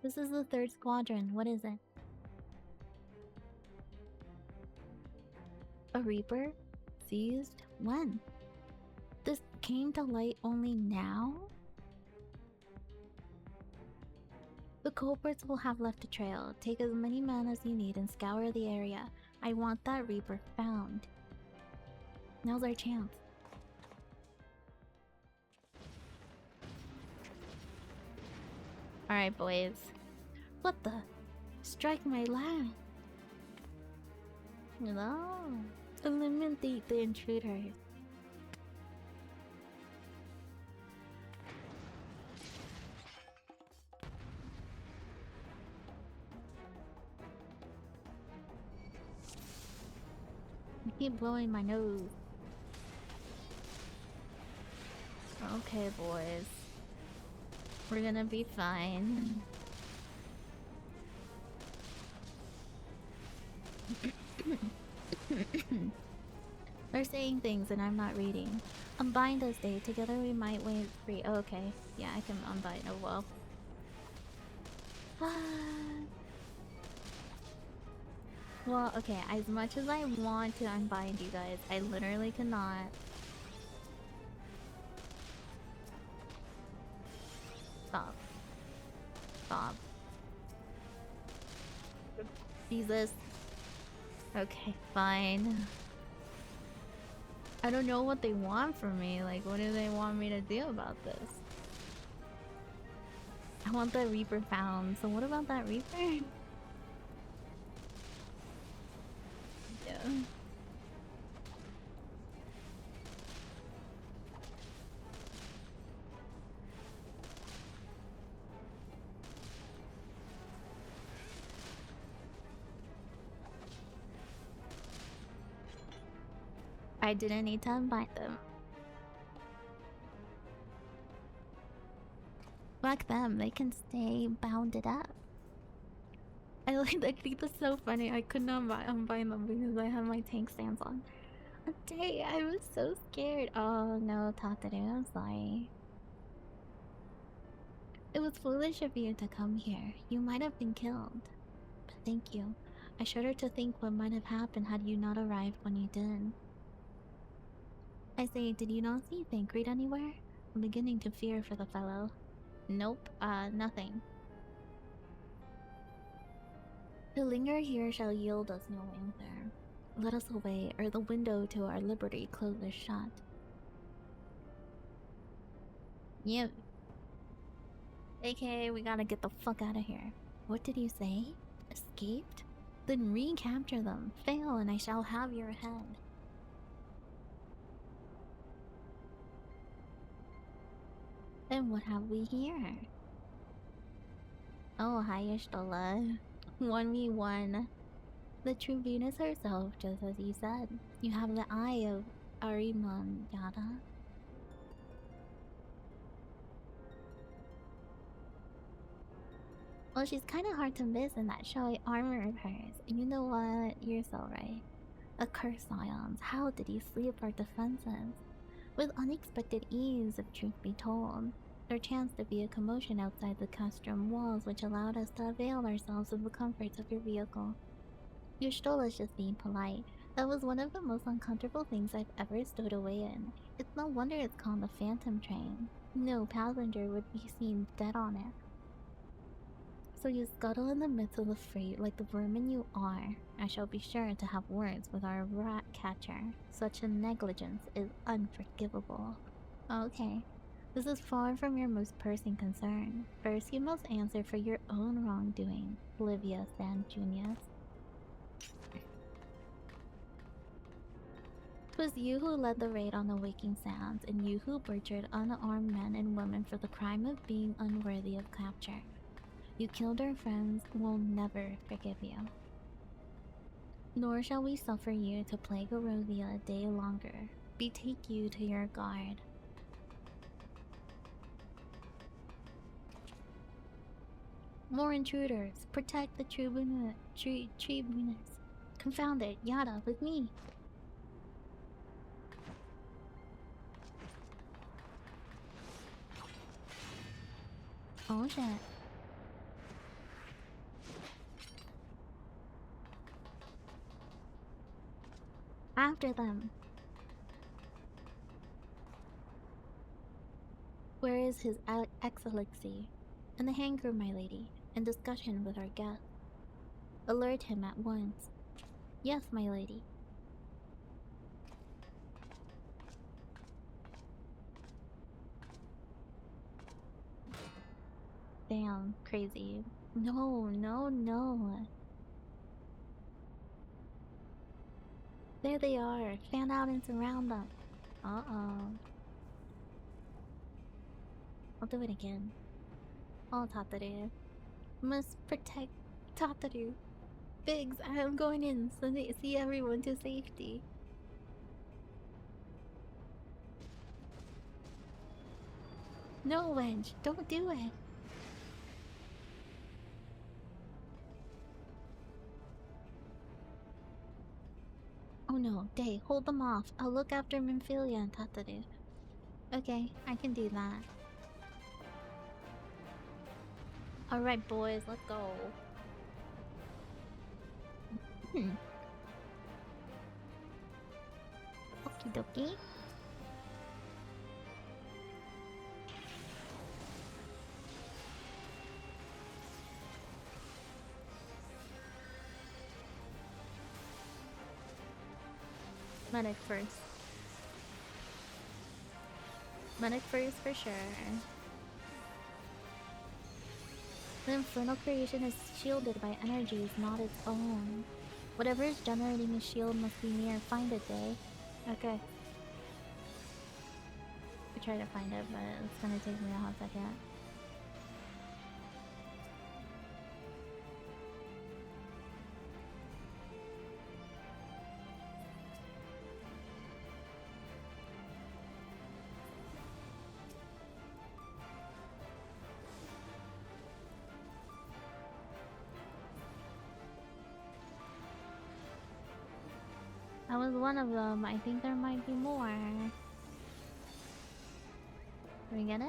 This is the 3rd squadron. What is it? A Reaper? Seized? When? This came to light only now? The culprits will have left a trail. Take as many men as you need and scour the area. I want that Reaper found. Now's our chance. Alright, boys. What the? Strike my lad. No. Eliminate the intruders. I keep blowing my nose. Okay, boys. We're gonna be fine. They're saying things and I'm not reading. Unbind us, Day. Together we might wait free. Oh, okay. Yeah, I can unbind. Oh, well. Well, okay. As much as I want to unbind you guys, I literally cannot. Stop. Stop. Jesus. Okay, fine. I don't know what they want from me. Like, what do they want me to do about this? I want that Reaper found. So what about that Reaper? Yeah. I didn't need to unbind them. Fuck them, they can stay bounded up. I think that's so funny. I could not unbind them because I had my tank stance on. Dang, I was so scared. Oh no, Tataru, I'm sorry. It was foolish of you to come here. You might have been killed. But thank you. I shudder to think what might have happened had you not arrived when you did. I say, did you not see Thancred anywhere? I'm beginning to fear for the fellow. Nope, nothing. To linger here shall yield us no answer. Let us away, or the window to our liberty closes shut. Yep. AKA, we gotta get the fuck out of here. What did you say? Escaped? Then recapture them. Fail, and I shall have your head. Then what have we here? Oh, hi, Ishtola. 1v1. The true Venus herself, just as you said. You have the eye of Arimon, Yada. Well, she's kind of hard to miss in that showy armor of hers. And you know what? You're so right. Accursed ions, how did he sleep our defenses? With unexpected ease, if truth be told. There chanced to be a commotion outside the castrum walls which allowed us to avail ourselves of the comforts of your vehicle. You stole us just being polite. That was one of the most uncomfortable things I've ever stowed away in. It's no wonder it's called the Phantom Train. No passenger would be seen dead on it. So you scuttle in the midst of the freight like the vermin you are. I shall be sure to have words with our rat catcher. Such a negligence is unforgivable. Okay. This is far from your most pressing concern. First, you must answer for your own wrongdoing, Livia San Junius. 'Twas you who led the raid on the Waking Sands, and you who butchered unarmed men and women for the crime of being unworthy of capture. You killed our friends, we'll never forgive you. Nor shall we suffer you to plague Arovia a day longer. Betake you to your guard. More intruders! Protect the tribunes! Confound it, Yada, with me! Oh shit. After them! Where is his excellency? And the hangar, my lady, in discussion with our guest. Alert him at once. Yes, my lady. Damn, crazy. No, no, no. There they are. Fan out and surround them. Uh-oh. I'll do it again. Oh, Tataru. Must protect Tataru. Biggs, I am going in so they see everyone to safety. No, Wedge, don't do it. Oh no, Day, hold them off. I'll look after Minfilia and Tataru. Okay, I can do that. Alright, boys, let's go. Okie dokie. Medic first. Medic first for sure. The infernal creation is shielded by energies not its own. Whatever is generating a shield must be near. Find it, Day. Okay. I try to find it, but it's gonna take me a hot second. That was one of them. I think there might be more. Can we get it?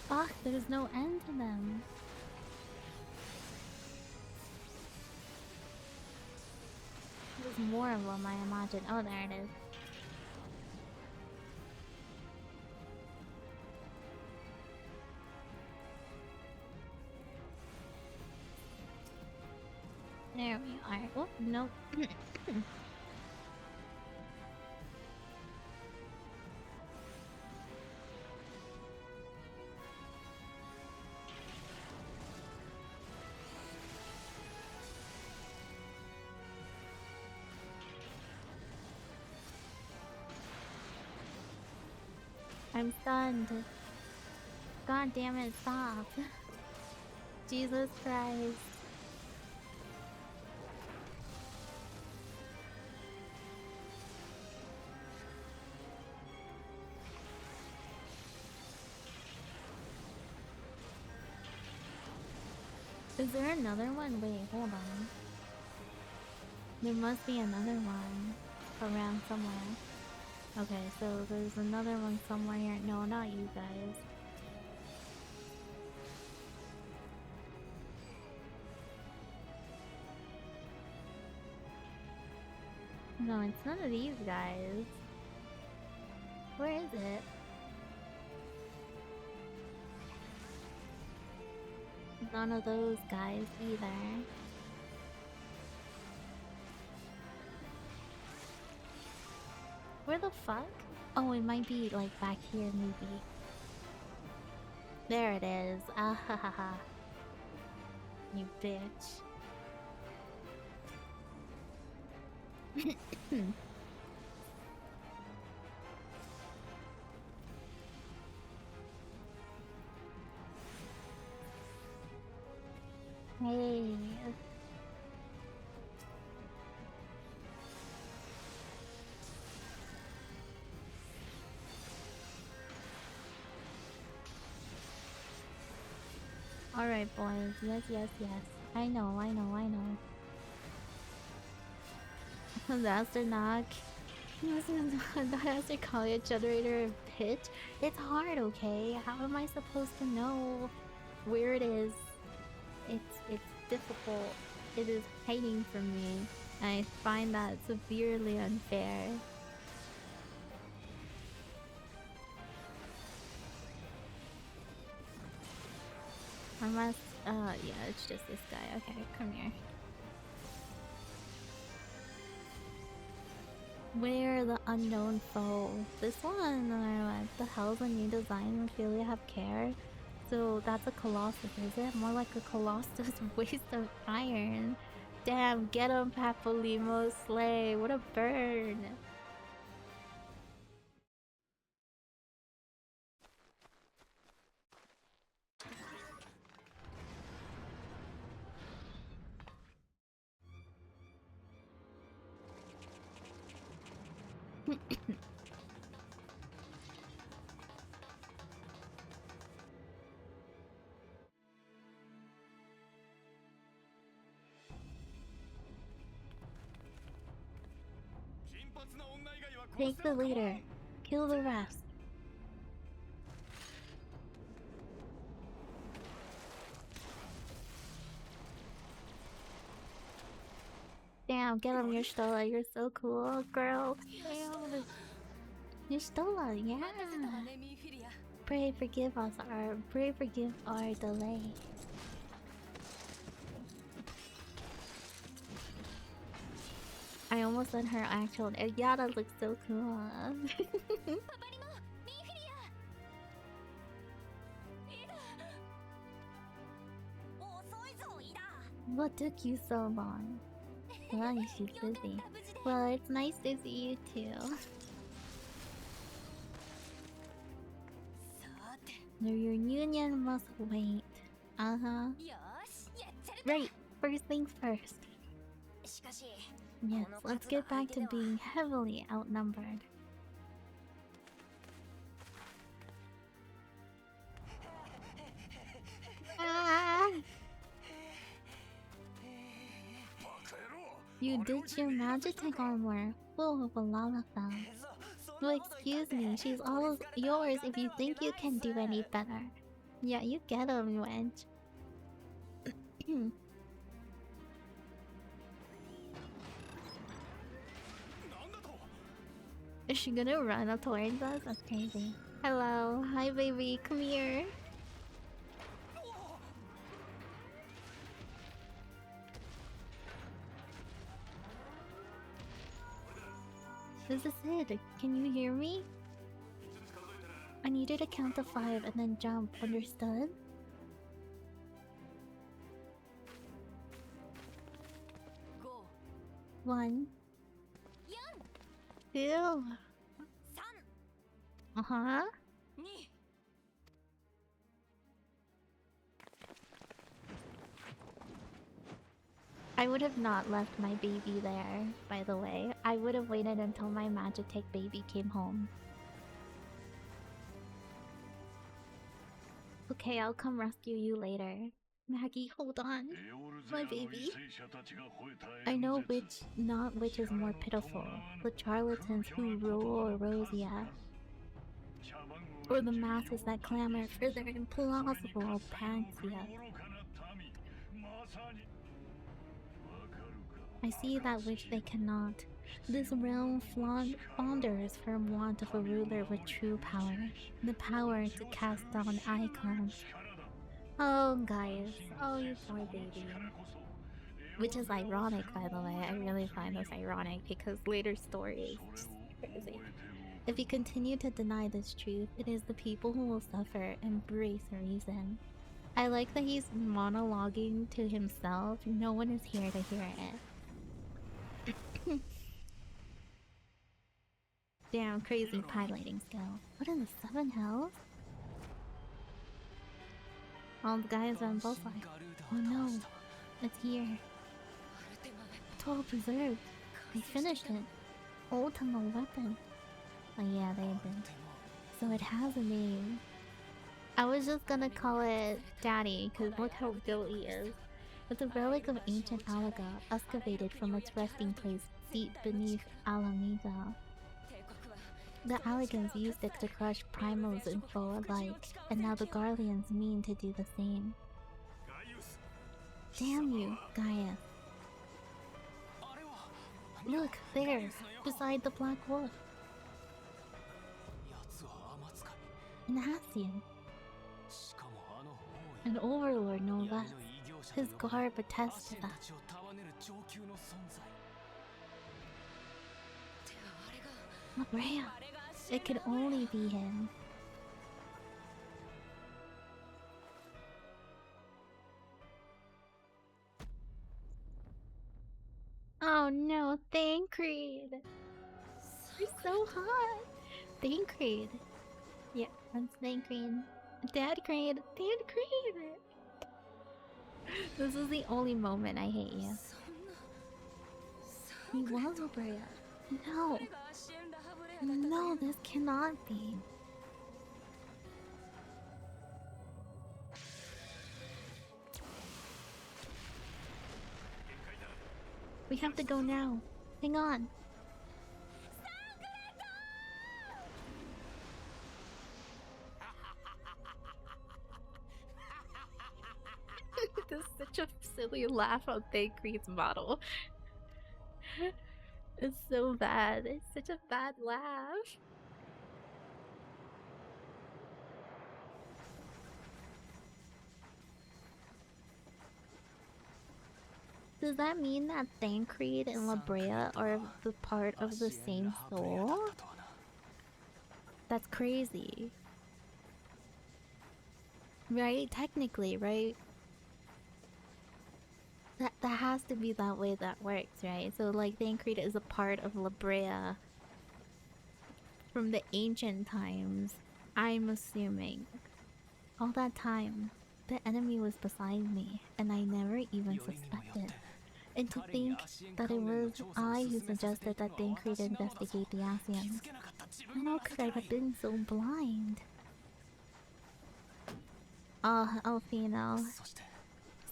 Fuck, there's no end to them. There's more of them, I imagine. Oh, there it is. There we are. Oh, nope. I'm stunned. God damn it, stop. Jesus Christ. Is there another one? Wait, hold on. There must be another one around somewhere. Okay, so there's another one somewhere here. No, not you guys. No, it's none of these guys. Where is it? None of those guys either. Where the fuck? Oh, it might be like back here maybe. There it is. Ah ha ha ha. You bitch. Hey. Alright, boys. Yes, yes, yes. I know, I know, I know. That's the knock. That has to call it generator of pitch. It's hard, okay? How am I supposed to know where it is? It's difficult. It is hiding from me. I find that severely unfair. I must, yeah, it's just this guy. Okay, come here. Where the unknown foe? This one, what the hell's a new design? Ophelia have care? So that's a Colossus, is it? More like a Colossus waste of iron. Damn, get him, Papolimo Slay. What a burn. Take the leader. Kill the rest. Damn, get him, your Stola. You're so cool, girl. Damn. Your Stola, yeah. Pray forgive our delay. I almost said her actual. Yeah, that looks so cool. What took you so long? Well, she's busy. Well, it's nice to see you too. Your union must wait. Uh-huh. Right, first things first. Yes, let's get back to being heavily outnumbered. Ah! You ditch your Magitek armor full of a Lalafell. Well, excuse me, she's all yours if you think you can do any better. Yeah, you get him, Wedge. Is she gonna run up towards us? That's crazy. Hello, hi baby, come here. This is it. Can you hear me? I needed to count to 5 and then jump, understood? One. Two. Uh-huh. I would have not left my baby there, by the way. I would have waited until my Magitek baby came home. Okay, I'll come rescue you later. Maggie, hold on. My baby. I know not which is more pitiful. The charlatans who rule Erosia, or the masses that clamor for their implausible panacea. I see that which they cannot. This realm flounders from want of a ruler with true power. The power to cast down icons. Oh, guys. Oh, you poor baby. Which is ironic, by the way. I really find this ironic because later stories just crazy. If you continue to deny this truth, it is the people who will suffer. Embrace reason. I like that he's monologuing to himself. No one is here to hear it. Damn, crazy piloting skill. What in the 7 hells? All the guys are on both sides. Oh no, it's here. Total preserved. They finished it. Ultimate weapon. Oh yeah, they did. So it has a name. I was just gonna call it Daddy, cause look how built he is. It's a relic of ancient Alaga, excavated from its resting place deep beneath Alameda. The Alagans used it to crush primals and foe alike, and now the Garleans mean to do the same. Damn you, Gaia. Look, there, beside the Black Wolf. An Asian. An overlord, no less. His garb attests to that. Labrea. It could only be him. Oh no, Thancred! You're so hot! Thancred! Yeah, that's Thancred. Dadcred! Dadcred! This is the only moment I hate you. He was Labrea. No! No, this cannot be. We have to go now. Hang on. This is such a silly laugh on Thancred's model. It's so bad. It's such a bad laugh. Does that mean that Thancred and Labrea are the part of the same soul? That's crazy. Right? Technically, right? That has to be that way that works, right? So like Thancred is a part of Labrea from the ancient times. I'm assuming. All that time, the enemy was beside me, and I never even suspected. And to think that it was I who suggested that Thancred investigate the Asians. How could I have been so blind? Oh, Alfino.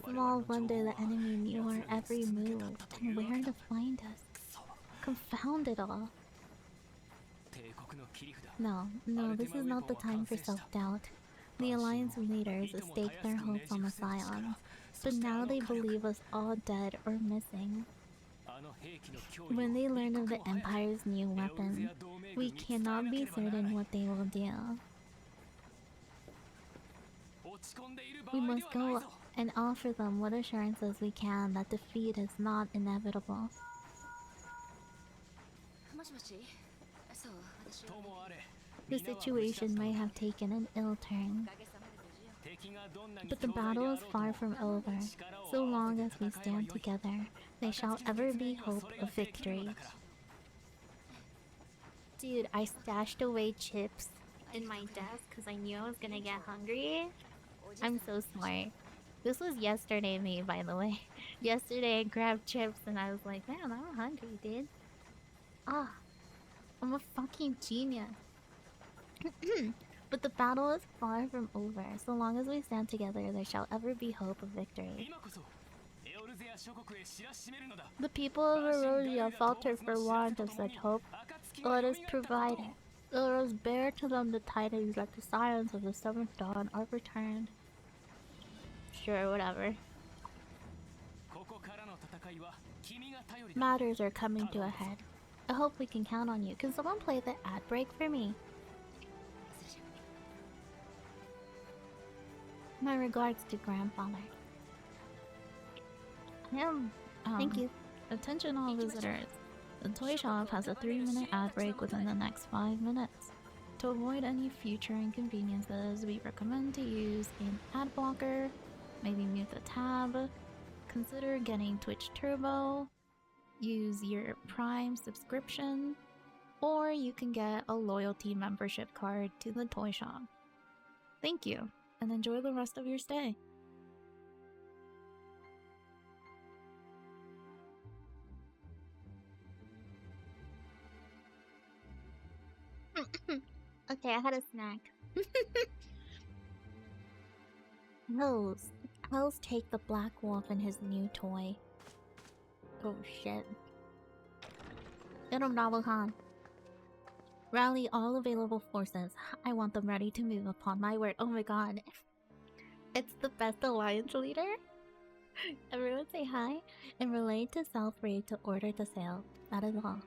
Small wonder the enemy knew our every move and where to find us. Confound it all. No, this is not the time for self-doubt. The Alliance leaders staked their hopes on the Scions, but now they believe us all dead or missing. When they learn of the Empire's new weapon, we cannot be certain what they will do. We must go and offer them what assurances we can that defeat is not inevitable. The situation may have taken an ill turn, but the battle is far from over. So long as we stand together, there shall ever be hope of victory. Dude, I stashed away chips in my desk because I knew I was gonna get hungry. I'm so smart. This was yesterday made, by the way. Yesterday I grabbed chips and I was like, man, I'm hungry, dude. Ah, I'm a fucking genius. But the battle is far from over. So long as we stand together, there shall ever be hope of victory. The people of Erosia falter for want of such hope. Let us provide it. Let us bear to them the tidings that the Scions of the Seventh Dawn are returned. Sure, whatever. Matters are coming to a head. I hope we can count on you. Can someone play the ad break for me? My regards to grandfather. Thank you. Attention all visitors. The toy shop has a 3-minute ad break within the next 5 minutes. To avoid any future inconveniences, we recommend to use an ad blocker, maybe mute the tab, consider getting Twitch Turbo, use your Prime subscription, or you can get a loyalty membership card to the toy shop. Thank you, and enjoy the rest of your stay. Okay, I had a snack. Hells take the Black Wolf and his new toy. Oh shit. Get him, Khan. Rally all available forces. I want them ready to move upon my word. Oh my god. It's the best alliance leader? Everyone say hi and relay to Self-Raid to order the sale. That is all.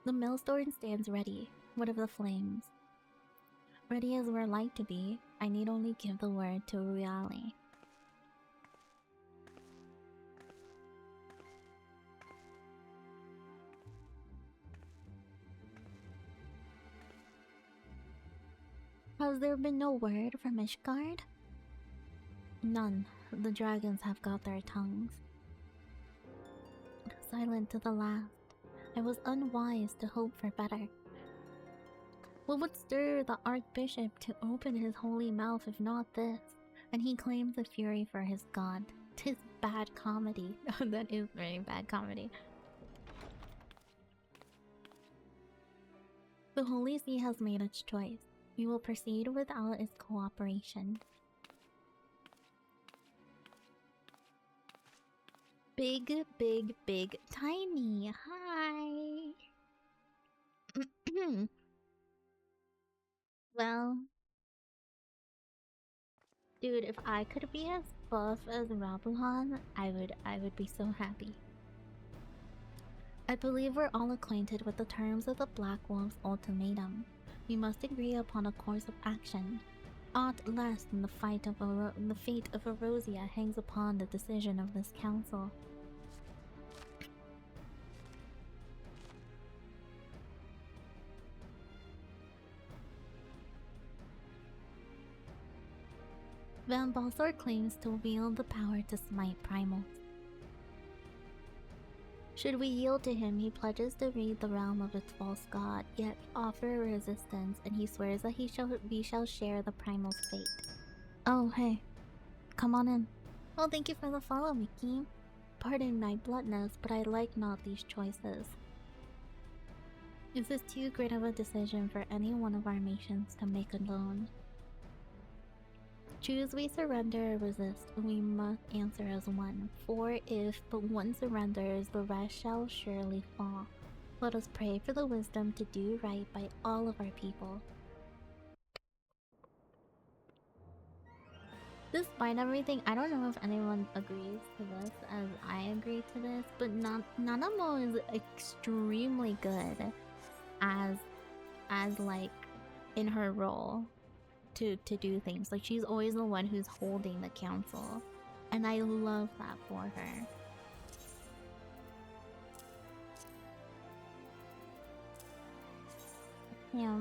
The millstone stands ready. What of the flames? Ready as we're like to be. I need only give the word to Reali. Has there been no word from Ishgard? None. The dragons have got their tongues. Silent to the last. I was unwise to hope for better. What would stir the Archbishop to open his holy mouth if not this? And he claims the fury for his god. 'Tis bad comedy. That is very bad comedy. The Holy See has made its choice. We will proceed without its cooperation. Big, big, big, tiny. Hi. Well, dude, if I could be as buff as Rabuhan, I would be so happy. I believe we're all acquainted with the terms of the Black Wolf's ultimatum. We must agree upon a course of action. Aught less than the fate of Erosia hangs upon the decision of this council. Van Balthor claims to wield the power to smite primals. Should we yield to him, he pledges to rid the realm of its false god, yet offer resistance, and he swears that we shall share the primal's fate. Oh, hey. Come on in. Oh, thank you for the follow, Mickey. Pardon my bluntness, but I like not these choices. Is this too great of a decision for any one of our nations to make alone? Choose we surrender or resist, and we must answer as one. For if but one surrenders, the rest shall surely fall. Let us pray for the wisdom to do right by all of our people. Despite everything, I don't know if anyone agrees to this as I agree to this, but Nanamo is extremely good as like in her role to do things. Like she's always the one who's holding the council, and I love that for her. Yeah.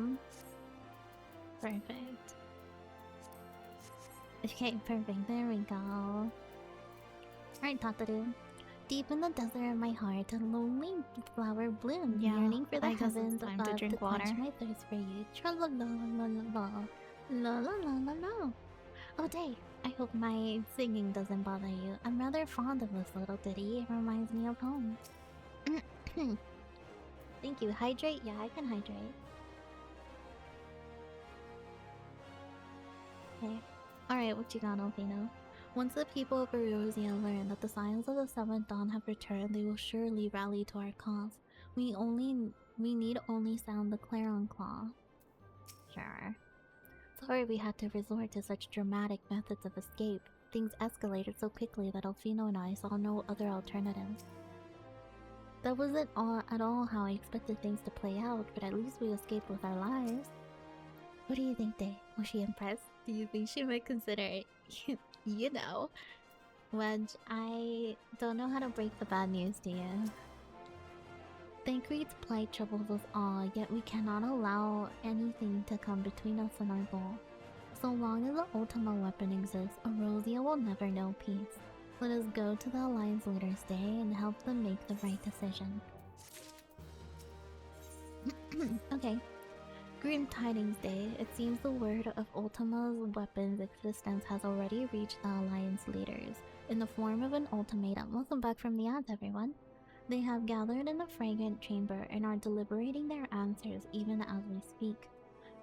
Perfect. Okay, perfect. There we go. Alright, Tataru. Deep in the desert of my heart, a lonely flower bloomed, yearning for the heavens above to quench my thirst for you. Tra-la-la-la-la-la. La-la-la-la-la. Oh, Day, I hope my singing doesn't bother you. I'm rather fond of this little ditty. It reminds me of home. Thank you. Hydrate? Yeah, I can hydrate. Okay. Alright, what you got, Alfino? Once the people of Erosia learn that the signs of the Seventh Dawn have returned, they will surely rally to our cause. We need only sound the clarion call. Sure. Sorry we had to resort to such dramatic methods of escape. Things escalated so quickly that Alfino and I saw no other alternatives. That wasn't at all how I expected things to play out, but at least we escaped with our lives. What do you think, Day? Was she impressed? Do you think she might consider it? You know. Wedge, I don't know how to break the bad news to you. Thancred's plight troubles us all, yet we cannot allow anything to come between us and our goal. So long as the Ultima weapon exists, Erosia will never know peace. Let us go to the Alliance Leaders' Day and help them make the right decision. Okay. Grim Tidings Day. It seems the word of Ultima's weapon's existence has already reached the Alliance leaders, in the form of an ultimatum. Welcome back from the ads, everyone. They have gathered in the fragrant chamber and are deliberating their answers even as we speak.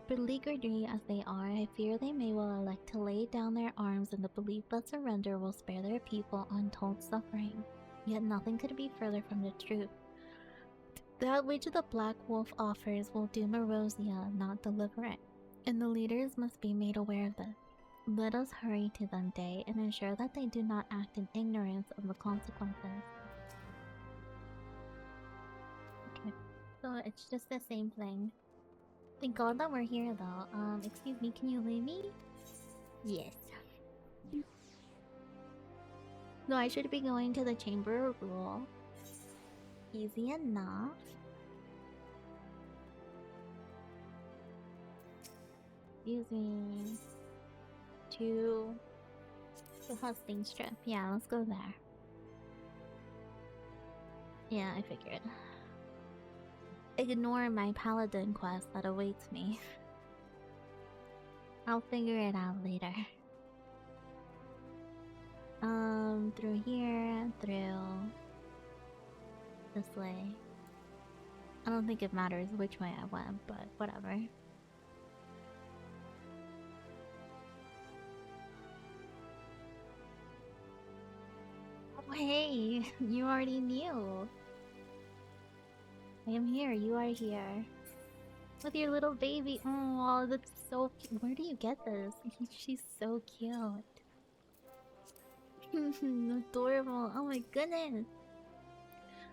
Beleaguered as they are, I fear they may well elect to lay down their arms in the belief that surrender will spare their people untold suffering. Yet nothing could be further from the truth. That which the Black Wolf offers will doom Erosia, not deliver it, and the leaders must be made aware of this. Let us hurry to them, Day, and ensure that they do not act in ignorance of the consequences. Okay, so it's just the same thing. Thank God that we're here, though. Excuse me, can you leave me? Yes. No, I should be going to the Chamber of Rule. Easy enough. Excuse me. To the hosting strip. Yeah, let's go there. Yeah, I figured. Ignore my paladin quest that awaits me. I'll figure it out later. Through here, through this way. I don't think it matters which way I went, but whatever. Oh, hey, you already knew. I am here, you are here. With your little baby. Oh, that's so cute. Where do you get this? She's so cute. Adorable. Oh my goodness.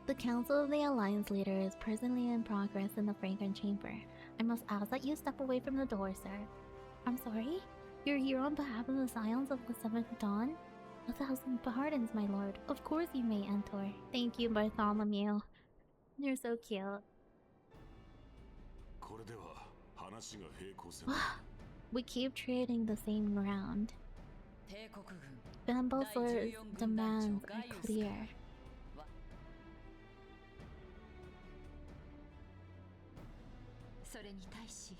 The Council of the Alliance Leader is presently in progress in the Fragrant Chamber. I must ask that you step away from the door, sir. I'm sorry? You're here on behalf of the Scions of the Seventh Dawn? 1,000 pardons, my lord. Of course you may enter. Thank you, Bartholomew. You're so cute. We keep trading the same ground. Bambosaur's demands are clear.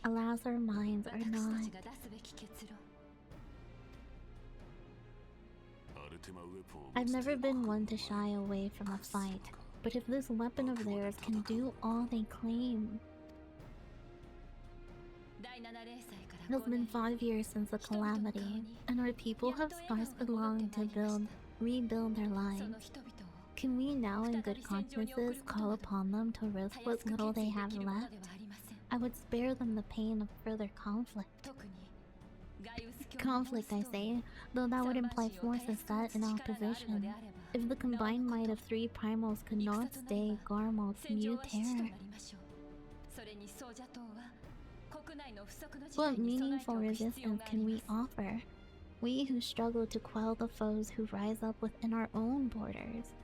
Alas, our minds are not. I've never been one to shy away from a fight, but if this weapon of theirs can do all they claim, It has been 5 years since the calamity, and our people have scarcely longed to rebuild their lives. Can we now, in good consciences, call upon them to risk what little they have left? I would spare them the pain of further conflict. Conflict, I say, though that would imply forces set in opposition. If the combined might of 3 primals could not stay Garmal's mute terror, what meaningful resistance can we offer? We who struggle to quell the foes who rise up within our own borders.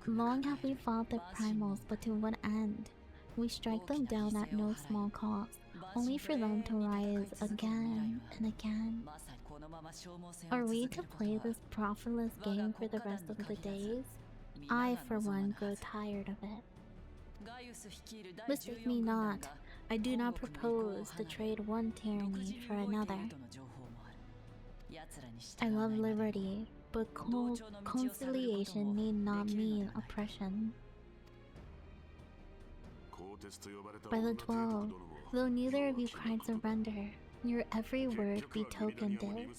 Long have we fought the primals, but to what end? We strike them down at no small cost, only for them to rise again and again. Are we to play this profitless game for the rest of the days? I, for one, grow tired of it. Mistake me not, I do not propose to trade one tyranny for another. I love liberty, but conciliation need not mean oppression. By the 12, though neither of you cried surrender, your every word betokened it.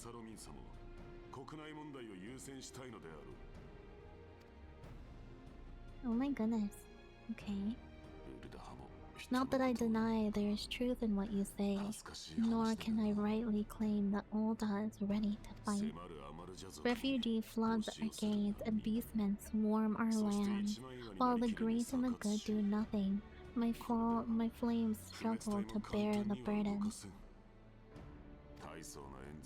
Oh my goodness. Okay. Not that I deny there is truth in what you say, nor can I rightly claim that Ulda is ready to fight. Refugee floods our gates and beastmen swarm our land, while the great and the good do nothing. My flames struggle to bear the burden.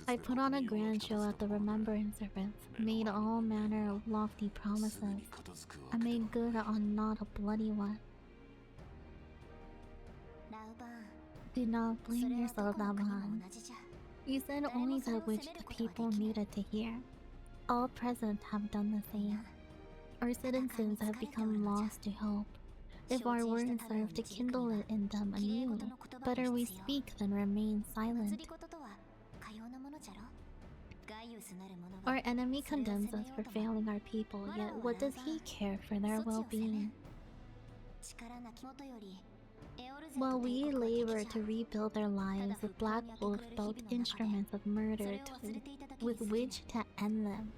I put on a grand show at the Remembrance Service, made all manner of lofty promises. I made good on not a bloody one. Do not blame yourself, Laban. You said only that which the people needed to hear. All present have done the same. Our citizens have become lost to hope. If our words serve to kindle it in them anew, better we speak than remain silent. Our enemy condemns us for failing our people, yet what does he care for their well-being? While we labor to rebuild their lives, the Black Wolf built instruments of murder with which to end them.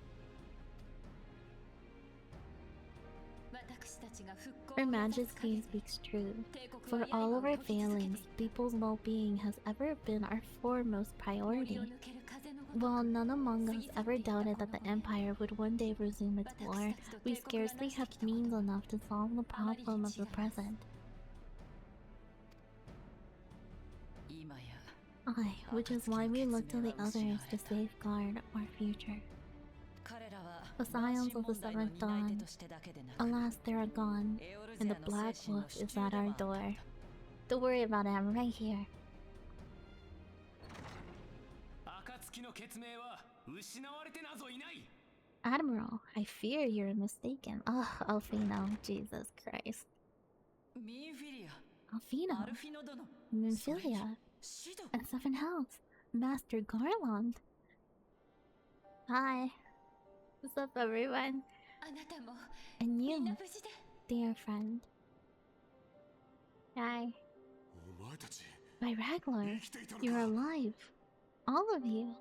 Her Majesty speaks true. For all of our failings, people's well-being has ever been our foremost priority. While none among us ever doubted that the Empire would one day resume its war, we scarcely have means enough to solve the problem of the present. Aye, which is why we look to the others to safeguard our future. The scions of the Seventh Dawn, alas, they are gone, and the Black Wolf is at our door. Don't worry about it, I'm right here. Admiral, I fear you're mistaken. Ugh, Alfino, Jesus Christ. Alfino, Minfilia, and Seven Hells, Master Garland. Hi. What's up, everyone? And you, dear friend. Hi. My Raglar, you're alive. All of you.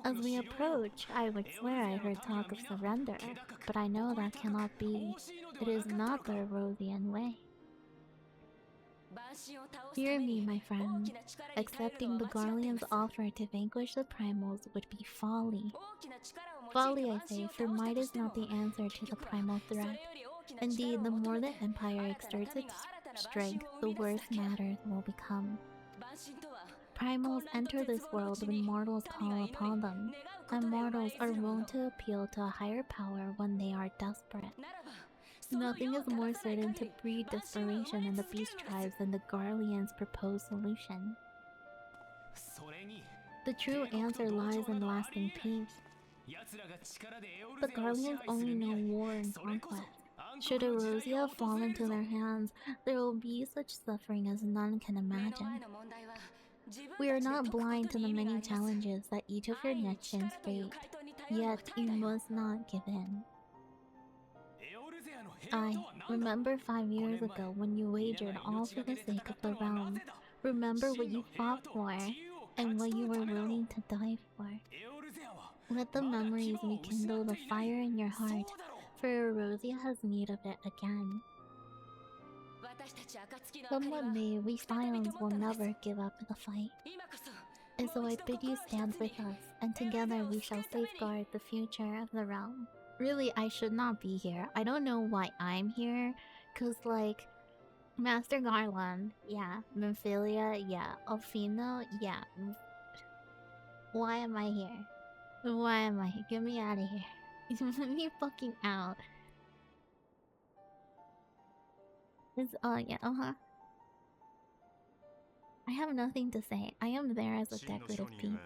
As we approach, I would swear I heard talk of surrender, but I know that cannot be. It is not the Erosian way. Hear me, my friend. Accepting the Garlean's offer to vanquish the Primals would be folly. Folly, I say, for might is not the answer to the primal threat. Indeed, the more the Empire exerts its strength, the worse matters will become. Primals enter this world when mortals call upon them, and mortals are wont to appeal to a higher power when they are desperate. Nothing is more certain to breed desperation in the beast tribes than the Garlean's proposed solution. The true answer lies in lasting peace. The Garleans only know war and conquest. Should Erosia fall into their hands, there will be such suffering as none can imagine. We are not blind to the many challenges that each of your nations face, yet you must not give in. I remember 5 years ago when you wagered all for the sake of the realm. Remember what you fought for and what you were willing to die for. Let the memories rekindle the fire in your heart, for Erosia has need of it again. Come what may, we Scions will never give up the fight. And so I bid you stand with us, and together we shall safeguard the future of the realm. Really, I should not be here. I don't know why I'm here, cause like, Master Garland, yeah. Memphilia, yeah. Alfino, yeah. Why am I here? Why am I here? Get me out of here. Let me fucking out. It's, yeah, I have nothing to say. I am there as a decorative piece.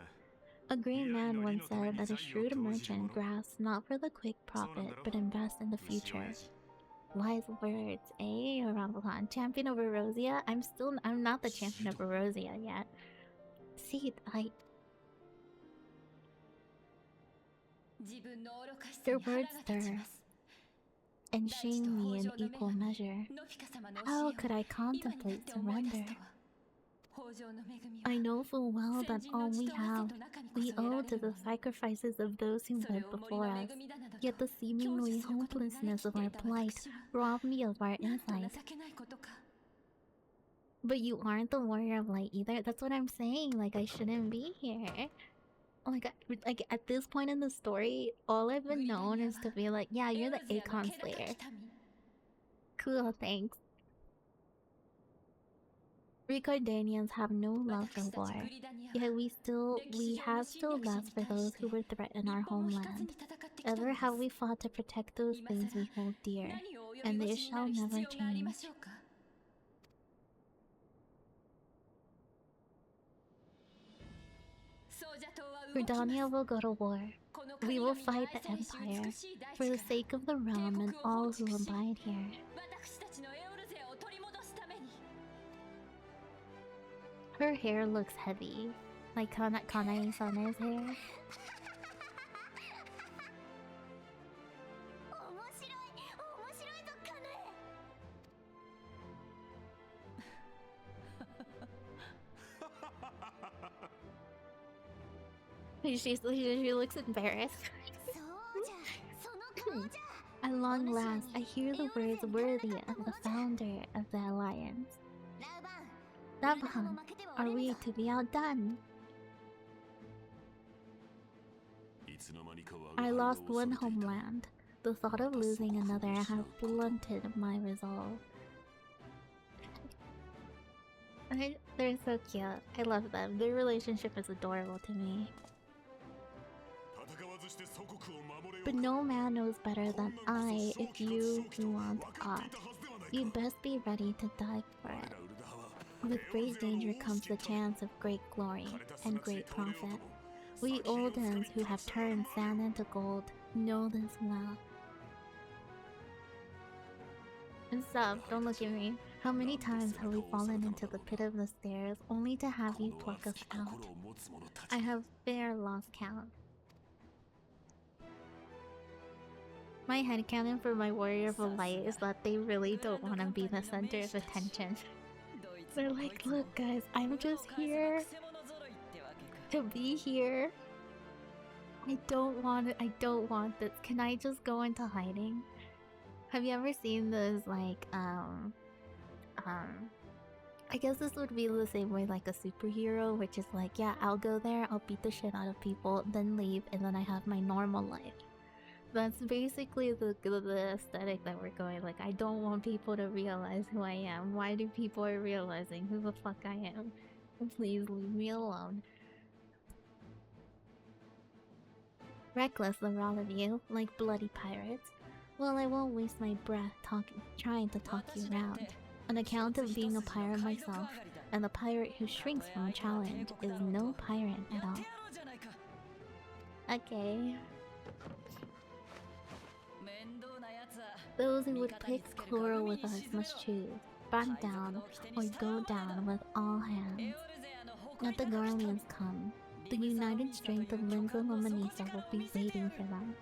A great man once said that a shrewd merchant grasps not for the quick profit, but invests in the future. Wise words, eh, Rambulan? Champion of Erosia? I'm not the champion of Erosia yet. See, your words stir and shame me in equal measure. How could I contemplate surrender? I know full well that all we have, we owe to the sacrifices of those who went before us. Yet the seemingly hopelessness of our plight robbed me of our insight. But you aren't the warrior of light either. That's what I'm saying. Like, I shouldn't be here. Like at this point in the story, all I've been known is to be like, yeah, you're the Akon Slayer. Cool, thanks. Recordanians have no love for war, yet we have still less for those who were threatened our homeland. Ever have we fought to protect those things we hold dear, and they shall never change. Gridania will go to war. We will fight the Empire, for the sake of the realm and all who abide here. Her hair looks heavy, like Kanai-sana's hair. She looks embarrassed. At long last, I hear the words worthy of the founder of the Alliance. Nabhan, are we to be outdone? I lost one homeland. The thought of losing another has blunted my resolve. They're so cute. I love them. Their relationship is adorable to me. But no man knows better than I if you want aught. You'd best be ready to die for it. With great danger comes the chance of great glory and great profit. We oldens who have turned sand into gold know this well. And stop, don't look at me. How many times have we fallen into the pit of the stairs only to have you pluck us out? I have fair lost count. My headcanon for my Warrior of the Light is that they really don't want to be the center of attention. They're like, look guys, I'm just here to be here. I don't want this. Can I just go into hiding? Have you ever seen those, like, I guess this would be the same way like a superhero, which is like, yeah, I'll go there, I'll beat the shit out of people, then leave, and then I have my normal life. That's basically the aesthetic that we're going. Like, I don't want people to realize who I am. Why do people are realizing who the fuck I am? Please leave me alone. Reckless, the all of you, like bloody pirates. Well, I won't waste my breath trying to talk you around. On account of being a pirate myself, and the pirate who shrinks from a challenge is no pirate at all. Okay. Those who would pick quarrel with us must choose, back down or go down with all hands. Let the Garleans come. The united strength of Linza Lomanisa will be waiting for them.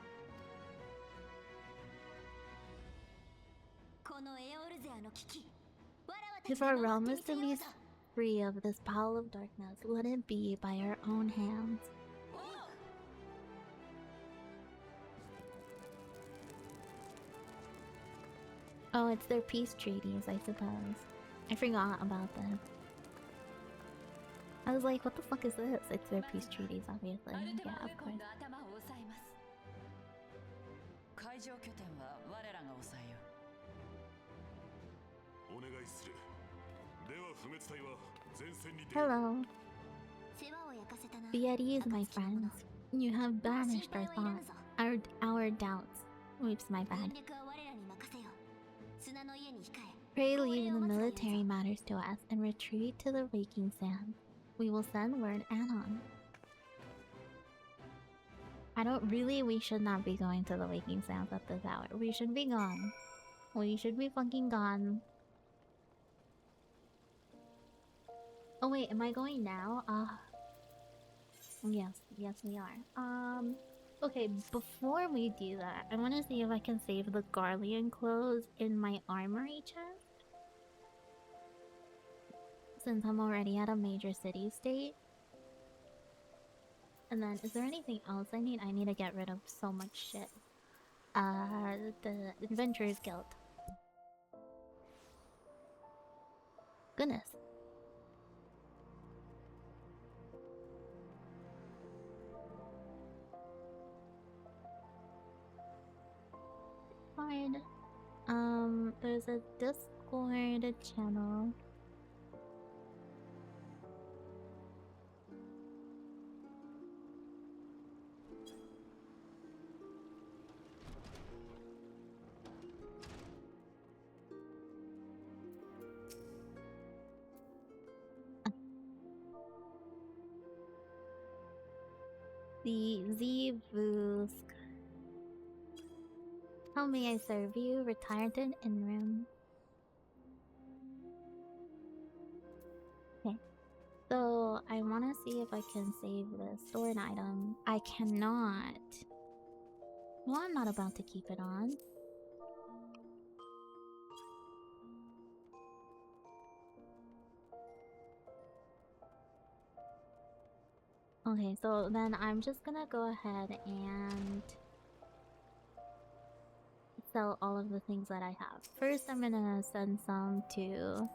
If our realm is to be free of this pile of darkness, let it be by our own hands. Oh, it's their peace treaties, I suppose. I forgot about them. I was like, what the fuck is this? It's their peace treaties, obviously. Yeah, of course. Hello. Be at ease, my friends. You have banished our thoughts, our doubts. Oops, my bad. Pray leave the military matters to us and retreat to the Waking Sand. We will send word Anon. We should not be going to the Waking Sands at this hour. We should be gone. We should be fucking gone. Oh wait, am I going now? Yes we are. Okay, before we do that, I want to see if I can save the Garlean clothes in my armory chest. Since I'm already at a major city state. And then, is there anything else I need? I need to get rid of so much shit. The Adventurers Guild. Goodness. Fine. There's a Discord channel. The Zivusk. How may I serve you? Retired in room. Okay. So I want to see if I can save the stored item. I cannot. Well, I'm not about to keep it on. Okay, so then I'm just gonna go ahead and sell all of the things that I have. First, I'm gonna send some to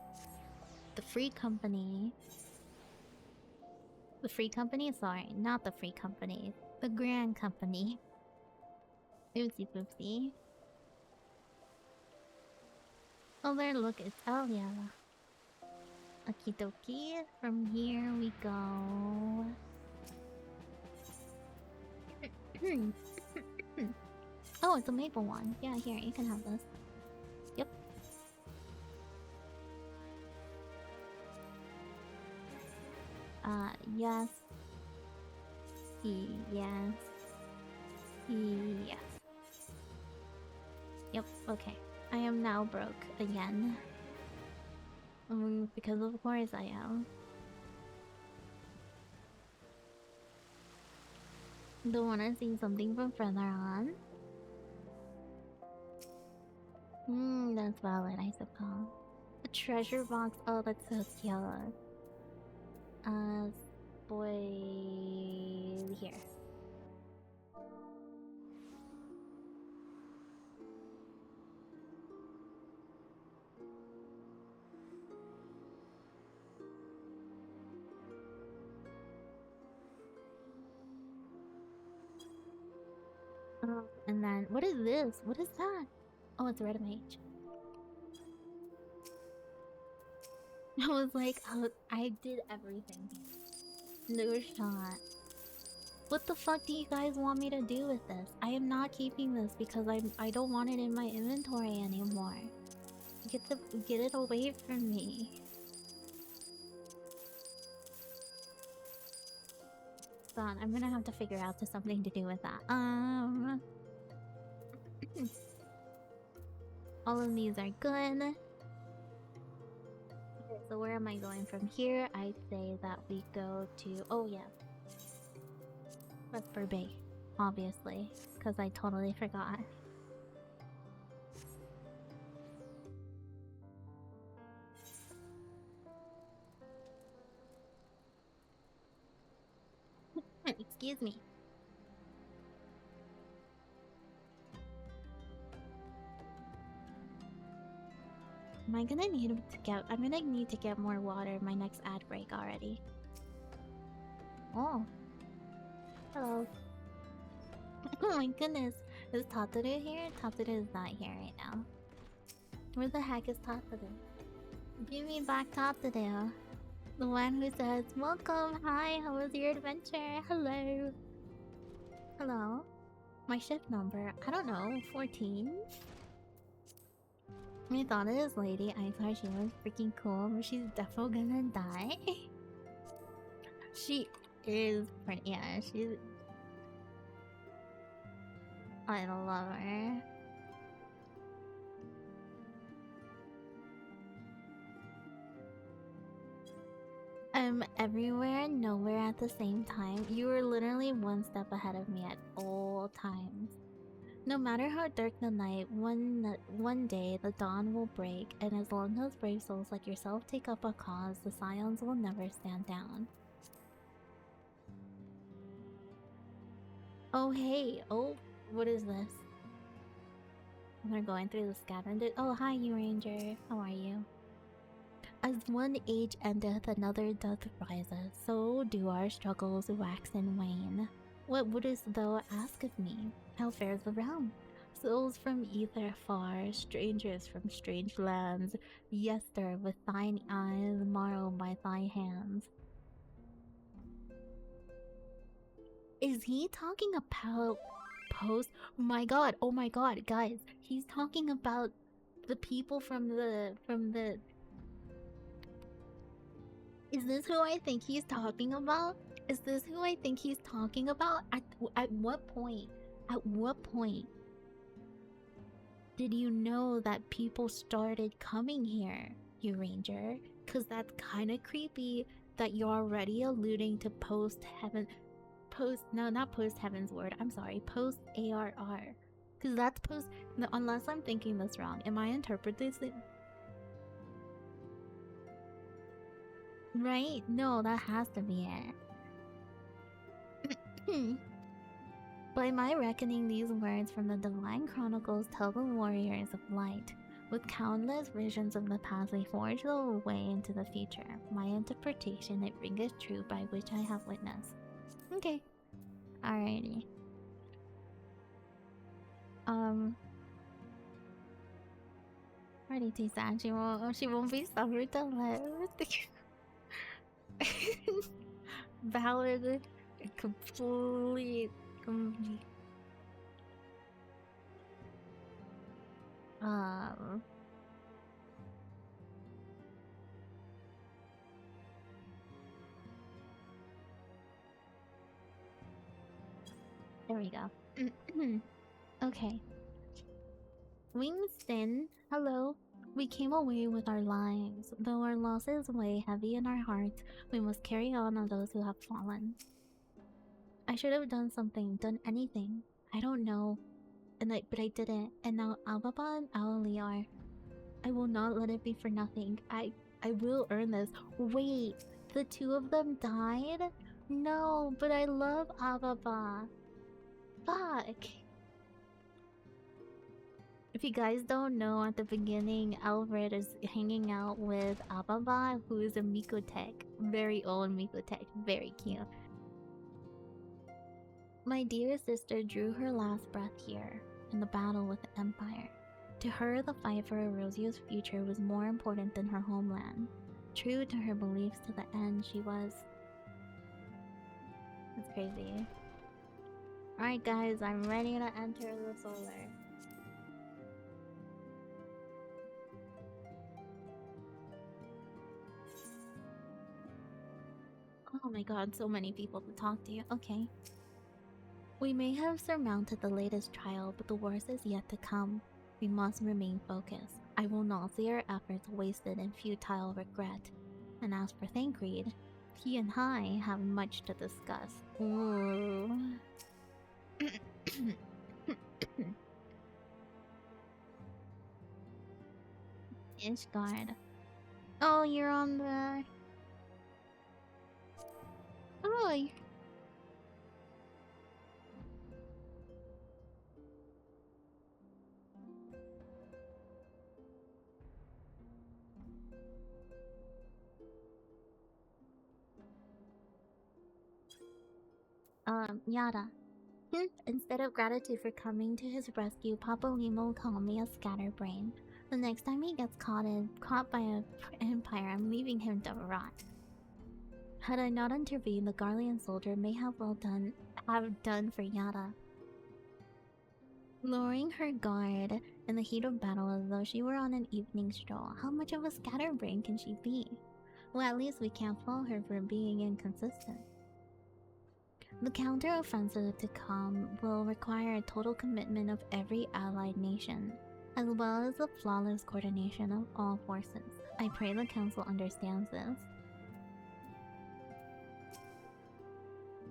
the Free Company. The Free Company? Sorry, not the Free Company. The Grand Company. Oopsie poopsie. Oh, there, look, it's... Oh, yeah. Okie dokie. From here we go... Oh, it's a maple one. Yeah, here, you can have this. Yep. Yes. Yes. Yes. Yep, okay. I am now broke again. Because of course I am. Don't wanna see something from further on? That's valid, I suppose. A treasure box. Oh, that's so cute. Boy... here. And then, what is this? What is that? Oh, it's red mage. I was like, oh, I did everything. No shot. What the fuck do you guys want me to do with this? I am not keeping this because I don't want it in my inventory anymore. Get it away from me. God, I'm gonna have to figure out something to do with that. All of these are good. Okay, so where am I going from here? I'd say that we go to... Oh, yeah. Vesper Bay. Obviously. Because I totally forgot. Excuse me. I'm gonna need to get more water my next ad break already. Oh. Hello. Oh my goodness. Is Tataru here? Tataru is not here right now. Where the heck is Tataru? Give me back Tataru. The one who says, welcome, hi, how was your adventure? Hello. Hello. My shift number, I don't know, 14? I thought of this lady, I thought she was freaking cool, but she's definitely gonna die. She is pretty, yeah, she's... I love her. I'm everywhere, nowhere at the same time. You were literally one step ahead of me at all times. No matter how dark the night, one day the dawn will break, and as long as brave souls like yourself take up a cause, the Scions will never stand down. Oh hey, oh, what is this? We're going through the scavenger. Oh hi, you ranger. How are you? As one age endeth, another doth rises. So do our struggles wax and wane. What wouldst thou ask of me? How fares the realm? Souls from ether far, strangers from strange lands, yester with thine eyes, morrow by thy hands. Is he talking about post? Oh my god, guys, he's talking about the people from the Is this who I think he's talking about? Is this who I think he's talking about? At what point? At what point did you know that people started coming here, you ranger? Cause that's kind of creepy that you're already alluding to not post Heaven's Word. I'm sorry, post ARR. Cause that's post. No, unless I'm thinking this wrong, am I interpreting this? Right? No, that has to be it. By my reckoning, these words from the Divine Chronicles tell the warriors of light. With countless visions of the past, they forge their way into the future. My interpretation, it ringeth true by which I have witnessed. Okay. Alrighty. Already too sad. She won't be suffered to live. Valid, complete. There we go. Okay. Wingston, hello. We came away with our lives. Though our losses weigh heavy in our hearts, we must carry on those who have fallen. I should have done something, done anything. I don't know. But I didn't. And now Ababa and Aoliar. I will not let it be for nothing. I will earn this. Wait, the two of them died? No, but I love Ababa. Fuck. If you guys don't know, at the beginning, Alfred is hanging out with Ababa, who is a Mikotech. Very old Mikotech. Very cute. My dear sister drew her last breath here, in the battle with the Empire. To her, the fight for Erosia's future was more important than her homeland. True to her beliefs to the end, she was... That's crazy. Alright guys, I'm ready to enter the solar. Oh my god, so many people to talk to. Okay. We may have surmounted the latest trial, but the worst is yet to come. We must remain focused. I will not see our efforts wasted in futile regret. And as for Thancred, he and I have much to discuss. Ooh. Ishgard. Oh, you're on the... Oh, Yada. Instead of gratitude for coming to his rescue, Papa Limo will call me a scatterbrain. The next time he gets caught by an empire, I'm leaving him to rot. Had I not intervened, the Garlean soldier may have done for Yada. Lowering her guard in the heat of battle as though she were on an evening stroll, how much of a scatterbrain can she be? Well, at least we can't fault her for being inconsistent. The counter-offensive to come will require a total commitment of every allied nation, as well as the flawless coordination of all forces. I pray the council understands this.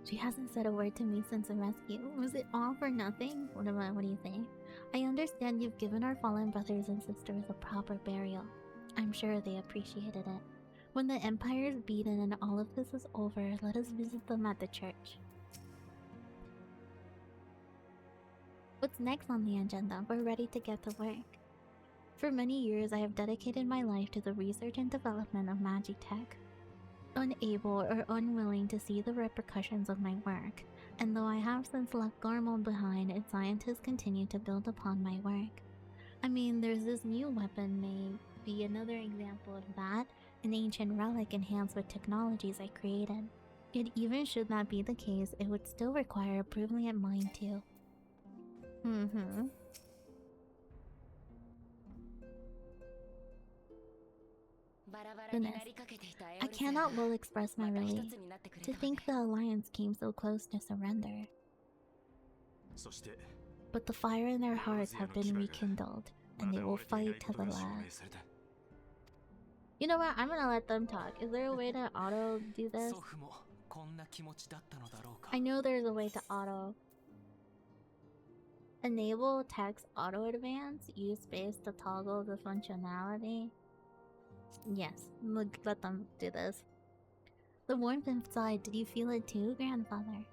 She hasn't said a word to me since the rescue. Was it all for nothing? What do you think? I understand you've given our fallen brothers and sisters a proper burial. I'm sure they appreciated it. When the Empire is beaten and all of this is over, let us visit them at the church. What's next on the agenda? We're ready to get to work. For many years, I have dedicated my life to the research and development of magic tech. Unable or unwilling to see the repercussions of my work, and though I have since left Garmald behind, its scientists continue to build upon my work. I mean, there's this new weapon may be another example of that, an ancient relic enhanced with technologies I created. Yet even should that be the case, it would still require a brilliant mind too. Goodness. I cannot well express my relief to think the Alliance came so close to surrender. But the fire in their hearts have been rekindled, and they will fight to the last. You know what? I'm gonna let them talk. Is there a way to auto do this? I know there's a way to auto. Enable text auto advance. Use space to toggle the functionality. Yes, let them do this. The warmth inside, did you feel it too, grandfather?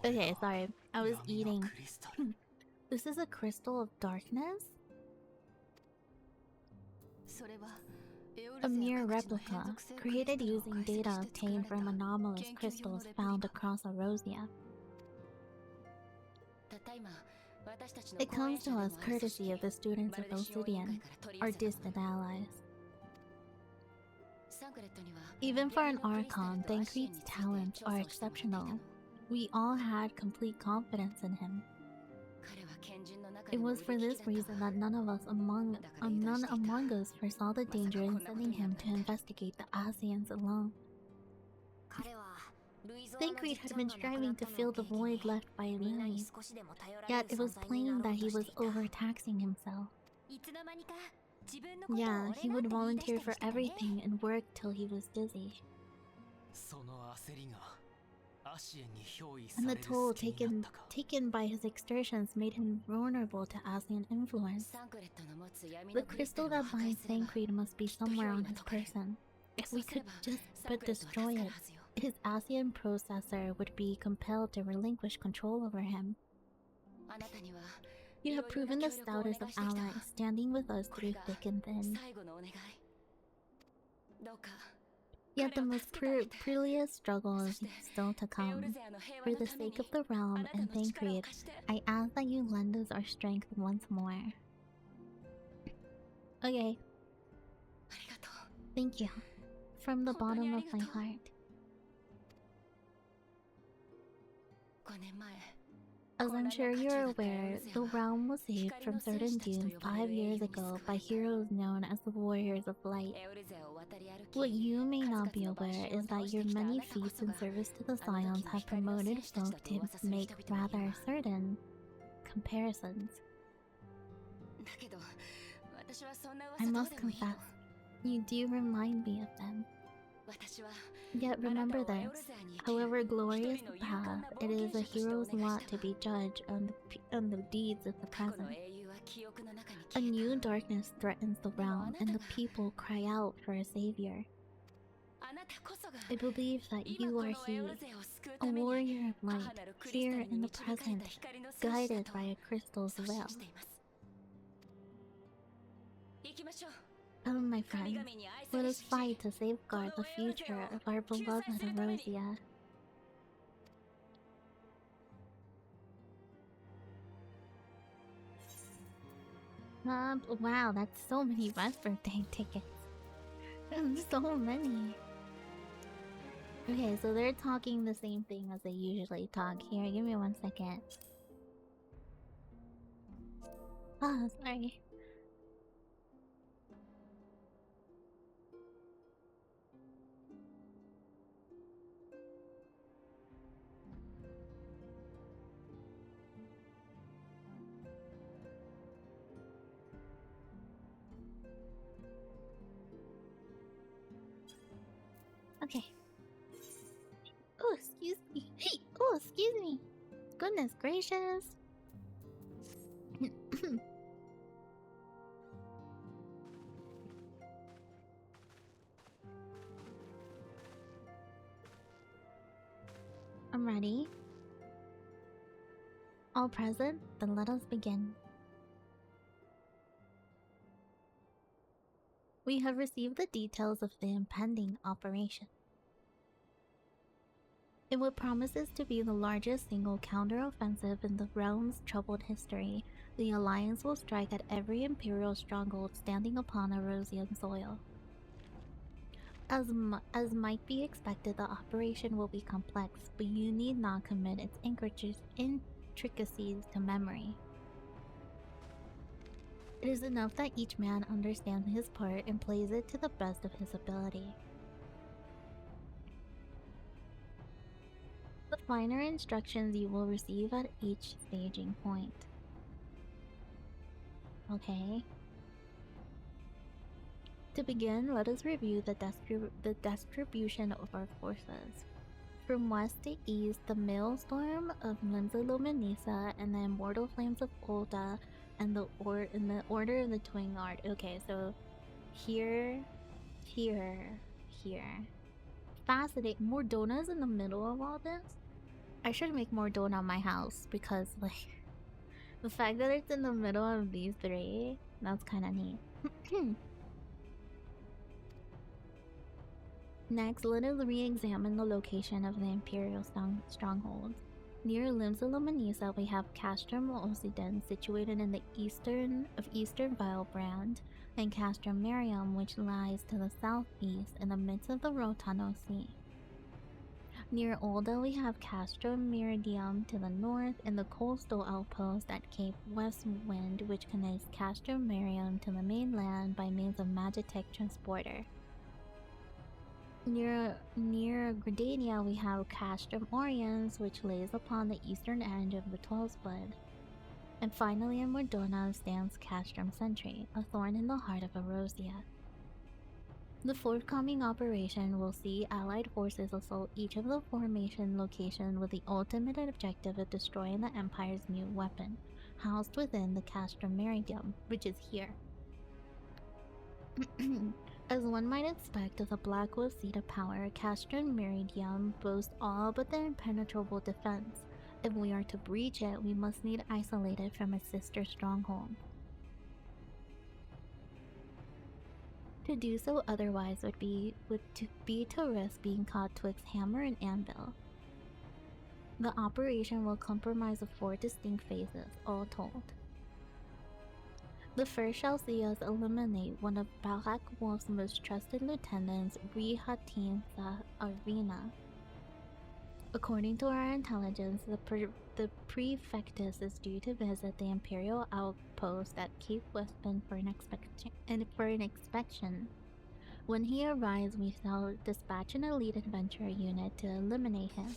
Okay, sorry. I was eating. This is a crystal of darkness? A mere replica, created using data obtained from anomalous crystals found across Erosia. It comes to us courtesy of the students of Obsidian, our distant allies. Even for an Archon, Thancred's talents are exceptional. We all had complete confidence in him. It was for this reason that none among us foresaw the danger in sending him to investigate the Asians alone. Thancred had been striving to fill the void left by Lily, yet it was plain that he was overtaxing himself. Yeah, he would volunteer for everything and work till he was dizzy. And the toll taken by his exertions made him vulnerable to Asian influence. The crystal that binds Thancred must be somewhere on his person. If we could just but destroy it, his Asian processor would be compelled to relinquish control over him. You have proven the stoutest of allies, standing with us through thick and thin. Yet the most perilous struggle is still to come. For the sake of the realm and Thancred, I ask that you lend us our strength once more. Okay. Thank you. From the bottom of my heart. As I'm sure you're aware, the realm was saved from certain doom 5 years ago by heroes known as the Warriors of Light. What you may not be aware is that your many feats in service to the Scions have promoted folk to make rather certain comparisons. I must confess, you do remind me of them. Yet remember this, however glorious the path, it is a hero's lot to be judged on the deeds of the present. A new darkness threatens the realm, and the people cry out for a savior. I believe that you are he, a warrior of light, here in the present, guided by a crystal's will. Come, my friends, let us fight to safeguard the future of our beloved Erosia. Wow, that's so many best birthday tickets. So many. Okay, so they're talking the same thing as they usually talk. Here, give me 1 second. Oh, sorry. Okay. Oh, excuse me. Hey! Oh, excuse me. Goodness gracious. I'm ready. All present? Then let us begin. We have received the details of the impending operation. In what promises to be the largest single counter-offensive in the realm's troubled history, the Alliance will strike at every Imperial stronghold standing upon Erosian soil. As might be expected, the operation will be complex, but you need not commit its intricacies to memory. It is enough that each man understands his part and plays it to the best of his ability. The finer instructions you will receive at each staging point. Okay. To begin, let us review the distribution of our forces. From west to east, the Maelstrom of Limsa Luminisa and the Immortal Flames of Ulta and the Order of the Twin Guard. Okay, so here. Fascinating. Mordona's in the middle of all this? I should make Mordona my house because, like, the fact that it's in the middle of these three, that's kind of neat. Next, let us re-examine the location of the Imperial strongholds. Near Limsa Luminisa, we have Castrum Occident, situated in the eastern Vilebrand, and Castrum Merium, which lies to the southeast in the midst of the Rotano Sea. Near Olda, we have Castrum Meridium to the north, and the coastal outpost at Cape Westwind, which connects Castrum Merium to the mainland by means of Magitech Transporter. Near Gradania, we have Castrum Oriens, which lays upon the eastern edge of the 12 Split. And finally in Mordona stands Castrum Sentry, a thorn in the heart of Erosia. The forthcoming operation will see Allied forces assault each of the formation locations with the ultimate objective of destroying the Empire's new weapon, housed within the Castrum Meridium, which is here. As one might expect of the Blackwolf seat of power, Castrum Meridium boasts all but the impenetrable defense. If we are to breach it, we must need isolated from its sister stronghold. To do so otherwise would be to risk being caught twixt hammer and anvil. The operation will comprise of 4 distinct phases, all told. The first shall see us eliminate one of Barak Wolf's most trusted lieutenants, Rihatin Arena. According to our intelligence, the prefectus is due to visit the Imperial outpost at Cape Westman for an inspection. When he arrives, we shall dispatch an elite adventurer unit to eliminate him.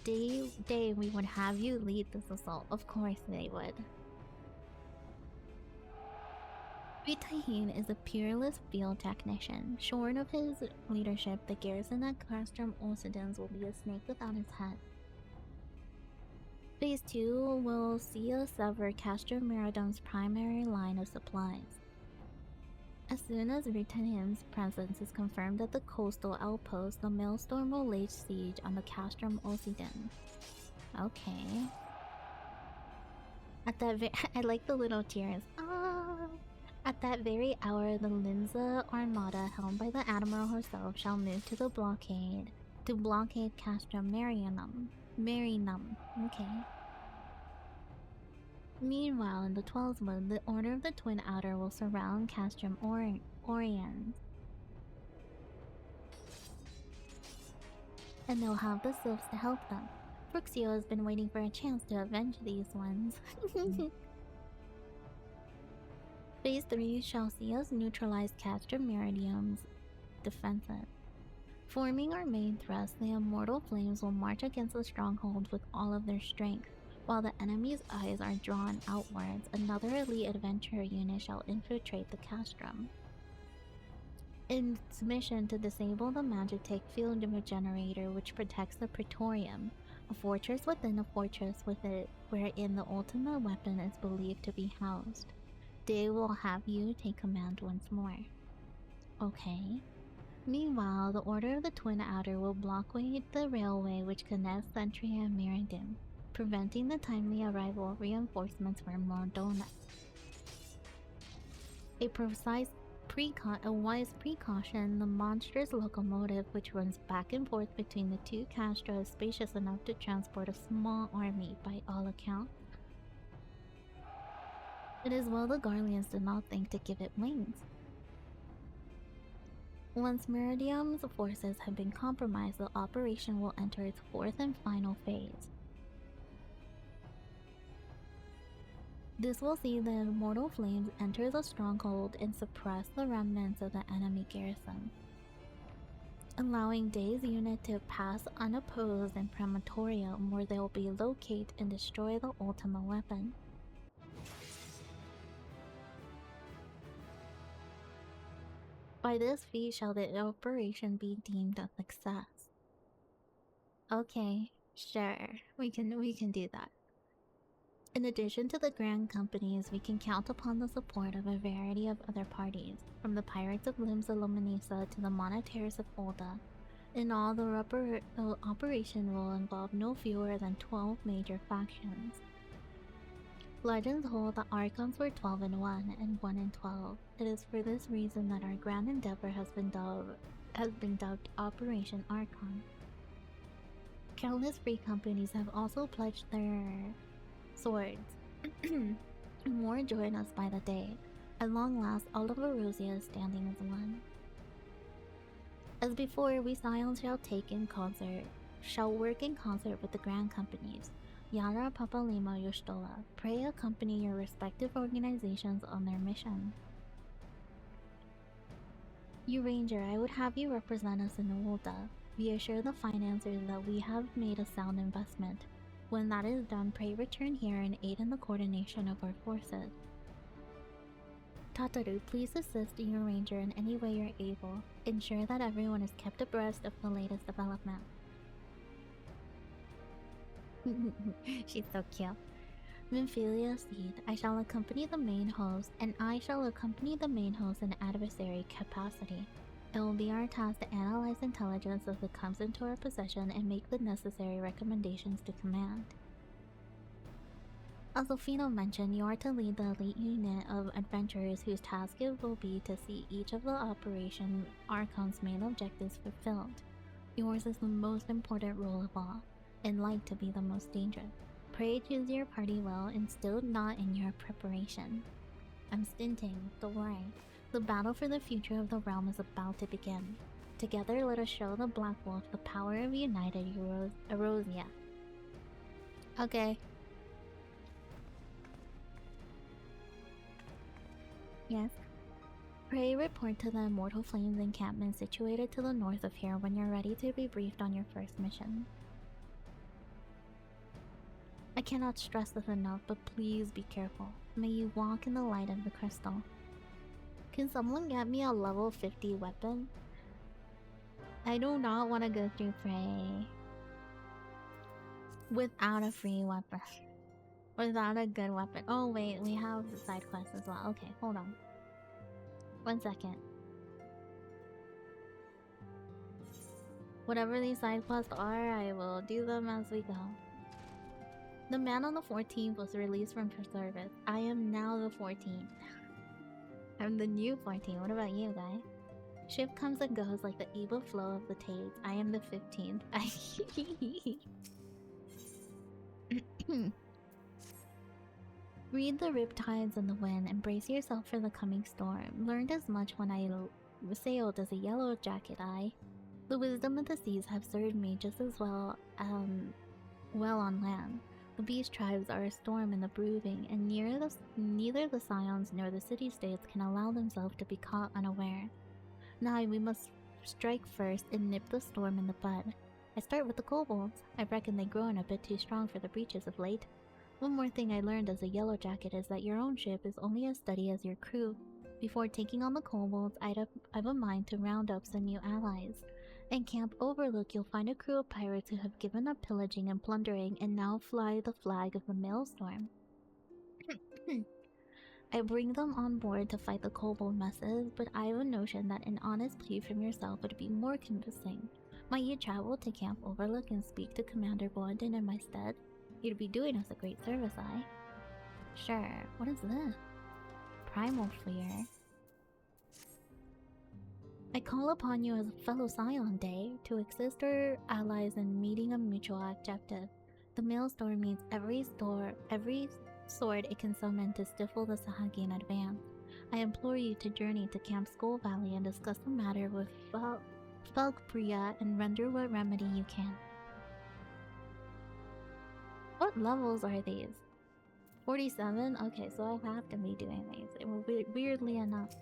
Day, we would have you lead this assault. Of course they would. Ritahin is a peerless field technician. Shorn of his leadership, the garrison at Castrum Osidens will be a snake without its head. Phase 2 will see us sever Castrum Meridom's primary line of supplies. As soon as Ritahin's presence is confirmed at the coastal outpost, the Maelstrom will lay siege on the Castrum Osiden. Okay. At that I like the little tears. At that very hour, the Linza Armada, helmed by the Admiral herself, shall move to the blockade Castrum Marinum. Okay. Meanwhile, in the 12th Wood, the Order of the Twin Outer will surround Castrum Oriens. And they'll have the Sylphs to help them. Fruxio has been waiting for a chance to avenge these ones. Phase 3 shall see us neutralize Castrum Meridium's defenses. Forming our main thrust, the Immortal Flames will march against the stronghold with all of their strength. While the enemy's eyes are drawn outwards, another elite adventurer unit shall infiltrate the castrum. In its mission to disable the Magitech field generator which protects the Praetorium, a fortress within a fortress wherein the ultimate weapon is believed to be housed. Day will have you take command once more. Okay. Meanwhile, the Order of the Twin Outer will blockade the railway which connects Sentry and Meridim, preventing the timely arrival of reinforcements from Mordona. A wise precaution, the monstrous locomotive which runs back and forth between the two Castra is spacious enough to transport a small army by all accounts. It is well the Garleans did not think to give it wings. Once Meridium's forces have been compromised, the operation will enter its 4th and final phase. This will see the Immortal Flames enter the stronghold and suppress the remnants of the enemy garrison, allowing Day's unit to pass unopposed in Prematorium, where they will be locate and destroy the ultimate weapon. By this feat shall the operation be deemed a success. Okay, sure, we can do that. In addition to the Grand Companies, we can count upon the support of a variety of other parties, from the Pirates of Limsa Luminisa to the Monetaires of Ulda. In all, the operation will involve no fewer than 12 major factions. Legends hold that Archons were 12 in 1 and 1 in 12. It is for this reason that our grand endeavor has been dubbed Operation Archon. Countless free companies have also pledged their swords. More join us by the day. At long last, all of Erosia is standing as one. As before, we Scions shall work in concert with the Grand Companies. Yara, Papa Lima, Yushtola, pray accompany your respective organizations on their mission. You Ranger, I would have you represent us in Ulda. Reassure the financiers that we have made a sound investment. When that is done, pray return here and aid in the coordination of our forces. Tataru, please assist your Ranger in any way you're able. Ensure that everyone is kept abreast of the latest development. She's so cute. Minfilia Seed, I shall accompany the main host, and I shall accompany the main host in adversary capacity. It will be our task to analyze intelligence as it comes into our possession and make the necessary recommendations to command. As Zofino mentioned, you are to lead the elite unit of adventurers whose task it will be to see each of the Operation Archon's main objectives fulfilled. Yours is the most important role of all, and like to be the most dangerous. Pray choose your party well and still not in your preparation. I'm stinting, don't worry. The battle for the future of the realm is about to begin. Together let us show the Black Wolf the power of united Erosia. Okay. Yes. Pray report to the Immortal Flames encampment situated to the north of here when you're ready to be briefed on your first mission. I cannot stress this enough, but please be careful. May you walk in the light of the crystal. Can someone get me a level 50 weapon? I do not want to go through Prey without a free weapon. Without a good weapon. Oh wait, we have the side quest as well. Okay, hold on. 1 second. Whatever these side quests are, I will do them as we go. The man on the 14th was released from service. I am now the 14th. I'm the new 14. What about you, guy? Ship comes and goes like the evil flow of the Tades. I am the 15th. Read the riptides and the wind and brace yourself for the coming storm. Learned as much when I sailed as a yellow jacket eye. The wisdom of the seas have served me just as well on land. The beast tribes are a storm in the brooding, and neither the scions nor the city-states can allow themselves to be caught unaware. Now we must strike first and nip the storm in the bud. I start with the kobolds. I reckon they've grown a bit too strong for the breaches of late. One more thing I learned as a yellow jacket is that your own ship is only as steady as your crew. Before taking on the kobolds, I've a mind to round up some new allies. In Camp Overlook, you'll find a crew of pirates who have given up pillaging and plundering and now fly the flag of the Maelstrom. I bring them on board to fight the kobold messes, but I have a notion that an honest plea from yourself would be more convincing. Might you travel to Camp Overlook and speak to Commander Boyden in my stead? You'd be doing us a great service, Sure, what is this? Primal Fear. I call upon you as a fellow Scion Day to assist our allies in meeting a mutual objective. The Maelstrom means every sword it can summon to stifle the Sahagi in advance. I implore you to journey to Camp Skull Valley and discuss the matter with Falkpriya and render what remedy you can. What levels are these? 47? Okay, so I have to be doing these. Weirdly enough.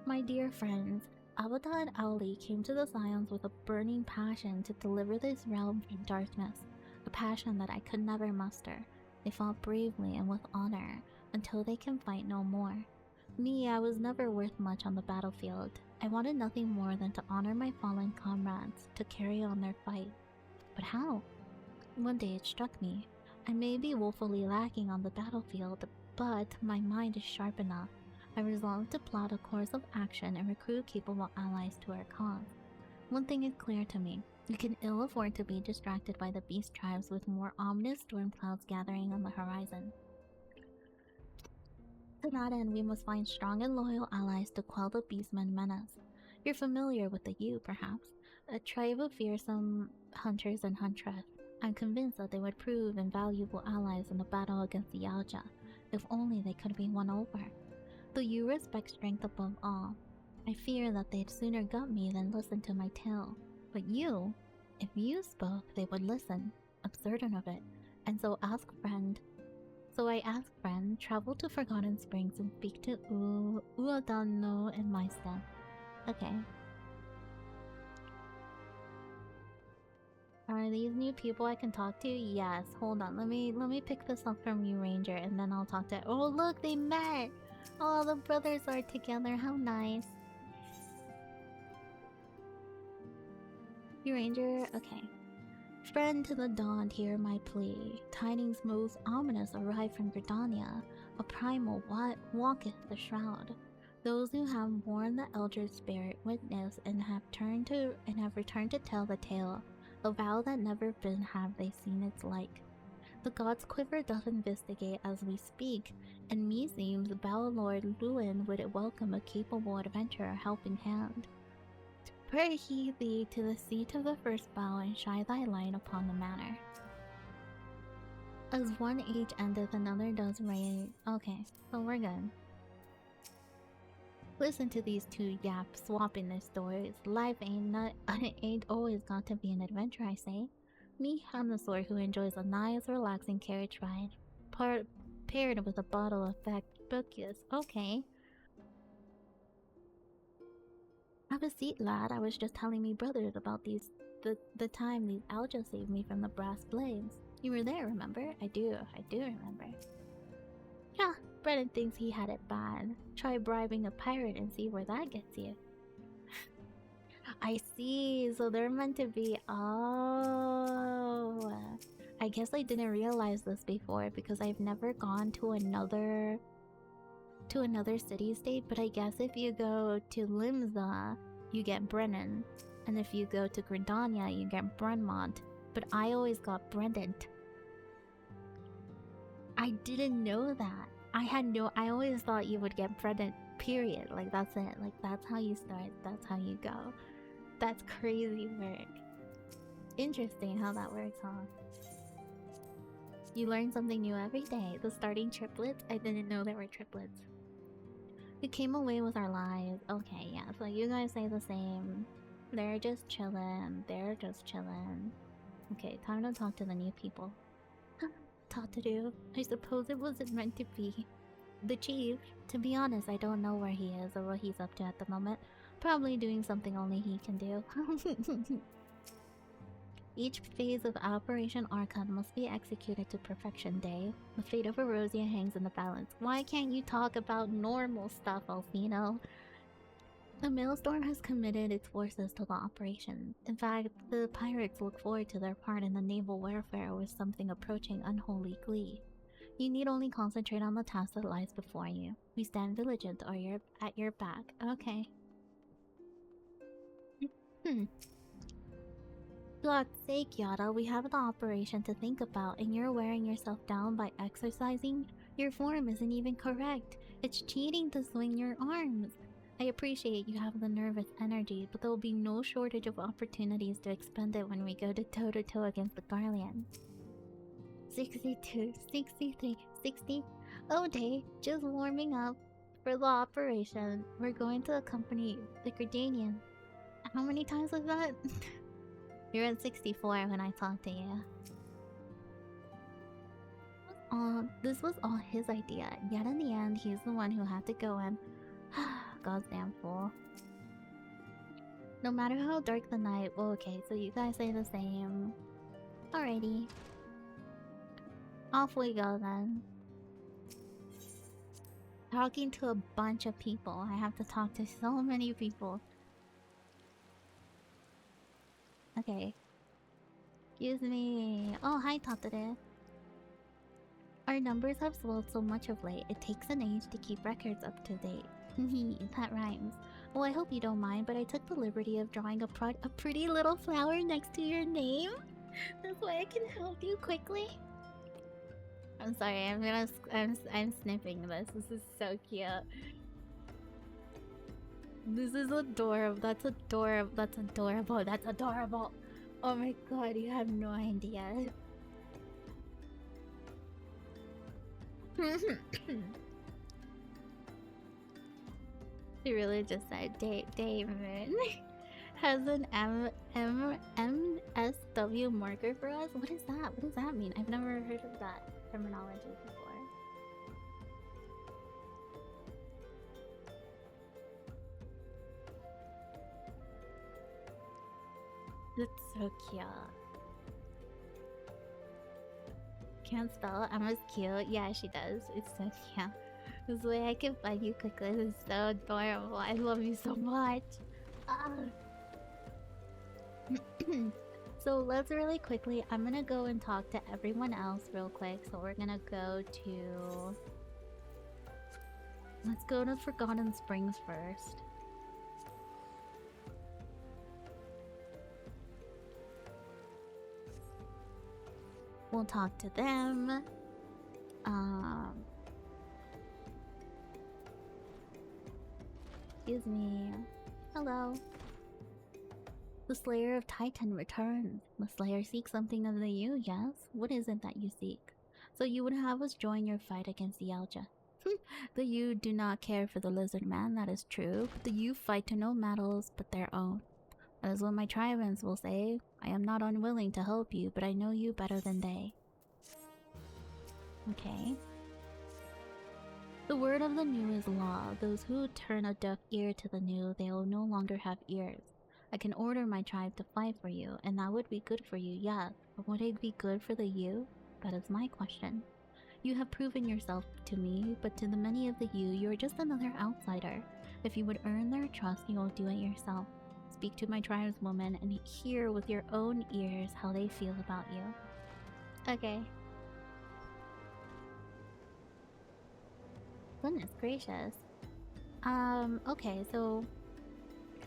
My dear friends, Abaddon and Auli came to the Scions with a burning passion to deliver this realm from darkness, a passion that I could never muster. They fought bravely and with honor, until they can fight no more. Me, I was never worth much on the battlefield. I wanted nothing more than to honor my fallen comrades, to carry on their fight. But how? One day it struck me. I may be woefully lacking on the battlefield, but my mind is sharp enough. I resolved to plot a course of action and recruit capable allies to our cause. One thing is clear to me. We can ill afford to be distracted by the beast tribes with more ominous storm clouds gathering on the horizon. To that end, we must find strong and loyal allies to quell the beastmen menace. You're familiar with the Yu, perhaps? A tribe of fearsome hunters and huntress. I'm convinced that they would prove invaluable allies in the battle against the Yaoja, if only they could be won over. Though you respect strength above all, I fear that they'd sooner gut me than listen to my tale. But you, if you spoke, they would listen. Absurd of it. And so I ask friend, travel to Forgotten Springs and speak to Uadano in my stead. Okay. Are these new people I can talk to? Yes. Hold on. Let me pick this up from you, Ranger, and then I'll talk to. Oh, look, they met. Oh, the brothers are together. How nice. You, Ranger. Okay. Friend to the dawn, hear my plea. Tidings most ominous arrive from Gridania. A primal walketh the shroud. Those who have borne the elder spirit witness and have returned to tell the tale. A vow that never been have they seen its like. The gods' quiver doth investigate as we speak, and meseems Lord Lewin would welcome a capable adventurer helping hand. Pray he thee to the seat of the first bough and shine thy light upon the manor. As one age endeth, another does reign. Okay, so we're good. Listen to these two yaps swapping their stories. Life ain't always got to be an adventure, I say. Me, I'm the sort who enjoys a nice, relaxing carriage ride, paired with a bottle of Bacchus. Okay. Have a seat, lad. I was just telling me brothers about the time these algae saved me from the brass blades. You were there, remember? I do remember. Yeah, Brennan thinks he had it bad. Try bribing a pirate and see where that gets you. I see, so they're meant to be. Oh, I guess I didn't realize this before because I've never gone to another city-state, but I guess if you go to Limsa, you get Brennan, and if you go to Gridania, you get Brenmont, but I always got Brendan. I didn't know that. I always thought you would get Brendan, period. Like, that's it. Like, that's how you start, that's how you go. That's crazy work. Interesting how that works, huh? You learn something new every day. The starting triplets? I didn't know there were triplets. We came away with our lives. Okay, yeah, so you guys say the same. They're just chillin'. They're just chillin'. Okay, time to talk to the new people. Talk to do. I suppose it wasn't meant to be. The chief, to be honest, I don't know where he is or what he's up to at the moment. Probably doing something only he can do. Each phase of Operation Archon must be executed to perfection day. The fate of Erosia hangs in the balance. Why can't you talk about normal stuff, Alfino? The Maelstrom has committed its forces to the operation. In fact, the pirates look forward to their part in the naval warfare with something approaching unholy glee. You need only concentrate on the task that lies before you. We stand vigilant or you're at your back. Okay. God's sake, Yada, we have the operation to think about, and you're wearing yourself down by exercising? Your form isn't even correct. It's cheating to swing your arms. I appreciate you have the nervous energy, but there will be no shortage of opportunities to expend it when we go to toe-to-toe against the Garlean. 62, 63, 60. Oh, day, just warming up for the operation. We're going to accompany the Gridanian. How many times was that? You're at 64 when I talked to you. This was all his idea, yet in the end, he's the one who had to go in. Goddamn fool. No matter how dark the night, well, okay, so you guys say the same. Alrighty. Off we go then. Talking to a bunch of people. I have to talk to so many people. Okay. Excuse me. Oh, hi, Tatare. Our numbers have swelled so much of late, it takes an age to keep records up to date. That rhymes. Well, I hope you don't mind, but I took the liberty of drawing a pretty little flower next to your name. That's why I can help you quickly. I'm sorry, I'm sniffing this. This is so cute. This is adorable. That's adorable. That's adorable. That's adorable. Oh my god, you have no idea. She really just said Damon has an MSW marker for us? What is that? What does that mean? I've never heard of that terminology before. That's so cute. Can't spell. Emma's cute. Yeah, she does. It's so cute. This way I can find you quickly. This is so adorable. I love you so much. So let's really quickly. I'm gonna go and talk to everyone else real quick. So we're gonna go to. Let's go to Forgotten Springs first. We'll talk to them. Excuse me. Hello. The Slayer of Titan returns. The Slayer seeks something of the you, yes? What is it that you seek? So you would have us join your fight against the Alja. The you do not care for the lizard man, that is true, but the you fight to no metals but their own. That is what my tribans will say. I am not unwilling to help you, but I know you better than they. Okay. The word of the new is law. Those who turn a deaf ear to the new, they will no longer have ears. I can order my tribe to fight for you, and that would be good for you, yes. But would it be good for the you? That is my question. You have proven yourself to me, but to the many of the you are just another outsider. If you would earn their trust, you will do it yourself. Speak to my tribeswoman and hear with your own ears how they feel about you. Okay. Goodness gracious. Okay, so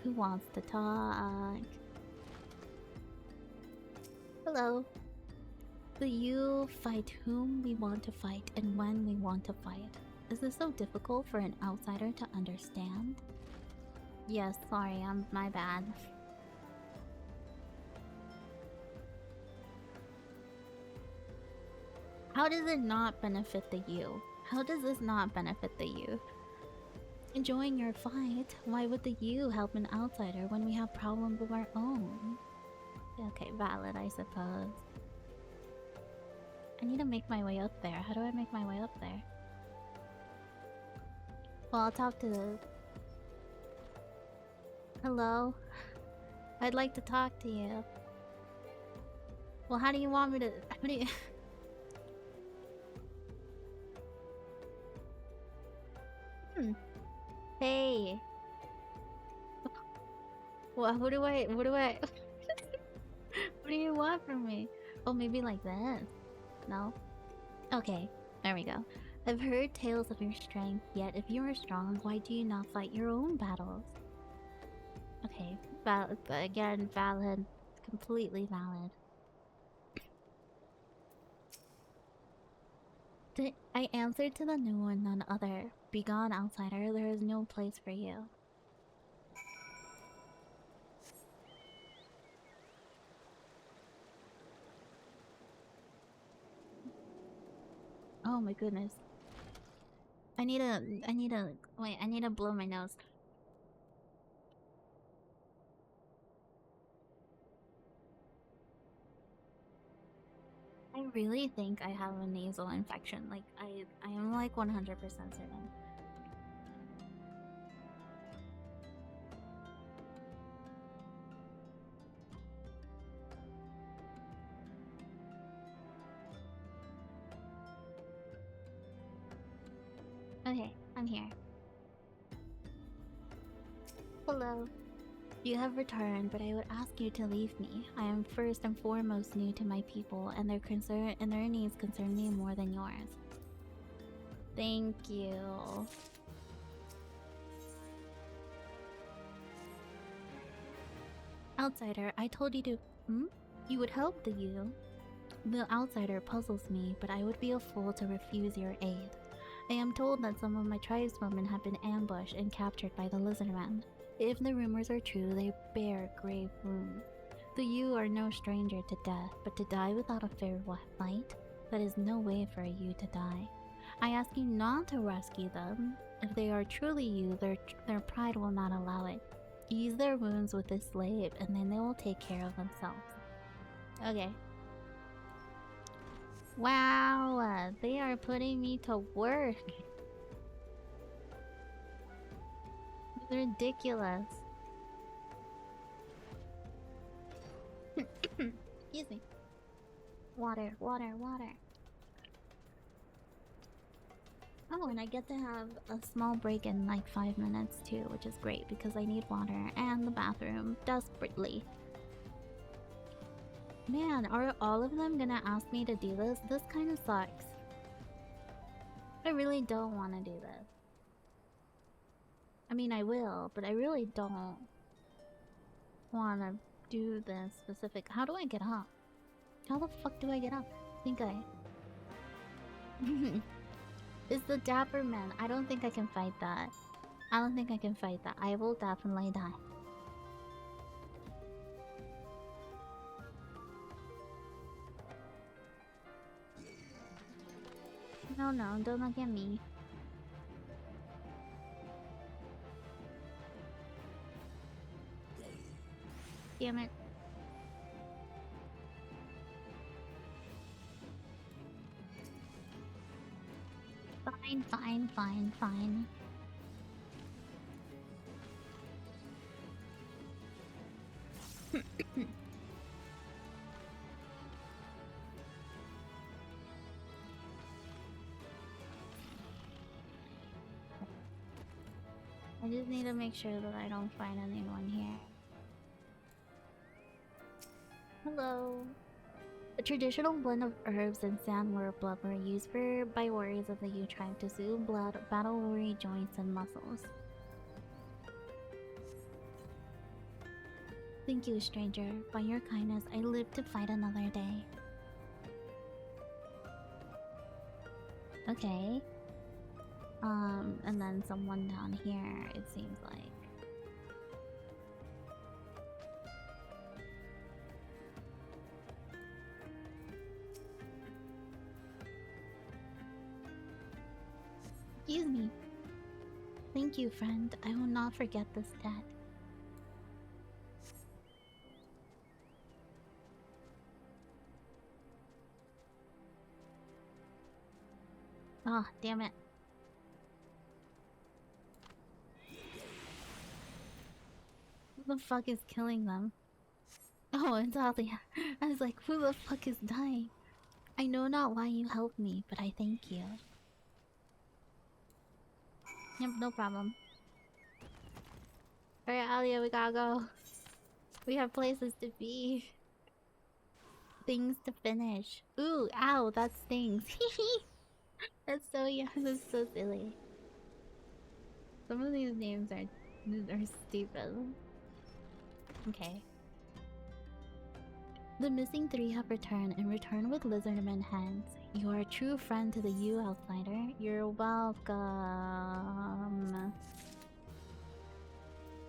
who wants to talk? Hello. The you fight whom we want to fight and when we want to fight. Is this so difficult for an outsider to understand? Yes, sorry, my bad. How does it not benefit the you? How does this not benefit the you? Enjoying your fight, why would the you help an outsider when we have problems of our own? Okay, valid, I suppose. I need to make my way up there. How do I make my way up there? Well, I'll talk to the... Hello? I'd like to talk to you. Well, how do you want me to... How do you... Hey. What do I... What do you want from me? Oh, maybe like this. No? Okay, there we go. I've heard tales of your strength, yet if you are strong, why do you not fight your own battles? Okay, valid, but again, valid. Completely valid. I answered to the new one, none other. Begone, outsider, there is no place for you. Oh my goodness. I need to blow my nose. I really think I have a nasal infection. Like, I am like 100% certain. Okay, I'm here. Hello. You have returned, but I would ask you to leave me. I am first and foremost new to my people, and their needs concern me more than yours. Thank you. Outsider, I told you to... You would help the you. The outsider puzzles me, but I would be a fool to refuse your aid. I am told that some of my tribeswomen have been ambushed and captured by the lizardmen. If the rumors are true, they bear grave wounds. The you are no stranger to death, but to die without a fair fight? That is no way for a you to die. I ask you not to rescue them. If they are truly you, their pride will not allow it. Ease their wounds with this slave, and then they will take care of themselves. Okay. Wow, they are putting me to work. Ridiculous. Excuse me. Water. Oh, and I get to have a small break in like 5 minutes too, which is great because I need water and the bathroom desperately. Man, are all of them gonna ask me to do this? This kind of sucks. I really don't want to do this. I mean, I will, but I really don't want to do this specific. How do I get up? How the fuck do I get up? think I... It's the Dapper Man. I don't think I can fight that. I don't think I can fight that. I will definitely die. No, no, don't look at me. Damn it. Fine, fine, fine, fine. I just need to make sure that I don't find anyone here. Hello. A traditional blend of herbs and sandworm blood were used by warriors of the Yu tribe to soothe blood, battle weary joints, and muscles. Thank you, stranger. By your kindness, I live to fight another day. Okay. And then someone down here, it seems like. Excuse me. Thank you, friend. I will not forget this debt. Ah, damn it. Who the fuck is killing them? Oh, it's Alia. I was like, who the fuck is dying? I know not why you helped me, but I thank you. Yep, no problem. Alright, Alia, we gotta go. We have places to be. Things to finish. Ooh, ow, that stings. That's so young, that's so silly. Some of these names are stupid. Okay. The missing three have returned and returned with lizardman hands. You are a true friend to the Yu outsider. You're welcome.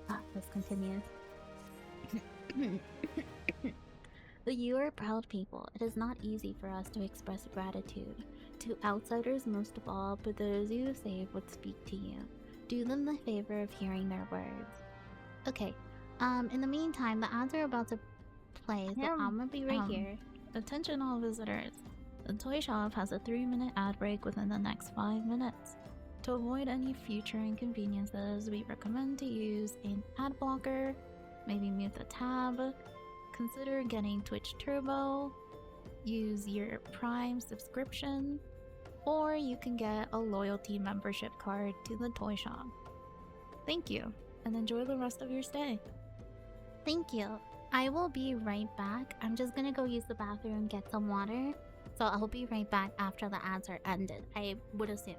Ah, this continues. The Yu are proud people. It is not easy for us to express gratitude. To outsiders most of all, but those you save would speak to you. Do them the favor of hearing their words. Okay. In the meantime, the ads are about to play, so I'm gonna be right here. Attention all visitors. The toy shop has a 3-minute ad break within the next 5 minutes. To avoid any future inconveniences, we recommend to use an ad blocker, maybe mute the tab, consider getting Twitch Turbo, use your Prime subscription, or you can get a loyalty membership card to the toy shop. Thank you, and enjoy the rest of your stay. Thank you. I will be right back. I'm just gonna go use the bathroom and get some water. So I'll be right back after the ads are ended, I would assume.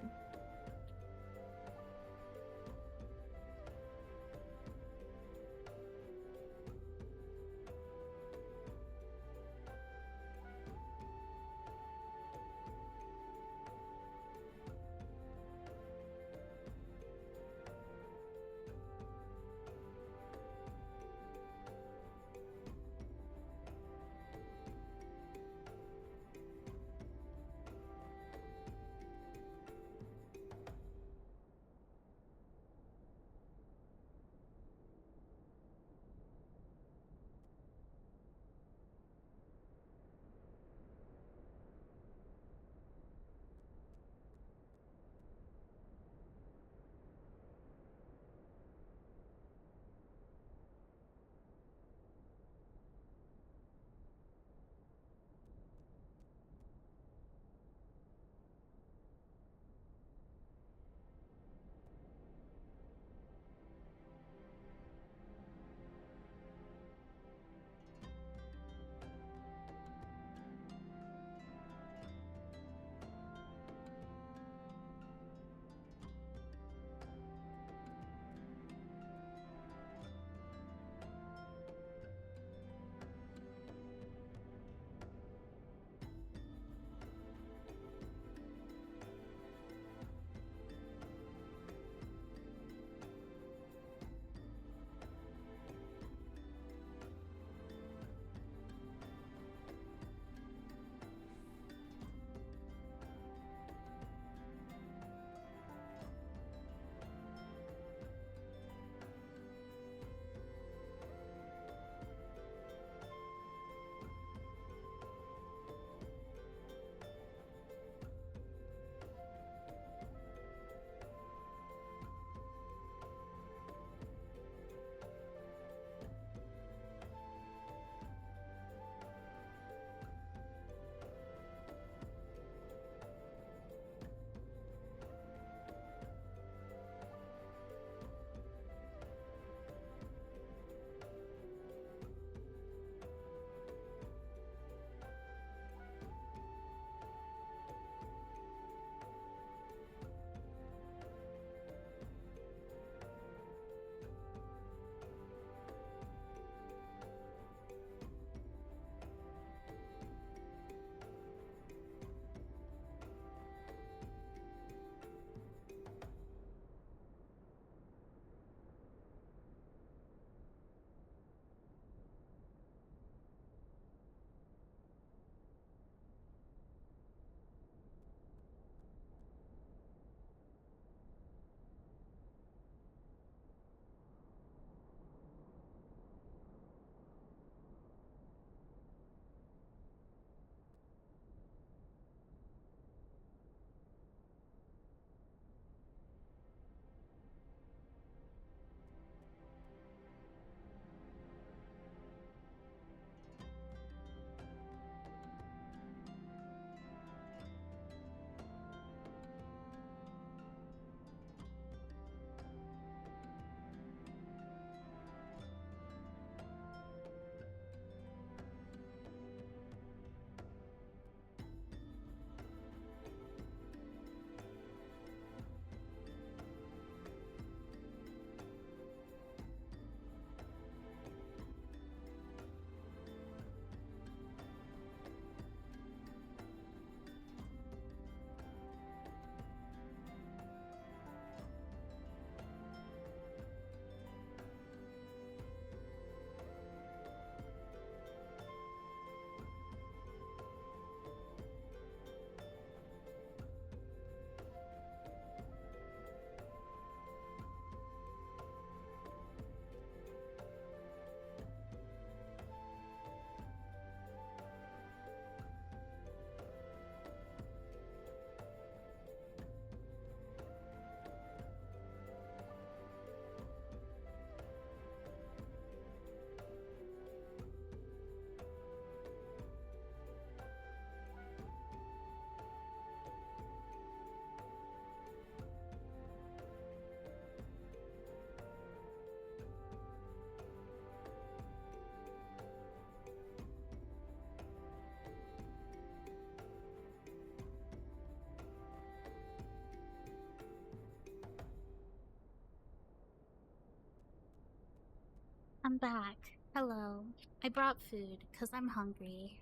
I'm back. Hello. I brought food because I'm hungry.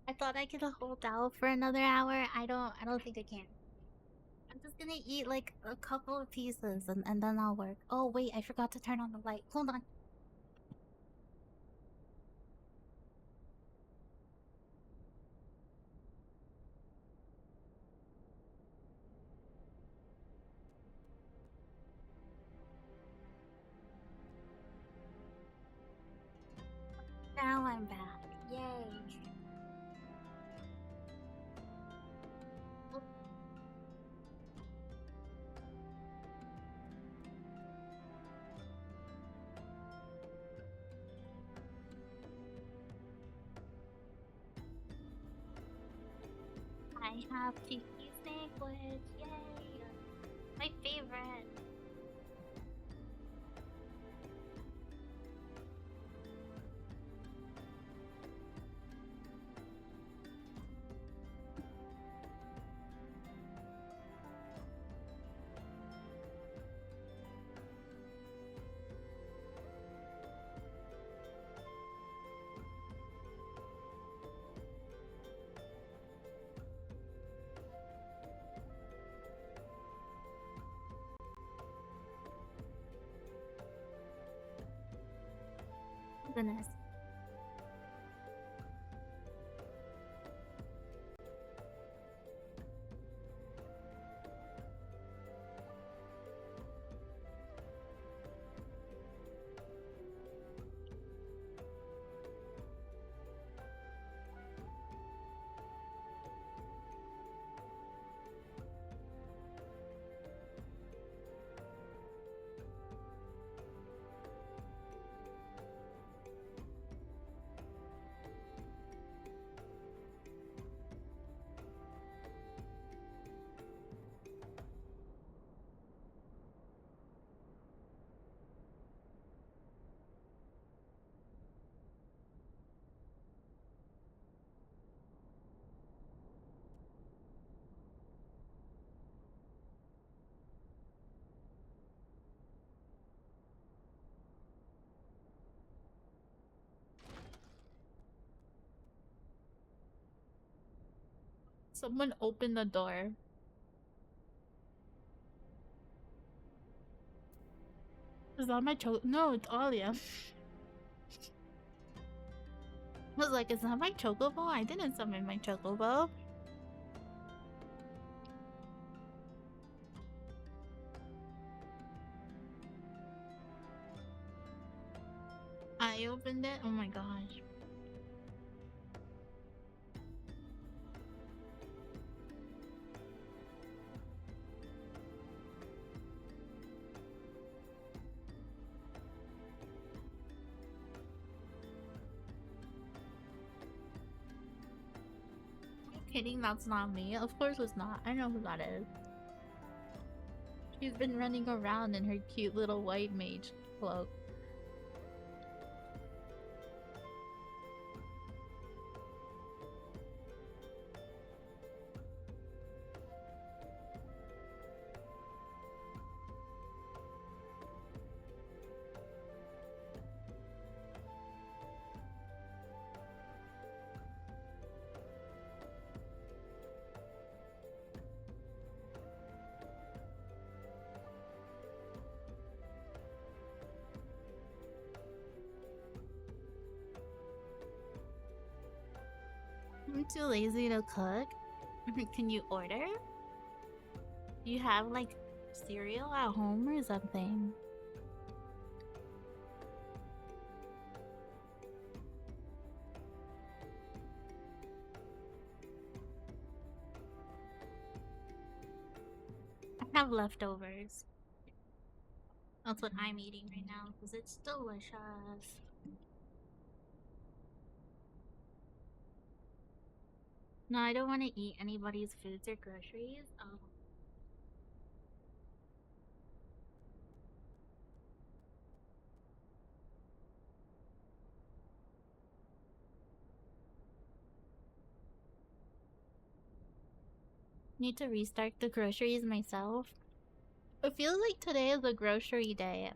I thought I could hold out for another hour. I don't think I can. I'm just gonna eat like a couple of pieces and then I'll work. Oh wait, I forgot to turn on the light. Hold on. Now I'm back. Yay. I have cheeky sandwich. Yay. My favorite. Goodness. Someone open the door. Is that my No, it's Alia. I was like, is that my chocobo? I didn't summon my chocobo. I opened it? Oh my gosh. Kidding, that's not me. Of course it's not. I know who that is. She's been running around in her cute little white mage cloak. I'm too lazy to cook. Can you order? Do you have like cereal at home or something? I have leftovers. That's what I'm eating right now because it's delicious. No, I don't want to eat anybody's foods or groceries. Need to restart the groceries myself. It feels like today is a grocery day.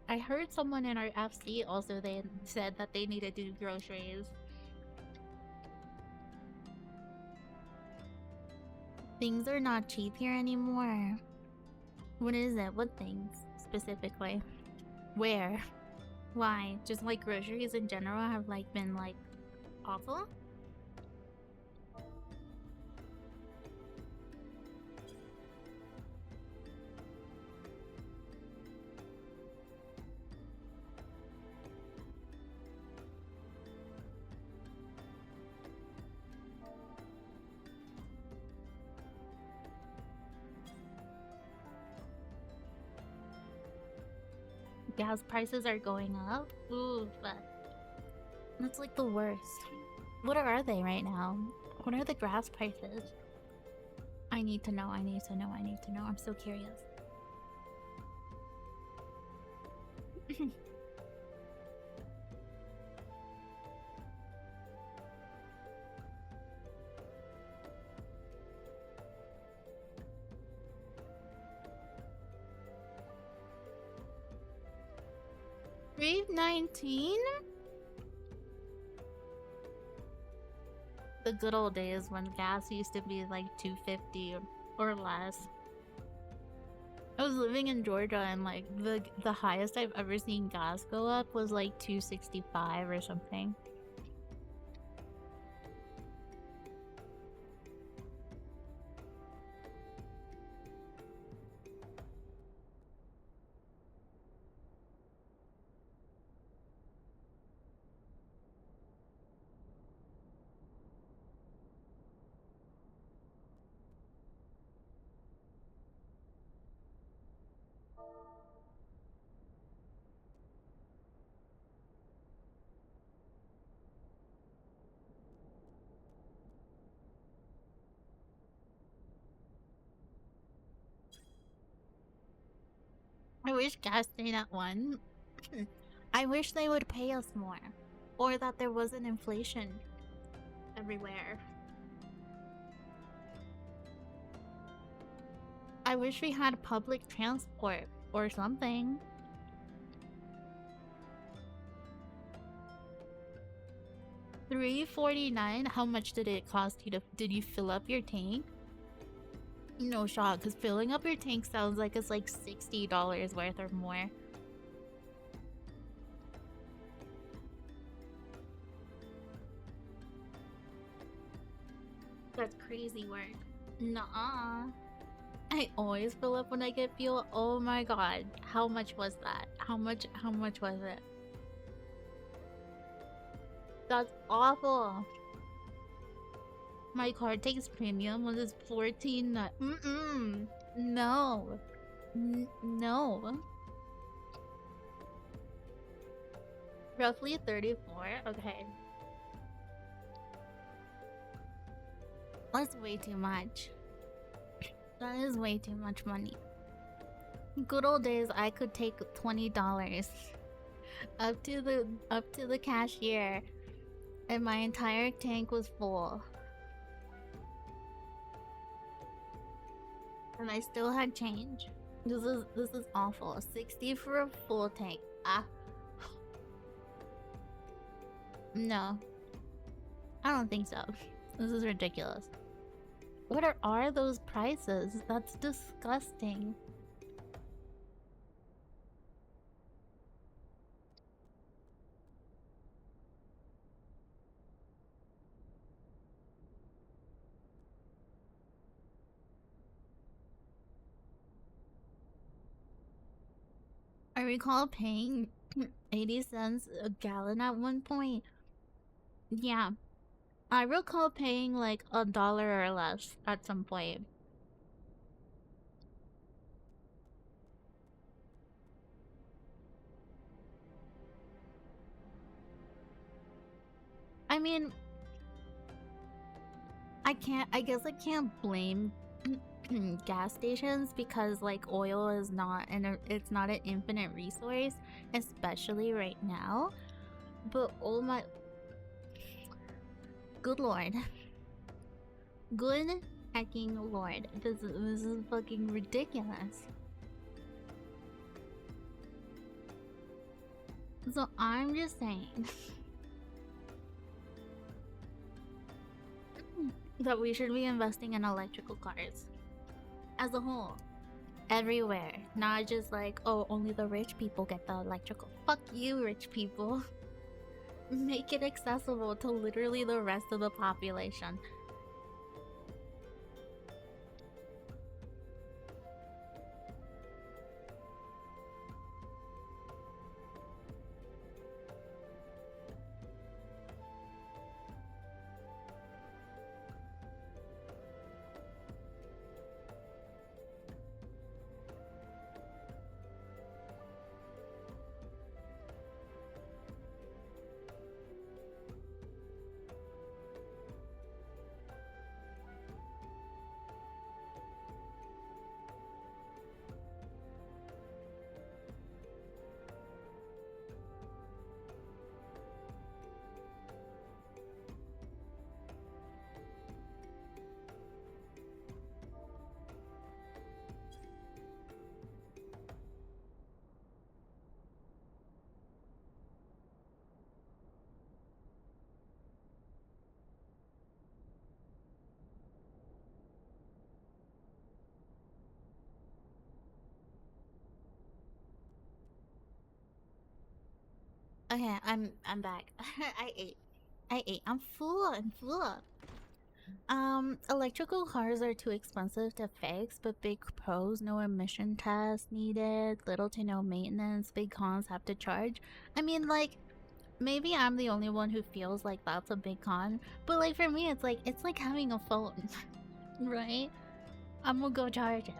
I heard someone in our FC also they said that they needed to do groceries. Things are not cheap here anymore. What is it? What things specifically? Where? Why? Just like groceries in general have like been like awful? Gas prices are going up? Ooh, but that's like the worst. What are they right now? What are the gas prices? I need to know, I need to know, I need to know. I'm so curious. $3.19? The good old days when gas used to be like $2.50 or less. I was living in Georgia and like the highest I've ever seen gas go up was like $2.65 or something. I wish gas stayed at 1. I wish they would pay us more. Or that there wasn't inflation everywhere. I wish we had public transport or something. $3.49? How much did it cost you to... Did you fill up your tank? No shot, because filling up your tank sounds like it's like $60 worth or more. That's crazy work. Nuh-uh. I always fill up when I get fuel. Oh my god. How much was that? How much was it? That's awful. My card takes premium when it's 14. No. No. Roughly 34? Okay. That's way too much. That is way too much money. Good old days, I could take $20 up to the cashier, and my entire tank was full. And I still had change. This is awful. 60 for a full tank. Ah. No. I don't think so. This is ridiculous. What are those prices? That's disgusting. I recall paying 80 cents a gallon at one point. Yeah. I recall paying like $1 or less at some point. I mean, I guess I can't blame gas stations because like oil is not it's not an infinite resource, especially right now. But oh my good lord. Good hecking lord. This is fucking ridiculous. So I'm just saying that we should be investing in electrical cars as a whole, everywhere, not just like, oh, only the rich people get the electrical. Fuck you, rich people. Make it accessible to literally the rest of the population. Okay, I'm back. I ate. I'm full. I'm full. Electrical cars are too expensive to fix, but big pros, no emission tests needed, little to no maintenance, big cons have to charge. I mean, like, maybe I'm the only one who feels like that's a big con, but like for me, it's like having a phone, right? I'm gonna go charge it.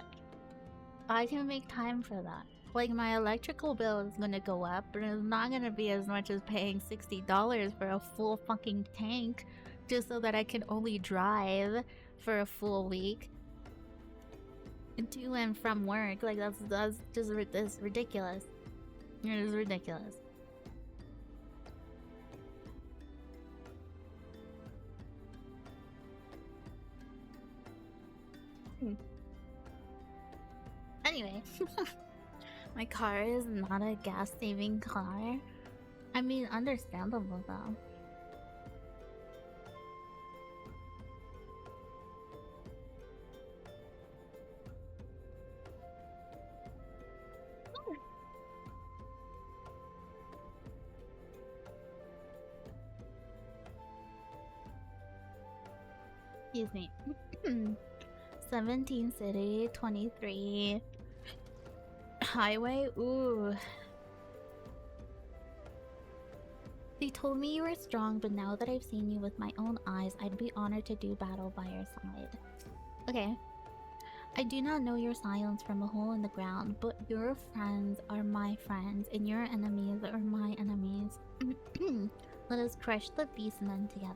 I can make time for that. Like, my electrical bill is gonna go up, but it's not gonna be as much as paying $60 for a full fucking tank just so that I can only drive for a full week to and from work. Like, that's just this ridiculous. It is ridiculous. Anyway, my car is not a gas-saving car. I mean, understandable though. Excuse me. 17 city, 23 highway. Ooh. They told me you were strong, but now that I've seen you with my own eyes, I'd be honored to do battle by your side. Okay. I do not know your silence from a hole in the ground, but your friends are my friends, and your enemies are my enemies. Let us crush the beastmen together.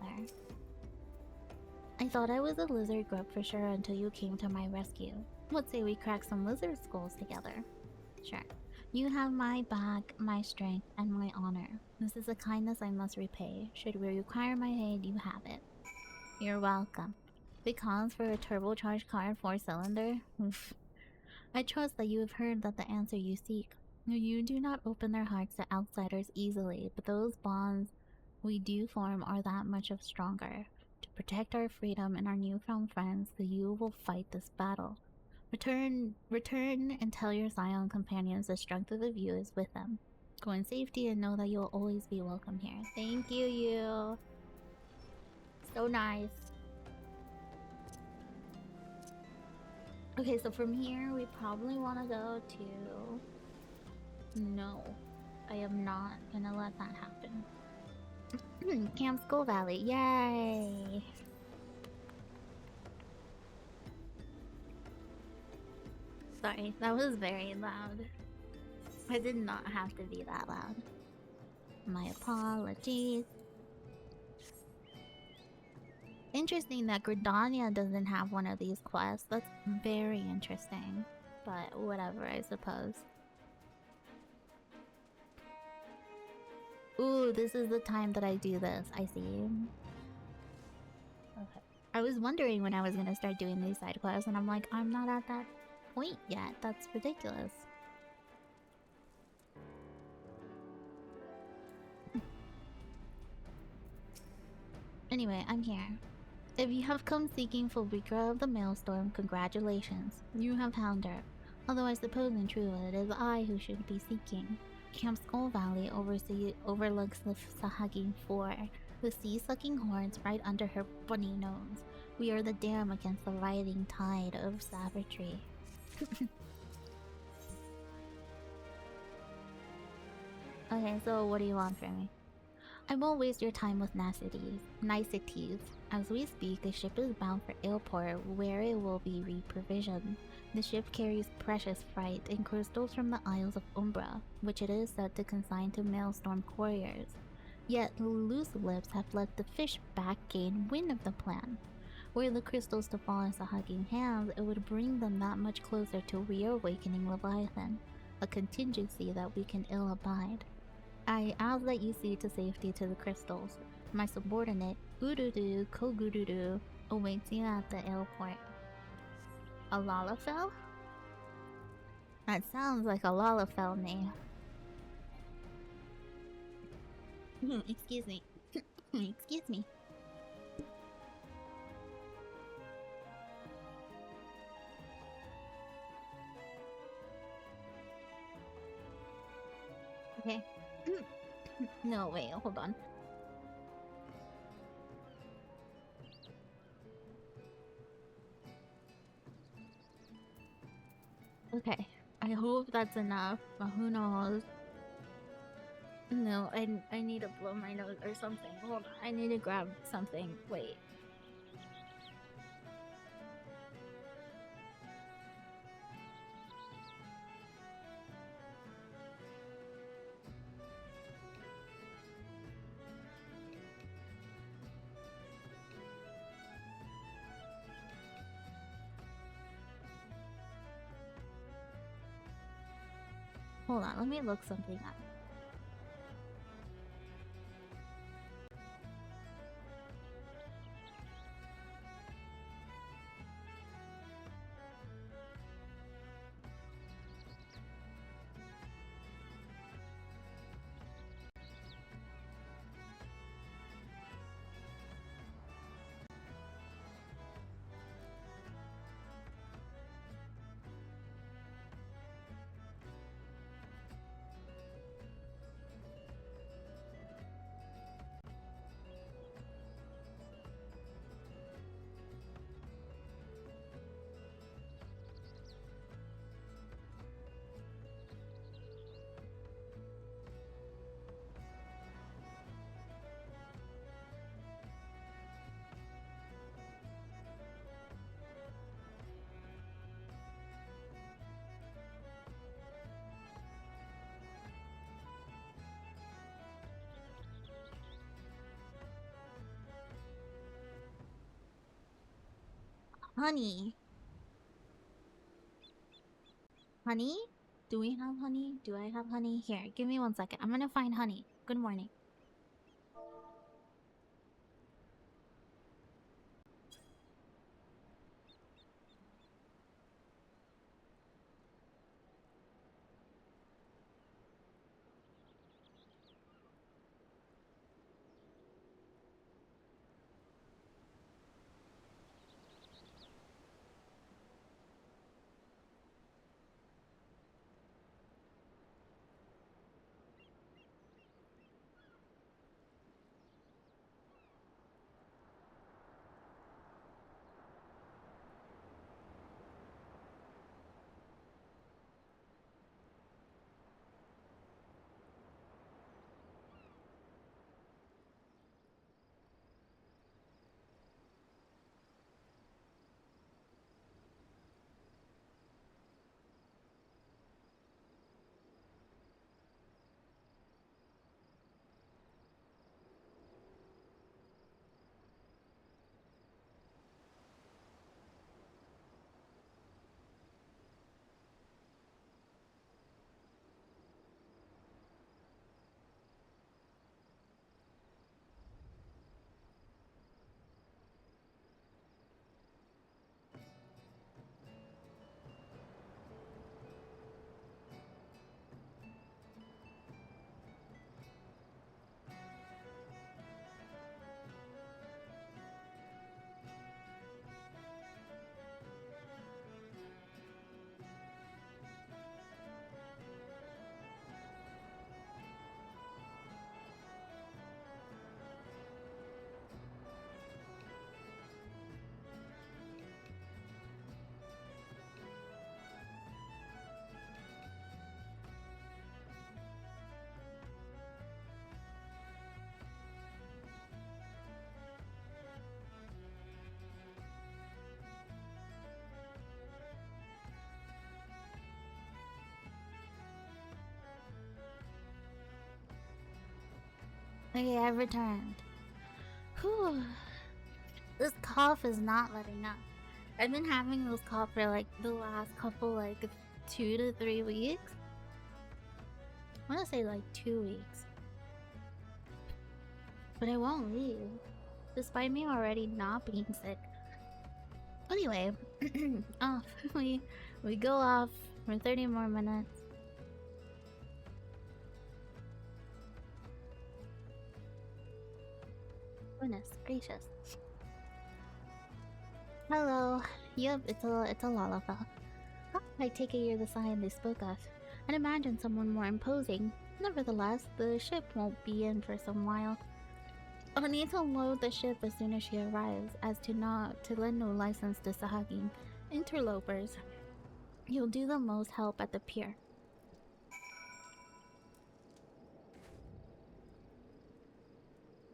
I thought I was a lizard grub for sure until you came to my rescue. What say we crack some lizard skulls together? Sure. You have my back, my strength, and my honor. This is a kindness I must repay. Should we require my aid, you have it. You're welcome. Big cons for a turbocharged car 4-cylinder? Oof. I trust that you have heard that the answer you seek. You do not open their hearts to outsiders easily, but those bonds we do form are that much of stronger. To protect our freedom and our newfound friends, the you will fight this battle. Return and tell your Scion companions the strength of the view is with them. Go in safety and know that you will always be welcome here. Thank you, you. So nice. Okay, so from here, we probably want to go to... No, I am not gonna let that happen. Camp Skull Valley, yay! Sorry, that was very loud. I did not have to be that loud. My apologies. Interesting that Gridania doesn't have one of these quests. That's very interesting. But whatever, I suppose. Ooh, this is the time that I do this. I see. Okay. I was wondering when I was gonna start doing these side quests, and I'm like, I'm not at that point yet. That's ridiculous. Anyway, I'm here. If you have come seeking for Vika of the Maelstrom, congratulations. You have found her. Although I suppose in truth it is I who should be seeking. Camp Skull Valley overlooks the Sahagin Four, the sea-sucking horns right under her bunny nose. We are the dam against the rising tide of savagery. Okay, so what do you want from me? I won't waste your time with niceties. As we speak, a ship is bound for Airport, where it will be reprovisioned. The ship carries precious freight and crystals from the Isles of Umbra, which it is said to consign to Maelstrom couriers. Yet, loose lips have let the fishback gain wind of the plan. Were the crystals to fall in Sahagin hands, it would bring them that much closer to reawakening Leviathan, a contingency that we can ill abide. I ask that you see to safety to the crystals. My subordinate, Ududu Kogududu, awaits you at the airport. A Lalafell? That sounds like a Lalafell name. Excuse me. Excuse me. Okay. No, wait, hold on. Okay, I hope that's enough, but who knows? No, I need to blow my nose or something. Hold on, I need to grab something. Wait. Hold on, let me look something up. Honey. Honey? Do we have honey? Do I have honey? Here, give me 1 second. I'm gonna find honey. Good morning. Okay, I've returned. Whew. This cough is not letting up. I've been having this cough for like the last couple, like 2 to 3 weeks. I want to say like 2 weeks. But I won't leave, despite me already not being sick. Anyway, off. We go off for 30 more minutes. Goodness gracious. Hello. Yep, it's a Lalafell. I take it you're the sign they spoke of. I'd imagine someone more imposing. Nevertheless, the ship won't be in for some while. I'll need to load the ship as soon as she arrives, as to not to lend no license to Sahagin. Interlopers. You'll do the most help at the pier.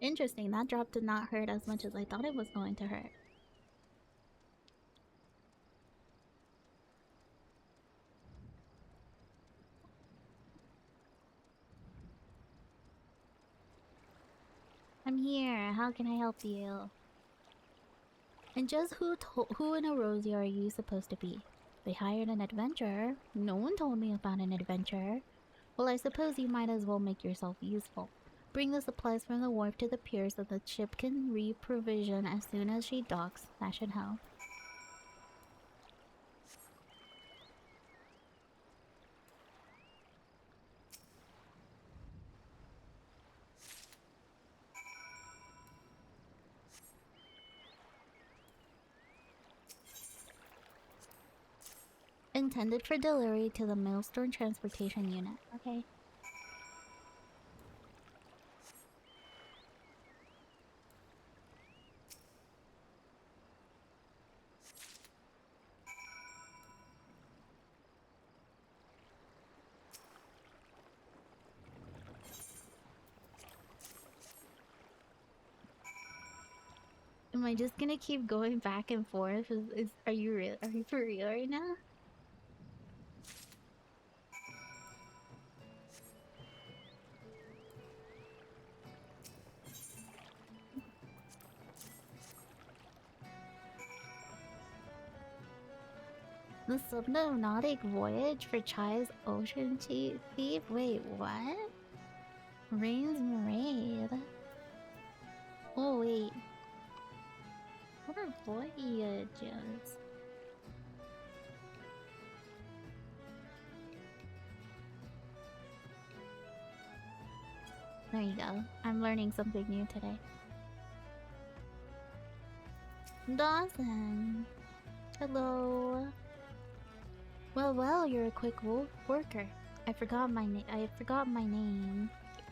Interesting, that drop did not hurt as much as I thought it was going to hurt. I'm here. How can I help you? And just who in a Rosie are you supposed to be? They hired an adventurer. No one told me about an adventurer. Well, I suppose you might as well make yourself useful. Bring the supplies from the wharf to the pier so the ship can re-provision as soon as she docks. That should help. Intended for delivery to the Maelstrom Transportation Unit. Okay. Am I just gonna keep going back and forth? Are you real? Are you for real right now? The subnautic voyage for Chai's ocean thief? Wait, what? Rain's Raid? Oh wait. What are voyages? There you go. I'm learning something new today. Dawson! Hello! Well, you're a quick worker. I forgot my name.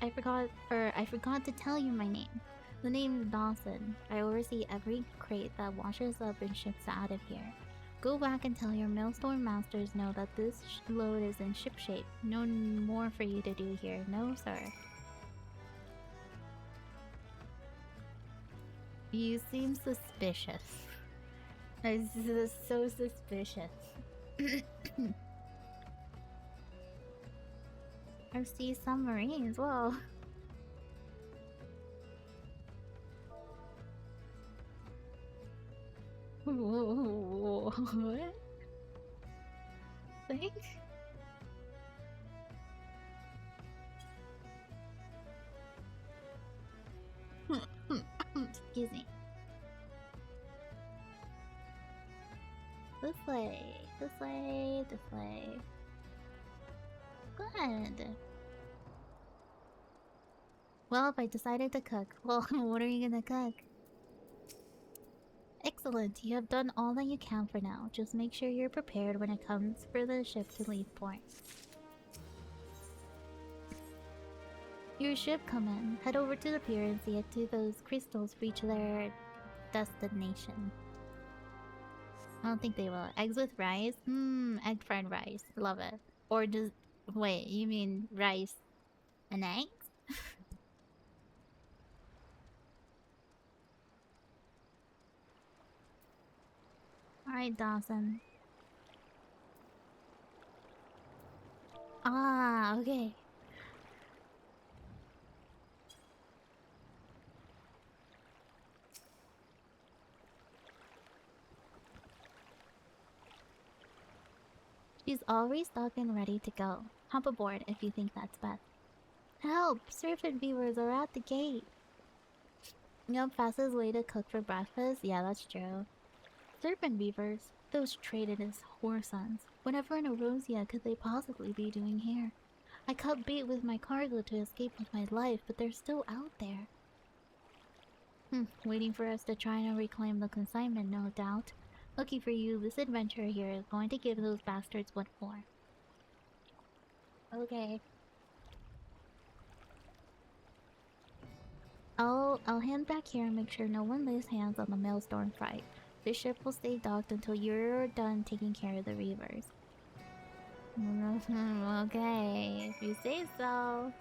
I forgot to tell you my name. The name is Dawson. I oversee every crate that washes up and ships out of here. Go back and tell your Maelstrom masters know that this load is in shipshape. No more for you to do here. No, sir. You seem suspicious. This is so suspicious. I see submarines. Whoa. What? Think? Excuse me. This way. This way. This way. Good. Well, if I decided to cook, well, what are you gonna cook? Excellent. You have done all that you can for now. Just make sure you're prepared when it comes for the ship to leave port. Your ship come in. Head over to the pier and see it to those crystals reach their destination. I don't think they will. Eggs with rice? Egg fried rice. Love it. Or just... Wait, you mean rice and eggs? Alright, Dawson. Ah, okay. She's all restocked and ready to go. Hop aboard if you think that's best. Help! Serpent beavers are at the gate! Yup, fastest way to cook for breakfast? Yeah, that's true. Serpent beavers? Those traitorous whoresons. Whatever in Erosia could they possibly be doing here? I cut bait with my cargo to escape with my life, but they're still out there. Waiting for us to try and reclaim the consignment, no doubt. Lucky for you, this adventure here is going to give those bastards what for. Okay. I'll hand back here and make sure no one lays hands on the Maelstrom Fright. The ship will stay docked until you're done taking care of the Reavers. Okay, if you say so.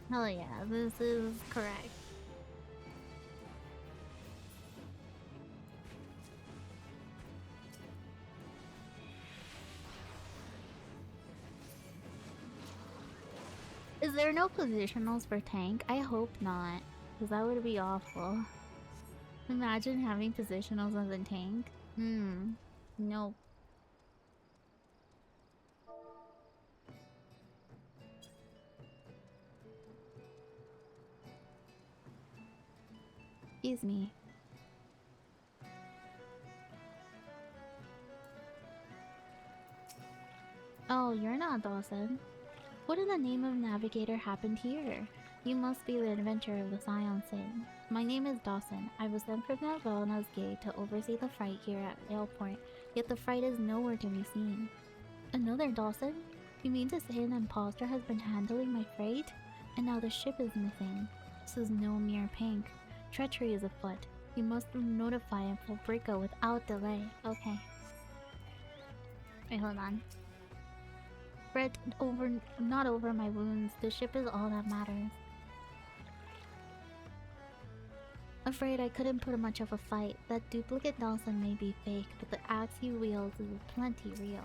Hell yeah, this is correct. Is there no positionals for tank? I hope not, because that would be awful. Imagine having positionals as a tank. Nope. Excuse me. Oh, you're not Dawson. What in the name of Navigator happened here? You must be the adventurer of the Scion Sin. My name is Dawson. I was sent from Navelna's gate to oversee the freight here at Ailport, yet the freight is nowhere to be seen. Another Dawson? You mean to say an impostor has been handling my freight? And now the ship is missing. This is no mere prank. Treachery is afoot. You must notify Fabrica without delay. Okay. Wait, hold on. Fret not over my wounds. The ship is all that matters. Afraid I couldn't put much of a fight. That duplicate Dawson may be fake, but the axe he wields is plenty real.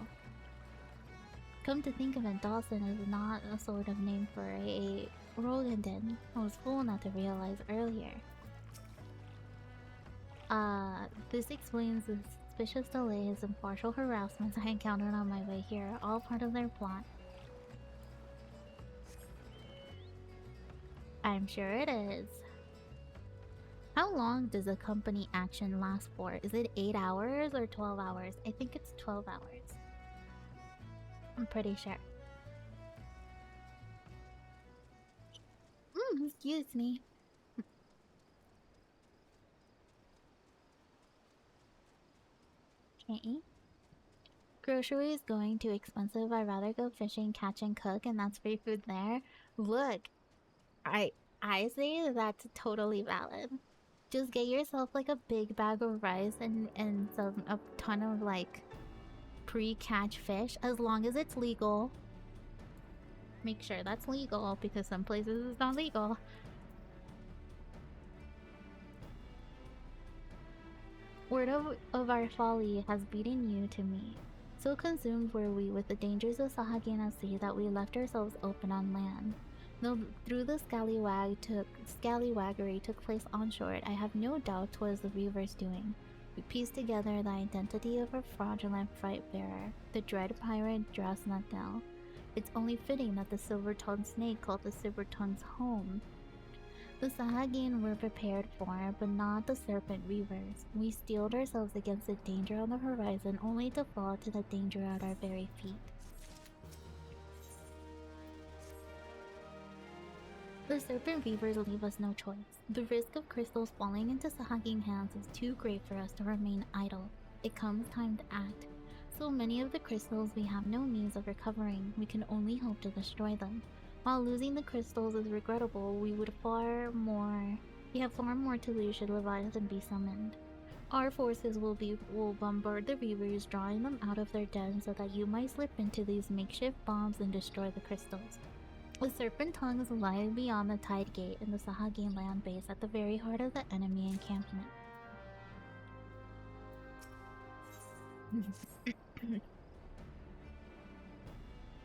Come to think of it, Dawson is not a sort of name for a Rogandin. I was fool not to realize earlier. This explains the suspicious delays and partial harassments I encountered on my way here, all part of their plot. I'm sure it is. How long does a company action last for? Is it 8 hours or 12 hours? I think it's 12 hours. I'm pretty sure. Excuse me. Okay. Grocery is going too expensive. I'd rather go fishing, catch and cook, and that's free food there. Look, I say that's totally valid. Just get yourself like a big bag of rice and a ton of like pre-catch fish, as long as it's legal. Make sure that's legal, because some places it's not legal. Word of our folly has beaten you to me. So consumed were we with the dangers of Sahagin at sea that we left ourselves open on land. Though through the scallywaggery took place on shore, I have no doubt 'twas the Reaver's doing. We pieced together the identity of our fraudulent freight bearer, the dread pirate Drasnatel. It's only fitting that the silver-tongued snake called the silver-tongue's home. The Sahagin were prepared for, but not the serpent reavers. We steeled ourselves against the danger on the horizon, only to fall to the danger at our very feet. The serpent weavers leave us no choice. The risk of crystals falling into Sahagin hands is too great for us to remain idle. It comes time to act. So many of the crystals we have no means of recovering, we can only hope to destroy them. While losing the crystals is regrettable, we have far more to lose should Leviathan be summoned. Our forces will bombard the reavers, drawing them out of their den so that you might slip into these makeshift bombs and destroy the crystals. The serpent tongues lie beyond the tide gate in the Sahagin land base at the very heart of the enemy encampment.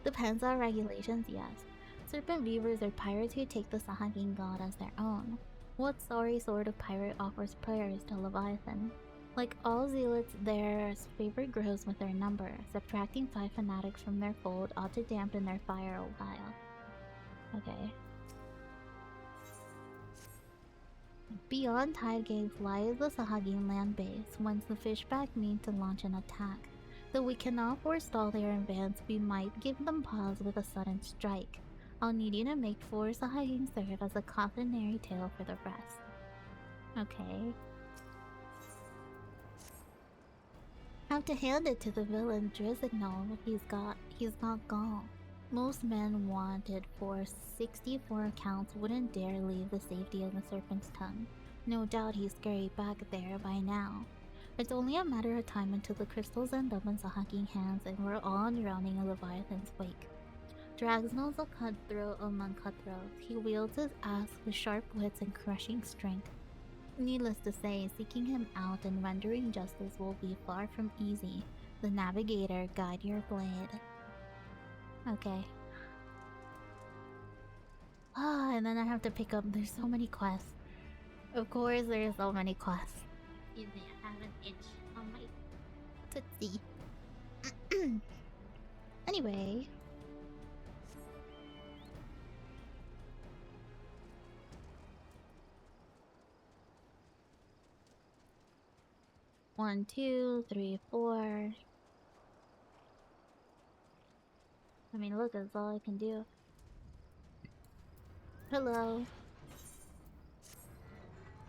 Depends on regulations, yes. Serpent weavers are pirates who take the Sahagin god as their own. What sorry sort of pirate offers prayers to Leviathan? Like all zealots, their favor grows with their number. Subtracting 5 fanatics from their fold ought to dampen their fire a while. Okay. Beyond Tide Gates lies the Sahagin land base, whence the fishback mean to launch an attack. Though we cannot forestall their advance, we might give them pause with a sudden strike. I'll need you to make 4 Sahagin serve as a cautionary tale for the rest. Okay. Have to hand it to the villain Drizignol. He's not gone. Most men wanted for 64 accounts wouldn't dare leave the safety of the Serpent's Tongue. No doubt he's scurried back there by now. It's only a matter of time until the crystals end up in Sahagin hands and we're all drowning in Leviathan's wake. Dragnol's a cutthroat among cutthroats. He wields his axe with sharp wits and crushing strength. Needless to say, seeking him out and rendering justice will be far from easy. The Navigator, guide your blade. Okay. And then I have to pick up. There's so many quests. Of course, there's so many quests. You have an itch on my tootsie. Anyway. One, two, three, four. I mean, look, that's all I can do. Hello.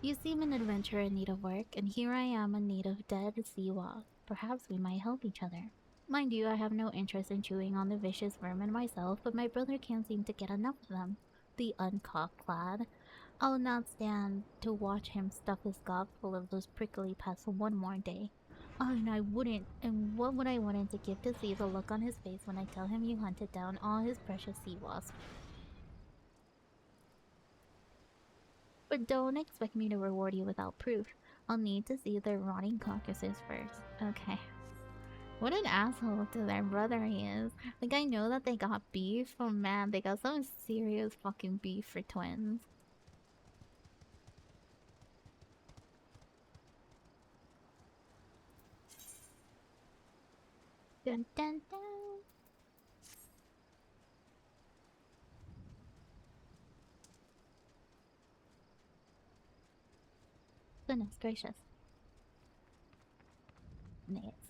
You seem an adventurer in need of work, and here I am in need of dead sea wasps. Perhaps we might help each other. Mind you, I have no interest in chewing on the vicious vermin myself, but my brother can't seem to get enough of them. The uncaught lad. I'll not stand to watch him stuff his gob full of those prickly pests one more day. Oh, and what would I want to give to see the look on his face when I tell him you hunted down all his precious sea wasps? But don't expect me to reward you without proof. I'll need to see their rotting carcasses first. Okay. What an asshole to their brother he is. Like, I know that they got beef, but man, they got some serious fucking beef for twins. Dun dun dun. Goodness gracious.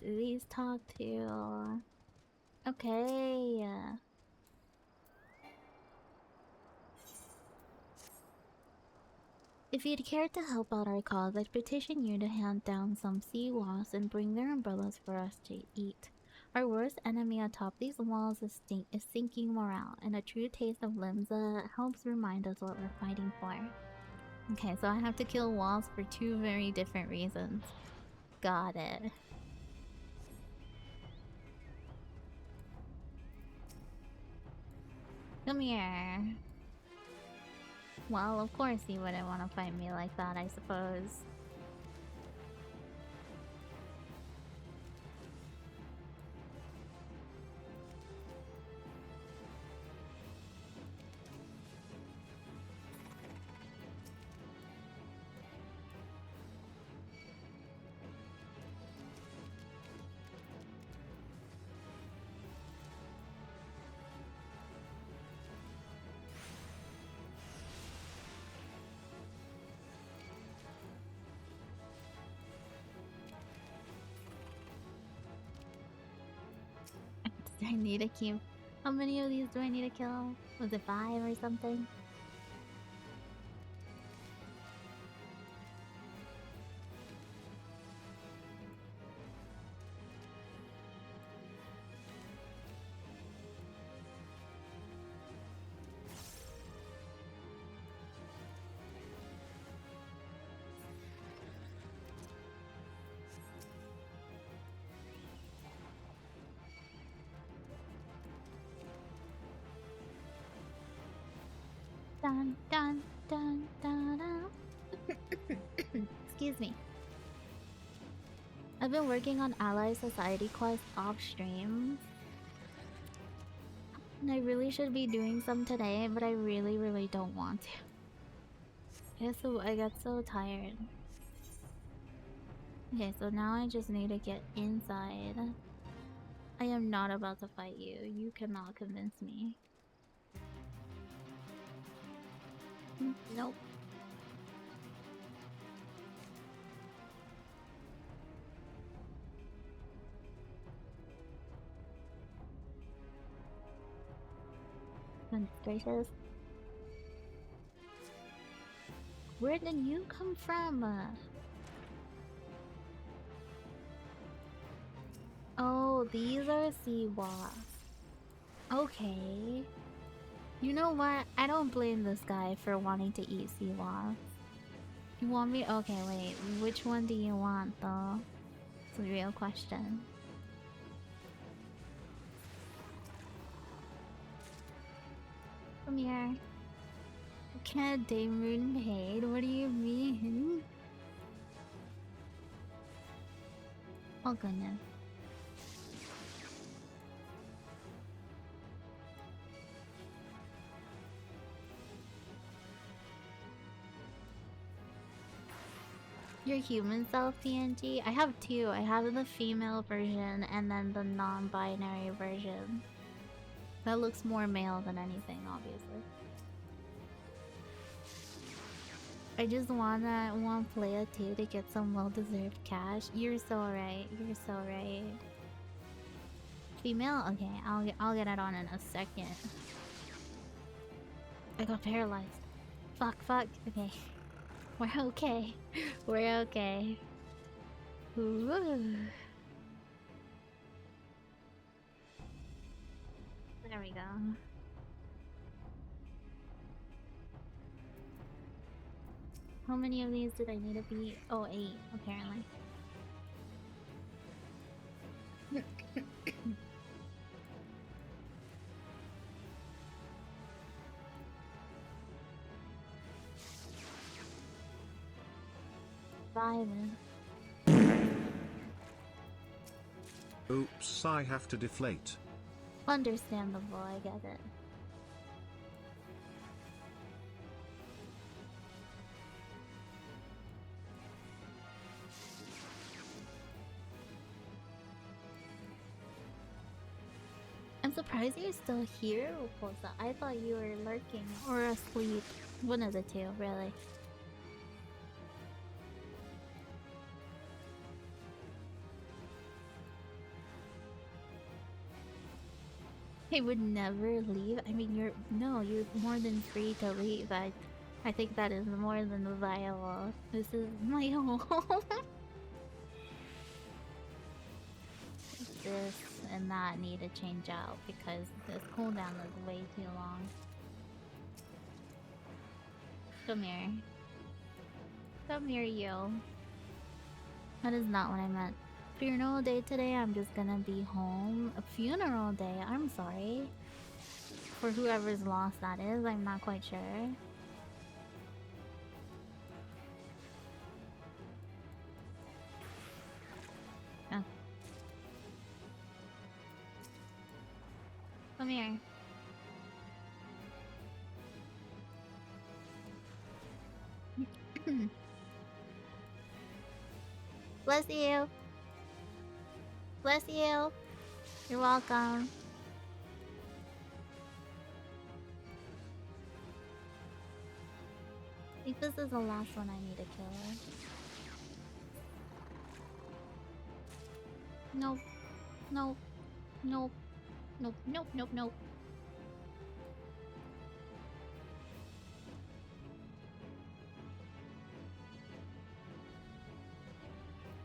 These talk to... Okay. If you'd care to help out our cause, I'd petition you to hand down some sea wasps and bring their umbrellas for us to eat. Our worst enemy atop these walls is sinking morale, and a true taste of Limsa helps remind us what we're fighting for. Okay, so I have to kill wasps for 2 very different reasons. Got it. Come here. Well, of course you wouldn't want to fight me like that, I suppose. Do I need to keep... How many of these do I need to kill? Was it 5 or something? Dun dun dun dun dun. Excuse me. I've been working on Ally Society quest off stream. And I really should be doing some today, but I really don't want to. I get so tired. Okay, so now I just need to get inside. I am not about to fight you. You cannot convince me. Nope. Goodness gracious. Where did you come from? Oh, these are sea wasps. Okay. You know what? I don't blame this guy for wanting to eat sea wasps. You want me? Okay, wait. Which one do you want, though? It's a real question. Come here. Can't date moon paid? What do you mean? Oh goodness. Your human self PNG? I have two. I have the female version and then the non-binary version. That looks more male than anything, obviously. I just want Playa 2 to get some well-deserved cash. You're so right. You're so right. Female? Okay, I'll get it on in a second. I got paralyzed. Fuck. Okay. We're okay. We're okay. Ooh. There we go. How many of these did I need to beat? Oh, 8, apparently. Vibing. Oops, I have to deflate. Understandable, I get it. I'm surprised you're still here, Oposa. I thought you were lurking or asleep. One of the two, really. I would never leave. I mean, you're more than free to leave. I think that is more than viable. This is my home. This and that need to change out because this cooldown is way too long. Come here. Come here, yo. That is not what I meant. Funeral day today, I'm just gonna be home. A funeral day, I'm sorry. For whoever's loss that is, I'm not quite sure. Oh. Come here. Bless you. Bless you. You're welcome. I think this is the last one I need to kill. Nope. Nope. Nope. Nope. Nope. Nope. Nope.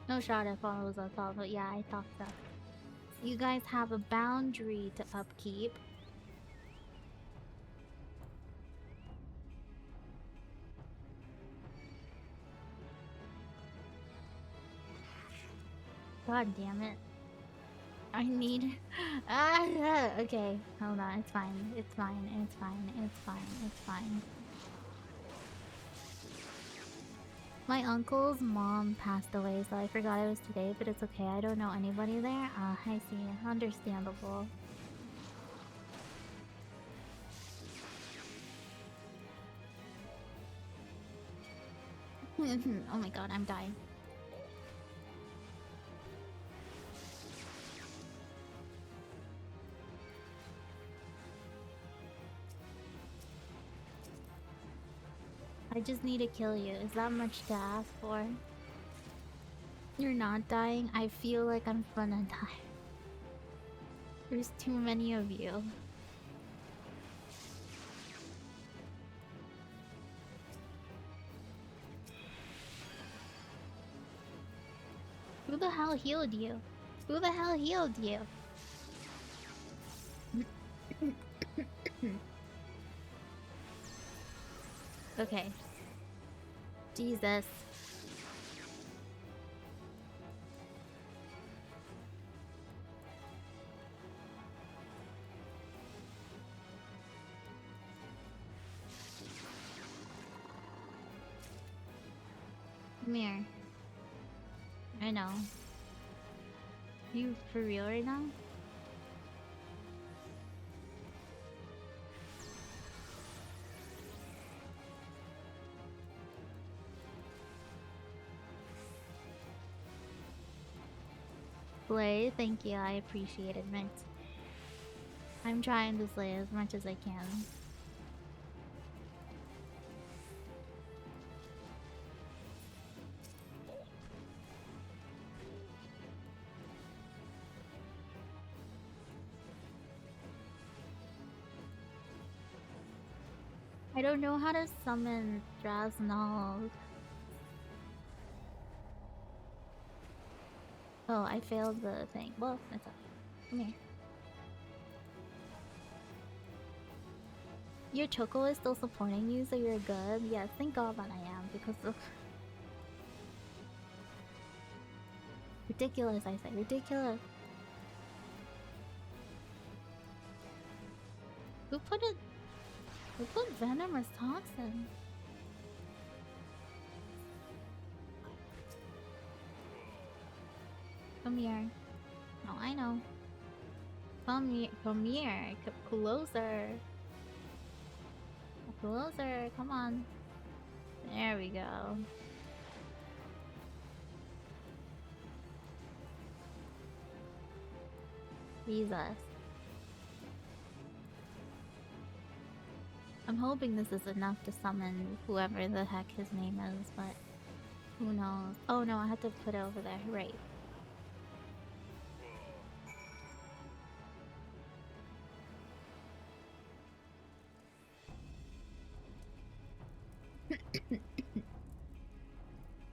No shot at follows us all, but yeah, I thought so. You guys have a boundary to upkeep. God damn it. I need... okay, hold on, it's fine, it's fine, it's fine, it's fine, it's fine. My uncle's mom passed away, so I forgot it was today, but it's okay. I don't know anybody there. Ah, I see. Understandable. Oh my god, I'm dying. I just need to kill you. Is that much to ask for? You're not dying? I feel like I'm gonna die. There's too many of you. Who the hell healed you? Who the hell healed you? Okay. Jesus. Come here. I know. You for real right now? Slay, thank you, I appreciate it, Mint. I'm trying to slay as much as I can. I don't know how to summon Drasnald. Oh, I failed the thing. Well, that's okay. Come here. Your Choco is still supporting you, so you're good. Yes, thank God that I am, because of... Ridiculous, I say. Ridiculous. Who put it... Who put venomous toxin? Come here. No, I know. Come here. Closer. Closer. Come on. There we go. Jesus. I'm hoping this is enough to summon whoever the heck his name is, but who knows? Oh no, I have to put it over there. Right.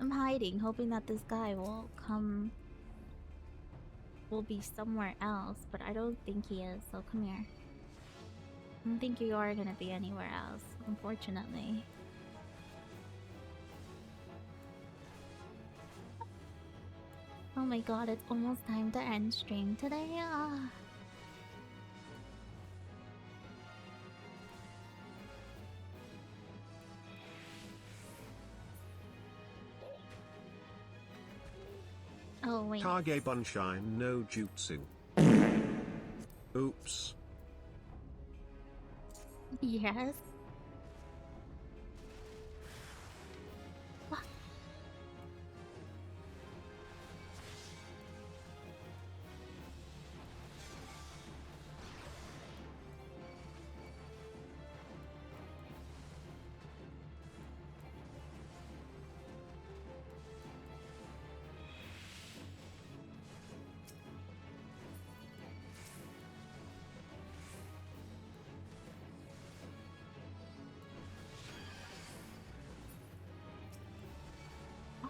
I'm hiding, hoping that this guy will come... will be somewhere else, but I don't think he is, so come here. I don't think you are gonna be anywhere else, unfortunately. Oh my god, it's almost time to end stream today. Oh wait. Kage Bunshine no jutsu. Oops. Yes. What?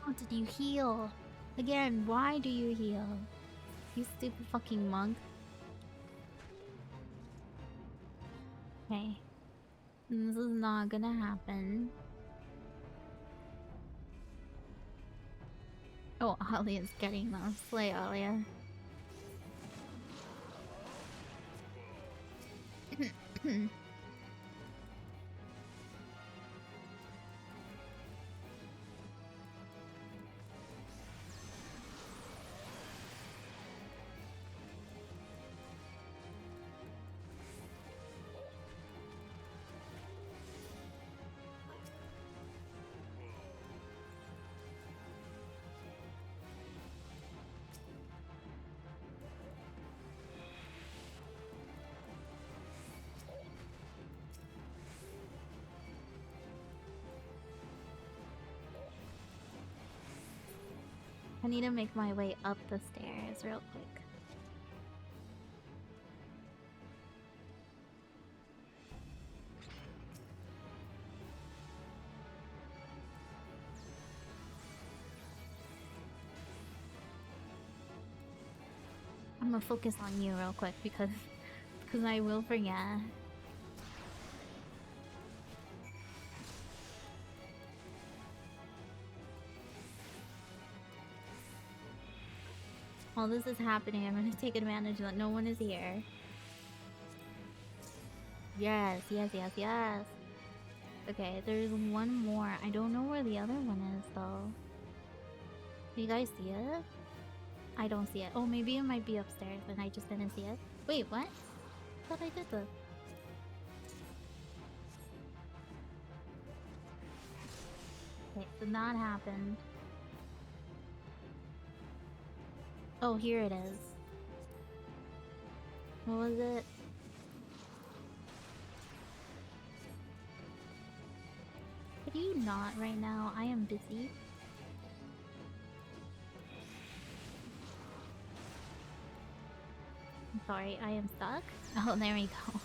Oh, did you heal? Again, why do you heal? You stupid fucking monk. Okay. This is not gonna happen. Oh, Alia's getting them. Slay Alia. need to make my way up the stairs real quick. I'm gonna focus on you real quick because I will forget. While this is happening, I'm gonna take advantage that no one is here. Yes, yes, yes, yes. Okay, there's one more. I don't know where the other one is though. Do you guys see it? I don't see it. Oh, maybe it might be upstairs and I just didn't see it. Wait, what? I thought I did this. Okay, so that happened. Oh, here it is. What was it? Could you not right now? I am busy. I'm sorry, I am stuck. Oh, there we go.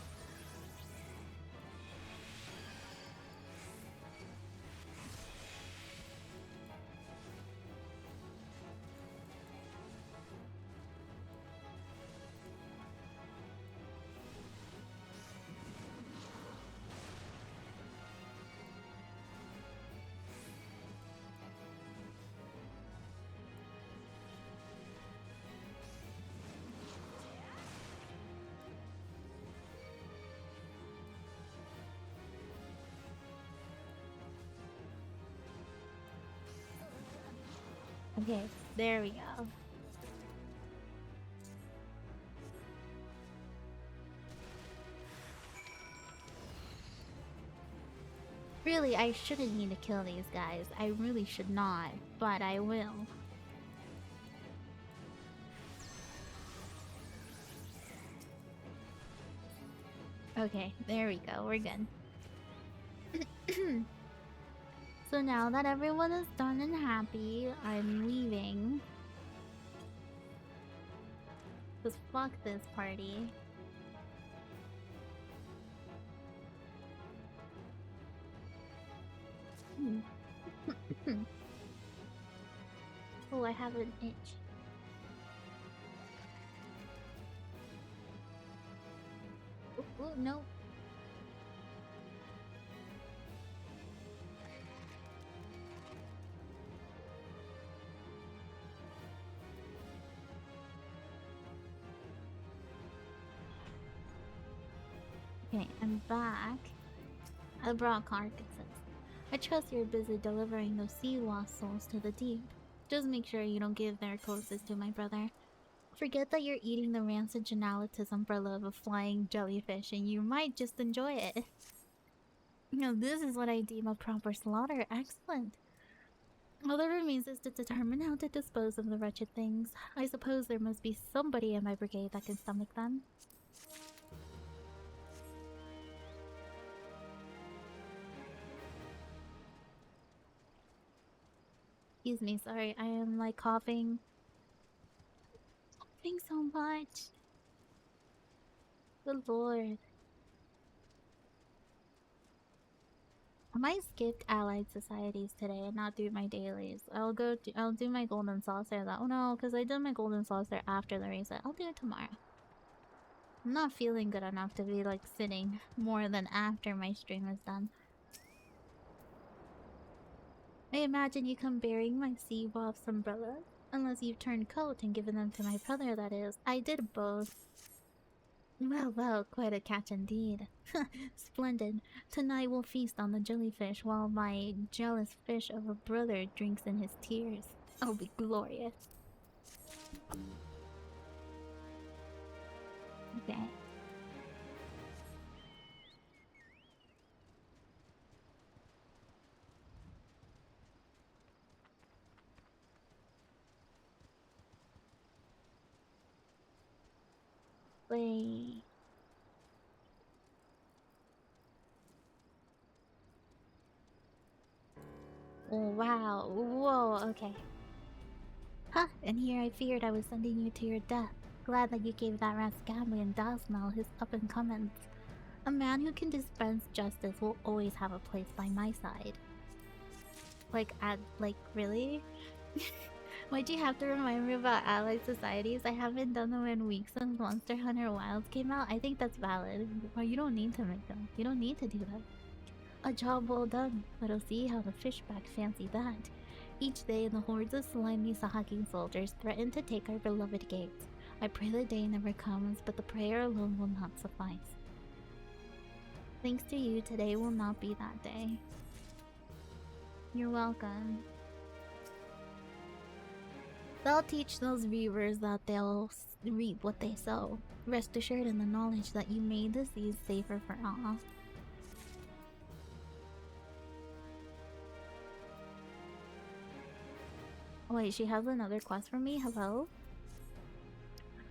Okay, there we go. Really, I shouldn't need to kill these guys. I really should not, but I will. Okay, there we go. We're good. So now that everyone is done and happy, I'm leaving. Cause fuck this party. Oh, I have an itch. Oh, no. Okay, I'm back. I brought carcasses. I trust you're busy delivering those sea lost souls to the deep. Just make sure you don't give their corpses to my brother. Forget that you're eating the rancid genalitas umbrella of a flying jellyfish and you might just enjoy it. Now this is what I deem a proper slaughter. Excellent. All that remains is to determine how to dispose of the wretched things. I suppose there must be somebody in my brigade that can stomach them. Excuse me, sorry, I am like coughing. Coughing so much. Good lord. I might skip allied societies today and not do my dailies. I'll do my golden saucer though. Oh no, because I did my golden saucer after the reset. I'll do it tomorrow. I'm not feeling good enough to be like sitting more than after my stream is done. I imagine you come bearing my sea waff's umbrella. Unless you've turned coat and given them to my brother, that is. I did both. Well, well, quite a catch indeed. Splendid. Tonight we'll feast on the jellyfish while my jealous fish of a brother drinks in his tears. It'll be glorious. Okay. Wait. Oh, wow. Whoa, okay. Ha! And here I feared I was sending you to your death. Glad that you gave that rascallion Dasmel his up-and-comings. A man who can dispense justice will always have a place by my side. Really? Why'd you have to remind me about allied societies? I haven't done them in weeks since Monster Hunter Wilds came out. I think that's valid. Well, you don't need to make them. You don't need to do that. A job well done. But I'll see how the fishback fancy that. Each day, the hordes of slimy Sahaki soldiers threaten to take our beloved gates. I pray the day never comes, but the prayer alone will not suffice. Thanks to you, today will not be that day. You're welcome. They'll teach those reavers that they'll reap what they sow. Rest assured in the knowledge that you made the seas safer for all. Wait, she has another quest for me? Hello?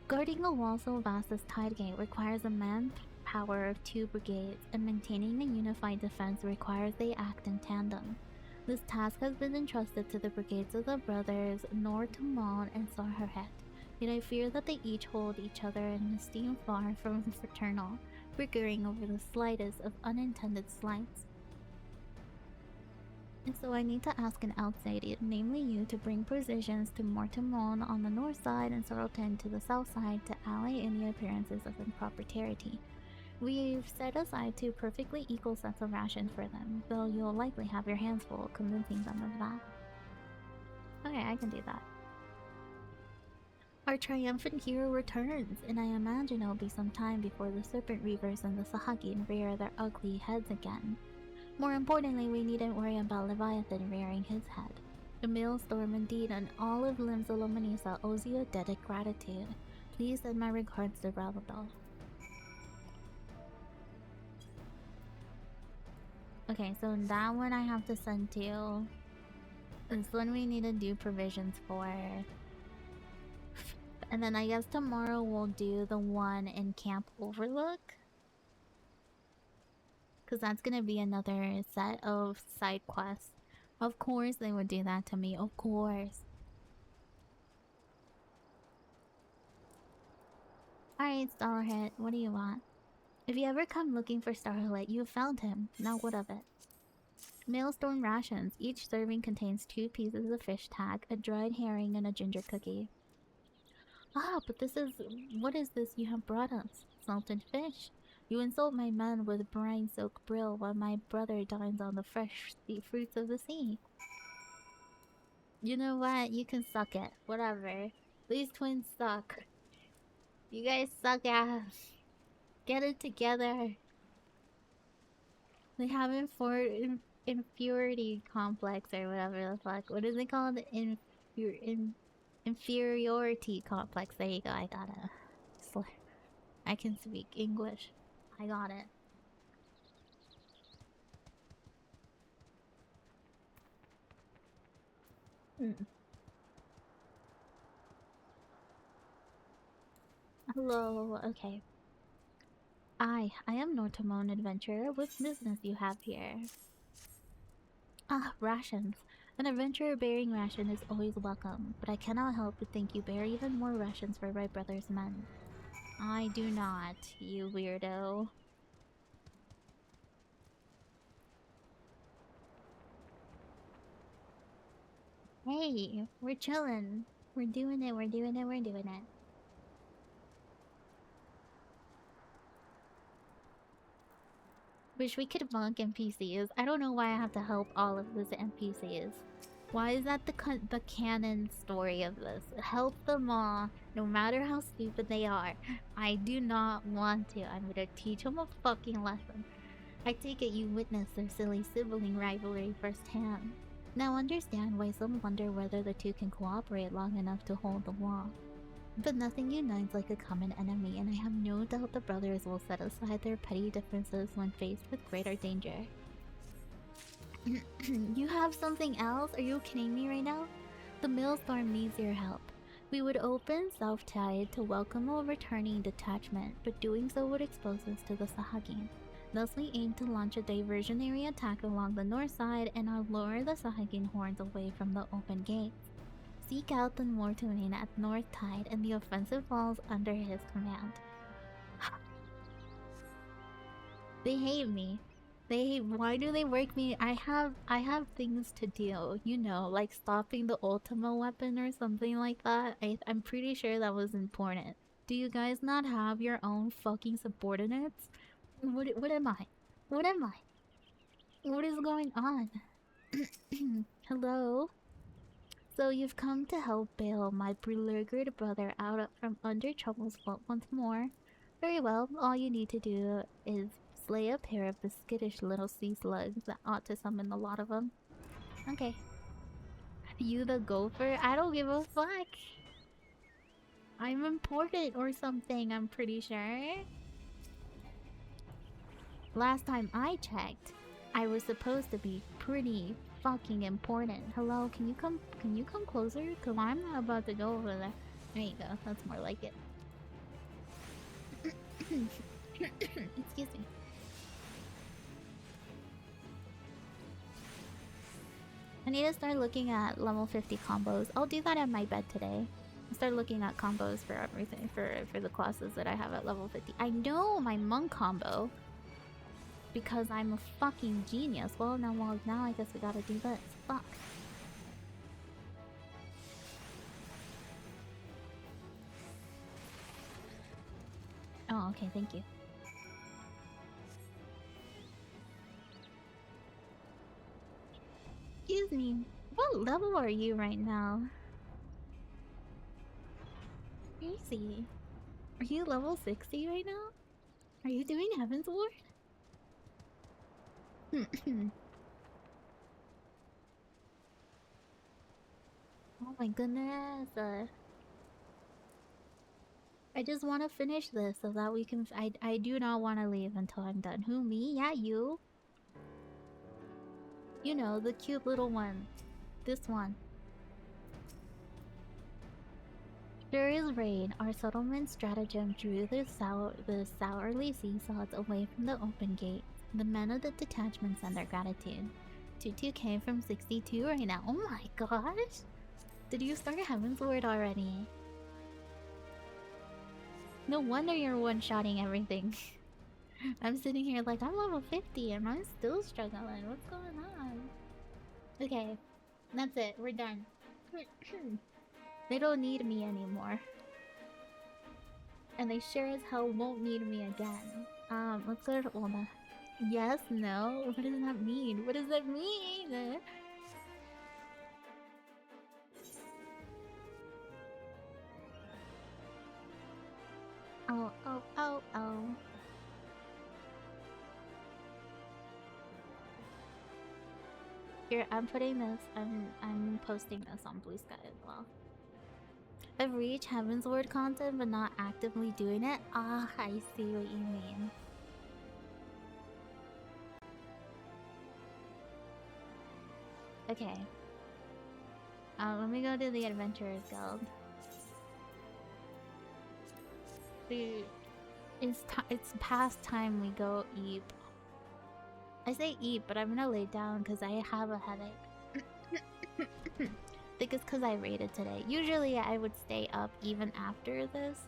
Guarding a wall so vast as Tidegate requires a manpower of 2 brigades, and maintaining a unified defense requires they act in tandem. This task has been entrusted to the brigades of the brothers Nortamon and Sarharet, yet I fear that they each hold each other in esteem far from fraternal, bickering over the slightest of unintended slights. And so I need to ask an outsider, namely you, to bring provisions to Mortamon on the north side and Sorrelton to the south side to allay any appearances of impropriety. We've set aside 2 perfectly equal sets of rations for them, though you'll likely have your hands full convincing them of that. Okay, I can do that. Our triumphant hero returns, and I imagine it'll be some time before the Serpent Reavers and the Sahagin rear their ugly heads again. More importantly, we needn't worry about Leviathan rearing his head. The Maelstrom indeed, and all of Lim's Luminisa owes you a debt of gratitude. Please send my regards to Raladol. Okay, so that one I have to send to. This one we need to do provisions for. And then I guess tomorrow we'll do the one in Camp Overlook. Because that's gonna be another set of side quests. Of course they would do that to me, of course. Alright, Starlight, what do you want? If you ever come looking for Starlight, you have found him. Now what of it? Maelstrom rations. Each serving contains 2 pieces of fish tack, a dried herring, and a ginger cookie. Ah, but this is... What is this you have brought us? Salted fish? You insult my men with brine-soaked brill while my brother dines on the fresh fruits of the sea. You know what? You can suck it. Whatever. These twins suck. You guys suck ass. Get it together. They have inferiority complex or whatever the fuck. What is it called? Inferiority complex. There you go. I got it. I can speak English. I got it. Hello. Okay. I am Nortamon Adventurer. What business you have here? Ah, rations. An adventurer bearing ration is always welcome, but I cannot help but think you bear even more rations for my brother's men. I do not, you weirdo. Hey, we're chillin'. We're doing it, we're doing it, we're doing it. Wish we could monk NPCs. I don't know why I have to help all of these NPCs. Why is that the canon story of this? Help them all, no matter how stupid they are. I do not want to. I'm gonna teach them a fucking lesson. I take it you witnessed their silly sibling rivalry firsthand. Now understand why some wonder whether the two can cooperate long enough to hold the wall. But nothing unites like a common enemy, and I have no doubt the brothers will set aside their petty differences when faced with greater danger. You have something else? Are you kidding me right now? The Maelstrom needs your help. We would open South Tide to welcome a returning detachment, but doing so would expose us to the Sahagin. Thus we aim to launch a diversionary attack along the north side and lure the Sahagin hordes away from the open gates. Seek out the Mortemain at North Tide, and the offensive falls under his command. They hate me. Why do they work me? I have things to do, you know, like stopping the Ultima weapon or something like that. I'm pretty sure that was important. Do you guys not have your own fucking subordinates? What am I? What am I? What is going on? Hello? So you've come to help bail my beleaguered brother out from under troubles once more. Very well, all you need to do is slay a pair of the skittish little sea slugs that ought to summon a lot of them. Okay. You the gopher? I don't give a fuck. I'm important or something, I'm pretty sure. Last time I checked, I was supposed to be pretty fucking important. Hello, can you come closer? Cause I'm not about to go over there. There you go, that's more like it. Excuse me. I need to start looking at level 50 combos. I'll do that at my bed today. I'll start looking at combos for everything, for the classes that I have at level 50. I know my monk combo because I'm a fucking genius. Well, now I guess we gotta do this. Fuck. Oh, okay, thank you. Excuse me, what level are you right now? Crazy. Are you level 60 right now? Are you doing Heaven's Ward? Oh my goodness. I just want to finish this so that we can. I do not want to leave until I'm done. Who, me? Yeah, you. You know, the cute little one. This one. During rain, our settlement stratagem drew the sourly seasods away from the open gate. The men of the detachment send their gratitude. 22k from 62 right now. Oh my gosh! Did you start Heaven's Ward already? No wonder you're one-shotting everything. I'm sitting here like, I'm level 50 and I'm still struggling. What's going on? Okay, that's it. We're done. They don't need me anymore. And they sure as hell won't need me again. Let's go to Ulna. Yes, no? What does that mean? What does that mean? Oh. Here, I'm putting this, I'm posting this on Blue Sky as well. I've reached Heaven's Ward content but not actively doing it. Ah, I see what you mean. Okay. Let me go to the Adventurers Guild. Dude, it's past time we go eat. I say eat, but I'm gonna lay down because I have a headache. I think it's because I raided today. Usually I would stay up even after this.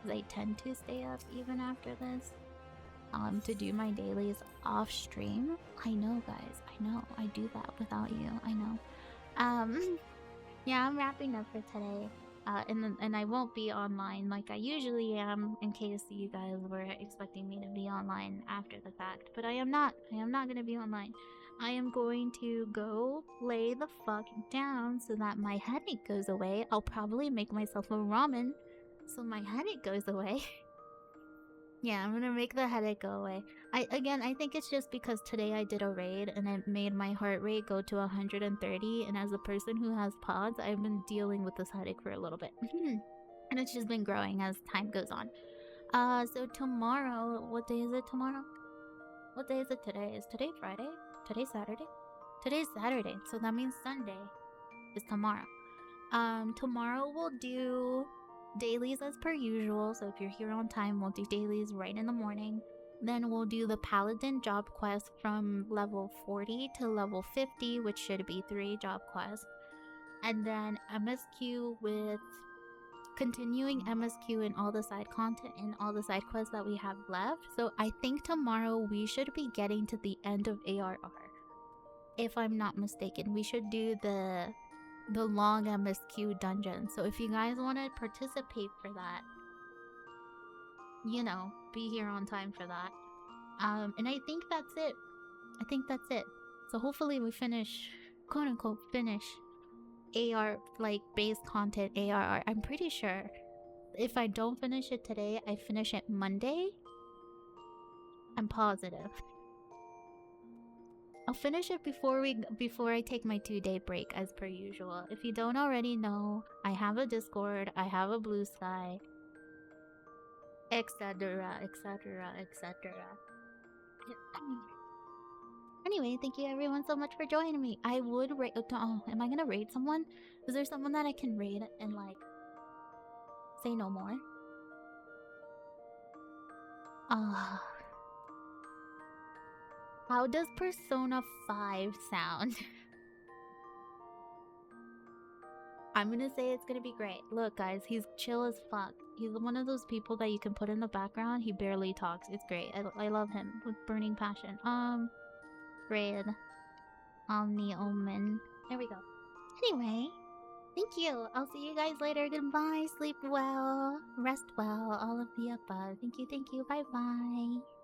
Because I tend to stay up even after this. To do my dailies off stream. I know, guys. I know. I do that without you. I know. Yeah, I'm wrapping up for today. And I won't be online like I usually am, in case you guys were expecting me to be online after the fact. But I am not. I am not gonna be online. I am going to go lay the fuck down so that my headache goes away. I'll probably make myself a ramen so my headache goes away. Yeah, I'm gonna make the headache go away. I think it's just because today I did a raid and it made my heart rate go to 130, and as a person who has pods, I've been dealing with this headache for a little bit. And it's just been growing as time goes on. So tomorrow, what day is it tomorrow? What day is it today? Is today Friday? Today's Saturday? Today's Saturday, so that means Sunday is tomorrow. Tomorrow we'll do dailies as per usual, so if you're here on time, we'll do dailies right in the morning. Then we'll do the paladin job quest from level 40 to level 50, which should be 3 job quests. and then MSQ with continuing MSQ and all the side content and all the side quests that we have left. So I think tomorrow we should be getting to the end of ARR. If I'm not mistaken, we should do the long MSQ dungeon. So if you guys want to participate for that, you know, be here on time for that. And I think that's it. So hopefully we finish, quote unquote, finish AR, like, base content ARR. I'm pretty sure if I don't finish it today, I finish it Monday. I'm positive. I'll finish it before I take my 2-day break, as per usual. If you don't already know, I have a Discord, I have a Blue Sky, etc, etc, etc. Anyway, thank you everyone so much for joining me. I would rate. Oh, am I gonna raid someone? Is there someone that I can raid and, like, say no more? How does Persona 5 sound? I'm gonna say it's gonna be great. Look, guys, he's chill as fuck. He's one of those people that you can put in the background. He barely talks. It's great. I love him with burning passion. Raid. Omni Omen. There we go. Anyway, thank you. I'll see you guys later. Goodbye. Sleep well. Rest well. All of the above. Thank you. Bye-bye.